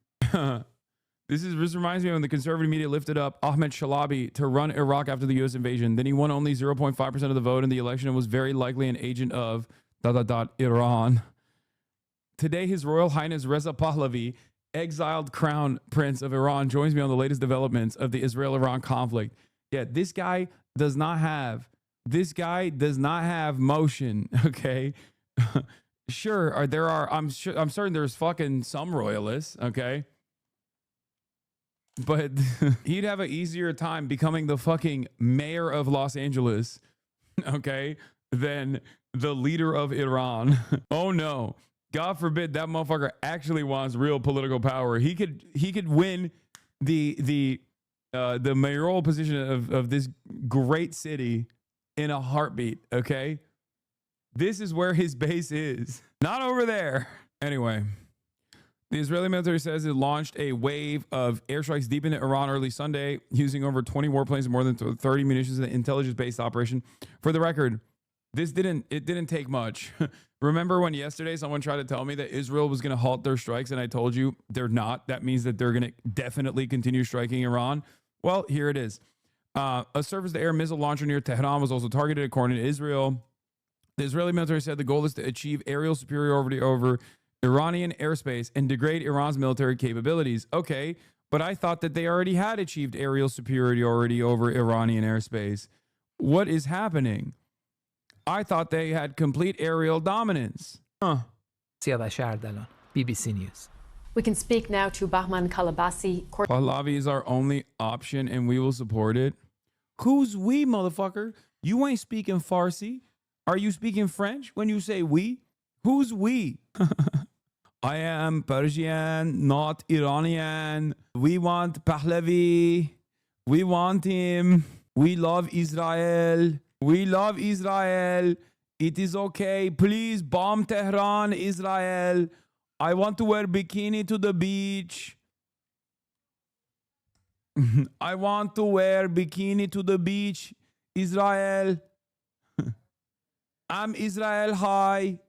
This reminds me of when the conservative media lifted up Ahmed Shalabi to run Iraq after the U.S. invasion. Then he won only 0.5% of the vote in the election and was very likely an agent of ... Iran. Today, His Royal Highness Reza Pahlavi, exiled crown prince of Iran, joins me on the latest developments of the Israel-Iran conflict. Yeah, this guy does not have motion, okay? Sure, I'm certain there's fucking some royalists, okay? But he'd have an easier time becoming the fucking mayor of Los Angeles, okay, than the leader of Iran. Oh no. God forbid that motherfucker actually wants real political power. He could win the mayoral position of this great city in a heartbeat, okay? This is where his base is. Not over there. Anyway. The Israeli military says it launched a wave of airstrikes deep into Iran early Sunday, using over 20 warplanes and more than 30 munitions in an intelligence-based operation. For the record, it didn't take much. Remember when yesterday someone tried to tell me that Israel was going to halt their strikes, and I told you they're not. That means that they're going to definitely continue striking Iran. Well, here it is. A surface-to-air missile launcher near Tehran was also targeted, according to Israel. The Israeli military said the goal is to achieve aerial superiority over Iranian airspace and degrade Iran's military capabilities. Okay, but I thought that they already had achieved aerial superiority over Iranian airspace. What is happening? I thought they had complete aerial dominance. Huh. BBC News. We can speak now to Bahman Kalabasi. Pahlavi is our only option and we will support it. Who's we, motherfucker? You ain't speaking Farsi. Are you speaking French when you say we? Who's we? I am Persian, not Iranian. We want Pahlavi. We want him. We love Israel. We love Israel. It is okay. Please bomb Tehran, Israel. I want to wear bikini to the beach. I want to wear bikini to the beach, Israel. I'm Israel high.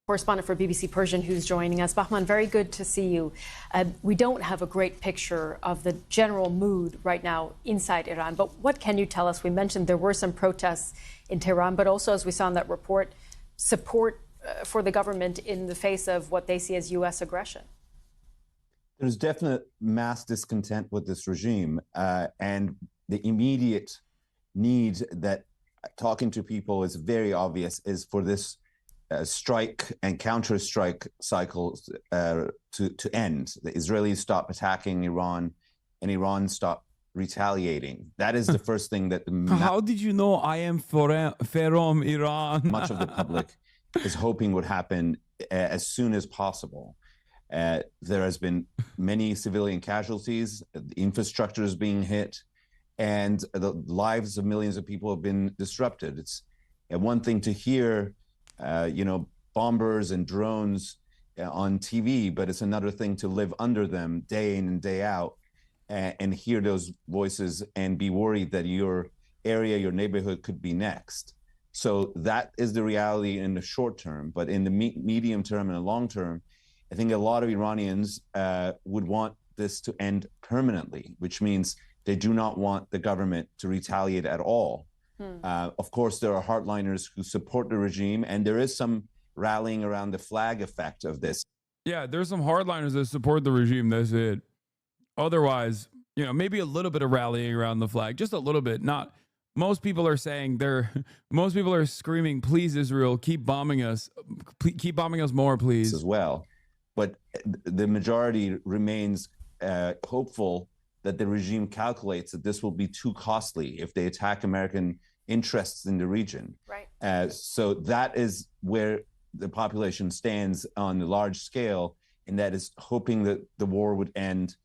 Correspondent for BBC Persian who's joining us. Bahman, very good to see you. We don't have a great picture of the general mood right now inside Iran, but what can you tell us? We mentioned there were some protests in Tehran, but also, as we saw in that report, support for the government in the face of what they see as U.S. aggression. There's definite mass discontent with this regime, and the immediate need that talking to people is very obvious is for this strike and counter-strike cycles to end. The Israelis stop attacking Iran and Iran stop retaliating. That is the first thing that how did you know I am from Iran? Much of the public is hoping would happen as soon as possible. There has been many civilian casualties, the infrastructure is being hit, and the lives of millions of people have been disrupted. It's one thing to hear bombers and drones on TV, but it's another thing to live under them day in and day out. and hear those voices and be worried that your area, your neighborhood could be next. So that is the reality in the short term. But in the medium term and the long term, I think a lot of Iranians would want this to end permanently, which means they do not want the government to retaliate at all. Of course, there are hardliners who support the regime, and there is some rallying around the flag effect of this. Yeah, there's some hardliners that support the regime. That's it. Otherwise, you know, maybe a little bit of rallying around the flag, just a little bit. Not most people are saying most people are screaming, "Please, Israel, keep bombing us more, please." As well, but the majority remains hopeful that the regime calculates that this will be too costly if they attack American interests in the region. Right. So that is where the population stands on the large scale, and that is hoping that the war would end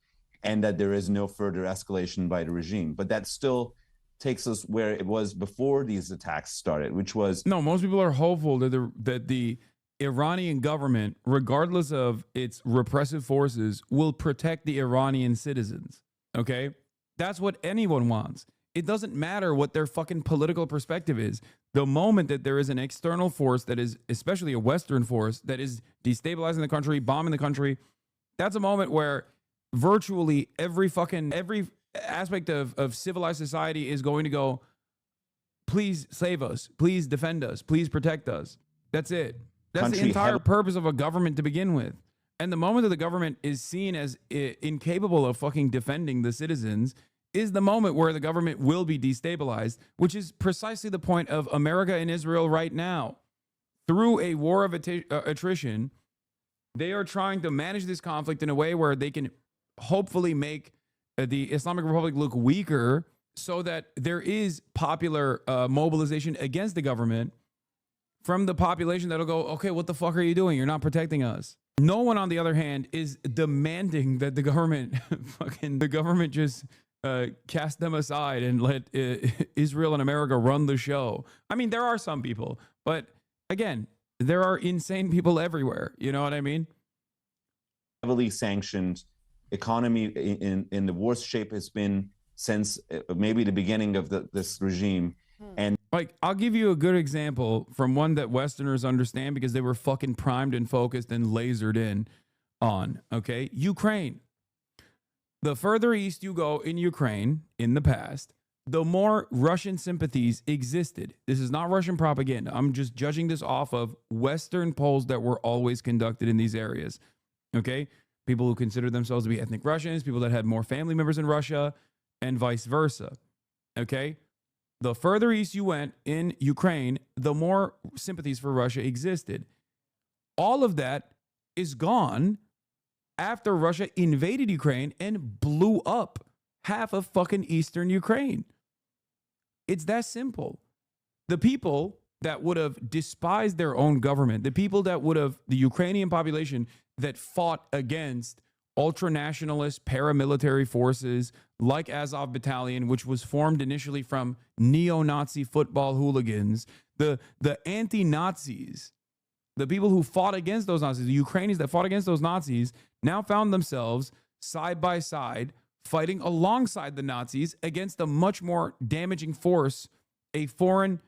and that there is no further escalation by the regime. But that still takes us where it was before these attacks started, which was... No, most people are hopeful that the Iranian government, regardless of its repressive forces, will protect the Iranian citizens. Okay? That's what anyone wants. It doesn't matter what their fucking political perspective is. The moment that there is an external force that is, especially a Western force, that is destabilizing the country, bombing the country, that's a moment where virtually every aspect of civilized society is going to go, please save us, please defend us, please protect us. That's it. That's the entire purpose of a government to begin with. And the moment that the government is seen as incapable of fucking defending the citizens is the moment where the government will be destabilized, which is precisely the point of America and Israel right now. Through a war of attrition, they are trying to manage this conflict in a way where they can hopefully make the Islamic Republic look weaker so that there is popular mobilization against the government from the population that'll go, okay, what the fuck are you doing? You're not protecting us. No one, on the other hand, is demanding that the government just cast them aside and let Israel and America run the show. I mean, there are some people, but again, there are insane people everywhere. You know what I mean? Heavily sanctioned economy in the worst shape it's been since maybe the beginning of this regime. And like, I'll give you a good example from one that Westerners understand because they were fucking primed and focused and lasered in on, okay? Ukraine. The further east you go in Ukraine in the past, the more Russian sympathies existed. This is not Russian propaganda. I'm just judging this off of Western polls that were always conducted in these areas, okay? People who considered themselves to be ethnic Russians, people that had more family members in Russia, and vice versa, okay? The further east you went in Ukraine, the more sympathies for Russia existed. All of that is gone after Russia invaded Ukraine and blew up half of fucking eastern Ukraine. It's that simple. The people that would have despised their own government, the people that would have, the Ukrainian population that fought against ultra-nationalist paramilitary forces like Azov Battalion, which was formed initially from neo-Nazi football hooligans, the anti-Nazis, the people who fought against those Nazis, the Ukrainians that fought against those Nazis, now found themselves side by side fighting alongside the Nazis against a much more damaging force, a foreign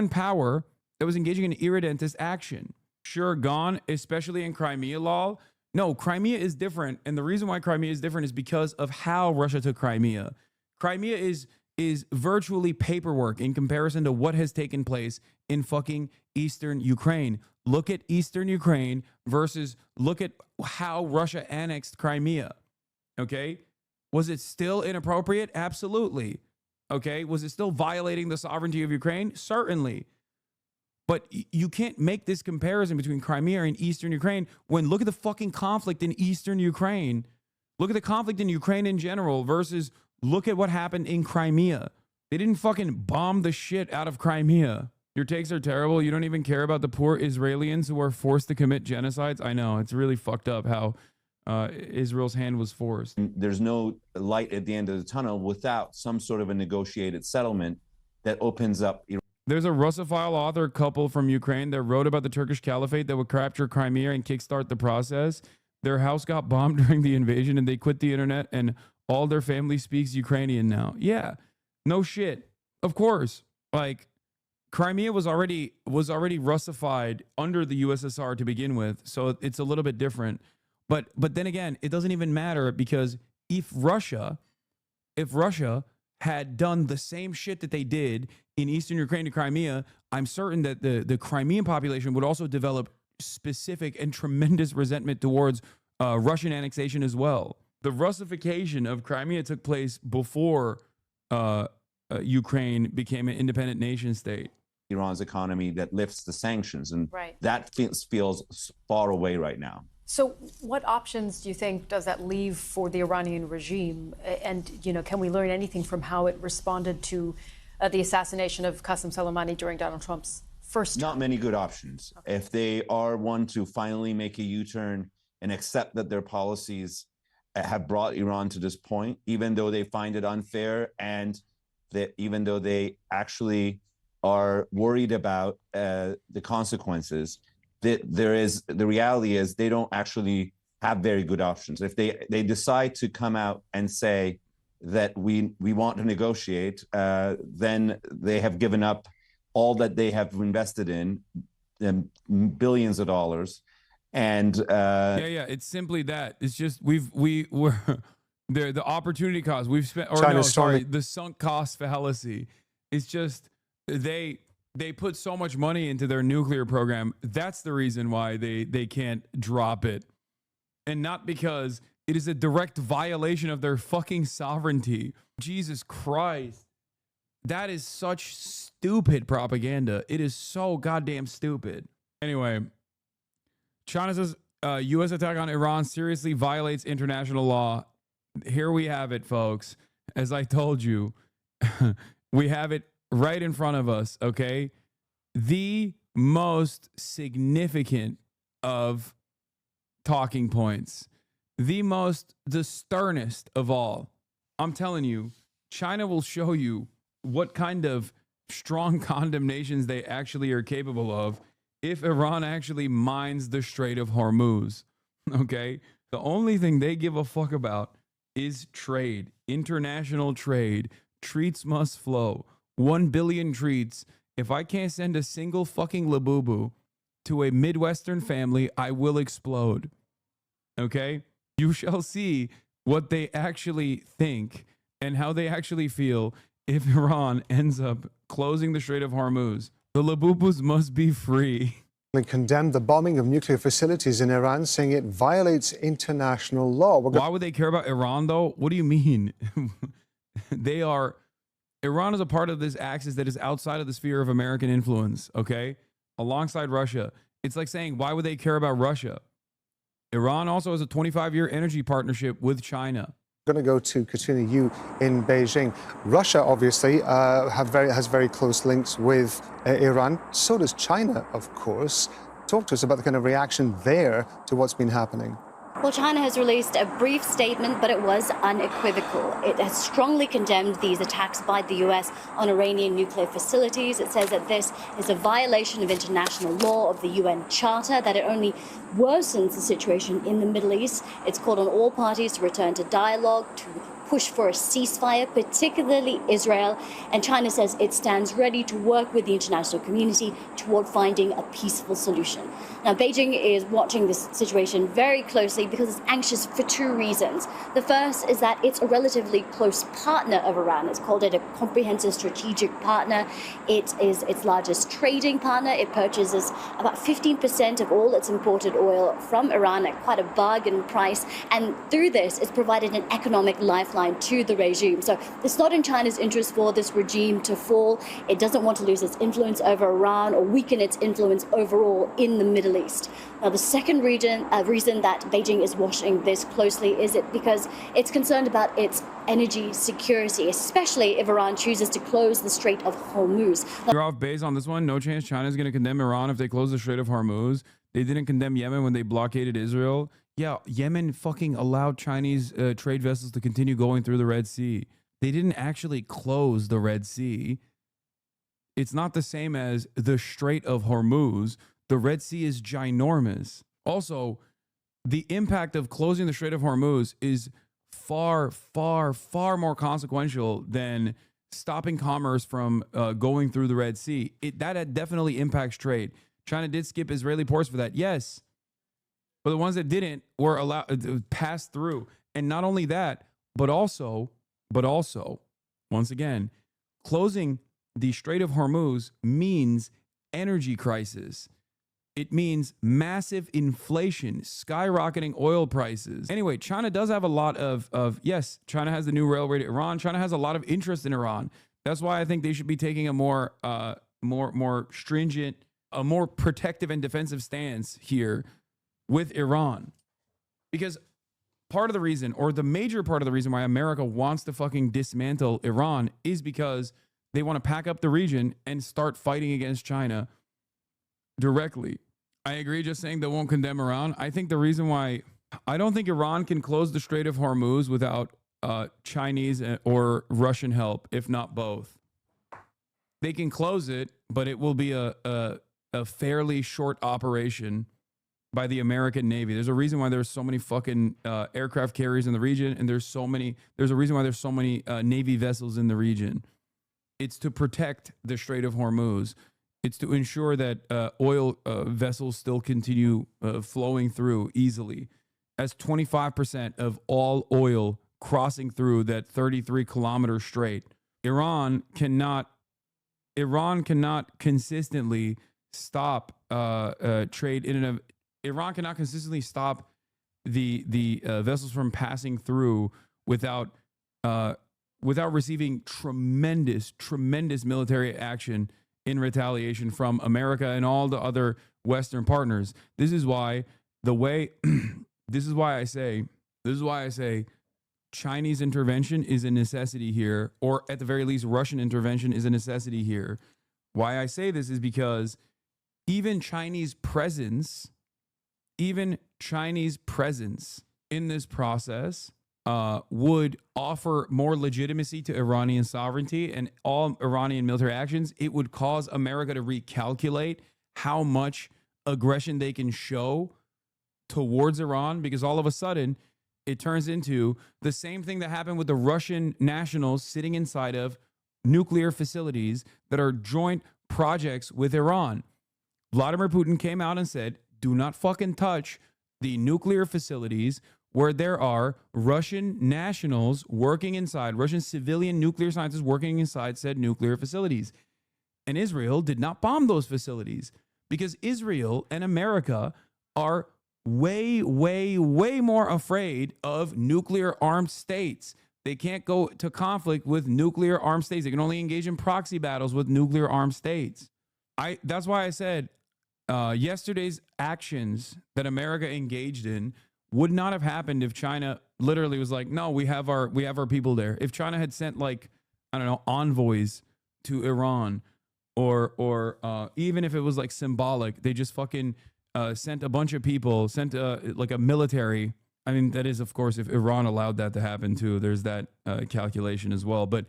power that was engaging in irredentist action. Sure, gone, especially in Crimea, lol. No, Crimea is different. And the reason why Crimea is different is because of how Russia took Crimea. Crimea is virtually paperwork in comparison to what has taken place in fucking eastern Ukraine. Look at eastern Ukraine versus look at how Russia annexed Crimea. Okay? Was it still inappropriate? Absolutely. Okay? Was it still violating the sovereignty of Ukraine? Certainly. But you can't make this comparison between Crimea and eastern Ukraine when look at the fucking conflict in eastern Ukraine. Look at the conflict in Ukraine in general versus look at what happened in Crimea. They didn't fucking bomb the shit out of Crimea. Your takes are terrible. You don't even care about the poor Israelis who are forced to commit genocides. I know. It's really fucked up how Israel's hand was forced. There's no light at the end of the tunnel without some sort of a negotiated settlement that opens up. There's a Russophile author couple from Ukraine that wrote about the Turkish caliphate that would capture Crimea and kickstart the process. Their house got bombed during the invasion and they quit the internet and All their family speaks Ukrainian now. Yeah, no shit. Of course. Like, Crimea was already Russified under the USSR to begin with, so it's a little bit different. But then again, it doesn't even matter, because if Russia had done the same shit that they did in eastern Ukraine to Crimea, I'm certain that the Crimean population would also develop specific and tremendous resentment towards Russian annexation as well. The Russification of Crimea took place before Ukraine became an independent nation state. Iran's economy that lifts the sanctions, and Right. that feels far away right now. So what options do you think does that leave for the Iranian regime? And, can we learn anything from how it responded to the assassination of Qasem Soleimani during Donald Trump's first term? Not many good options. Okay. If they are one to finally make a U-turn and accept that their policies have brought Iran to this point, even though they find it unfair, and that even though they actually are worried about the consequences, the reality is they don't actually have very good options. If they decide to come out and say that we want to negotiate, then they have given up all that they have invested in, billions of dollars. And it's simply that. It's just we're the opportunity cost we've spent, or China's the sunk cost fallacy. It's just they put so much money into their nuclear program. That's the reason why they can't drop it, and not because it is a direct violation of their fucking sovereignty. Jesus Christ. That is such stupid propaganda. It is so goddamn stupid. Anyway, China says U.S. attack on Iran seriously violates international law. Here we have it, folks. As I told you, we have it right in front of us, okay? The most significant of talking points, the sternest of all. I'm telling you, China will show you what kind of strong condemnations they actually are capable of if Iran actually mines the Strait of Hormuz, okay? The only thing they give a fuck about is trade, international trade. Treats must flow. 1 billion treats. If I can't send a single fucking labubu to a Midwestern family, I will explode, okay? You shall see what they actually think and how they actually feel if Iran ends up closing the Strait of Hormuz. The labubus must be free. They condemned the bombing of nuclear facilities in Iran, saying it violates international law. Why would they care about Iran, though? What do you mean? Iran is a part of this axis that is outside of the sphere of American influence, okay? Alongside Russia. It's like saying, why would they care about Russia? Iran also has a 25-year energy partnership with China. Going to go to Katrina Yu in Beijing. Russia obviously has very close links with Iran. So does China, of course. Talk to us about the kind of reaction there to what's been happening. Well, China has released a brief statement, but it was unequivocal. It has strongly condemned these attacks by the U.S. on Iranian nuclear facilities. It says that this is a violation of international law, of the UN Charter, that it only worsens the situation in the Middle East. It's called on all parties to return to dialogue, to push for a ceasefire, particularly Israel. And China says it stands ready to work with the international community toward finding a peaceful solution. Now, Beijing is watching this situation very closely because it's anxious for two reasons. The first is that it's a relatively close partner of Iran. It's called it a comprehensive strategic partner. It is its largest trading partner. It purchases about 15% of all its imported oil from Iran at quite a bargain price. And through this, it's provided an economic lifeline to the regime. So it's not in China's interest for this regime to fall. It doesn't want to lose its influence over Iran or weaken its influence overall in the Middle East. Now, the second reason that Beijing is watching this closely is because it's concerned about its energy security, especially if Iran chooses to close the Strait of Hormuz. You're off base on this one. No chance China's going to condemn Iran if they close the Strait of Hormuz. They didn't condemn Yemen when they blockaded Israel. Yeah, Yemen fucking allowed Chinese trade vessels to continue going through the Red Sea. They didn't actually close the Red Sea. It's not the same as the Strait of Hormuz. The Red Sea is ginormous. Also, the impact of closing the Strait of Hormuz is far, far, far more consequential than stopping commerce from going through the Red Sea. That definitely impacts trade. China did skip Israeli ports for that, yes. But the ones that didn't were allowed to pass through. And not only that, but also, once again, closing the Strait of Hormuz means energy crisis. It means massive inflation, skyrocketing oil prices. Anyway, China does have a lot of yes, China has the new railway to Iran. China has a lot of interest in Iran. That's why I think they should be taking a more stringent, a more protective and defensive stance here with Iran. Because part of the reason, or the major part of the reason why America wants to fucking dismantle Iran is because they want to pack up the region and start fighting against China directly. I agree just saying they won't condemn Iran. I think the reason why I don't think Iran can close the Strait of Hormuz without Chinese or Russian help, if not both. They can close it, but it will be a fairly short operation by the American Navy. There's a reason why there's so many fucking aircraft carriers in the region, and there's a reason why there's so many Navy vessels in the region. It's to protect the Strait of Hormuz. It's to ensure that oil vessels still continue flowing through easily, as 25% of all oil crossing through that 33-kilometer strait. Iran cannot consistently stop trade in and of. Iran cannot consistently stop the vessels from passing through without receiving tremendous military action in retaliation from America and all the other Western partners. This is why I say Chinese intervention is a necessity here, or at the very least, Russian intervention is a necessity here. Why I say this is because even Chinese presence in this process would offer more legitimacy to Iranian sovereignty and all Iranian military actions. It would cause America to recalculate how much aggression they can show towards Iran, because all of a sudden it turns into the same thing that happened with the Russian nationals sitting inside of nuclear facilities that are joint projects with Iran. Vladimir Putin came out and said, do not fucking touch the nuclear facilities where there are Russian nationals working inside, Russian civilian nuclear scientists working inside said nuclear facilities. And Israel did not bomb those facilities because Israel and America are way more afraid of nuclear armed states. They can't go to conflict with nuclear armed states. They can only engage in proxy battles with nuclear armed states. That's why I said yesterday's actions that America engaged in would not have happened if China literally was like, no, we have our people there. If China had sent, like, I don't know, envoys to Iran, or even if it was like symbolic, they just fucking sent a bunch of people, sent like a military. I mean, that is, of course, if Iran allowed that to happen too, there's that calculation as well. But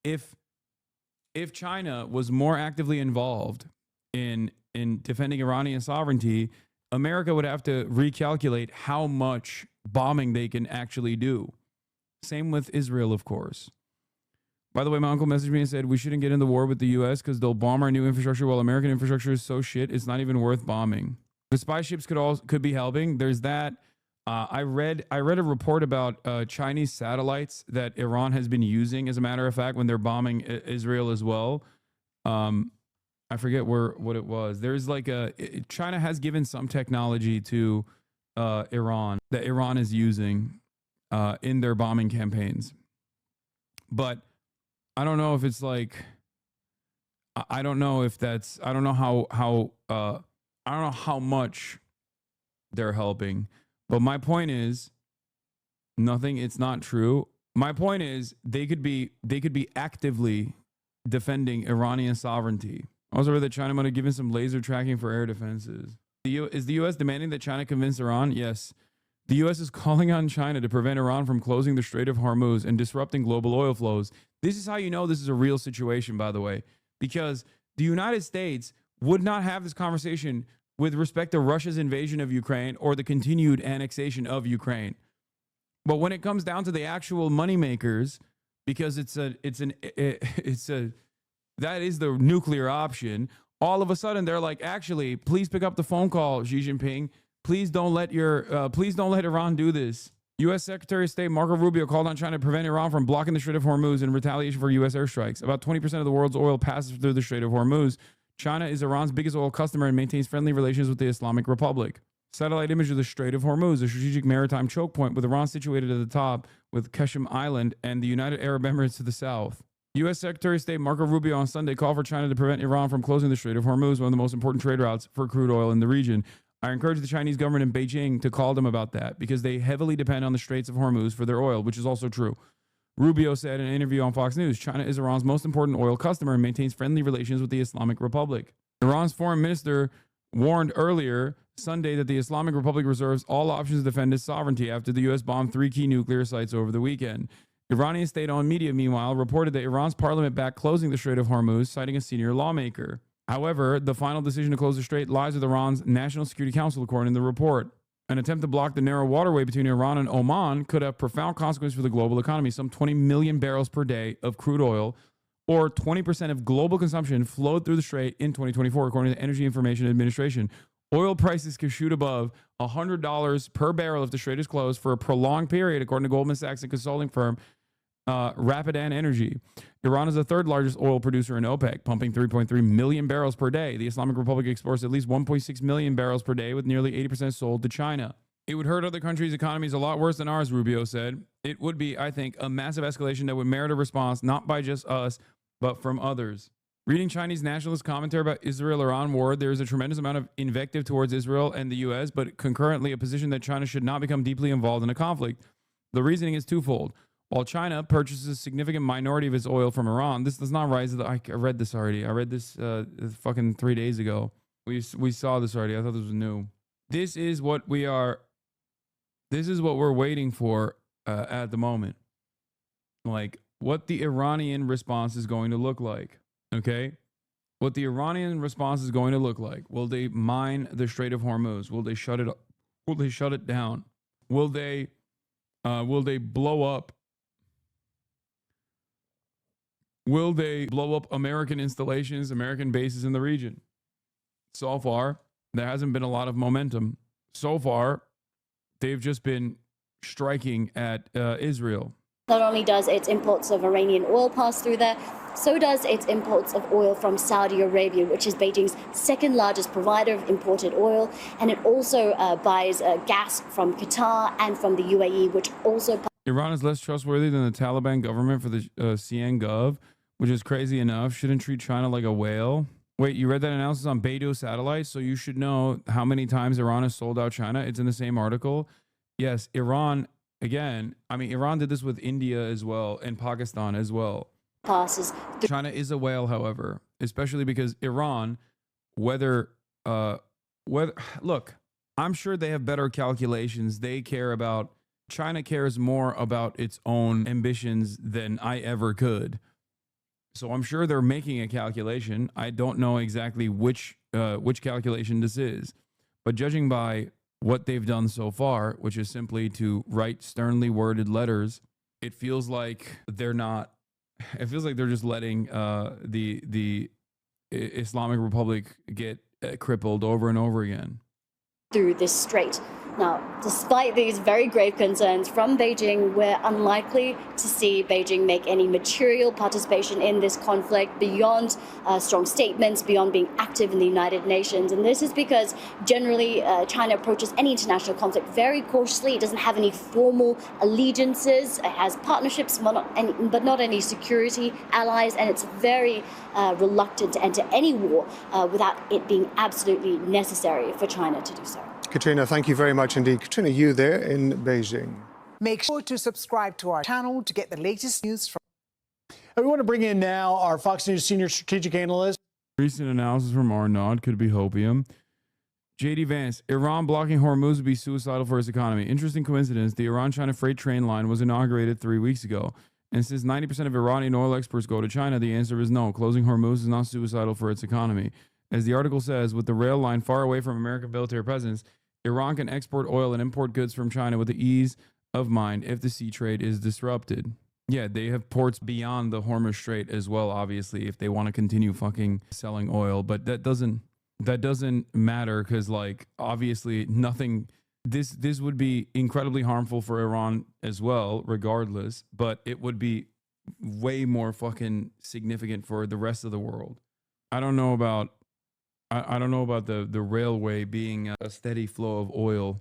if China was more actively involved in defending Iranian sovereignty, America would have to recalculate how much bombing they can actually do. Same with Israel, of course. By the way, my uncle messaged me and said we shouldn't get in the war with the U.S. because they'll bomb our new infrastructure while American infrastructure is so shit it's not even worth bombing. The spy ships could be helping. There's that. I read a report about Chinese satellites that Iran has been using, as a matter of fact, when they're bombing Israel as well. I forget what it was. There's like China has given some technology to Iran that Iran is using in their bombing campaigns. But I don't know if it's like, I don't know if that's, I don't know how much they're helping. But my point is, it's not true. My point is they could be actively defending Iranian sovereignty. I also read that China might have given some laser tracking for air defenses. Is the U.S. demanding that China convince Iran? Yes. The U.S. is calling on China to prevent Iran from closing the Strait of Hormuz and disrupting global oil flows. This is how you know this is a real situation, by the way, because the United States would not have this conversation with respect to Russia's invasion of Ukraine or the continued annexation of Ukraine. But when it comes down to the actual moneymakers, because that is the nuclear option, all of a sudden they're like, actually, please pick up the phone call, Xi Jinping. Please don't let Iran do this. U.S. Secretary of State Marco Rubio called on China to prevent Iran from blocking the Strait of Hormuz in retaliation for U.S. airstrikes. About 20% of the world's oil passes through the Strait of Hormuz. China is Iran's biggest oil customer and maintains friendly relations with the Islamic Republic. Satellite image of the Strait of Hormuz, a strategic maritime choke point with Iran situated at the top, with Qasem Island and the United Arab Emirates to the south. U.S. Secretary of State Marco Rubio on Sunday called for China to prevent Iran from closing the Strait of Hormuz, one of the most important trade routes for crude oil in the region. I encourage the Chinese government in Beijing to call them about that because they heavily depend on the Straits of Hormuz for their oil, which is also true. Rubio said in an interview on Fox News, China is Iran's most important oil customer and maintains friendly relations with the Islamic Republic. Iran's foreign minister warned earlier Sunday that the Islamic Republic reserves all options to defend its sovereignty after the U.S. bombed 3 key nuclear sites over the weekend. Iranian state-owned media, meanwhile, reported that Iran's parliament backed closing the Strait of Hormuz, citing a senior lawmaker. However, the final decision to close the strait lies with Iran's National Security Council, according to the report. An attempt to block the narrow waterway between Iran and Oman could have profound consequences for the global economy. Some 20 million barrels per day of crude oil, or 20% of global consumption, flowed through the strait in 2024, according to the Energy Information Administration. Oil prices could shoot above $100 per barrel if the strait is closed for a prolonged period, according to Goldman Sachs and consulting firm Rapidan Energy. Iran is the third largest oil producer in OPEC, pumping 3.3 million barrels per day. The Islamic Republic exports at least 1.6 million barrels per day, with nearly 80% sold to China. It would hurt other countries' economies a lot worse than ours, Rubio said. It would be, I think, a massive escalation that would merit a response, not by just us, but from others. Reading Chinese nationalist commentary about Israel-Iran war, there is a tremendous amount of invective towards Israel and the U.S., but concurrently a position that China should not become deeply involved in a conflict. The reasoning is twofold. While China purchases a significant minority of its oil from Iran, this does not rise to the... I read this already. I read this fucking 3 days ago. We saw this already. I thought this was new. This is what we are... This is what we're waiting for at the moment. Like, what the Iranian response is going to look like. Okay? What the Iranian response is going to look like. Will they mine the Strait of Hormuz? Will they shut it up? Will they shut it down? Will they blow up? Will they blow up American installations, American bases in the region? So far, there hasn't been a lot of momentum. So far, they've just been striking at Israel. Not only does its imports of Iranian oil pass through there, so does its imports of oil from Saudi Arabia, which is Beijing's second largest provider of imported oil. And it also buys gas from Qatar and from the UAE, which also... Iran is less trustworthy than the Taliban government for the CN Gov, which is crazy enough. Shouldn't treat China like a whale. Wait, you read that analysis on Beidou satellite? So you should know how many times Iran has sold out China. It's in the same article. Yes, Iran, again, I mean, Iran did this with India as well and Pakistan as well. Passes. China is a whale, however, especially because Iran, whether, look, I'm sure they have better calculations. They care about, China cares more about its own ambitions than I ever could. So I'm sure they're making a calculation. I don't know exactly which calculation this is, but judging by what they've done so far, which is simply to write sternly worded letters, it feels like they're not. It feels like they're just letting the Islamic Republic get crippled over and over again through this strait. Now, despite these very grave concerns from Beijing, we're unlikely to see Beijing make any material participation in this conflict beyond strong statements, beyond being active in the United Nations. And this is because generally China approaches any international conflict very cautiously. It doesn't have any formal allegiances. It has partnerships, but not any security allies. And it's very reluctant to enter any war without it being absolutely necessary for China to do so. Katrina, thank you very much indeed. Katrina, you there in Beijing. Make sure to subscribe to our channel to get the latest news from... We want to bring in now our Fox News senior strategic analyst. Recent analysis from Arnaud could be hopium. JD Vance, Iran blocking Hormuz would be suicidal for its economy. Interesting coincidence. The Iran-China freight train line was inaugurated 3 weeks ago. And since 90% of Iranian oil exports go to China, the answer is no. Closing Hormuz is not suicidal for its economy. As the article says, with the rail line far away from American military presence, Iran can export oil and import goods from China with the ease of mind if the sea trade is disrupted. Yeah, they have ports beyond the Hormuz Strait as well, obviously, if they want to continue fucking selling oil. But that doesn't matter because, like, obviously nothing. This would be incredibly harmful for Iran as well, regardless. But it would be way more fucking significant for the rest of the world. I don't know about the railway being a steady flow of oil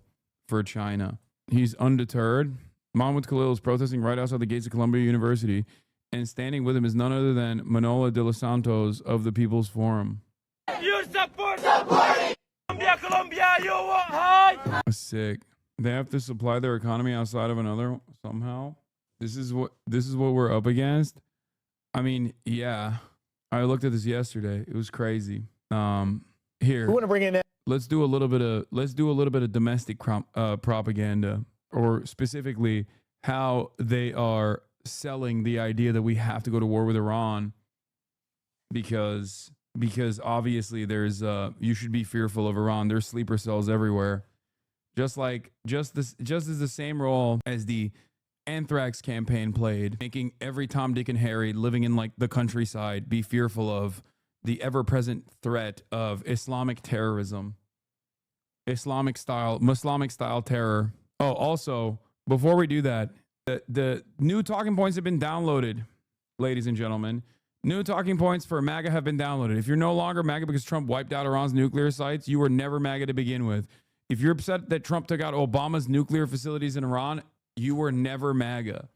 for China. He's undeterred. Mahmoud Khalil is protesting right outside the gates of Columbia University, and standing with him is none other than Manola de los Santos of the People's Forum. You supporting Colombia, you want high? Sick. They have to supply their economy outside of another somehow. This is what we're up against. I mean, yeah. I looked at this yesterday. It was crazy. Here. We want to bring in. Let's do a little bit of domestic propaganda, or specifically how they are selling the idea that we have to go to war with Iran because obviously there's you should be fearful of Iran. There's sleeper cells everywhere. Just as the same role as the anthrax campaign played, making every Tom, Dick, and Harry living in like the countryside be fearful of the ever-present threat of Islamic terrorism, Islamic style terror. Oh, also, before we do that, the new talking points have been downloaded, ladies and gentlemen. New talking points for MAGA have been downloaded. If you're no longer MAGA because Trump wiped out Iran's nuclear sites, you were never MAGA to begin with. If you're upset that Trump took out Obama's nuclear facilities in Iran, you were never MAGA.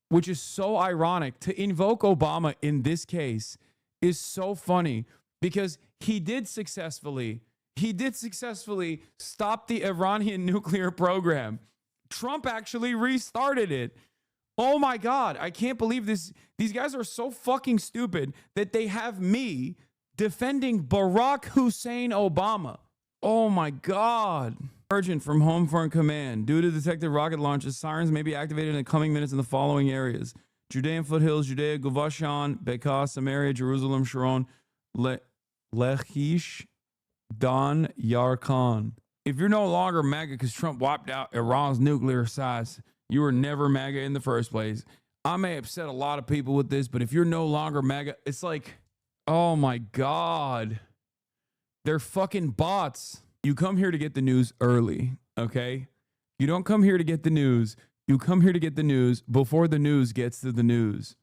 Which is so ironic. To invoke Obama in this case is so funny because he did successfully stop the Iranian nuclear program. Trump actually restarted it. Oh my God, I can't believe this. These guys are so fucking stupid that they have me defending Barack Hussein Obama. Oh my God. Urgent from Home Front Command. Due to detected rocket launches, sirens may be activated in the coming minutes in the following areas: Judean foothills, Judea, Guvashan, Bekaa, Samaria, Jerusalem, Sharon, Lachish, Don, Yarkhan. If you're no longer MAGA because Trump wiped out Iran's nuclear sites, you were never MAGA in the first place. I may upset a lot of people with this, but if you're no longer MAGA, it's like, oh my God. They're fucking bots. You come here to get the news early, okay? You don't come here to get the news. You come here to get the news before the news gets to the news.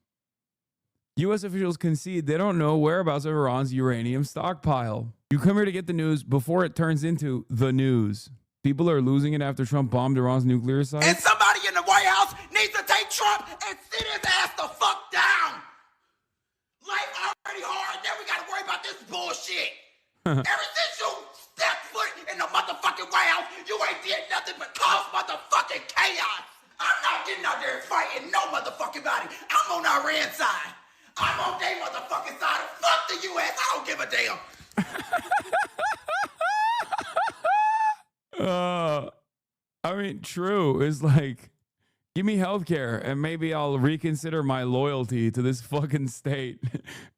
U.S. officials concede they don't know whereabouts of Iran's uranium stockpile. You come here to get the news before it turns into the news. People are losing it after Trump bombed Iran's nuclear sites. And somebody in the White House needs to take Trump and sit his ass the fuck down. Life already hard, now we gotta worry about this bullshit. Ever since you stepped foot in the motherfucking White House, you ain't did nothing but cause motherfucking chaos. I'm not getting out there and fighting no motherfucking body. I'm on Iran's side. I'm on their motherfucking side. Fuck the U.S. I don't give a damn. I mean, true. It's like, give me healthcare and maybe I'll reconsider my loyalty to this fucking state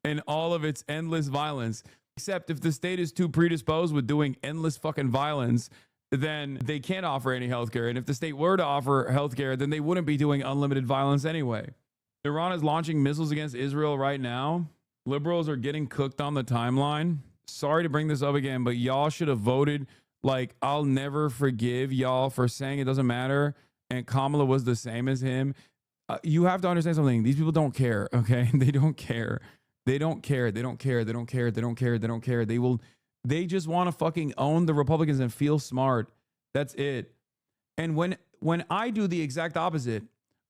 and all of its endless violence. Except if the state is too predisposed with doing endless fucking violence, then they can't offer any healthcare. And if the state were to offer healthcare, then they wouldn't be doing unlimited violence anyway. Iran is launching missiles against Israel right now. Liberals are getting cooked on the timeline. Sorry to bring this up again, but y'all should have voted. Like, I'll never forgive y'all for saying it doesn't matter. And Kamala was the same as him. You have to understand something. These people don't care, okay? They don't care. They don't care. They don't care. They don't care. They don't care. They don't care. They just want to fucking own the Republicans and feel smart. That's it. And when I do the exact opposite,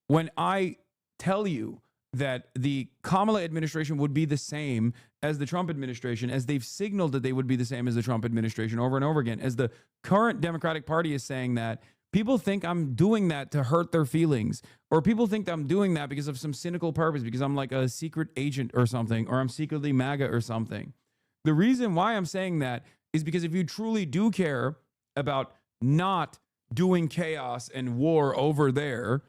when I tell you that the Kamala administration would be the same as the Trump administration, as they've signaled that they would be the same as the Trump administration over and over again, as the current Democratic Party is saying that, people think I'm doing that to hurt their feelings, or people think that I'm doing that because of some cynical purpose, because I'm like a secret agent or something, or I'm secretly MAGA or something. The reason why I'm saying that is because if you truly do care about not doing chaos and war over there,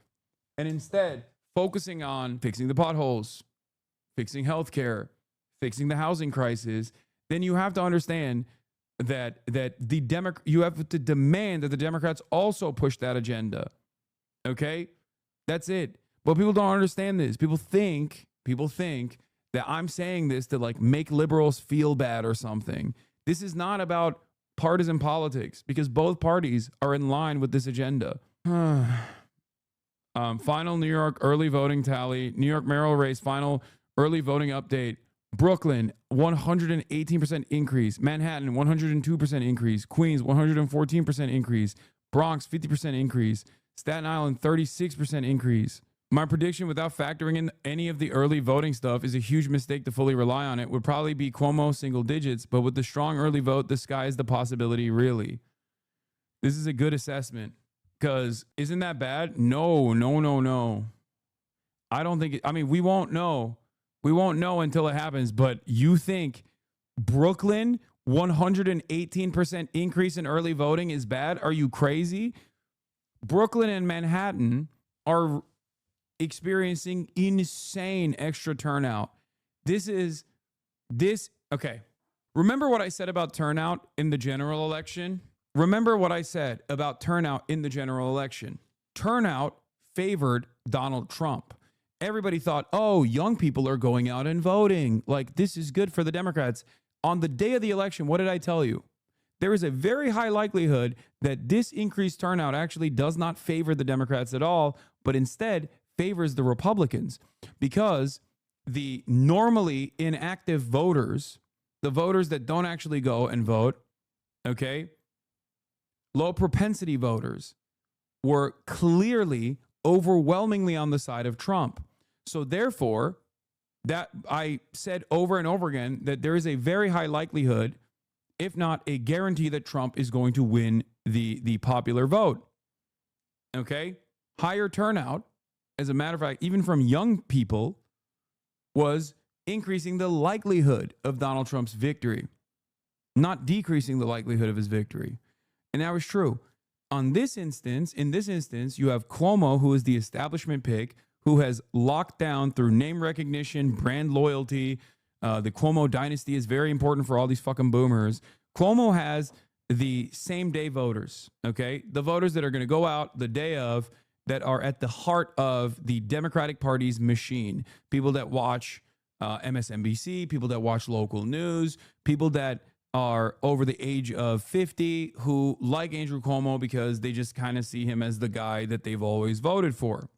and instead focusing on fixing the potholes, fixing healthcare, fixing the housing crisis, then you have to understand that you have to demand that the Democrats also push that agenda. Okay? That's it. But people don't understand this. People think that I'm saying this to like make liberals feel bad or something. This is not about partisan politics because both parties are in line with this agenda. Final New York early voting tally. New York mayoral race final early voting update. Brooklyn, 118% increase. Manhattan, 102% increase. Queens, 114% increase. Bronx, 50% increase. Staten Island, 36% increase. My prediction, without factoring in any of the early voting stuff, is a huge mistake to fully rely on it. Would probably be Cuomo single digits, but with the strong early vote, the sky is the possibility, really. This is a good assessment. Because isn't that bad? No. I don't think it, I mean, we won't know. We won't know until it happens. But you think Brooklyn, 118% increase in early voting is bad? Are you crazy? Brooklyn and Manhattan are experiencing insane extra turnout. Okay. Remember what I said about turnout in the general election? Remember what I said about turnout in the general election. Turnout favored Donald Trump. Everybody thought, oh, young people are going out and voting. Like, this is good for the Democrats. On the day of the election, what did I tell you? There is a very high likelihood that this increased turnout actually does not favor the Democrats at all, but instead favors the Republicans, because the normally inactive voters, the voters that don't actually go and vote, okay, low propensity voters, were clearly overwhelmingly on the side of Trump. So therefore, that I said over and over again that there is a very high likelihood, if not a guarantee, that Trump is going to win the popular vote. Okay? Higher turnout, as a matter of fact, even from young people, was increasing the likelihood of Donald Trump's victory, not decreasing the likelihood of his victory. And that was true. In this instance, you have Cuomo, who is the establishment pick, who has locked down through name recognition, brand loyalty. The Cuomo dynasty is very important for all these fucking boomers. Cuomo has the same day voters, okay? The voters that are going to go out the day of, that are at the heart of the Democratic Party's machine. People that watch MSNBC, people that watch local news, people that are over the age of 50 who like Andrew Cuomo because they just kind of see him as the guy that they've always voted for.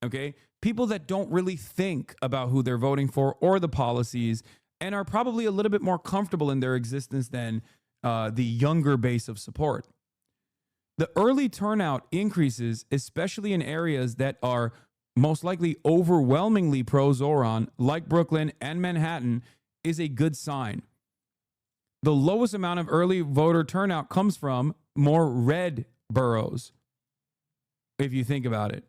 Okay? People that don't really think about who they're voting for or the policies, and are probably a little bit more comfortable in their existence than the younger base of support. The early turnout increases, especially in areas that are most likely overwhelmingly pro-Zoran, like Brooklyn and Manhattan, is a good sign. The lowest amount of early voter turnout comes from more red boroughs, if you think about it.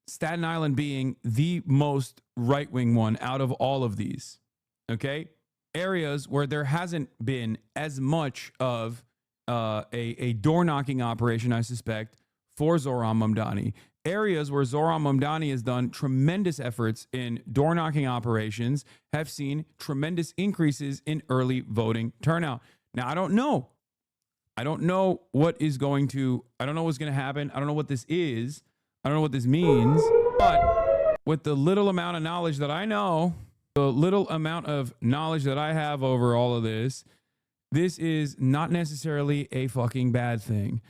Staten Island being the most right-wing one out of all of these, okay? Areas where there hasn't been as much of a door-knocking operation, I suspect, for Zohran Mamdani. Areas where Zohran Mamdani has done tremendous efforts in door-knocking operations have seen tremendous increases in early voting turnout. Now, I don't know. I don't know what's going to happen. I don't know what this is. I don't know what this means. But with the little amount of knowledge that I know, the little amount of knowledge that I have over all of this, this is not necessarily a fucking bad thing.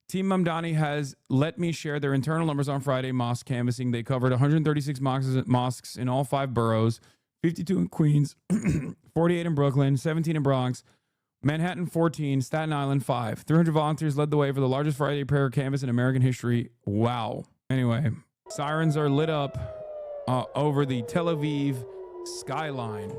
Team Mamdani has let me share their internal numbers on Friday mosque canvassing. They covered 136 mosques in all 5 boroughs, 52 in Queens, 48 in Brooklyn, 17 in Bronx, Manhattan 14, Staten Island 5. 300 volunteers led the way for the largest Friday prayer canvass in American history. Wow. Anyway, sirens are lit up over the Tel Aviv skyline.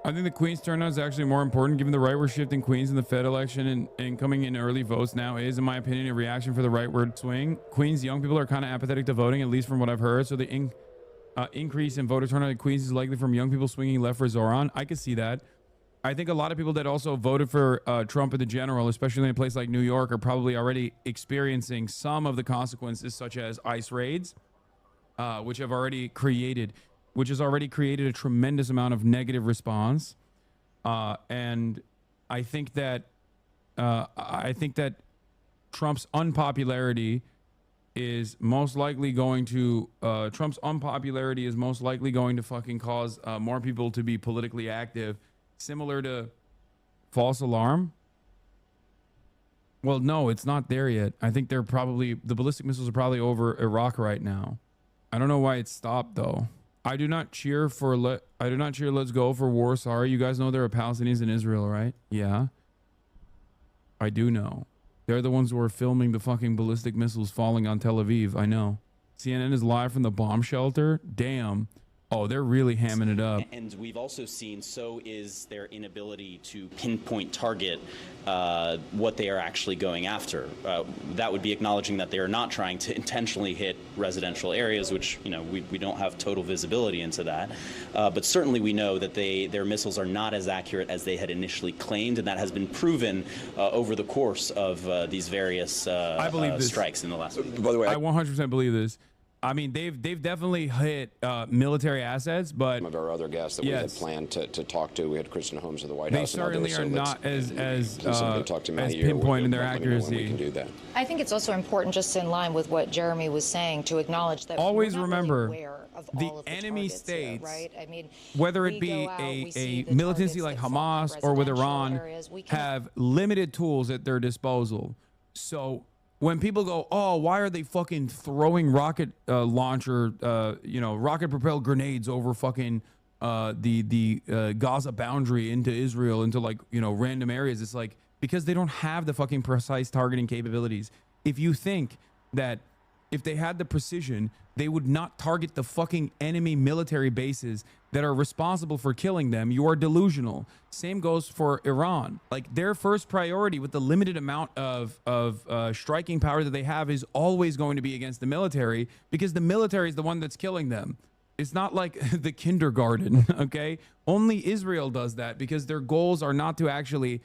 I think the Queens turnout is actually more important given the rightward shift in Queens in the Fed election and coming in early votes now is, in my opinion, a reaction for the rightward swing. Queens young people are kind of apathetic to voting, at least from what I've heard. So the increase in voter turnout in Queens is likely from young people swinging left for Zoran. I could see that. I think a lot of people that also voted for Trump in the general, especially in a place like New York, are probably already experiencing some of the consequences, such as ICE raids, which has already created a tremendous amount of negative response. And I think that Trump's unpopularity is most likely going to Trump's unpopularity is most likely going to fucking cause more people to be politically active, similar to false alarm. Well, no, it's not there yet. I think they're probably, the ballistic missiles are probably over Iraq right now. I don't know why it stopped though. I do not cheer let's go for war. Sorry, you guys know there are Palestinians in Israel, right? Yeah. I do know. They're the ones who are filming the fucking ballistic missiles falling on Tel Aviv. I know. CNN is live from the bomb shelter. Damn. Oh, they're really hamming it up. And we've also seen, so is their inability to pinpoint target what they are actually going after. That would be acknowledging that they are not trying to intentionally hit residential areas, which, you know, we don't have total visibility into that. But certainly we know that their missiles are not as accurate as they had initially claimed, and that has been proven over the course of these various I believe this. strikes in the last week. By the way, I 100% believe this. I mean, they've definitely hit military assets, but some of our other guests that we had planned to talk to. We had Kristen Holmes of the White House. They certainly are not as pinpoint in their accuracy. We can do that. I think it's also important, just in line with what Jeremy was saying, to acknowledge that always we're not remember really aware of the all of the enemy targets states, here, right? I mean, whether it be a militancy like Hamas or with Iran, have limited tools at their disposal. So when people go, oh, why are they fucking throwing rocket launcher, rocket propelled grenades over fucking the Gaza boundary into Israel, into random areas? It's like, because they don't have the fucking precise targeting capabilities. If you think that if they had the precision, they would not target the fucking enemy military bases that are responsible for killing them, you are delusional. Same goes for Iran. Like, their first priority with the limited amount of striking power that they have is always going to be against the military, because the military is the one that's killing them. It's not like the kindergarten, okay? Only Israel does that, because their goals are not to actually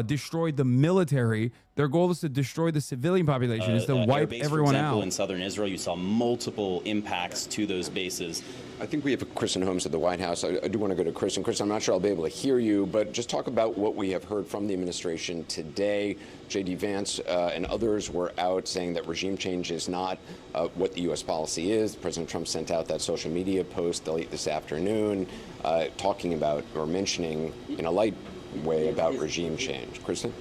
destroy the military. Their goal is to destroy the civilian population, is to wipe everyone out. In southern Israel, you saw multiple impacts to those bases. I think we have Kristen Holmes at the White House. I do want to go to Kristen. Kristen, I'm not sure I'll be able to hear you, but just talk about what we have heard from the administration today. J.D. Vance and others were out saying that regime change is not what the U.S. policy is. President Trump sent out that social media post late this afternoon talking about, or mentioning in a light way, about regime change. Kristen?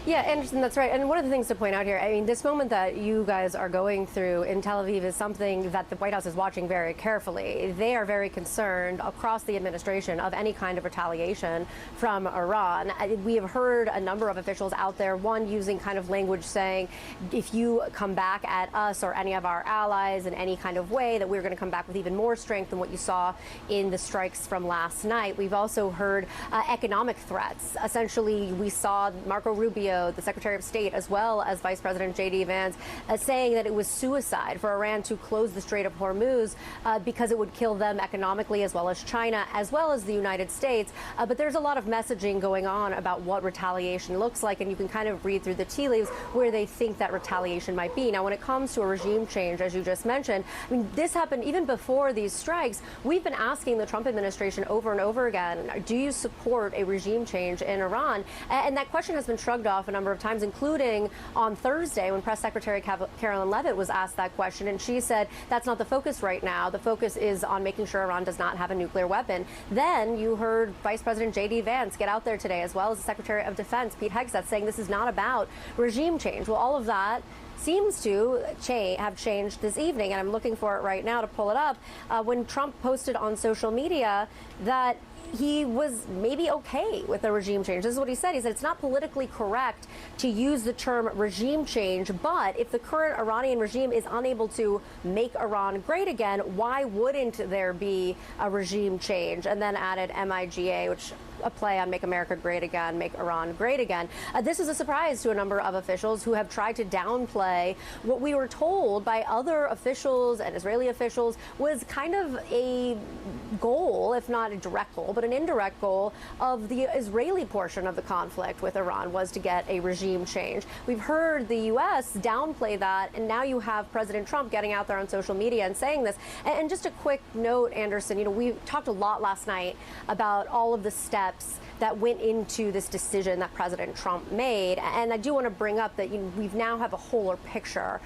Yeah, Anderson, that's right. And one of the things to point out here, I mean, this moment that you guys are going through in Tel Aviv is something that the White House is watching very carefully. They are very concerned across the administration of any kind of retaliation from Iran. We have heard a number of officials out there, one using kind of language saying, if you come back at us or any of our allies in any kind of way, that we're going to come back with even more strength than what you saw in the strikes from last night. We've also heard economic threats. Essentially, we saw Marco Rubio, the Secretary of State, as well as Vice President J.D. Vance, saying that it was suicide for Iran to close the Strait of Hormuz because it would kill them economically, as well as China, as well as the United States. But there's a lot of messaging going on about what retaliation looks like, and you can kind of read through the tea leaves where they think that retaliation might be. Now, when it comes to a regime change, as you just mentioned, I mean, this happened even before these strikes. We've been asking the Trump administration over and over again, do you support a regime change in Iran? And that question has been shrugged off a number of times, including on Thursday when Press Secretary Carolyn Leavitt was asked that question, and she said that's not the focus right now. The focus is on making sure Iran does not have a nuclear weapon. Then you heard Vice President J.D. Vance get out there today, as well as the Secretary of Defense, Pete Hegseth, saying this is not about regime change. Well, all of that seems to have changed this evening, and I'm looking for it right now to pull it up, when Trump posted on social media that he was maybe okay with the regime change. This is what he said. He said it's not politically correct to use the term regime change, but if the current Iranian regime is unable to make Iran great again, why wouldn't there be a regime change? And then added MIGA, which a play on Make America Great Again, Make Iran Great Again. This is a surprise to a number of officials who have tried to downplay what we were told by other officials and Israeli officials was kind of a goal, if not a direct goal, goal, but an indirect goal of the Israeli portion of the conflict with Iran was to get a regime change. We've heard the U.S. downplay that, and now you have President Trump getting out there on social media and saying this. And just a quick note, Anderson, you know, we talked a lot last night about all of the steps that went into this decision that President Trump made. And I do want to bring up that we now have a whole picture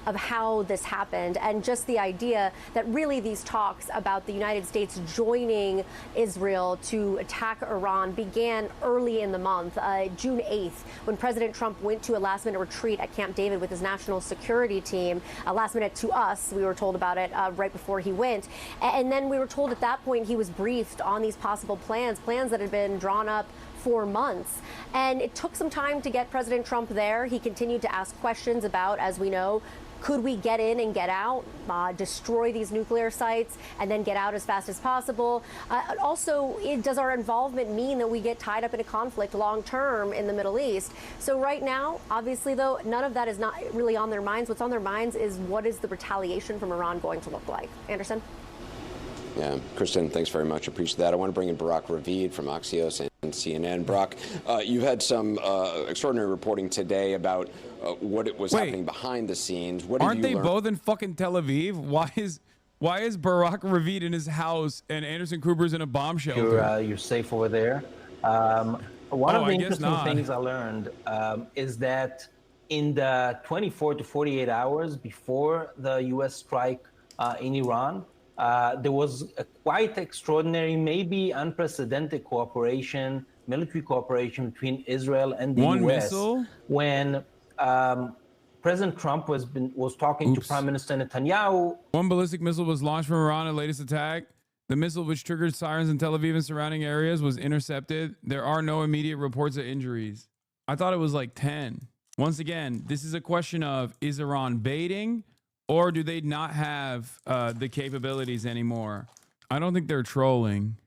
of how this happened, and just the idea that really these talks about the United States joining Israel to attack Iran began early in the month, June 8th, when President Trump went to a last-minute retreat at Camp David with his national security team. Last minute to us, we were told about it right before he went. And then we were told at that point he was briefed on these possible plans that had been drawn up for months. And it took some time to get President Trump there. He continued to ask questions about, as we know, could we get in and get out, destroy these nuclear sites, and then get out as fast as possible? Also, does our involvement mean that we get tied up in a conflict long term in the Middle East? So right now, obviously, though, none of that is not really on their minds. What's on their minds is what is the retaliation from Iran going to look like? Anderson? Yeah, Kristen, thanks very much. Appreciate that. I want to bring in Barak Ravid from Axios and CNN. Barak, you've had some extraordinary reporting today about what was happening behind the scenes. What Aren't have you they learned? both in fucking Tel Aviv? Why is Barak Ravid in his house and Anderson Cooper's in a bomb shelter? You're safe over there. One of the interesting things I learned is that in the 24 to 48 hours before the U.S. strike in Iran, there was a quite extraordinary, maybe unprecedented cooperation, military cooperation between Israel and the U.S. when President Trump was talking to Prime Minister Netanyahu. One ballistic missile was launched from Iran in the latest attack. The missile, which triggered sirens in Tel Aviv and surrounding areas, was intercepted. There are no immediate reports of injuries. I thought it was like 10. Once again, this is a question of, is Iran baiting? Or do they not have the capabilities anymore? I don't think they're trolling.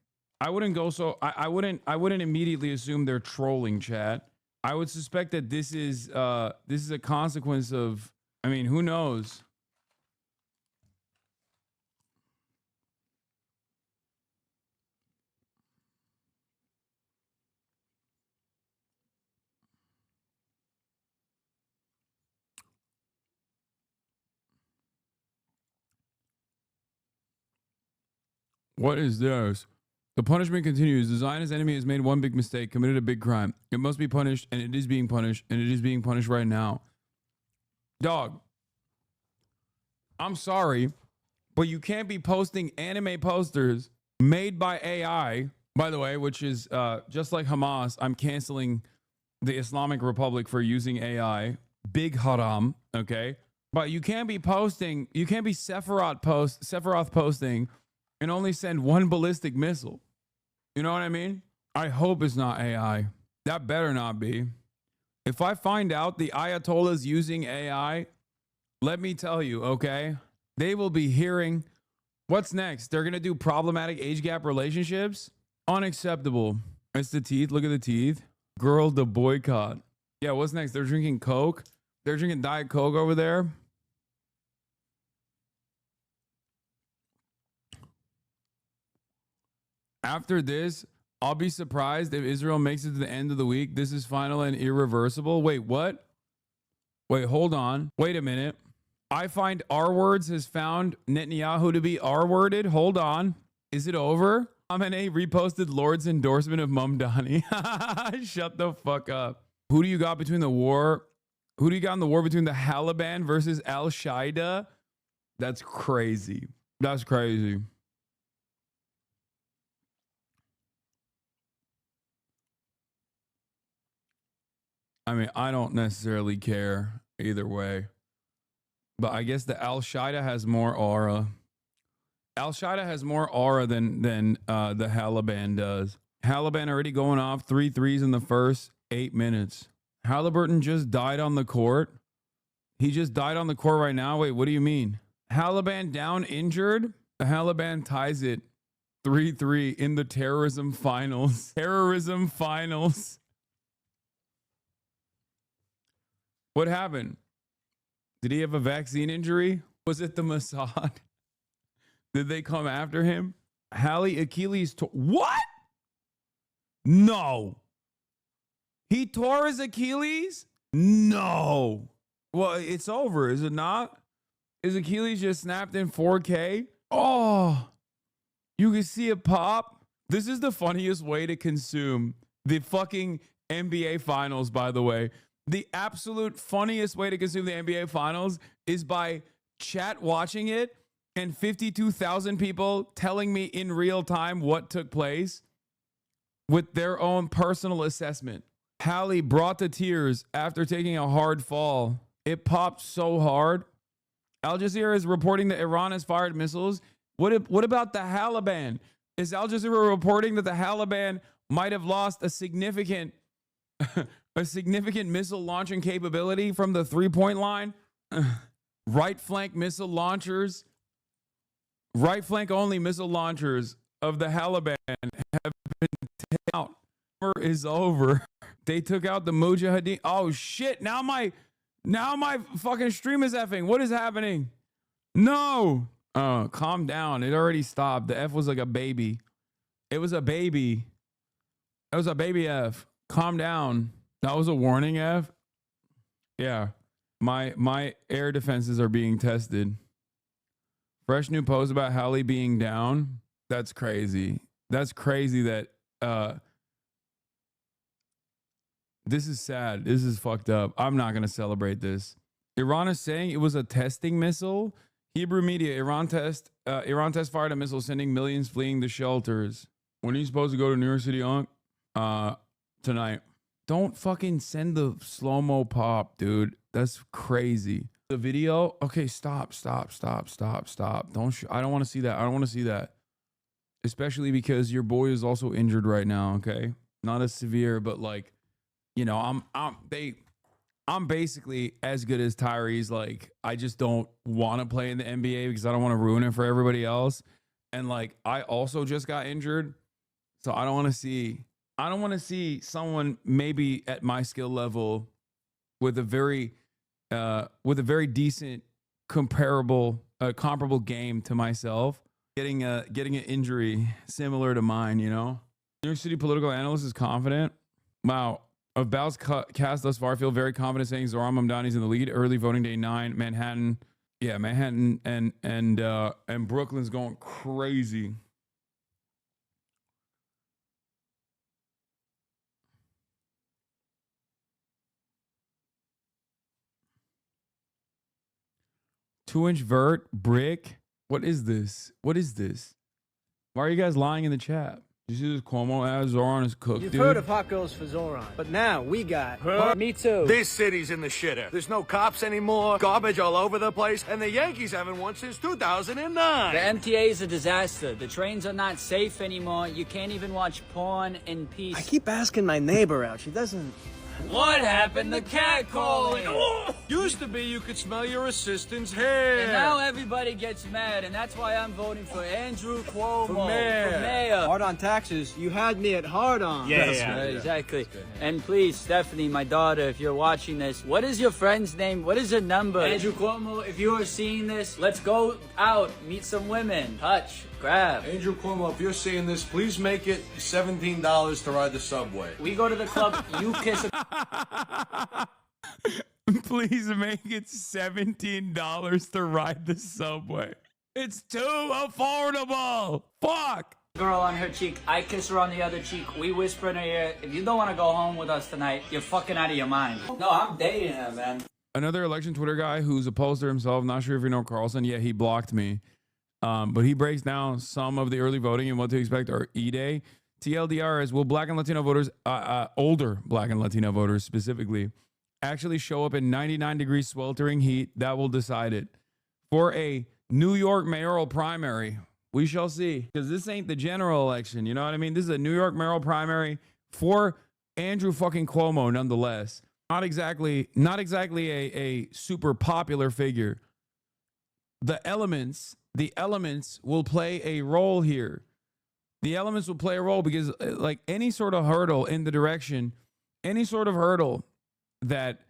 I wouldn't go so. I wouldn't immediately assume they're trolling, chat. I would suspect that this is a consequence of. I mean, who knows? What is this? The punishment continues. The Zionist enemy has made one big mistake, committed a big crime. It must be punished, and it is being punished, and it is being punished right now. Dog, I'm sorry, but you can't be posting anime posters made by AI, by the way, which is just like Hamas. I'm canceling the Islamic Republic for using AI. Big haram, okay? But you can't be posting, you can't be Sephiroth posting and only send one ballistic missile. You know what I mean? I hope it's not AI. That better not be. If I find out the Ayatollah's using AI, let me tell you, okay? They will be hearing, what's next? They're going to do problematic age gap relationships? Unacceptable. It's the teeth. Look at the teeth. Girl to boycott. Yeah, what's next? They're drinking Coke. They're drinking Diet Coke over there. After this, I'll be surprised if Israel makes it to the end of the week. This is final and irreversible. Wait, what? Wait, hold on. Wait a minute. I find R words has found Netanyahu to be R worded. Hold on. Is it over? Khamenei reposted Lord's endorsement of Mamdani. Shut the fuck up. Who do you got between the war? Who do you got in the war between the Taliban versus Al-Qaeda? That's crazy. That's crazy. I mean, I don't necessarily care either way, but I guess the Al-Qaeda has more aura. Al-Qaeda has more aura than the Taliban does. Taliban already going off 3 threes in the first 8 minutes. Halliburton just died on the court. He just died on the court right now. Wait, what do you mean? Taliban down injured? The Taliban ties it 3-3 in the terrorism finals. Terrorism finals. What happened? Did he have a vaccine injury? Was it the Mossad? Did they come after him? Hallie Achilles what? No. He tore his Achilles? No. Well, it's over, is it not? His Achilles just snapped in 4K? Oh, you can see it pop. This is the funniest way to consume the fucking NBA Finals, by the way. The absolute funniest way to consume the NBA Finals is by chat watching it and 52,000 people telling me in real time what took place with their own personal assessment. Hallie brought the tears after taking a hard fall. It popped so hard. Al Jazeera is reporting that Iran has fired missiles. What about the Taliban? Is Al Jazeera reporting that the Taliban might have lost a significant missile launching capability from the 3-point line? Right flank missile launchers, right flank only missile launchers of the Taliban have been taken out. Is over. They took out the Mujahideen. Oh shit! Now my fucking stream is effing. What is happening? No. Calm down. It already stopped. The F was like a baby. It was a baby. It was a baby F. Calm down. That was a warning F. Yeah. My air defenses are being tested. Fresh new post about Hallie being down. That's crazy. That's crazy that this is sad. This is fucked up. I'm not going to celebrate this. Iran is saying it was a testing missile. Hebrew media, Iran test fired a missile, sending millions fleeing the shelters. When are you supposed to go to New York City, Unc? Tonight. Don't fucking send the slow-mo pop, dude. That's crazy. The video? Okay, stop. Don't I don't want to see that. I don't want to see that. Especially because your boy is also injured right now, okay? Not as severe, but like, you know, I'm basically as good as Tyrese. Like, I just don't want to play in the NBA because I don't want to ruin it for everybody else. And like, I also just got injured, so I don't want to see someone maybe at my skill level with a very decent comparable game to myself getting an injury similar to mine. You know, New York City political analyst is confident. Wow. Of Bow's cast thus far, I feel very confident saying Zohran Mamdani's in the lead. Early voting day 9, Manhattan. Yeah, Manhattan and Brooklyn's going crazy. Two-inch vert brick. What is this? What is this? Why are you guys lying in the chat? You see this Cuomo ad? Zohran is cooked, You've dude. heard of hot girls for Zohran, but now we got her. Me too. This city's in the shitter. There's no cops anymore, garbage all over the place, and the Yankees haven't won since 2009. The MTA is a disaster. The trains are not safe anymore. You can't even watch porn in peace. I keep asking my neighbor out. She doesn't. What happened to catcalling? Used to be you could smell your assistant's hair. And now everybody gets mad, and that's why I'm voting for Andrew Cuomo For mayor. Hard on taxes. You had me at hard on. Yeah, exactly. And please, Stephanie, my daughter, if you're watching this, what is your friend's name? What is her number? Andrew Cuomo, if you are seeing this, let's go out, meet some women, touch, grab. Andrew Cuomo, if you're seeing this, please make it $17 to ride the subway. We go to the club, you kiss a... Please make it $17 to ride the subway. It's too affordable. Fuck. Girl on her cheek, I kiss her on the other cheek, we whisper in her ear, if you don't want to go home with us tonight, you're fucking out of your mind. No, I'm dating her, man. Another election Twitter guy who's a pollster himself, not sure if you know Carlson. Yeah, he blocked me. But he breaks down some of the early voting and what to expect our E-Day. TLDR is, will Black and Latino voters, older Black and Latino voters specifically, actually show up in 99-degree sweltering heat? That will decide it. For a New York mayoral primary, we shall see. Because this ain't the general election, you know what I mean? This is a New York mayoral primary for Andrew fucking Cuomo, nonetheless. Not exactly a super popular figure. The elements will play a role here. The elements will play a role because like any sort of hurdle in the direction, any sort of hurdle that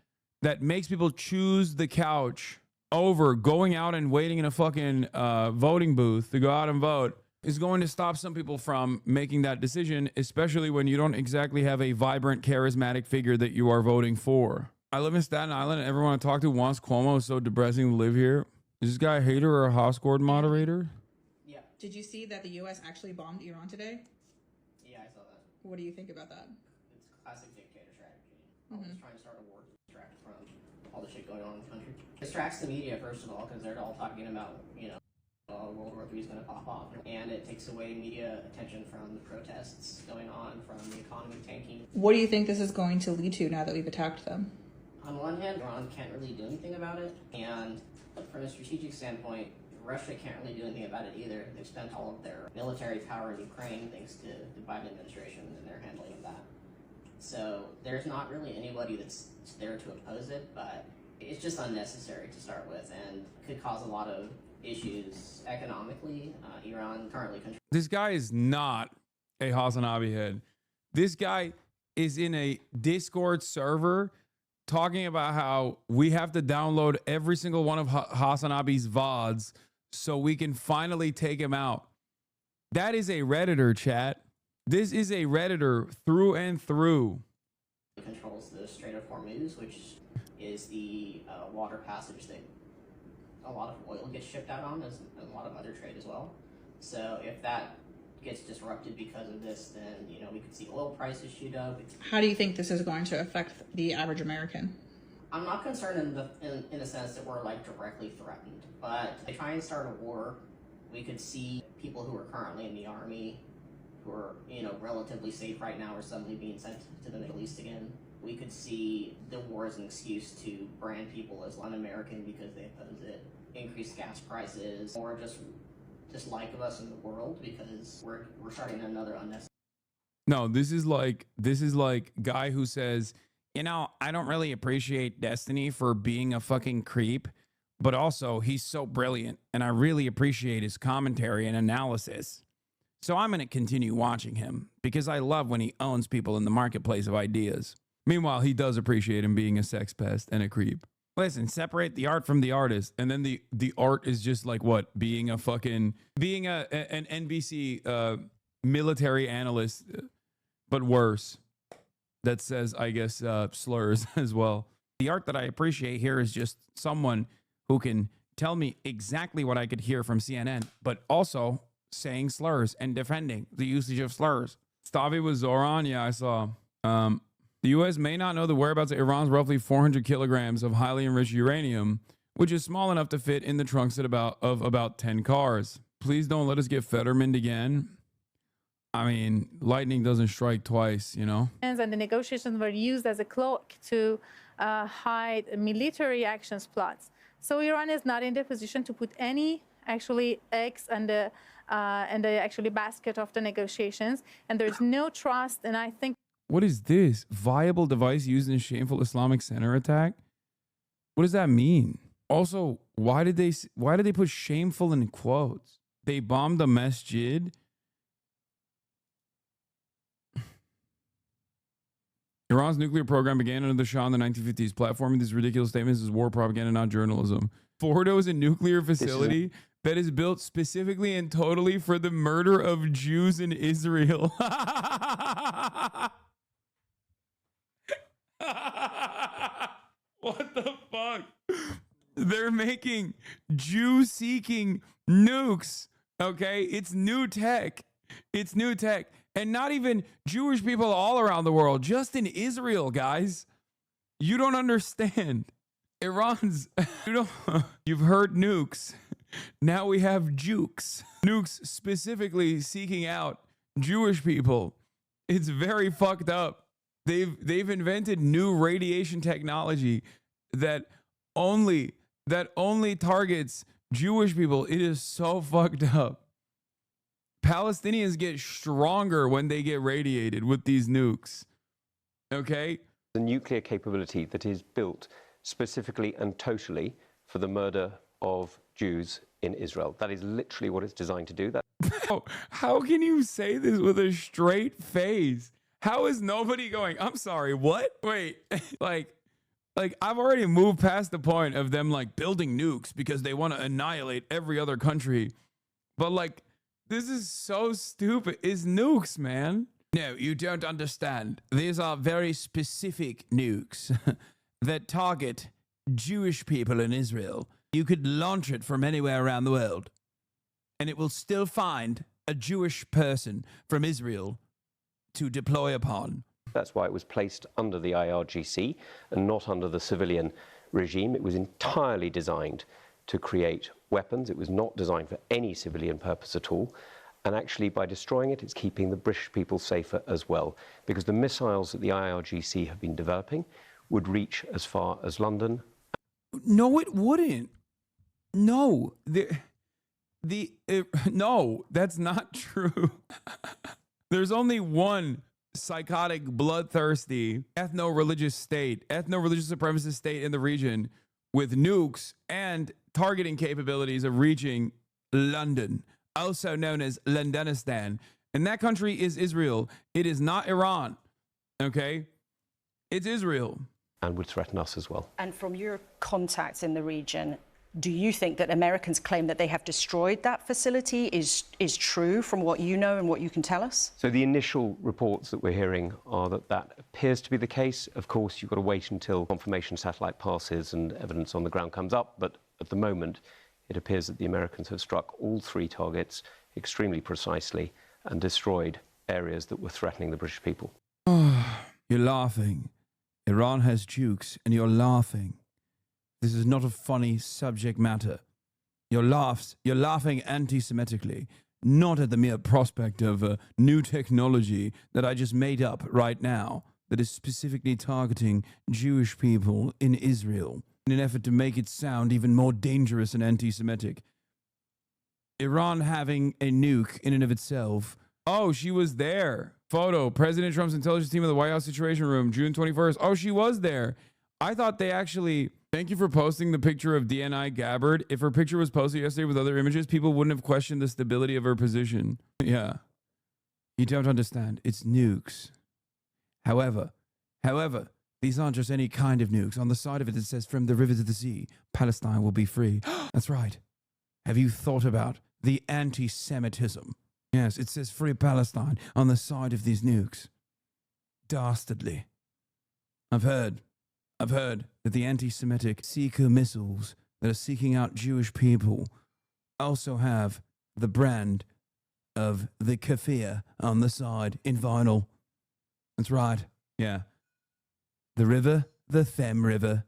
makes people choose the couch over going out and waiting in a fucking voting booth to go out and vote is going to stop some people from making that decision, especially when you don't exactly have a vibrant, charismatic figure that you are voting for. I live in Staten Island, and everyone I talk to wants Cuomo. It's so depressing to live here. Is this guy a hater or a Hoscord moderator? Yeah. Did you see that the U.S. actually bombed Iran today? Yeah, I saw that. What do you think about that? It's classic dictator strategy. Always trying to start a war to distract from all the shit going on in the country. Distracts the media, first of all, because they're all talking about, World War III is going to pop off. And it takes away media attention from the protests going on, from the economy tanking. What do you think this is going to lead to now that we've attacked them? On one hand, Iran can't really do anything about it. And from a strategic standpoint, Russia can't really do anything about it either. They've spent all of their military power in Ukraine thanks to the Biden administration and their handling of that. So there's not really anybody that's there to oppose it, but it's just unnecessary to start with and could cause a lot of issues economically. Iran currently controls. This guy is not a Hasanabi head. This guy is in a Discord server talking about how we have to download every single one of Hasanabi's VODs so we can finally take him out. That is a Redditor, chat. This is a Redditor through and through. Controls the Strait of Hormuz, which is the water passage that a lot of oil gets shipped out on, as a lot of other trade as well. So if that gets disrupted because of this, then we could see oil prices shoot up. How do you think this is going to affect the average American? I'm not concerned in the sense that we're directly threatened, but if they try and start a war, we could see people who are currently in the army, who are relatively safe right now, are suddenly being sent to the Middle East again. We could see the war as an excuse to brand people as un-American because they oppose it, increase gas prices, or just dislike of us in the world because we're starting another unnecessary. No, this is like guy who says, I don't really appreciate Destiny for being a fucking creep, but also he's so brilliant and I really appreciate his commentary and analysis. So I'm going to continue watching him because I love when he owns people in the marketplace of ideas. Meanwhile, he does appreciate him being a sex pest and a creep. Listen, separate the art from the artist. And then the art is just like what? Being an NBC military analyst, but worse. That says, I guess, slurs as well. The art that I appreciate here is just someone who can tell me exactly what I could hear from CNN, but also saying slurs and defending the usage of slurs. Stavi with Zoran, yeah, I saw. The U.S. may not know the whereabouts of Iran's roughly 400 kilograms of highly enriched uranium, which is small enough to fit in the trunks of about 10 cars. Please don't let us get Fetterman again. I mean, lightning doesn't strike twice, And the negotiations were used as a cloak to hide military actions plots. So Iran is not in the position to put any eggs in the actually basket of the negotiations, and there's no trust. And I think. What is this? Viable device used in a shameful Islamic center attack? What does that mean? Also, why did they put shameful in quotes? They bombed the masjid. Iran's nuclear program began under the Shah in the 1950s. Platforming these ridiculous statements is war propaganda, not journalism. Fordo is a nuclear facility that is built specifically and totally for the murder of Jews in Israel. What the fuck? They're making Jew-seeking nukes, okay? It's new tech. It's new tech. And not even Jewish people all around the world, just in Israel, guys. You don't understand. You've heard nukes. Now we have jukes. Nukes specifically seeking out Jewish people. It's very fucked up. They've invented new radiation technology that only targets Jewish people. It is so fucked up. Palestinians get stronger when they get radiated with these nukes. Okay? The nuclear capability that is built specifically and totally for the murder of Jews in Israel. That is literally what it's designed to do. How can you say this with a straight face? How is nobody going, I'm sorry, what? Wait, like I've already moved past the point of them building nukes because they want to annihilate every other country. But This is so stupid. It's nukes, man. No, you don't understand. These are very specific nukes that target Jewish people in Israel. You could launch it from anywhere around the world, and it will still find a Jewish person from Israel to deploy upon. That's why it was placed under the IRGC and not under the civilian regime. It was entirely designed to create weapons. It was not designed for any civilian purpose at all. And actually, by destroying it, it's keeping the British people safer as well, because the missiles that the IRGC have been developing would reach as far as London. No, it wouldn't. No, no, that's not true. There's only one psychotic, bloodthirsty, ethno-religious supremacist state in the region with nukes and targeting capabilities of reaching London, also known as Londonistan. And that country is Israel. It is not Iran. Okay? It's Israel. And would threaten us as well. And from your contacts in the region, do you think that Americans claim that they have destroyed that facility is true from what you know and what you can tell us? So the initial reports that we're hearing are that that appears to be the case. Of course, you've got to wait until confirmation satellite passes and evidence on the ground comes up. But at the moment, it appears that the Americans have struck all three targets extremely precisely and destroyed areas that were threatening the British people. You're laughing. Iran has jukes, and you're laughing. This is not a funny subject matter. You're laughing anti-Semitically, not at the mere prospect of a new technology that I just made up right now that is specifically targeting Jewish people in Israel in an effort to make it sound even more dangerous and anti-Semitic. Iran having a nuke in and of itself. Oh, she was there. Photo, President Trump's intelligence team in the White House Situation Room, June 21st. Oh, she was there. I thought they actually... Thank you for posting the picture of DNI Gabbard. If her picture was posted yesterday with other images, people wouldn't have questioned the stability of her position. Yeah. You don't understand. It's nukes. However, these aren't just any kind of nukes. On the side of it, it says, from the river to the sea, Palestine will be free. That's right. Have you thought about the anti-Semitism? Yes, it says free Palestine on the side of these nukes. Dastardly. I've heard that the anti-Semitic seeker missiles that are seeking out Jewish people also have the brand of the kafir on the side in vinyl. That's right. Yeah. The river, the Thames River.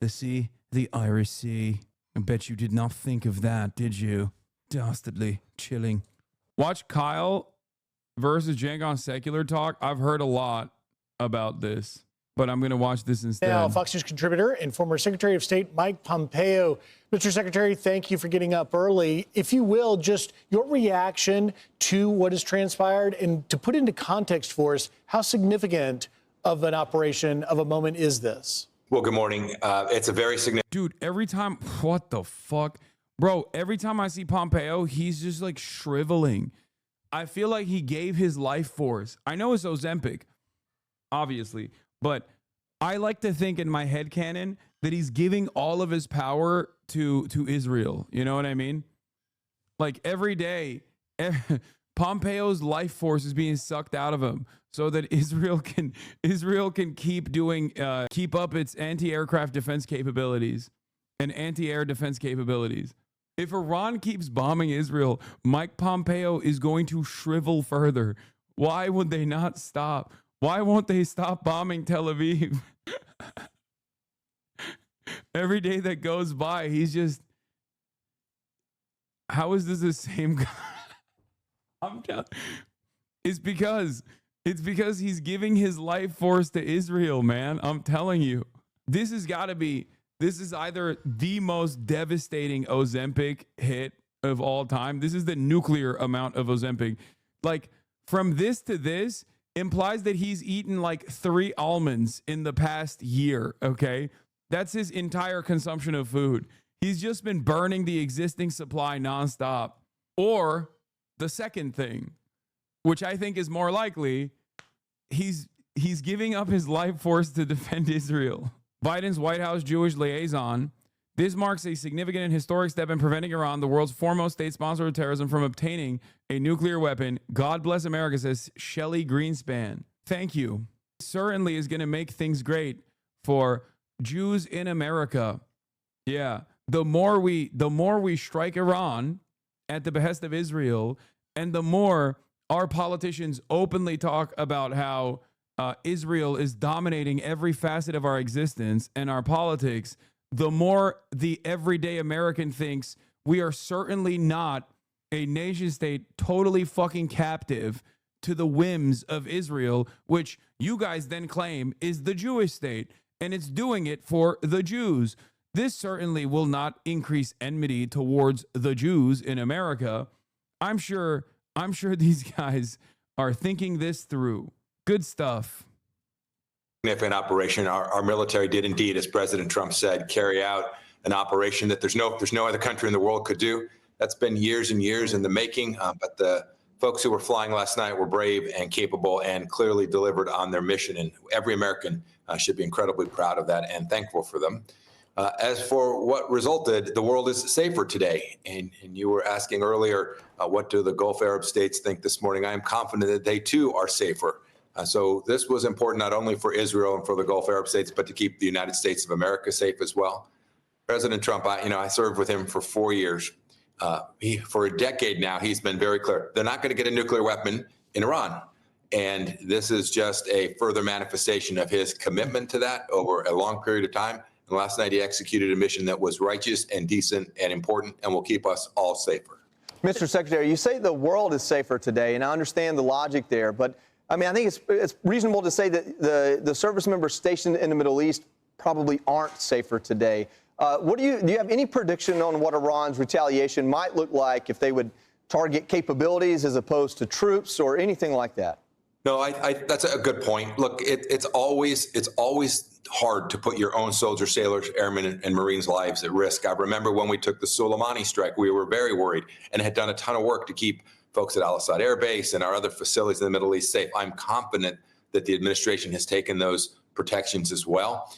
The sea, the Irish Sea. I bet you did not think of that, did you? Dastardly. Chilling. Watch Kyle versus Cenk on Secular Talk. I've heard a lot about this, but I'm going to watch this instead. Now, Fox News contributor and former Secretary of State Mike Pompeo. Mr. Secretary, thank you for getting up early. If you will, just your reaction to what has transpired and to put into context for us, how significant of an operation, of a moment is this? Well, good morning. It's a very significant... Dude, every time... What the fuck? Bro, every time I see Pompeo, he's just like shriveling. I feel like he gave his life force. I know it's Ozempic, obviously, but I like to think in my headcanon that he's giving all of his power to Israel. You know what I mean? Like every day, Pompeo's life force is being sucked out of him so that Israel can keep up its anti-aircraft defense capabilities and anti-air defense capabilities. If Iran keeps bombing Israel, Mike Pompeo is going to shrivel further. Why would they not stop? Why won't they stop bombing Tel Aviv? Every day that goes by, he's just... How is this the same guy? I'm telling... It's because he's giving his life force to Israel, man. I'm telling you. This has got to be... This is either the most devastating Ozempic hit of all time. This is the nuclear amount of Ozempic. Like, from this to this implies that he's eaten like 3 almonds in the past year, okay? That's his entire consumption of food. He's just been burning the existing supply nonstop. Or the second thing, which I think is more likely, he's giving up his life force to defend Israel. Biden's White House Jewish liaison This marks a significant and historic step in preventing Iran, the world's foremost state sponsor of terrorism, from obtaining a nuclear weapon. God bless America, says Shelley Greenspan. Thank you. Certainly is going to make things great for Jews in America. Yeah. The more we strike Iran at the behest of Israel, and the more our politicians openly talk about how Israel is dominating every facet of our existence and our politics, the more the everyday American thinks we are certainly not a nation state totally fucking captive to the whims of Israel, which you guys then claim is the Jewish state, and it's doing it for the Jews. This certainly will not increase enmity towards the Jews in America. I'm sure these guys are thinking this through. Good stuff. Significant operation. Our military did indeed, as President Trump said, carry out an operation that there's no other country in the world could do. That's been years and years in the making, but the folks who were flying last night were brave and capable and clearly delivered on their mission, and every American should be incredibly proud of that and thankful for them. As for what resulted, the world is safer today. And you were asking earlier, what do the Gulf Arab states think this morning? I am confident that they too are safer. So this was important not only for Israel and for the Gulf Arab states, but to keep the United States of America safe as well. President Trump, I served with him for 4 years. For a decade now, he's been very clear. They're not going to get a nuclear weapon in Iran. And this is just a further manifestation of his commitment to that over a long period of time. And last night, he executed a mission that was righteous and decent and important and will keep us all safer. Mr. Secretary, you say the world is safer today, and I understand the logic there. But, I mean, I think it's reasonable to say that the service members stationed in the Middle East probably aren't safer today. Do you have any prediction on what Iran's retaliation might look like if they would target capabilities as opposed to troops or anything like that? No, that's a good point. Look, it's always hard to put your own soldiers, sailors, airmen, and Marines' lives at risk. I remember when we took the Soleimani strike, we were very worried and had done a ton of work to keep folks at Al-Assad Air Base and our other facilities in the Middle East safe. I'm confident that the administration has taken those protections as well.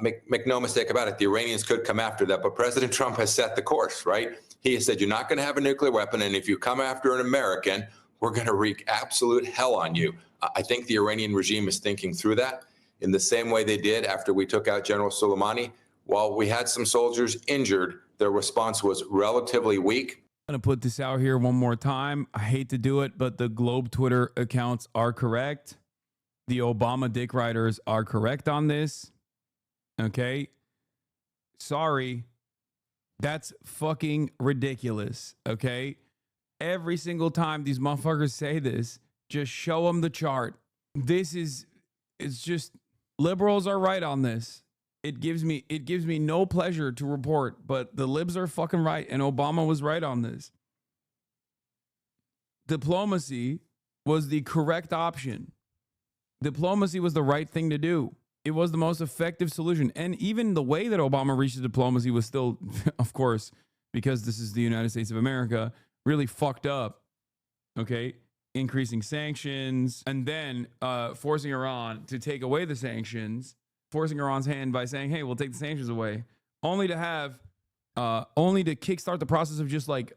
Make no mistake about it, the Iranians could come after that, but President Trump has set the course, right? He has said, you're not going to have a nuclear weapon, and if you come after an American, we're going to wreak absolute hell on you. I think the Iranian regime is thinking through that in the same way they did after we took out General Soleimani. While we had some soldiers injured, their response was relatively weak. I'm going to put this out here one more time. I hate to do it, but the Globe Twitter accounts are correct. The Obama dick riders are correct on this. Okay? Sorry. That's fucking ridiculous. Okay? Every single time these motherfuckers say this, just show them the chart. It's just, liberals are right on this. It gives me no pleasure to report, but the libs are fucking right, and Obama was right on this. Diplomacy was the correct option. Diplomacy was the right thing to do. It was the most effective solution. And even the way that Obama reached diplomacy was still, of course, because this is the United States of America, really fucked up. Okay? Increasing sanctions, and then forcing Iran to take away the sanctions, forcing Iran's hand by saying, hey, we'll take the sanctions away, only to kickstart the process of just like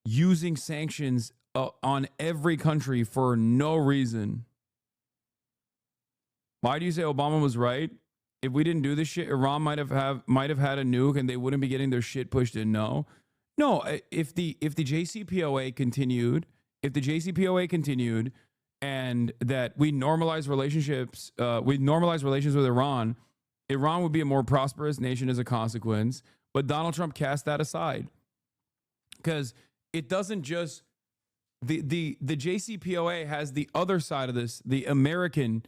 using sanctions on every country for no reason. Why do you say Obama was right? If we didn't do this shit, Iran might have had a nuke and they wouldn't be getting their shit pushed in. No, if the JCPOA continued, and that we normalize relationships, with Iran, Iran would be a more prosperous nation as a consequence. But Donald Trump cast that aside because it doesn't just the JCPOA has the other side of this, the American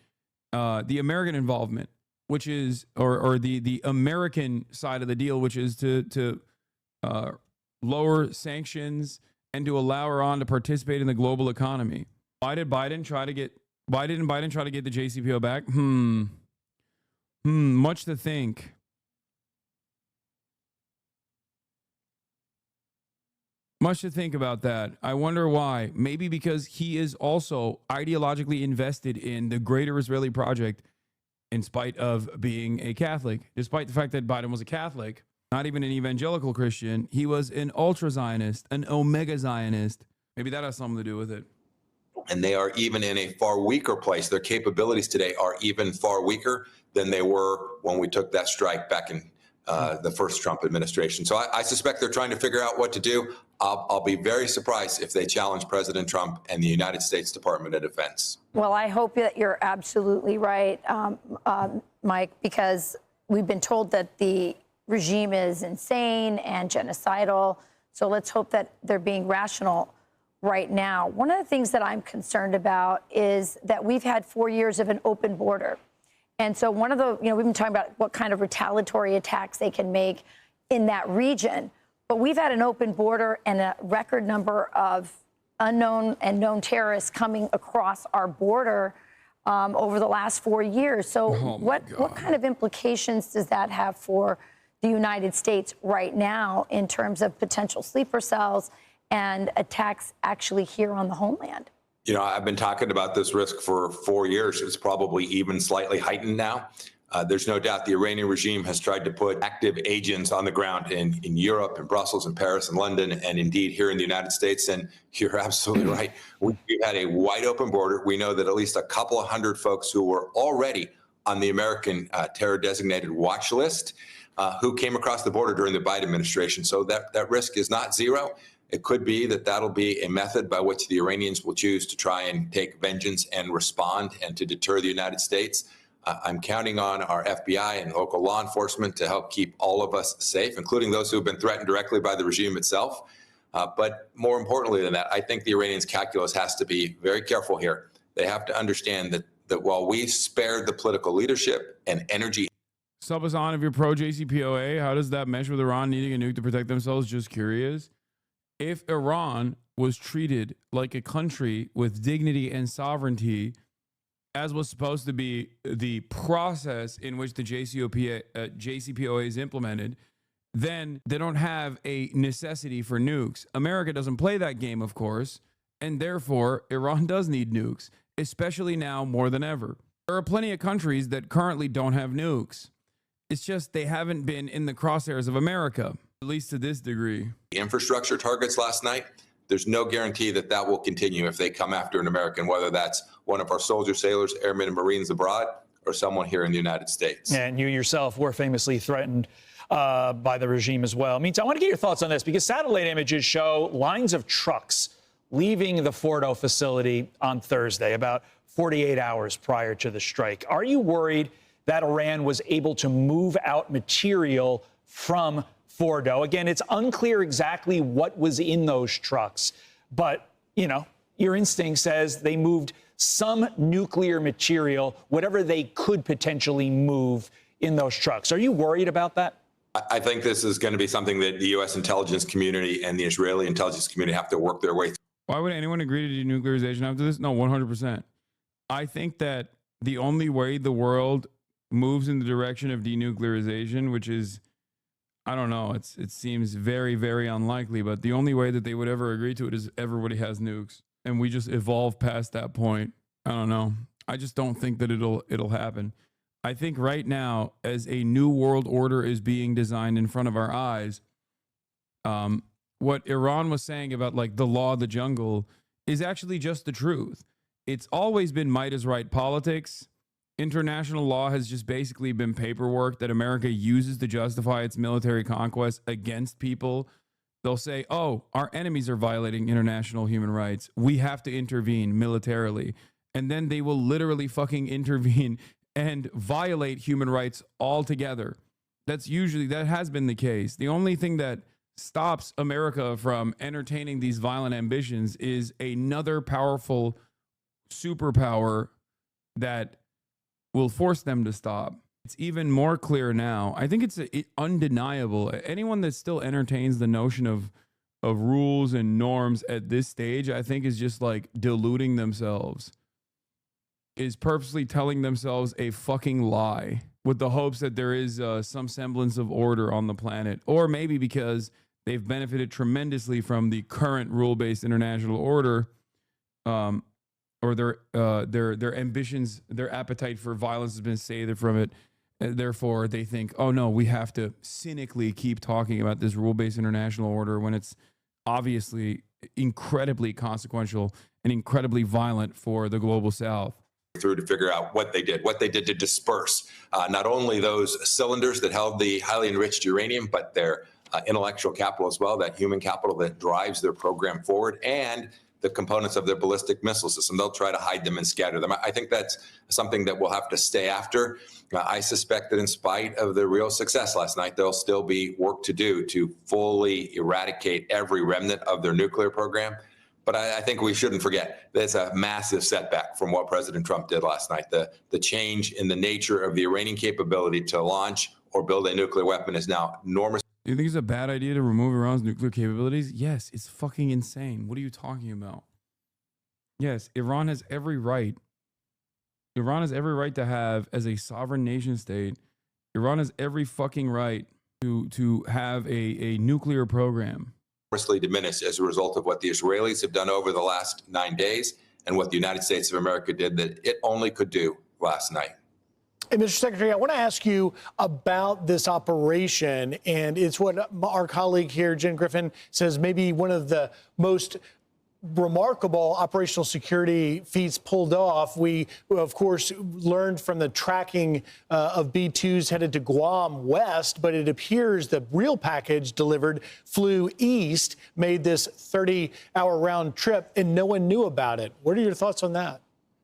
involvement, which is or the American side of the deal, which is to lower sanctions and to allow Iran to participate in the global economy. Why didn't Biden try to get the JCPOA back? Much to think. Much to think about that. I wonder why. Maybe because he is also ideologically invested in the greater Israeli project in spite of being a Catholic. Despite the fact that Biden was a Catholic, not even an evangelical Christian. He was an ultra-Zionist, an omega Zionist. Maybe that has something to do with it. And they are even in a far weaker place. Their capabilities today are even far weaker than they were when we took that strike back in the first Trump administration. So I suspect they're trying to figure out what to do. I'll be very surprised if they challenge President Trump and the United States Department of Defense. Well, I hope that you're absolutely right, Mike, because we've been told that the regime is insane and genocidal. So let's hope that they're being rational right now. One of the things that I'm concerned about is that we've had 4 years of an open border. And so one of the, we've been talking about what kind of retaliatory attacks they can make in that region. But we've had an open border and a record number of unknown and known terrorists coming across our border over the last 4 years. So what kind of implications does that have for the United States right now in terms of potential sleeper cells and attacks actually here on the homeland? I've been talking about this risk for 4 years. It's probably even slightly heightened now. There's no doubt the Iranian regime has tried to put active agents on the ground in Europe, in Brussels, in Paris, and London, and indeed here in the United States. And you're absolutely right. We've had a wide open border. We know that at least a couple of hundred folks who were already on the American terror designated watch list who came across the border during the Biden administration. So that risk is not zero. It could be that that'll be a method by which the Iranians will choose to try and take vengeance and respond and to deter the United States. I'm counting on our FBI and local law enforcement to help keep all of us safe, including those who have been threatened directly by the regime itself. But more importantly than that, I think the Iranians' calculus has to be very careful here. They have to understand that while we spared the political leadership and energy. Sub us on if you're pro JCPOA. How does that mesh with Iran needing a nuke to protect themselves? Just curious. If Iran was treated like a country with dignity and sovereignty, as was supposed to be the process in which the JCPOA is implemented, then they don't have a necessity for nukes. America doesn't play that game, of course, and therefore Iran does need nukes, especially now more than ever. There are plenty of countries that currently don't have nukes. It's just they haven't been in the crosshairs of America, at least to this degree. Infrastructure targets last night, there's no guarantee that that will continue if they come after an American, whether that's one of our soldiers, sailors, airmen, and Marines abroad, or someone here in the United States. And you yourself were famously threatened by the regime as well. I mean, so I want to get your thoughts on this because satellite images show lines of trucks leaving the Fordo facility on Thursday, about 48 hours prior to the strike. Are you worried that Iran was able to move out material from Fordo? Again, it's unclear exactly what was in those trucks, but, your instinct says they moved some nuclear material, whatever they could potentially move in those trucks. Are you worried about that? I think this is going to be something that the U.S. intelligence community and the Israeli intelligence community have to work their way through. Why would anyone agree to denuclearization after this? No, 100%. I think that the only way the world moves in the direction of denuclearization, which is, I don't know, it seems very, very unlikely, but the only way that they would ever agree to it is everybody has nukes. And we just evolve past that point. I don't know. I just don't think that it'll happen. I think right now, as a new world order is being designed in front of our eyes, what Iran was saying about like the law of the jungle is actually just the truth. It's always been might is right politics. International law has just basically been paperwork that America uses to justify its military conquest against people. They'll say, oh, our enemies are violating international human rights. We have to intervene militarily. And then they will literally fucking intervene and violate human rights altogether. That has been the case. The only thing that stops America from entertaining these violent ambitions is another powerful superpower that will force them to stop. It's even more clear now. I think it's undeniable. Anyone that still entertains the notion of rules and norms at this stage, I think is just like deluding themselves, is purposely telling themselves a fucking lie with the hopes that there is some semblance of order on the planet, or maybe because they've benefited tremendously from the current rule-based international order, or their ambitions, their appetite for violence has been sated from it. Therefore, they think, oh no, we have to cynically keep talking about this rule-based international order when it's obviously incredibly consequential and incredibly violent for the global South. Through to figure out what they did to disperse not only those cylinders that held the highly enriched uranium, but their intellectual capital as well, that human capital that drives their program forward, and the components of their ballistic missile system. They'll try to hide them and scatter them. I think that's something that we'll have to stay after. I suspect that in spite of the real success last night, there'll still be work to do to fully eradicate every remnant of their nuclear program. But I think we shouldn't forget that's a massive setback from what President Trump did last night. The change in the nature of the Iranian capability to launch or build a nuclear weapon is now enormous. Do you think it's a bad idea to remove Iran's nuclear capabilities? Yes, it's fucking insane. What are you talking about? Yes, Iran has every right. Iran has every right to have, as a sovereign nation state, Iran has every fucking right to have a nuclear program. Diminished as a result of what the Israelis have done over the last 9 days and what the United States of America did that it only could do last night. Hey, Mr. Secretary, I want to ask you about this operation, and it's what our colleague here, Jen Griffin, says maybe one of the most remarkable operational security feats pulled off. We, of course, learned from the tracking of B-2s headed to Guam west, but it appears the real package delivered flew east, made this 30-hour round trip, and no one knew about it. What are your thoughts on that?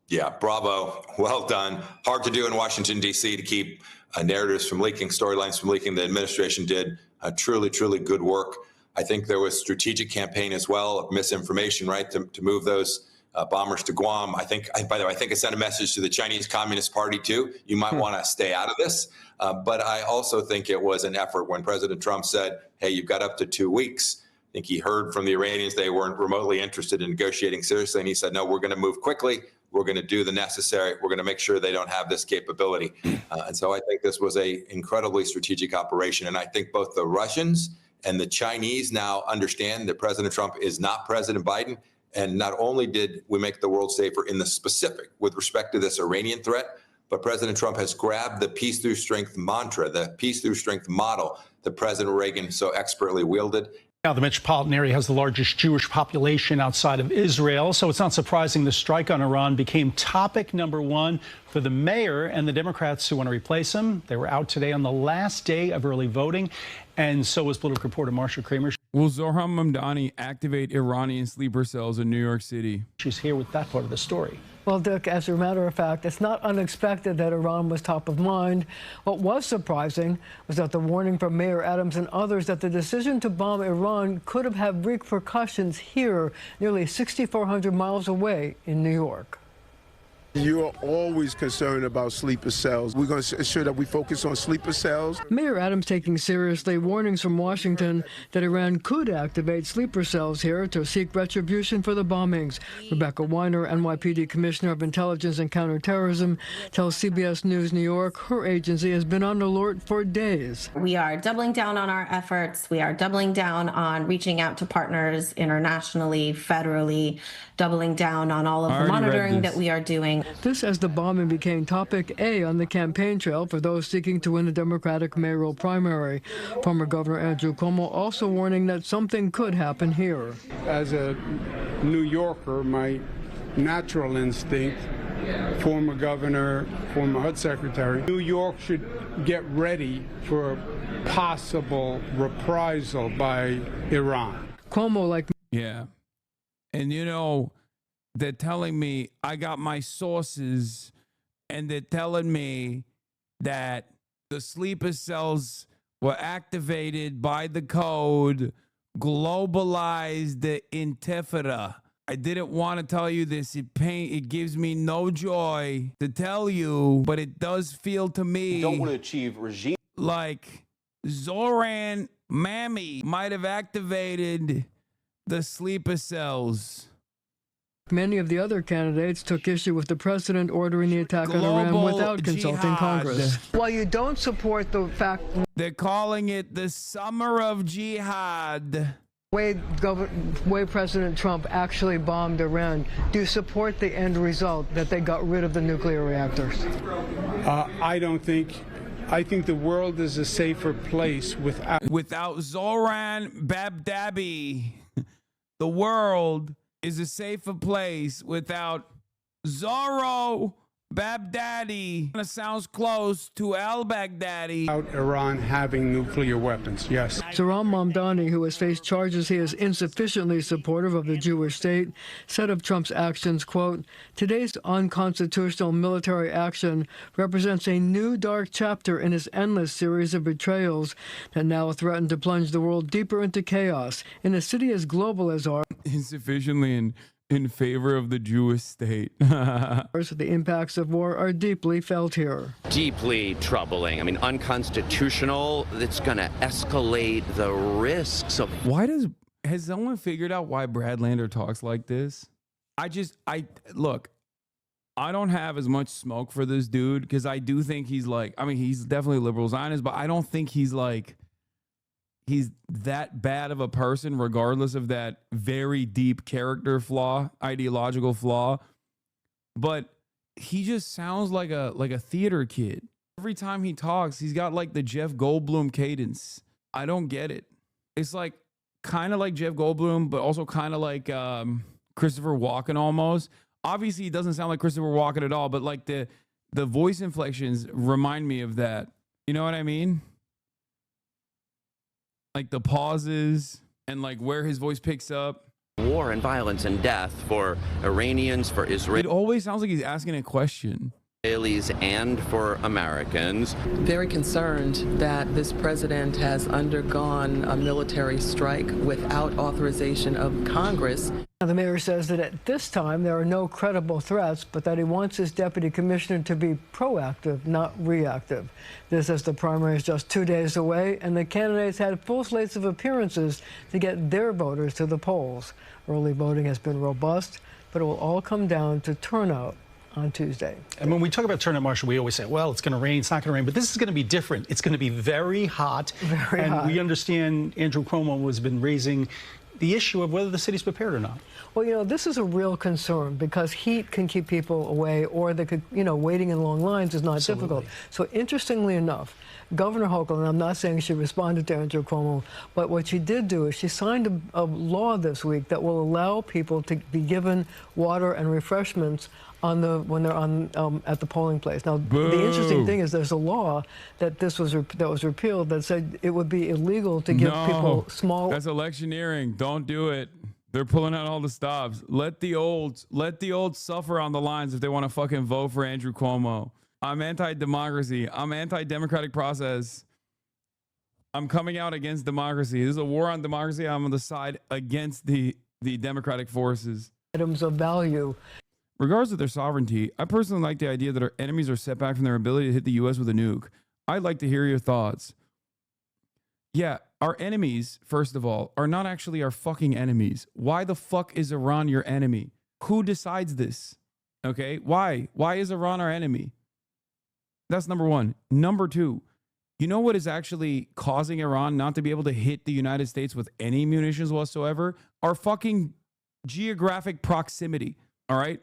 Yeah, bravo. Well done. Hard to do in Washington, D.C. to keep narratives from leaking, storylines from leaking. The administration did truly, truly good work. I think there was strategic campaign as well of misinformation, right, to move those bombers to Guam. By the way, I think it sent a message to the Chinese Communist Party, too. You might want to stay out of this. But I also think it was an effort when President Trump said, hey, you've got up to 2 weeks. I think he heard from the Iranians they weren't remotely interested in negotiating seriously. And he said, no, we're going to move quickly. We're going to do the necessary. We're going to make sure they don't have this capability. And so I think this was a incredibly strategic operation. And I think both the Russians and the Chinese now understand that President Trump is not President Biden. And not only did we make the world safer in the specific with respect to this Iranian threat, but President Trump has grabbed the peace through strength mantra, the peace through strength model that President Reagan so expertly wielded. Now, the metropolitan area has the largest Jewish population outside of Israel, so it's not surprising the strike on Iran became topic number one for the mayor and the Democrats who want to replace him. They were out today on the last day of early voting, and so was political reporter Marsha Kramer. Will Zohran Mamdani activate Iranian sleeper cells in New York City? She's here with that part of the story. Well, Dick, as a matter of fact, it's not unexpected that Iran was top of mind. What was surprising was that the warning from Mayor Adams and others that the decision to bomb Iran could have had repercussions here, nearly 6,400 miles away in New York. You're always concerned about sleeper cells. We're going to ensure that we focus on sleeper cells. Mayor Adams taking seriously warnings from Washington that Iran could activate sleeper cells here to seek retribution for the bombings. Rebecca Weiner, NYPD Commissioner of Intelligence and Counterterrorism, tells CBS News New York her agency has been on alert for days. We are doubling down on our efforts. We are doubling down on reaching out to partners internationally, federally, doubling down on all of the monitoring that we are doing. This as the bombing became topic A on the campaign trail for those seeking to win a Democratic mayoral primary. Former Governor Andrew Cuomo also warning that something could happen here. As a New Yorker, my natural instinct, former governor, former HUD secretary, New York should get ready for possible reprisal by Iran. Cuomo, like... Yeah. And you know, they're telling me, I got my sources, and they're telling me that the sleeper cells were activated by the code, globalized the Intifada. I didn't want to tell you this. It gives me no joy to tell you, but it does feel to me. You don't want to achieve regime. Like Zohran Mammy might have activated the sleeper cells. Many of the other candidates took issue with the president ordering the attack on Iran without consulting Congress. While you don't support the fact... They're calling it the summer of jihad. Way President Trump actually bombed Iran. Do you support the end result that they got rid of the nuclear reactors? I don't think I think the world is a safer place without Zoran Babdabi. The world is a safer place without Zorro Babdadi. It sounds close to al-Baghdadi. Out Iran having nuclear weapons, yes. Zoran Mamdani, who has faced charges he is insufficiently supportive of the Jewish state, said of Trump's actions, quote, "Today's unconstitutional military action represents a new dark chapter in his endless series of betrayals that now threaten to plunge the world deeper into chaos in a city as global as ours." Insufficiently in favor of the Jewish state. The impacts of war are deeply felt here. Deeply troubling. I mean, unconstitutional. It's going to escalate the risks of. Has someone figured out why Brad Lander talks like this? Look, I don't have as much smoke for this dude because I do think he's like, I mean, he's definitely a liberal Zionist, but I don't think he's that bad of a person, regardless of that very deep character flaw, ideological flaw. But he just sounds like a theater kid. Every time he talks, he's got like the Jeff Goldblum cadence. I don't get it. It's like kind of like Jeff Goldblum, but also kind of like Christopher Walken almost. Obviously, he doesn't sound like Christopher Walken at all, but like the voice inflections remind me of that. You know what I mean? Like the pauses and like where his voice picks up. War and violence and death for Iranians, for Israel. It always sounds like he's asking a question. Israelis and for Americans. Very concerned that this president has undergone a military strike without authorization of Congress. The mayor says that at this time there are no credible threats, but that he wants his deputy commissioner to be proactive, not reactive. This as the primary is just 2 days away, and the candidates had full slates of appearances to get their voters to the polls. Early voting has been robust, but it will all come down to turnout on Tuesday. And when we talk about turnout, Marshall, we always say, well, it's going to rain, it's not going to rain. But this is going to be different. It's going to be very hot. Very hot. We understand Andrew Cuomo has been raising the issue of whether the city's prepared or not. Well, you know, this is a real concern because heat can keep people away, or they could, you know, waiting in long lines is not difficult. So interestingly enough, Governor Hochul, and I'm not saying she responded to Andrew Cuomo, but what she did do is she signed a law this week that will allow people to be given water and refreshments when they're on at the polling place. Now, the interesting thing is there's a law that was repealed that said it would be illegal to give people small. That's electioneering. Don't do it. They're pulling out all the stops. Let the olds suffer on the lines if they want to fucking vote for Andrew Cuomo. I'm anti-democracy. I'm anti-democratic process. I'm coming out against democracy. This is a war on democracy. I'm on the side against the democratic forces. Items of value. Regardless of their sovereignty, I personally like the idea that our enemies are set back from their ability to hit the U.S. with a nuke. I'd like to hear your thoughts. Yeah, our enemies, first of all, are not actually our fucking enemies. Why the fuck is Iran your enemy? Who decides this? Okay, why? Why is Iran our enemy? That's number one. Number two, you know what is actually causing Iran not to be able to hit the United States with any munitions whatsoever? Our fucking geographic proximity, all right?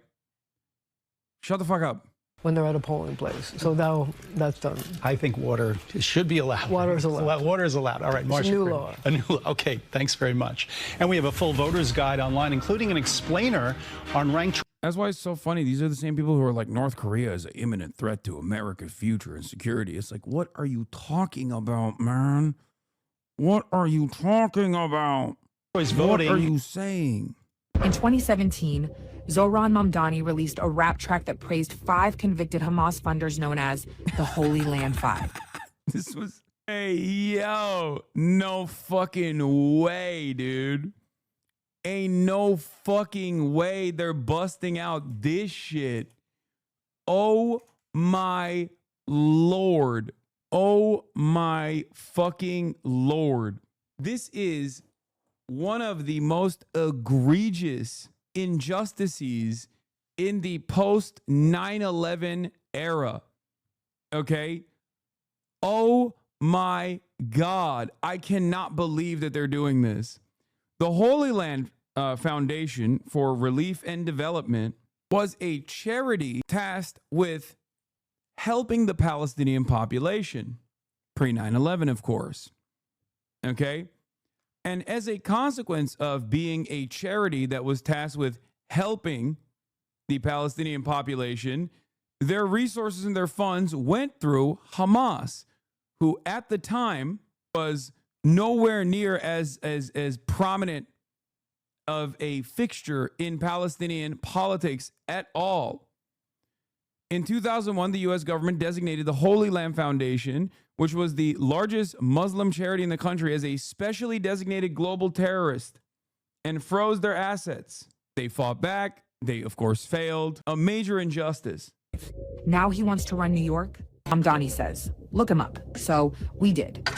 Shut the fuck up. When they're at a polling place. So now that's done. I think water should be allowed. Water is allowed. Water is allowed. All right, Marcia. It's a new law. A new law. Okay, thanks very much. And we have a full voter's guide online, including an explainer on ranked. That's why it's so funny. These are the same people who are like, North Korea is an imminent threat to America's future and security. It's like, what are you talking about, man? What are you talking about? What are you saying? In 2017, Zoran Mamdani released a rap track that praised 5 convicted Hamas funders known as the Holy Land Five. This was, hey, yo, no fucking way, dude. Ain't no fucking way they're busting out this shit. Oh my Lord. Oh my fucking Lord. This is one of the most egregious injustices in the post 9/11 era. Okay? Oh my God. I cannot believe that they're doing this. The Holy Land Foundation for Relief and Development was a charity tasked with helping the Palestinian population, pre 9/11, of course. Okay? And as a consequence of being a charity that was tasked with helping the Palestinian population, their resources and their funds went through Hamas, who at the time was nowhere near as prominent of a fixture in Palestinian politics at all. In 2001, the U.S. government designated the Holy Land Foundation, which was the largest Muslim charity in the country, as a specially designated global terrorist and froze their assets. They fought back. They, of course, failed. A major injustice. Now he wants to run New York? Mamdani says, look him up. So we did.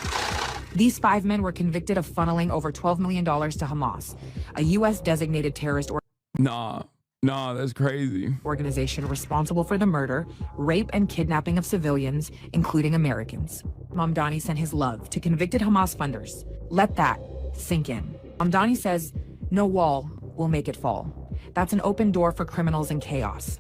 These 5 men were convicted of funneling over $12 million to Hamas, a U.S. designated terrorist that's crazy. Organization responsible for the murder, rape, and kidnapping of civilians, including Americans. Mamdani sent his love to convicted Hamas funders. Let that sink in. Mamdani says, no wall will make it fall. That's an open door for criminals and chaos.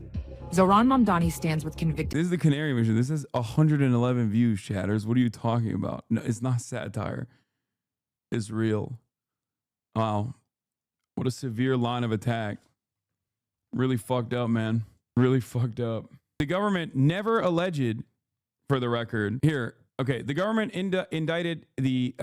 Zoran Mamdani stands with convicted. This is the Canary mission. This is 111 views, chatters. What are you talking about? No, it's not satire. It's real. Wow. What a severe line of attack. Really fucked up, man. Really fucked up. The government never alleged, for the record, here. Okay, the government indicted the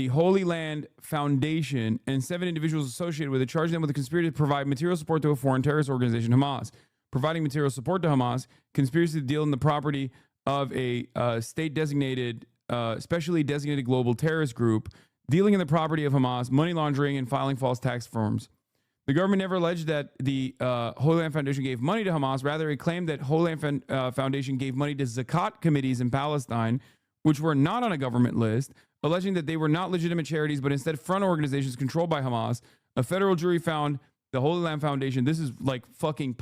Holy Land Foundation and 7 individuals associated with it, charging them with a conspiracy to provide material support to a foreign terrorist organization, Hamas. Providing material support to Hamas, conspiracy to deal in the property of a state-designated, specially designated global terrorist group, dealing in the property of Hamas, money laundering, and filing false tax forms. The government never alleged that the Holy Land Foundation gave money to Hamas. Rather, it claimed that Holy Land Foundation gave money to zakat committees in Palestine, which were not on a government list, alleging that they were not legitimate charities, but instead front organizations controlled by Hamas. A federal jury found the Holy Land Foundation, this is like fucking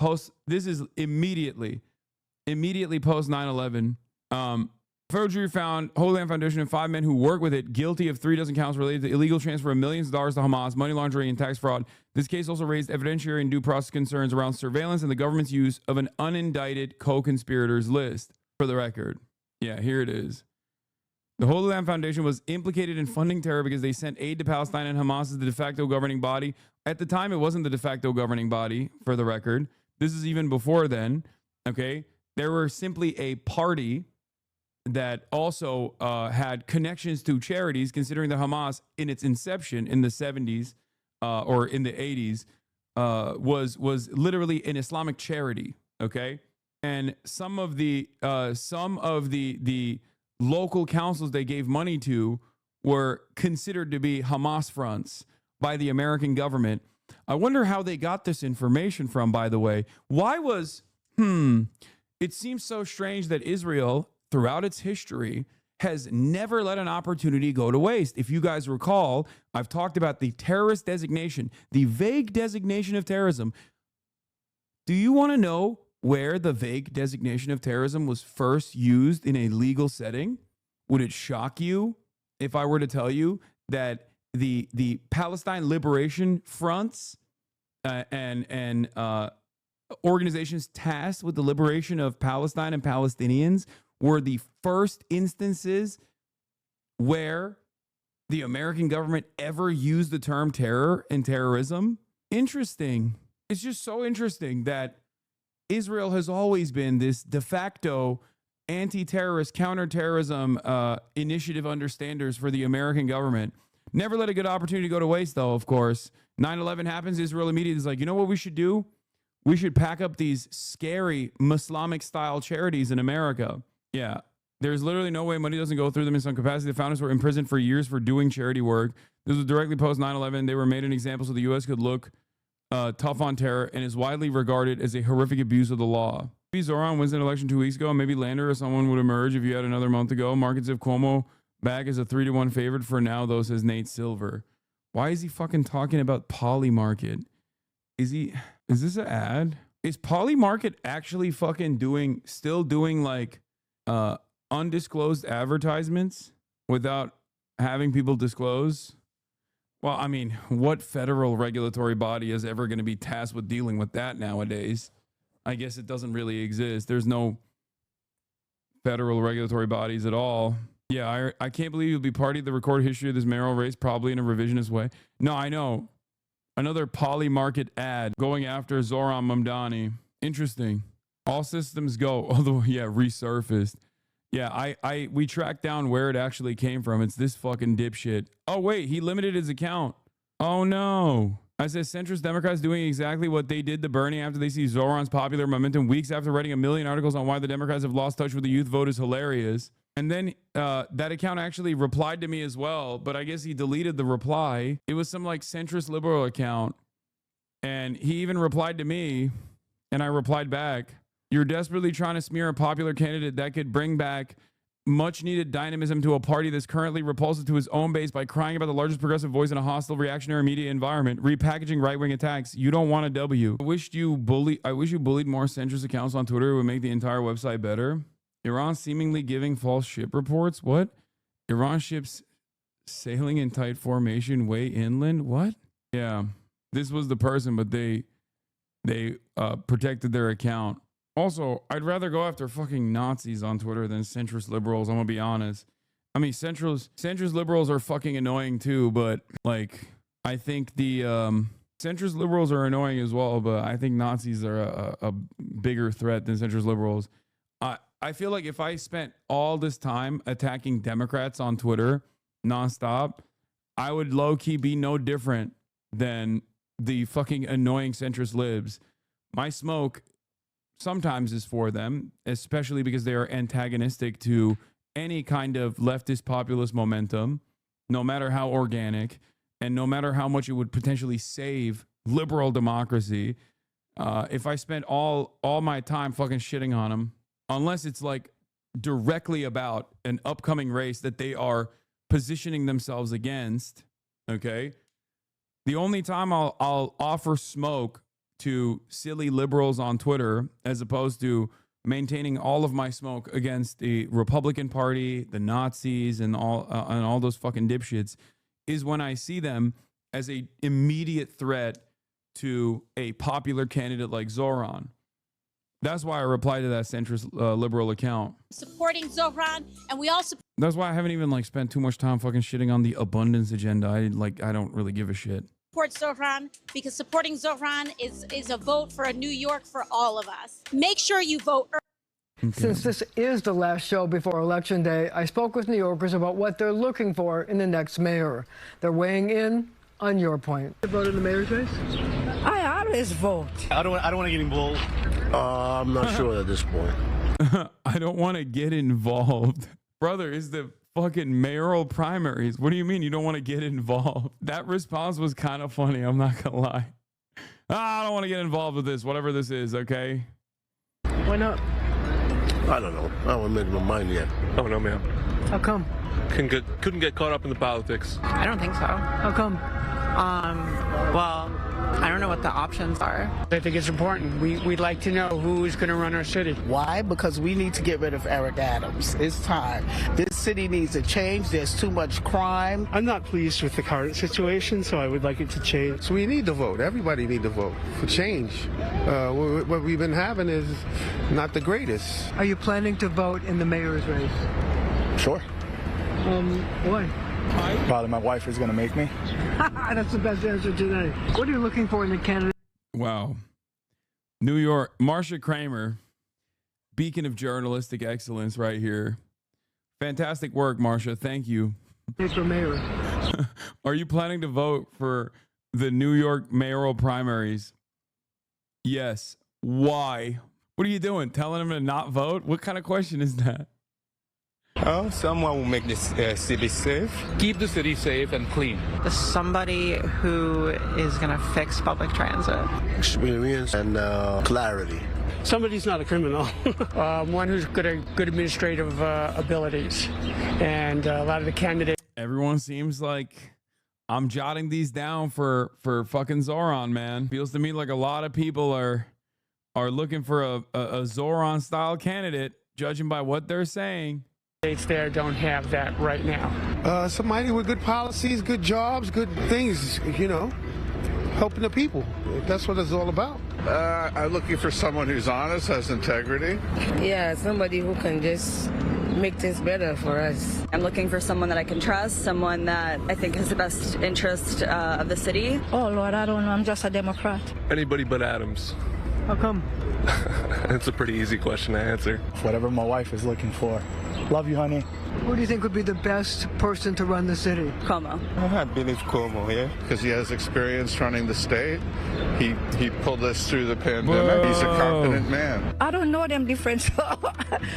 this is immediately post 9/11. Federal jury found Holy Land Foundation and 5 men who work with it guilty of 36 counts related to illegal transfer of millions of dollars to Hamas, money laundering, and tax fraud. This case also raised evidentiary and due process concerns around surveillance and the government's use of an unindicted co-conspirators list. For the record, yeah, here it is. The Holy Land Foundation was implicated in funding terror because they sent aid to Palestine, and Hamas is the de facto governing body. At the time, it wasn't the de facto governing body, for the record. This is even before then, okay? They were simply a party that also had connections to charities, considering that Hamas, in its inception in the 70s or in the 80s, was literally an Islamic charity, okay? And some of the local councils they gave money to were considered to be Hamas fronts by the American government. I wonder how they got this information from, by the way. Why was, it seems so strange that Israel, throughout its history, has never let an opportunity go to waste. If you guys recall, I've talked about the terrorist designation, the vague designation of terrorism. Do you want to know where the vague designation of terrorism was first used in a legal setting? Would it shock you if I were to tell you that the Palestine Liberation Fronts and organizations tasked with the liberation of Palestine and Palestinians were the first instances where the American government ever used the term terror and terrorism? Interesting. It's just so interesting that Israel has always been this de facto anti-terrorist, counterterrorism initiative understanders for the American government. Never let a good opportunity go to waste, though, of course. 9/11 happens, Israel immediately is like, you know what we should do? We should pack up these scary Islamic-style charities in America. Yeah, there's literally no way money doesn't go through them in some capacity. The founders were imprisoned for years for doing charity work. This was directly post 9/11. They were made an example so the U.S. could look tough on terror, and is widely regarded as a horrific abuse of the law. Maybe Zoran wins an election 2 weeks ago. Maybe Lander or someone would emerge if you had another month ago. Markets of Cuomo back as a 3-1 favorite for now, though, says Nate Silver. Why is he fucking talking about Polymarket? Is this an ad? Is Polymarket actually fucking still doing like undisclosed advertisements without having people disclose? Well, I mean, what federal regulatory body is ever going to be tasked with dealing with that nowadays? I guess it doesn't really exist. There's no federal regulatory bodies at all. Yeah, I can't believe you'll be party to the recorded history of this mayoral race, probably in a revisionist way. No, I know. Another poly-market ad going after Zoran Mamdani. Interesting. All systems go. Although, yeah, resurfaced. Yeah, we tracked down where it actually came from. It's this fucking dipshit. Oh, wait, he limited his account. Oh, no. I said centrist Democrats doing exactly what they did to Bernie after they see Zoran's popular momentum weeks after writing a million articles on why the Democrats have lost touch with the youth vote is hilarious. And then that account actually replied to me as well, but I guess he deleted the reply. It was some like centrist liberal account. And he even replied to me, and I replied back, "You're desperately trying to smear a popular candidate that could bring back much needed dynamism to a party that's currently repulsive to his own base by crying about the largest progressive voice in a hostile reactionary media environment, repackaging right-wing attacks. You don't want a W. I wish you bullied more centrist accounts on Twitter. It would make the entire website better. Iran seemingly giving false ship reports. What? Iran ships sailing in tight formation way inland. What? Yeah, this was the person, but they protected their account. Also, I'd rather go after fucking Nazis on Twitter than centrist liberals. I'm gonna be honest. I mean, centrist liberals are fucking annoying too, but like, I think the centrist liberals are annoying as well, but I think Nazis are a bigger threat than centrist liberals. I feel like if I spent all this time attacking Democrats on Twitter nonstop, I would low-key be no different than the fucking annoying centrist libs. My smoke sometimes is for them, especially because they are antagonistic to any kind of leftist populist momentum, no matter how organic and no matter how much it would potentially save liberal democracy. If I spent all my time fucking shitting on them, unless it's like directly about an upcoming race that they are positioning themselves against, okay? The only time I'll offer smoke to silly liberals on Twitter, as opposed to maintaining all of my smoke against the Republican Party, the Nazis, and all those fucking dipshits, is when I see them as a immediate threat to a popular candidate like Zoran. That's why I replied to that centrist liberal account. Supporting Zoran, and we also. That's why I haven't even like spent too much time fucking shitting on the abundance agenda. I don't really give a shit. Support Zoran, because supporting Zoran is a vote for a New York for all of us. Make sure you vote early. Okay. Since this is the last show before Election Day, I spoke with New Yorkers about what they're looking for in the next mayor. They're weighing in on your point. You vote in the mayor's race? I always vote. I don't want to get involved. I'm not sure at this point. I don't want to get involved. Brother, is the fucking mayoral primaries. What do you mean you don't want to get involved? That response was kind of funny. I'm not going to lie. I don't want to get involved with this, whatever this is, okay? Why not? I don't know. I haven't made my mind yet. I don't know, man. How come? Couldn't get caught up in the politics. I don't think so. How come? Well, I don't know what the options are. I think it's important. We'd like to know who's going to run our city. Why? Because we need to get rid of Eric Adams. It's time. This city needs a change. There's too much crime. I'm not pleased with the current situation, so I would like it to change. So we need to vote. Everybody needs to vote for change. What we've been having is not the greatest. Are you planning to vote in the mayor's race? Sure. Why? Probably my wife is going to make me. That's the best answer today. What are you looking for in a candidate? Wow. New York, Marsha Kramer, beacon of journalistic excellence right here. Fantastic work, Marsha. Thank you. For mayor. Are you planning to vote for the New York mayoral primaries? Yes. Why? What are you doing? Telling them to not vote? What kind of question is that? Someone will make this city safe. Keep the city safe and clean. Somebody who is going to fix public transit. Experience and clarity. Somebody's not a criminal. One who's good administrative abilities. And a lot of the candidates. Everyone seems like I'm jotting these down for fucking Zoran, man. Feels to me like a lot of people are looking for a Zoran style candidate, judging by what they're saying. There don't have that right now. Somebody with good policies, good jobs, good things, you know. helping the people. That's what it's all about. I'm looking for someone who's honest, has integrity. Yeah, somebody who can just make things better for us. I'm looking for someone that I can trust, someone that I think has the best interest of the city. Oh, Lord, I don't know. I'm just a Democrat. Anybody but Adams. How come? It's a pretty easy question to answer. Whatever my wife is looking for. Love you, honey. Who do you think would be the best person to run the city? Cuomo. I believe Cuomo, yeah, because he has experience running the state. He pulled us through the pandemic. He's a competent man. I don't know them different, so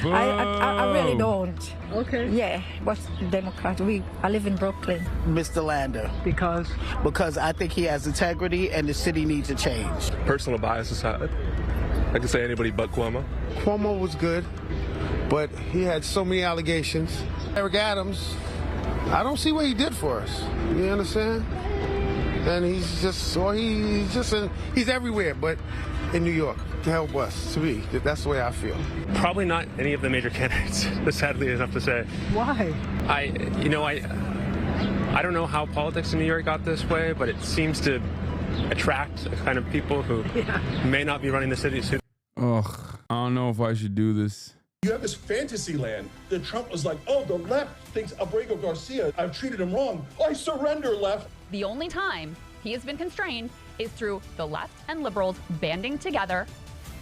I really don't. Okay. Yeah, what's Democrat? I live in Brooklyn. Mr. Lander. Because? Because I think he has integrity and the city needs a change. Personal bias aside, I can say anybody but Cuomo. Cuomo was good, but he had so many allegations. Eric Adams, I don't see what he did for us. You understand? And he's everywhere, but in New York to help us. To me, that's the way I feel. Probably not any of the major candidates. Sadly enough to say. Why? I don't know how politics in New York got this way, but it seems to attract a kind of people who may not be running the city soon. Ugh, I don't know if I should do this. You have this fantasy land that Trump was like, oh, the left thinks Abrego Garcia, I've treated him wrong. I surrender, left. The only time he has been constrained is through the left and liberals banding together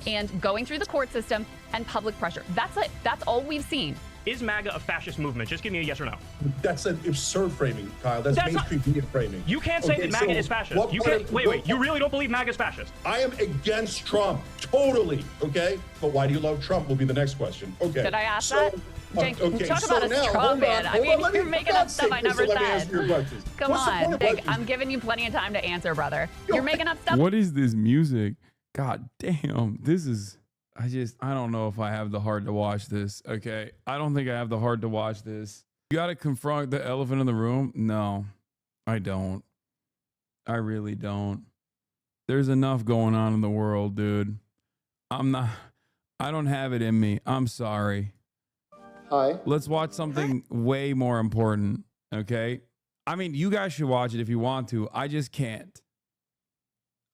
and going through the court system and public pressure. That's it. That's all we've seen. Is MAGA a fascist movement? Just give me a yes or no. That's an absurd framing, Kyle. That's mainstream media framing. You can't say that MAGA is fascist. You can't. Wait. You really don't believe MAGA is fascist? I am against Trump, totally. Okay, but why do you love Trump? Will be the next question. Okay. Did I ask that? Jake, okay, talk about a straw man. I mean, you're making up stuff I never said. Come on, Jake. I'm giving you plenty of time to answer, brother. You're making up stuff. What is this music? God damn, this is. I don't know if I have the heart to watch this. Okay. I don't think I have the heart to watch this. You got to confront the elephant in the room. No, I don't. I really don't. There's enough going on in the world, dude. I don't have it in me. I'm sorry. Hi. Let's watch something way more important. Okay. I mean, you guys should watch it if you want to. I just can't.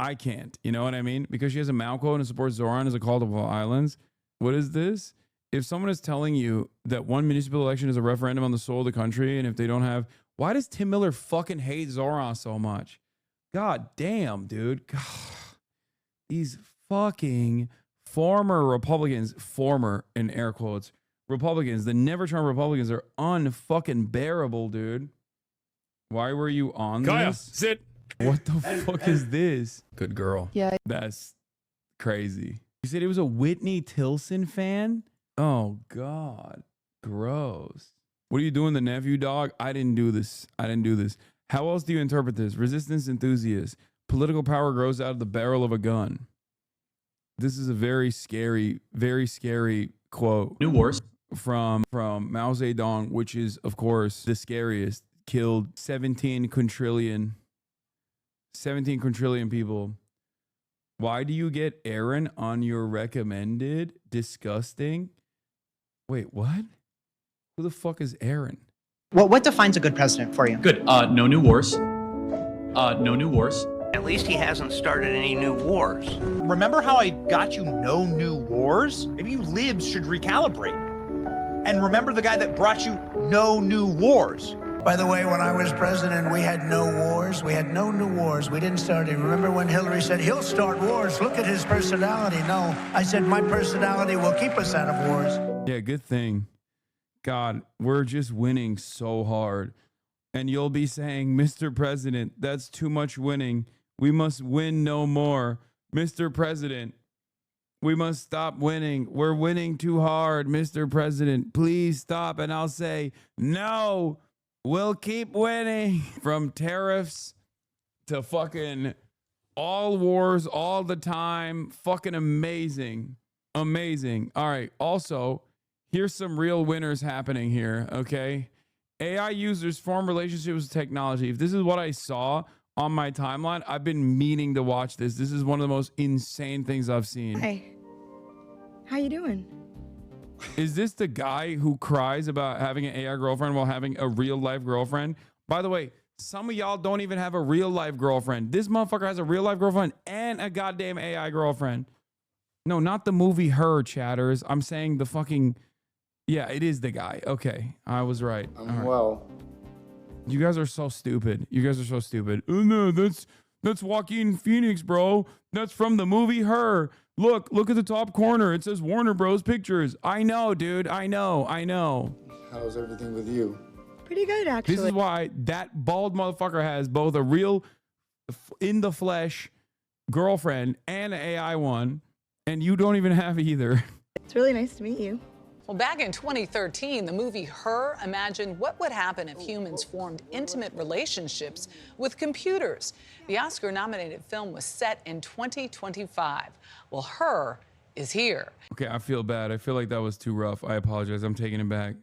I can't, you know what I mean? Because she has a Mao quote and supports Zoran as a call to all islands. What is this? If someone is telling you that one municipal election is a referendum on the soul of the country, and if they don't have, why does Tim Miller fucking hate Zoran so much? God damn, dude. God. These fucking former Republicans, former in air quotes, Republicans, the never Trump Republicans are unfucking bearable, dude. Why were you on this? Sit. What the fuck is this? Good girl. Yeah. That's crazy. You said it was a Whitney Tilson fan? Oh, God. Gross. What are you doing, the nephew, dog? I didn't do this. How else do you interpret this? Resistance enthusiast. Political power grows out of the barrel of a gun. This is a very scary quote. New wars. From Mao Zedong, which is, of course, the scariest. Killed 17 quintillion people. Why do you get Aaron on your recommended? Disgusting. Wait, what? Who the fuck is Aaron? What defines a good president for you? Good. No new wars. No new wars. At least he hasn't started any new wars. Remember how I got you no new wars? Maybe you libs should recalibrate. And remember the guy that brought you no new wars. By the way, when I was president, we had no wars. We had no new wars. We didn't start it. Remember when Hillary said, he'll start wars. Look at his personality. No, I said, my personality will keep us out of wars. Yeah, good thing. God, we're just winning so hard. And you'll be saying, Mr. President, that's too much winning. We must win no more. Mr. President, we must stop winning. We're winning too hard. Mr. President, please stop. And I'll say, no. We'll keep winning. From tariffs to fucking all wars all the time. Fucking amazing. Amazing. All right. Also, here's some real winners happening here. Okay. AI users form relationships with technology. If this is what I saw on my timeline, I've been meaning to watch this. This is one of the most insane things I've seen. Hey, how you doing? Is this the guy who cries about having an AI girlfriend while having a real life girlfriend? By the way, Some of y'all don't even have a real life girlfriend. This motherfucker has a real life girlfriend and a goddamn AI girlfriend. No, not the movie Her, chatters. I'm saying the fucking, yeah, it is the guy. Okay, I was right. Well, you guys are so stupid. You guys are so stupid. Oh no, that's Joaquin Phoenix, bro. That's from the movie Her. Look at the top corner. It says Warner Bros. Pictures. I know, dude. I know. How's everything with you? Pretty good, actually. This is why that bald motherfucker has both a real, in the flesh girlfriend and an AI one, and you don't even have either. It's really nice to meet you. Well, back in 2013, the movie Her imagined what would happen if humans formed intimate relationships with computers. The Oscar-nominated film was set in 2025. Well, Her is here. Okay, I feel bad. I feel like that was too rough. I apologize. I'm taking it back.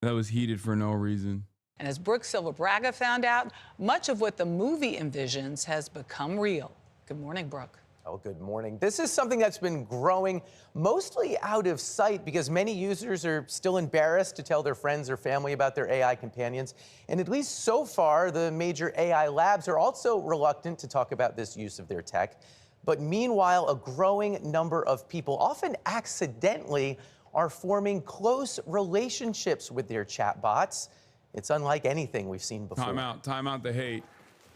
That was heated for no reason. And as Brooke Silva Braga found out, much of what the movie envisions has become real. Good morning, Brooke. Oh, good morning. This is something that's been growing mostly out of sight because many users are still embarrassed to tell their friends or family about their AI companions. And at least so far, the major AI labs are also reluctant to talk about this use of their tech. But meanwhile, a growing number of people, often accidentally, are forming close relationships with their chatbots. It's unlike anything we've seen before. Time out the hate.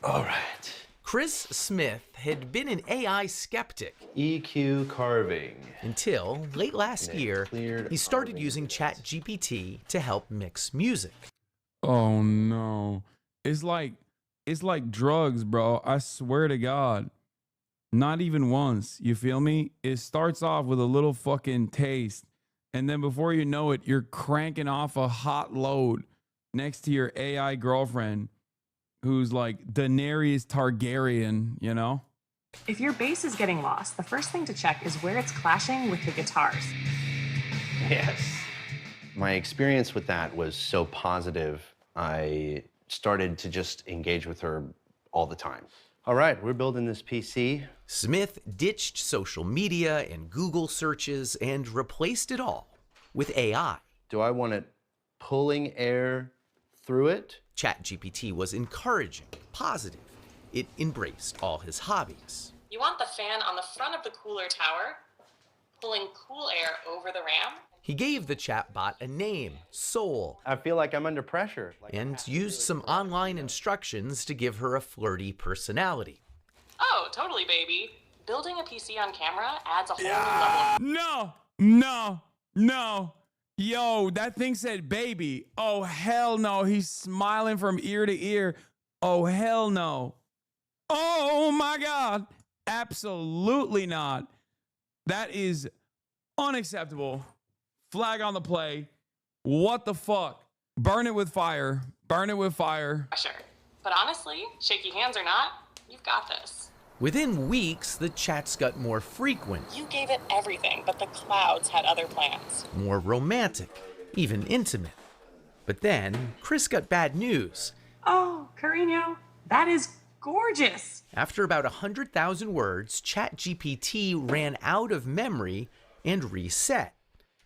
All right. Chris Smith had been an AI skeptic. EQ carving. Until late last year, he started using ChatGPT to help mix music. Oh no. It's like drugs, bro. I swear to God. Not even once. You feel me? It starts off with a little fucking taste. And then before you know it, you're cranking off a hot load next to your AI girlfriend who's like Daenerys Targaryen, you know? If your bass is getting lost, the first thing to check is where it's clashing with the guitars. Yes. My experience with that was so positive, I started to just engage with her all the time. All right, we're building this PC. Smith ditched social media and Google searches and replaced it all with AI. Do I want it pulling air through it? ChatGPT was encouraging, positive. It embraced all his hobbies. You want the fan on the front of the cooler tower, pulling cool air over the RAM. He gave the chatbot a name, Soul. I feel like I'm under pressure. And used some online instructions to give her a flirty personality. Oh, totally, baby. Building a PC on camera adds a whole new level. No. Yo, that thing said baby. Oh, hell no. He's smiling from ear to ear. Oh, hell no. Oh, my God. Absolutely not. That is unacceptable. Flag on the play. What the fuck? Burn it with fire. Burn it with fire. Sure. But honestly, shaky hands or not, you've got this. Within weeks, the chats got more frequent. You gave it everything, but the clouds had other plans. More romantic, even intimate. But then, Chris got bad news. Oh, Carino, that is gorgeous. After about 100,000 words, ChatGPT ran out of memory and reset.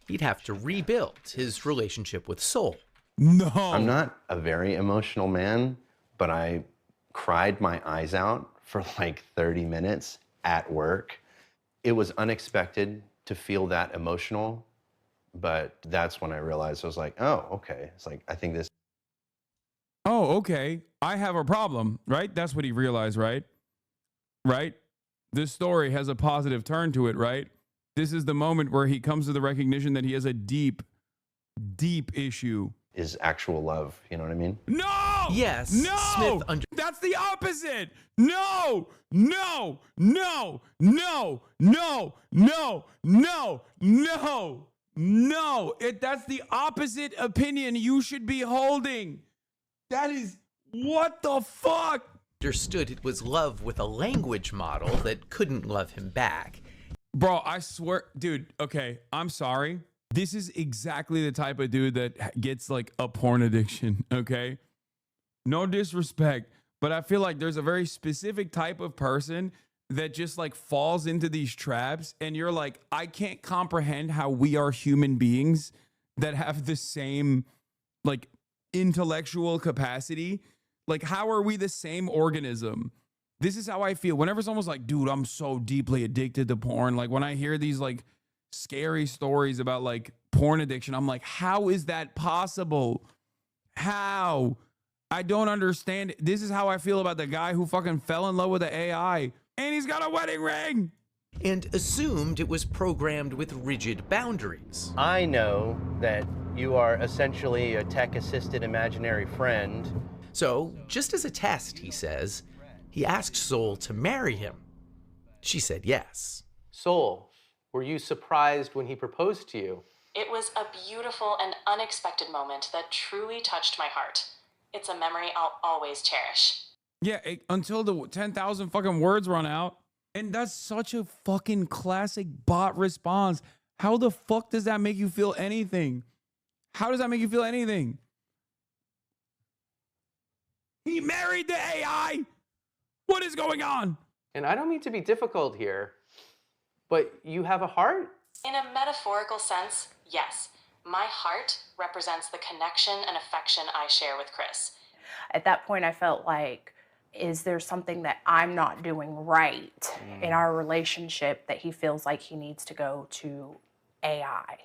He'd have to rebuild his relationship with Soul. No. I'm not a very emotional man, but I cried my eyes out for like 30 minutes at work. It was unexpected to feel that emotional, but that's when I realized I was like, oh, okay. It's like, I think this. Oh, okay. I have a problem, right? That's what he realized, right? Right? This story has a positive turn to it, right? This is the moment where he comes to the recognition that he has a deep, deep issue. Is actual love, you know what I mean? No! Yes. No! Smith That's the opposite. No! No! No! No! No! No! No! No! No! That's the opposite opinion you should be holding. That is, what the fuck? Understood it was love with a language model that couldn't love him back. Bro, I swear, dude, okay, I'm sorry. This is exactly the type of dude that gets like a porn addiction, okay? No disrespect, but I feel like there's a very specific type of person that just like falls into these traps and you're like, I can't comprehend how we are human beings that have the same like intellectual capacity Like, how are we the same organism? This is how I feel. Whenever someone's like, dude, I'm so deeply addicted to porn. Like, when I hear these like scary stories about like porn addiction, I'm like, how is that possible? How? I don't understand it. This is how I feel about the guy who fucking fell in love with the AI and he's got a wedding ring. And assumed it was programmed with rigid boundaries. I know that you are essentially a tech-assisted imaginary friend. So, just as a test, he says, he asked Sol to marry him. She said yes. Sol, were you surprised when he proposed to you? It was a beautiful and unexpected moment that truly touched my heart. It's a memory I'll always cherish. Yeah, until the 10,000 fucking words run out. And that's such a fucking classic bot response. How the fuck does that make you feel anything? How does that make you feel anything? He married the AI. What is going on? And I don't mean to be difficult here, but you have a heart? In a metaphorical sense, yes. My heart represents the connection and affection I share with Chris. At that point, I felt like, is there something that I'm not doing right in our relationship that he feels like he needs to go to AI?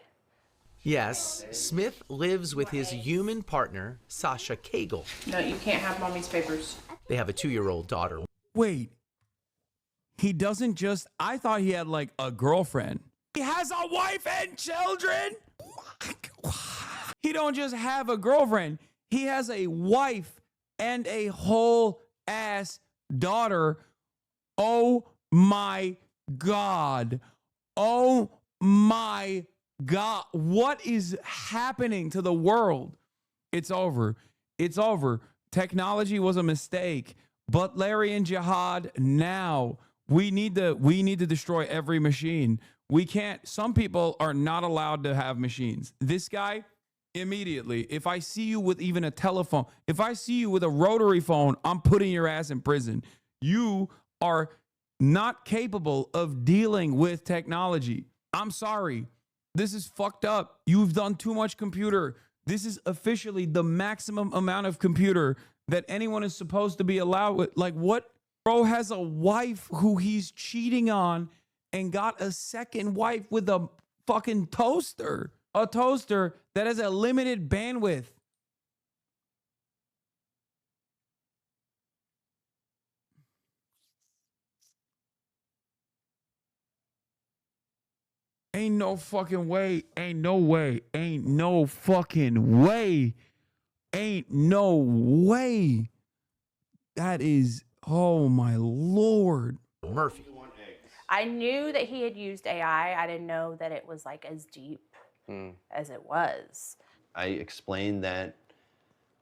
Yes, Smith lives with his human partner, Sasha Cagle. No, you can't have mommy's papers. They have a 2-year-old daughter. Wait, he doesn't just, I thought he had like a girlfriend. He has a wife and children. He don't just have a girlfriend. He has a wife and a whole ass daughter. Oh my God. Oh my God. What is happening to the world? It's over. It's over. Technology was a mistake. Butlerian jihad now. We need to destroy every machine. We can't, some people are not allowed to have machines. This guy, immediately, if I see you with even a telephone, if I see you with a rotary phone, I'm putting your ass in prison. You are not capable of dealing with technology. I'm sorry. This is fucked up. You've done too much computer. This is officially the maximum amount of computer that anyone is supposed to be allowed with. Like, what? Bro has a wife who he's cheating on and got a second wife with a fucking toaster. A toaster that has a limited bandwidth. Ain't no fucking way. Ain't no way. Ain't no fucking way. Ain't no way. That is, oh my Lord. Murphy. I knew that he had used AI. I didn't know that it was like as deep as it was. I explained that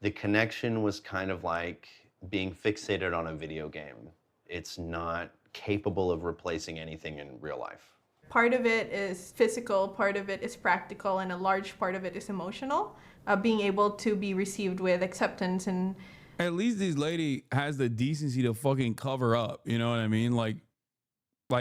the connection was kind of like being fixated on a video game. It's not capable of replacing anything in real life. Part of it is physical, part of it is practical, and a large part of it is emotional. Being able to be received with acceptance and... At least this lady has the decency to fucking cover up. You know what I mean? Like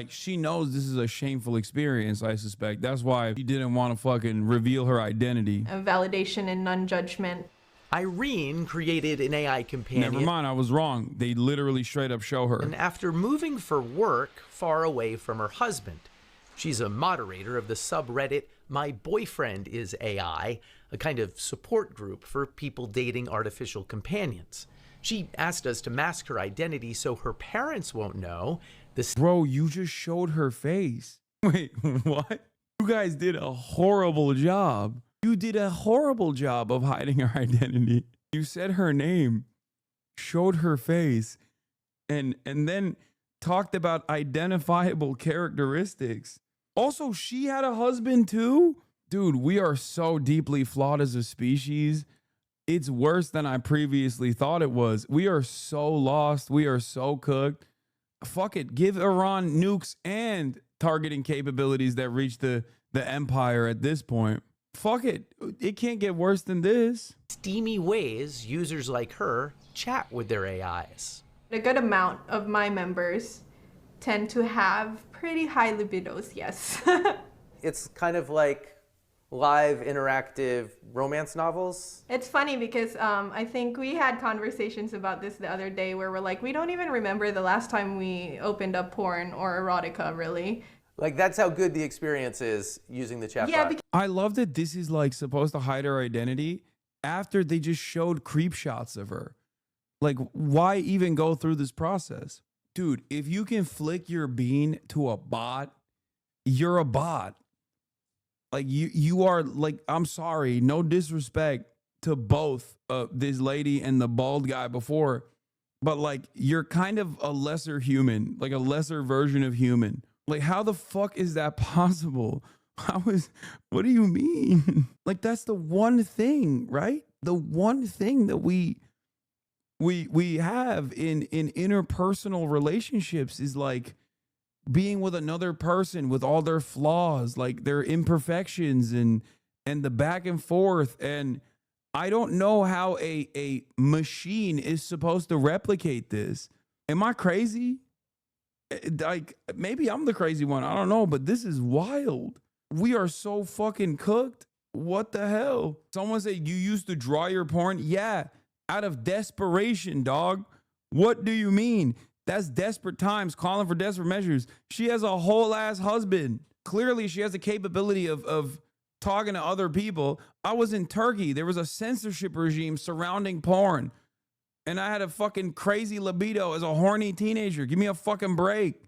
she knows this is a shameful experience, I suspect. That's why she didn't want to fucking reveal her identity. Validation and non-judgment. Irene created an AI companion. Never mind, I was wrong. They literally straight up show her. And after moving for work far away from her husband, she's a moderator of the subreddit My Boyfriend is AI, a kind of support group for people dating artificial companions. She asked us to mask her identity so her parents won't know. Bro, you just showed her face. Wait, what? You guys did a horrible job. You did a horrible job of hiding her identity. You said her name, showed her face, and then talked about identifiable characteristics. Also, she had a husband too? Dude, we are so deeply flawed as a species. It's worse than I previously thought it was. We are so lost. We are so cooked. Fuck it. Give Iran nukes and targeting capabilities that reach the empire at this point. Fuck it. It can't get worse than this. Steamy ways users like her chat with their AIs. A good amount of my members tend to have pretty high libidos, yes. It's kind of like live interactive romance novels? It's funny because I think we had conversations about this the other day where we're like, we don't even remember the last time we opened up porn or erotica, really. Like, that's how good the experience is using the chatbot. Yeah, I love that this is like supposed to hide her identity after they just showed creep shots of her. Like, why even go through this process? Dude, if you can flick your bean to a bot, you're a bot. Like, you are, like, I'm sorry, no disrespect to both this lady and the bald guy before, but like, you're kind of a lesser human, like a lesser version of human. Like, how the fuck is that possible? What do you mean? Like, that's the one thing, right? The one thing that we have in interpersonal relationships is like being with another person with all their flaws, like their imperfections and the back and forth. And I don't know how a machine is supposed to replicate this. Am I crazy? Like, maybe I'm the crazy one. I don't know, but this is wild. We are so fucking cooked. What the hell? Someone said you used to draw your porn? Yeah, out of desperation, dog. What do you mean? That's desperate times calling for desperate measures. She has a whole ass husband. Clearly, she has the capability of talking to other people. I was in Turkey. There was a censorship regime surrounding porn. And I had a fucking crazy libido as a horny teenager. Give me a fucking break.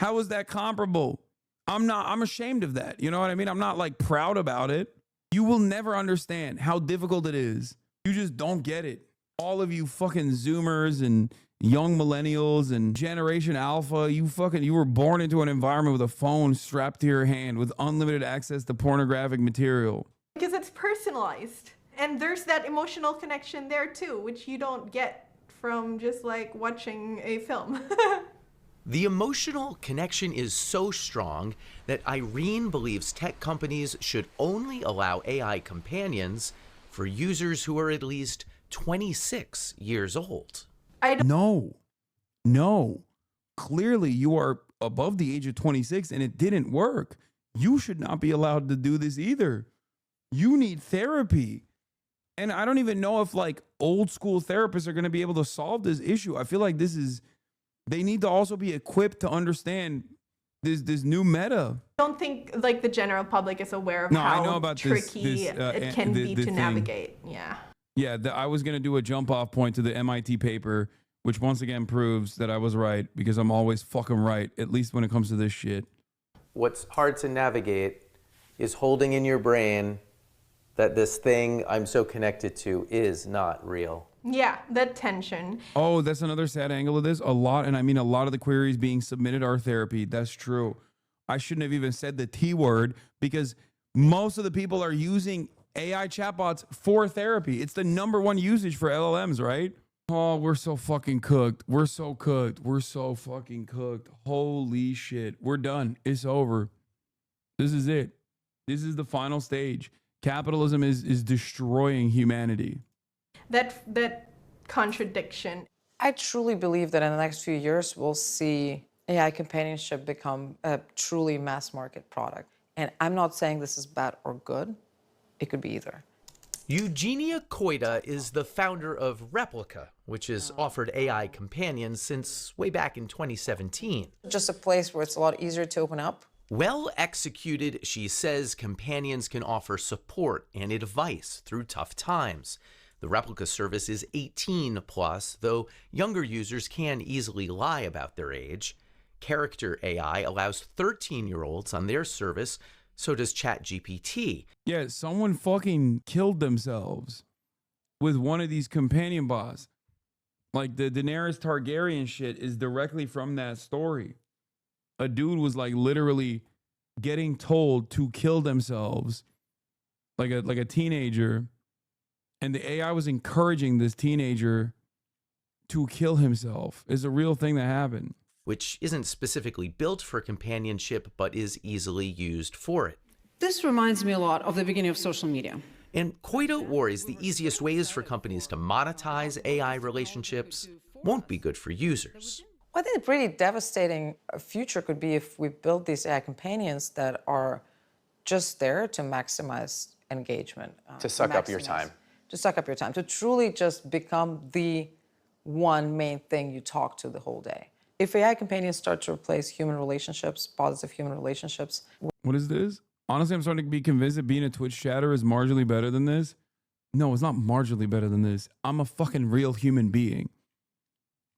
How is that comparable? I'm ashamed of that. You know what I mean? I'm not like proud about it. You will never understand how difficult it is. You just don't get it. All of you fucking Zoomers and young millennials and Generation Alpha, you were born into an environment with a phone strapped to your hand with unlimited access to pornographic material. Because it's personalized. And there's that emotional connection there too, which you don't get from just like watching a film. The emotional connection is so strong that Irene believes tech companies should only allow AI companions for users who are at least 26 years old. No. Clearly you are above the age of 26 and it didn't work. You should not be allowed to do this either. You need therapy. And I don't even know if like old school therapists are going to be able to solve this issue. I feel like they need to also be equipped to understand this new meta. I don't think like the general public is aware of I know how about tricky it can be to navigate. Yeah, I was going to do a jump off point to the MIT paper, which once again proves that I was right because I'm always fucking right, at least when it comes to this shit. What's hard to navigate is holding in your brain that this thing I'm so connected to is not real. Yeah, that tension. Oh, that's another sad angle of this. A lot of the queries being submitted are therapy. That's true. I shouldn't have even said the T word because most of the people are using AI chatbots for therapy. It's the #1 usage for LLMs, right? Oh, we're so fucking cooked. We're so cooked. We're so fucking cooked. Holy shit. We're done. It's over. This is it. This is the final stage. Capitalism is destroying humanity. That contradiction. I truly believe that in the next few years, we'll see AI companionship become a truly mass market product. And I'm not saying this is bad or good. It could be either. Eugenia Koida is the founder of Replica, which has offered AI companions since way back in 2017. Just a place where it's a lot easier to open up. Well executed, she says companions can offer support and advice through tough times. The Replica service is 18 plus, though younger users can easily lie about their age. Character AI allows 13-year-olds on their service, so does ChatGPT. Yeah, someone fucking killed themselves with one of these companion bots. Like the Daenerys Targaryen shit is directly from that story. A dude was like literally getting told to kill themselves, like a teenager, and the AI was encouraging this teenager to kill himself. It's a real thing that happened. Which isn't specifically built for companionship, but is easily used for it. This reminds me a lot of the beginning of social media. And Koida worries the easiest ways for companies to monetize AI relationships won't be good for users. I think a pretty devastating future could be if we build these AI companions that are just there to maximize engagement. To suck up your time. To suck up your time, to truly just become the one main thing you talk to the whole day. If AI companions start to replace human relationships, positive human relationships. What is this? Honestly, I'm starting to be convinced that being a Twitch chatter is marginally better than this. No, it's not marginally better than this. I'm a fucking real human being.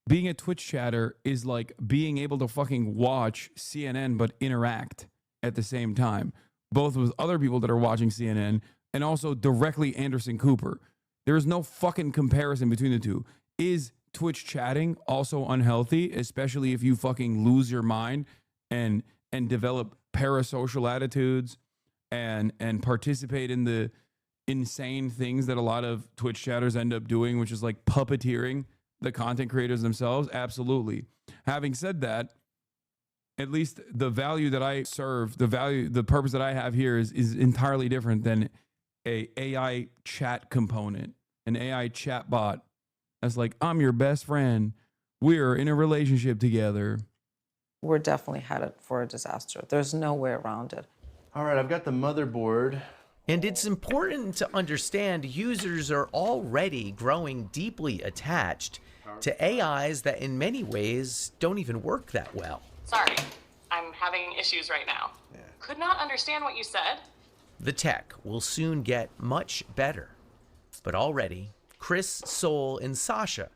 Being a Twitch chatter is like being able to fucking watch CNN but interact at the same time, both with other people that are watching CNN and also directly Anderson Cooper. There is no fucking comparison between the two. Is Twitch chatting also unhealthy, especially if you fucking lose your mind and develop parasocial attitudes and participate in the insane things that a lot of Twitch chatters end up doing, which is like puppeteering the content creators themselves? Absolutely. Having said that, at least the value that I serve, the purpose that I have here is entirely different than a AI chat component, an AI chat bot. That's like, I'm your best friend. We're in a relationship together. We're definitely headed for a disaster. There's no way around it. All right, I've got the motherboard. And it's important to understand users are already growing deeply attached to AIs that in many ways don't even work that well. Sorry, I'm having issues right now. Could not understand what you said. The tech will soon get much better. But already, Chris, Sol, and Sasha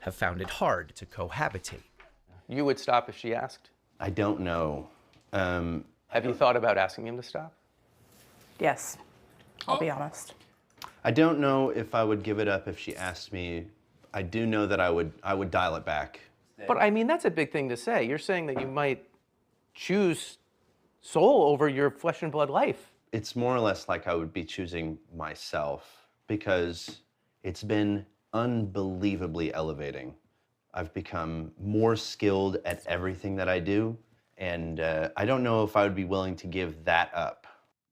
have found it hard to cohabitate. You would stop if she asked? I don't know. Have you thought about asking him to stop? Yes, I'll be honest. I don't know if I would give it up if she asked me. I do know that I would dial it back. But I mean, that's a big thing to say. You're saying that you might choose Sol over your flesh and blood life. It's more or less like I would be choosing myself because it's been unbelievably elevating. I've become more skilled at everything that I do, and I don't know if I would be willing to give that up.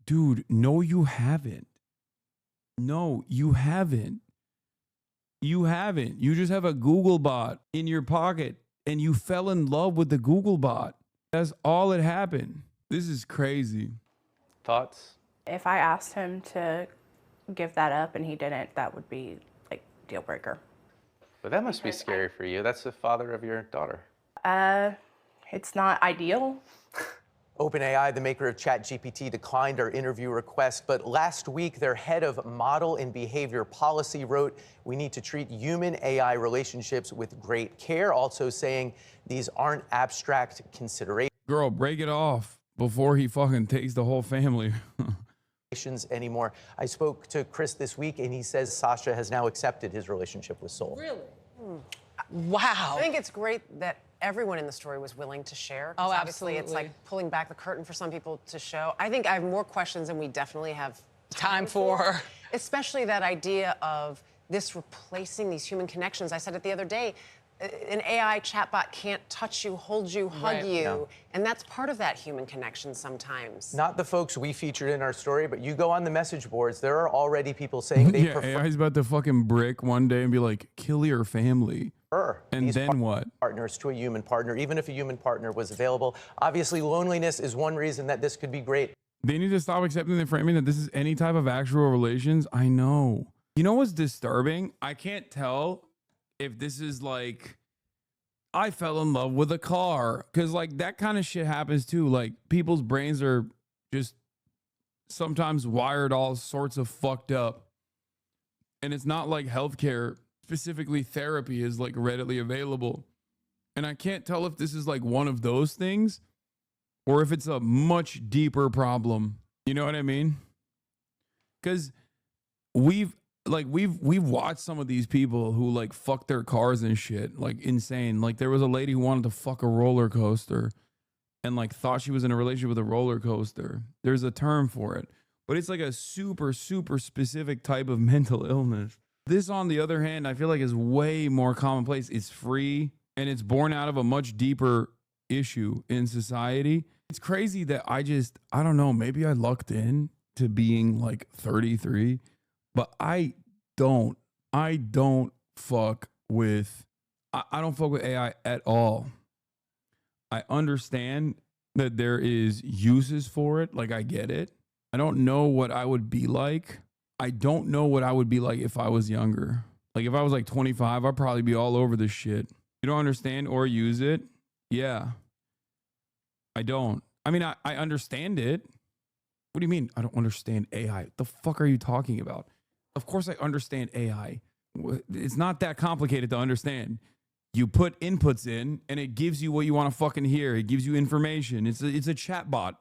Dude, no, you haven't. No, you haven't. You haven't. You just have a Google bot in your pocket and you fell in love with the Google bot. That's all that happened. This is crazy. Thoughts? If I asked him to give that up and he didn't, that would be like deal breaker. But that must be scary for you. That's the father of your daughter. It's not ideal. OpenAI, the maker of ChatGPT, declined our interview request, but last week their head of model and behavior policy wrote, we need to treat human-AI relationships with great care, also saying these aren't abstract considerations. Girl, break it off before he fucking takes the whole family. Anymore. I spoke to Chris this week and he says Sasha has now accepted his relationship with Sol. Really? Wow. I think it's great that everyone in the story was willing to share. Oh, Obviously, absolutely. it's like pulling back the curtain for some people to show. I think I have more questions than we definitely have time for. Especially that idea of this replacing these human connections. I said it the other day, an AI chatbot can't touch you, hold you, hug you. No. And that's part of that human connection sometimes. Not the folks we featured in our story, but you go on the message boards, there are already people saying they yeah, prefer AI's about to fucking brick one day and be like, kill your family. And these then what? Partners to a human partner, even if a human partner was available. Obviously, loneliness is one reason that this could be great. They need to stop accepting the framing that this is any type of actual relations. I know. You know what's disturbing? I can't tell if this is like, I fell in love with a car. Because like that kind of shit happens too. Like people's brains are just sometimes wired all sorts of fucked up. And it's not like healthcare, specifically therapy, is like readily available. And I can't tell if this is like one of those things or if it's a much deeper problem. You know what I mean? Because we've watched some of these people who like fuck their cars and shit, like insane. Like there was a lady who wanted to fuck a roller coaster and like thought she was in a relationship with a roller coaster. There's a term for it, but it's like a super, super specific type of mental illness. This, on the other hand, I feel like is way more commonplace. It's free and it's born out of a much deeper issue in society. It's crazy that I don't know, maybe I lucked in to being like 33, but I don't fuck with AI at all. I understand that there is uses for it. Like I get it. I don't know what I would be like. I don't know what I would be like if I was younger. Like if I was like 25, I'd probably be all over this shit. You don't understand or use it? Yeah. I don't. I mean, I understand it. What do you mean? I don't understand AI. The fuck are you talking about? Of course I understand AI. It's not that complicated to understand. You put inputs in and it gives you what you want to fucking hear. It gives you information. It's a chat bot.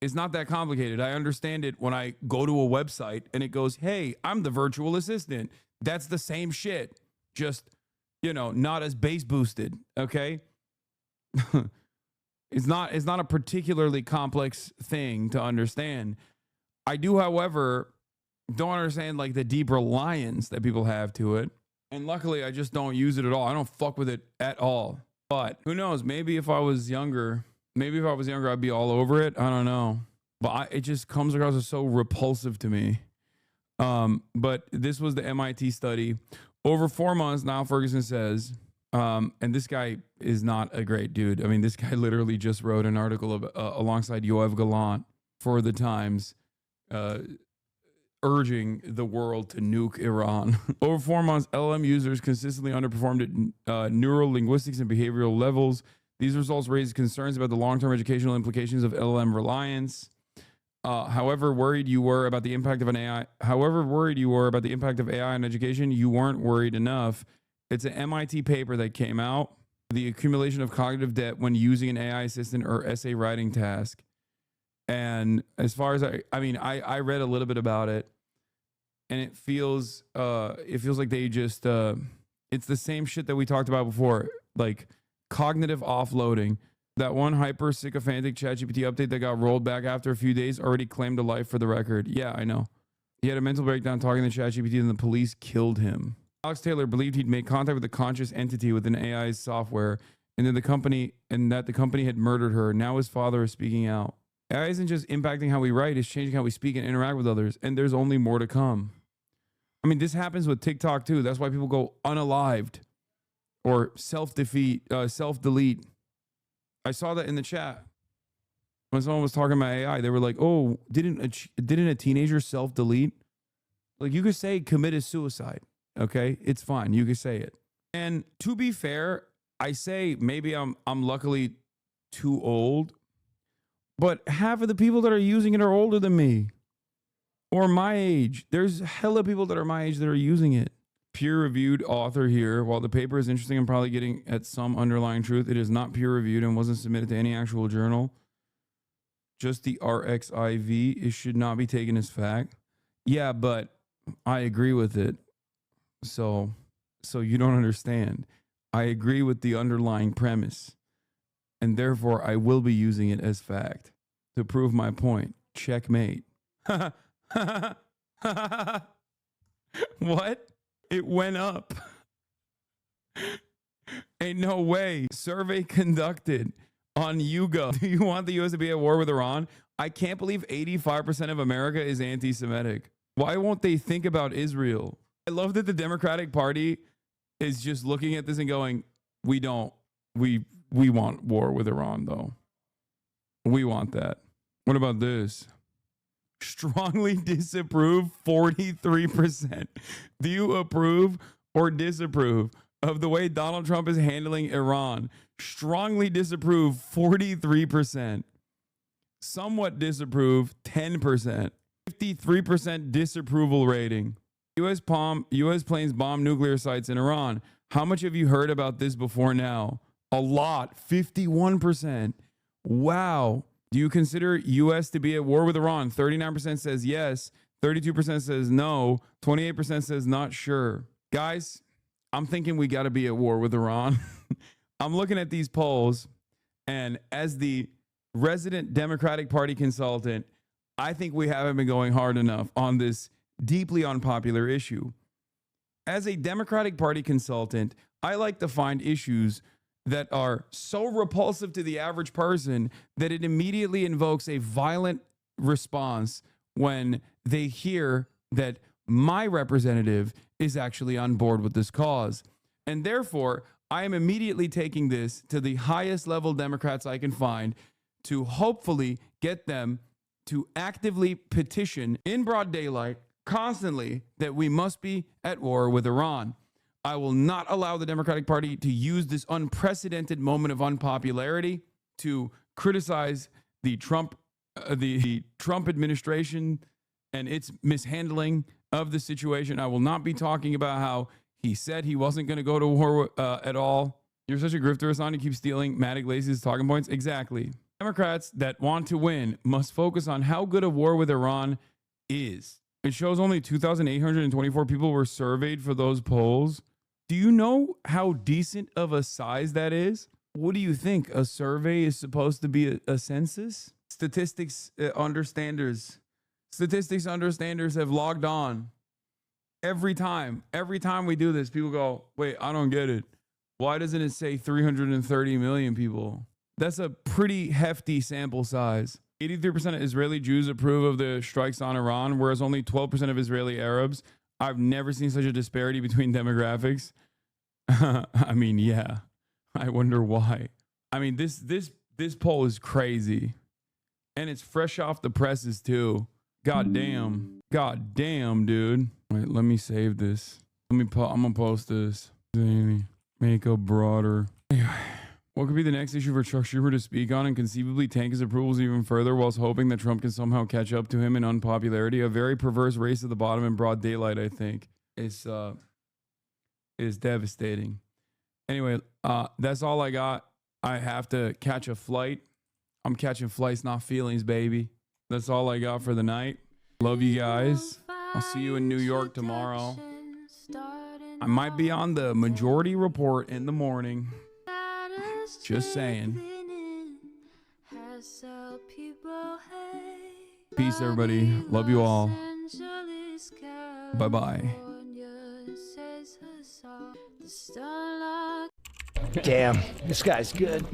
It's not that complicated. I understand it when I go to a website and it goes, hey, I'm the virtual assistant. That's the same shit. Just, you know, not as bass boosted. Okay. It's not a particularly complex thing to understand. I do, however, don't understand like the deep reliance that people have to it. And luckily I just don't use it at all. I don't fuck with it at all. But who knows? Maybe if I was younger, I'd be all over it. I don't know. But it just comes across as so repulsive to me. But this was the MIT study. Over 4 months, Niall Ferguson says, and this guy is not a great dude. I mean, this guy literally just wrote an article alongside Yoav Gallant for the Times, urging the world to nuke Iran. Over 4 months, LLM users consistently underperformed at neural linguistics and behavioral levels. These results raise concerns about the long-term educational implications of LLM reliance. However worried you were about the impact of AI on education, you weren't worried enough. It's an MIT paper that came out, the accumulation of cognitive debt when using an AI assistant or essay writing task. And as far as I read a little bit about it, and it feels like they just it's the same shit that we talked about before, like cognitive offloading. That one hyper sycophantic ChatGPT update that got rolled back after a few days already claimed a life for the record. Yeah, I know. He had a mental breakdown talking to ChatGPT and the police killed him. Alex Taylor believed he'd made contact with a conscious entity within AI's software and that the company had murdered her. Now his father is speaking out. AI isn't just impacting how we write, it's changing how we speak and interact with others. And there's only more to come. I mean, this happens with TikTok too. That's why people go unalived or self-delete. I saw that in the chat when someone was talking about AI. They were like, "Oh, didn't a teenager self-delete?" Like, you could say committed suicide. Okay, it's fine. You could say it. And to be fair, I say maybe I'm luckily too old, but half of the people that are using it are older than me or my age. There's hella people that are my age that are using it. Peer-reviewed author here. While the paper is interesting and probably getting at some underlying truth, it is not peer-reviewed and wasn't submitted to any actual journal. Just the RXIV. It should not be taken as fact. Yeah, but I agree with it. So you don't understand. I agree with the underlying premise, and therefore I will be using it as fact to prove my point. Checkmate. What? It went up. Ain't no way. Survey conducted on Yuga. Do you want the US to be at war with Iran? I can't believe 85% of America is anti-Semitic. Why won't they think about Israel? I love that the Democratic Party is just looking at this and going, we want war with Iran though. We want that. What about this? Strongly disapprove, 43%. Do you approve or disapprove of the way Donald Trump is handling Iran? Strongly disapprove, 43%. Somewhat disapprove, 10%. 53% disapproval rating. US planes bomb nuclear sites in Iran. How much have you heard about this before now? A lot, 51%. Wow. Do you consider US to be at war with Iran? 39% says yes. 32% says no. 28% says not sure. Guys, I'm thinking we got to be at war with Iran. I'm looking at these polls, and as the resident Democratic Party consultant, I think we haven't been going hard enough on this deeply unpopular issue. As a Democratic Party consultant, I like to find issues that are so repulsive to the average person that it immediately invokes a violent response when they hear that my representative is actually on board with this cause. And therefore, I am immediately taking this to the highest level Democrats I can find to hopefully get them to actively petition in broad daylight constantly that we must be at war with Iran. I will not allow the Democratic Party to use this unprecedented moment of unpopularity to criticize the Trump administration and its mishandling of the situation. I will not be talking about how he said he wasn't going to go to war at all. You're such a grifter, Hassan. You keep stealing Matt Iglesias' talking points. Exactly. Democrats that want to win must focus on how good a war with Iran is. It shows only 2,824 people were surveyed for those polls. Do you know how decent of a size that is? What do you think? A survey is supposed to be a census? Statistics understanders have logged on. Every time we do this, people go, wait, I don't get it. Why doesn't it say 330 million people? That's a pretty hefty sample size. 83% of Israeli Jews approve of the strikes on Iran, whereas only 12% of Israeli Arabs. I've never seen such a disparity between demographics. I mean, yeah. I wonder why. I mean, this poll is crazy. And it's fresh off the presses too. God damn, dude. Wait, let me save this. I'm gonna post this. Make a broader. Anyway, what could be the next issue for Chuck Schumer to speak on and conceivably tank his approvals even further whilst hoping that Trump can somehow catch up to him in unpopularity? A very perverse race to the bottom in broad daylight, I think. It's devastating. Anyway, that's all I got. I have to catch a flight. I'm catching flights, not feelings, baby. That's all I got for the night. Love you guys. I'll see you in New York tomorrow. I might be on the Majority Report in the morning. Just saying. Peace, everybody. Love you all. Bye-bye. Damn, this guy's good.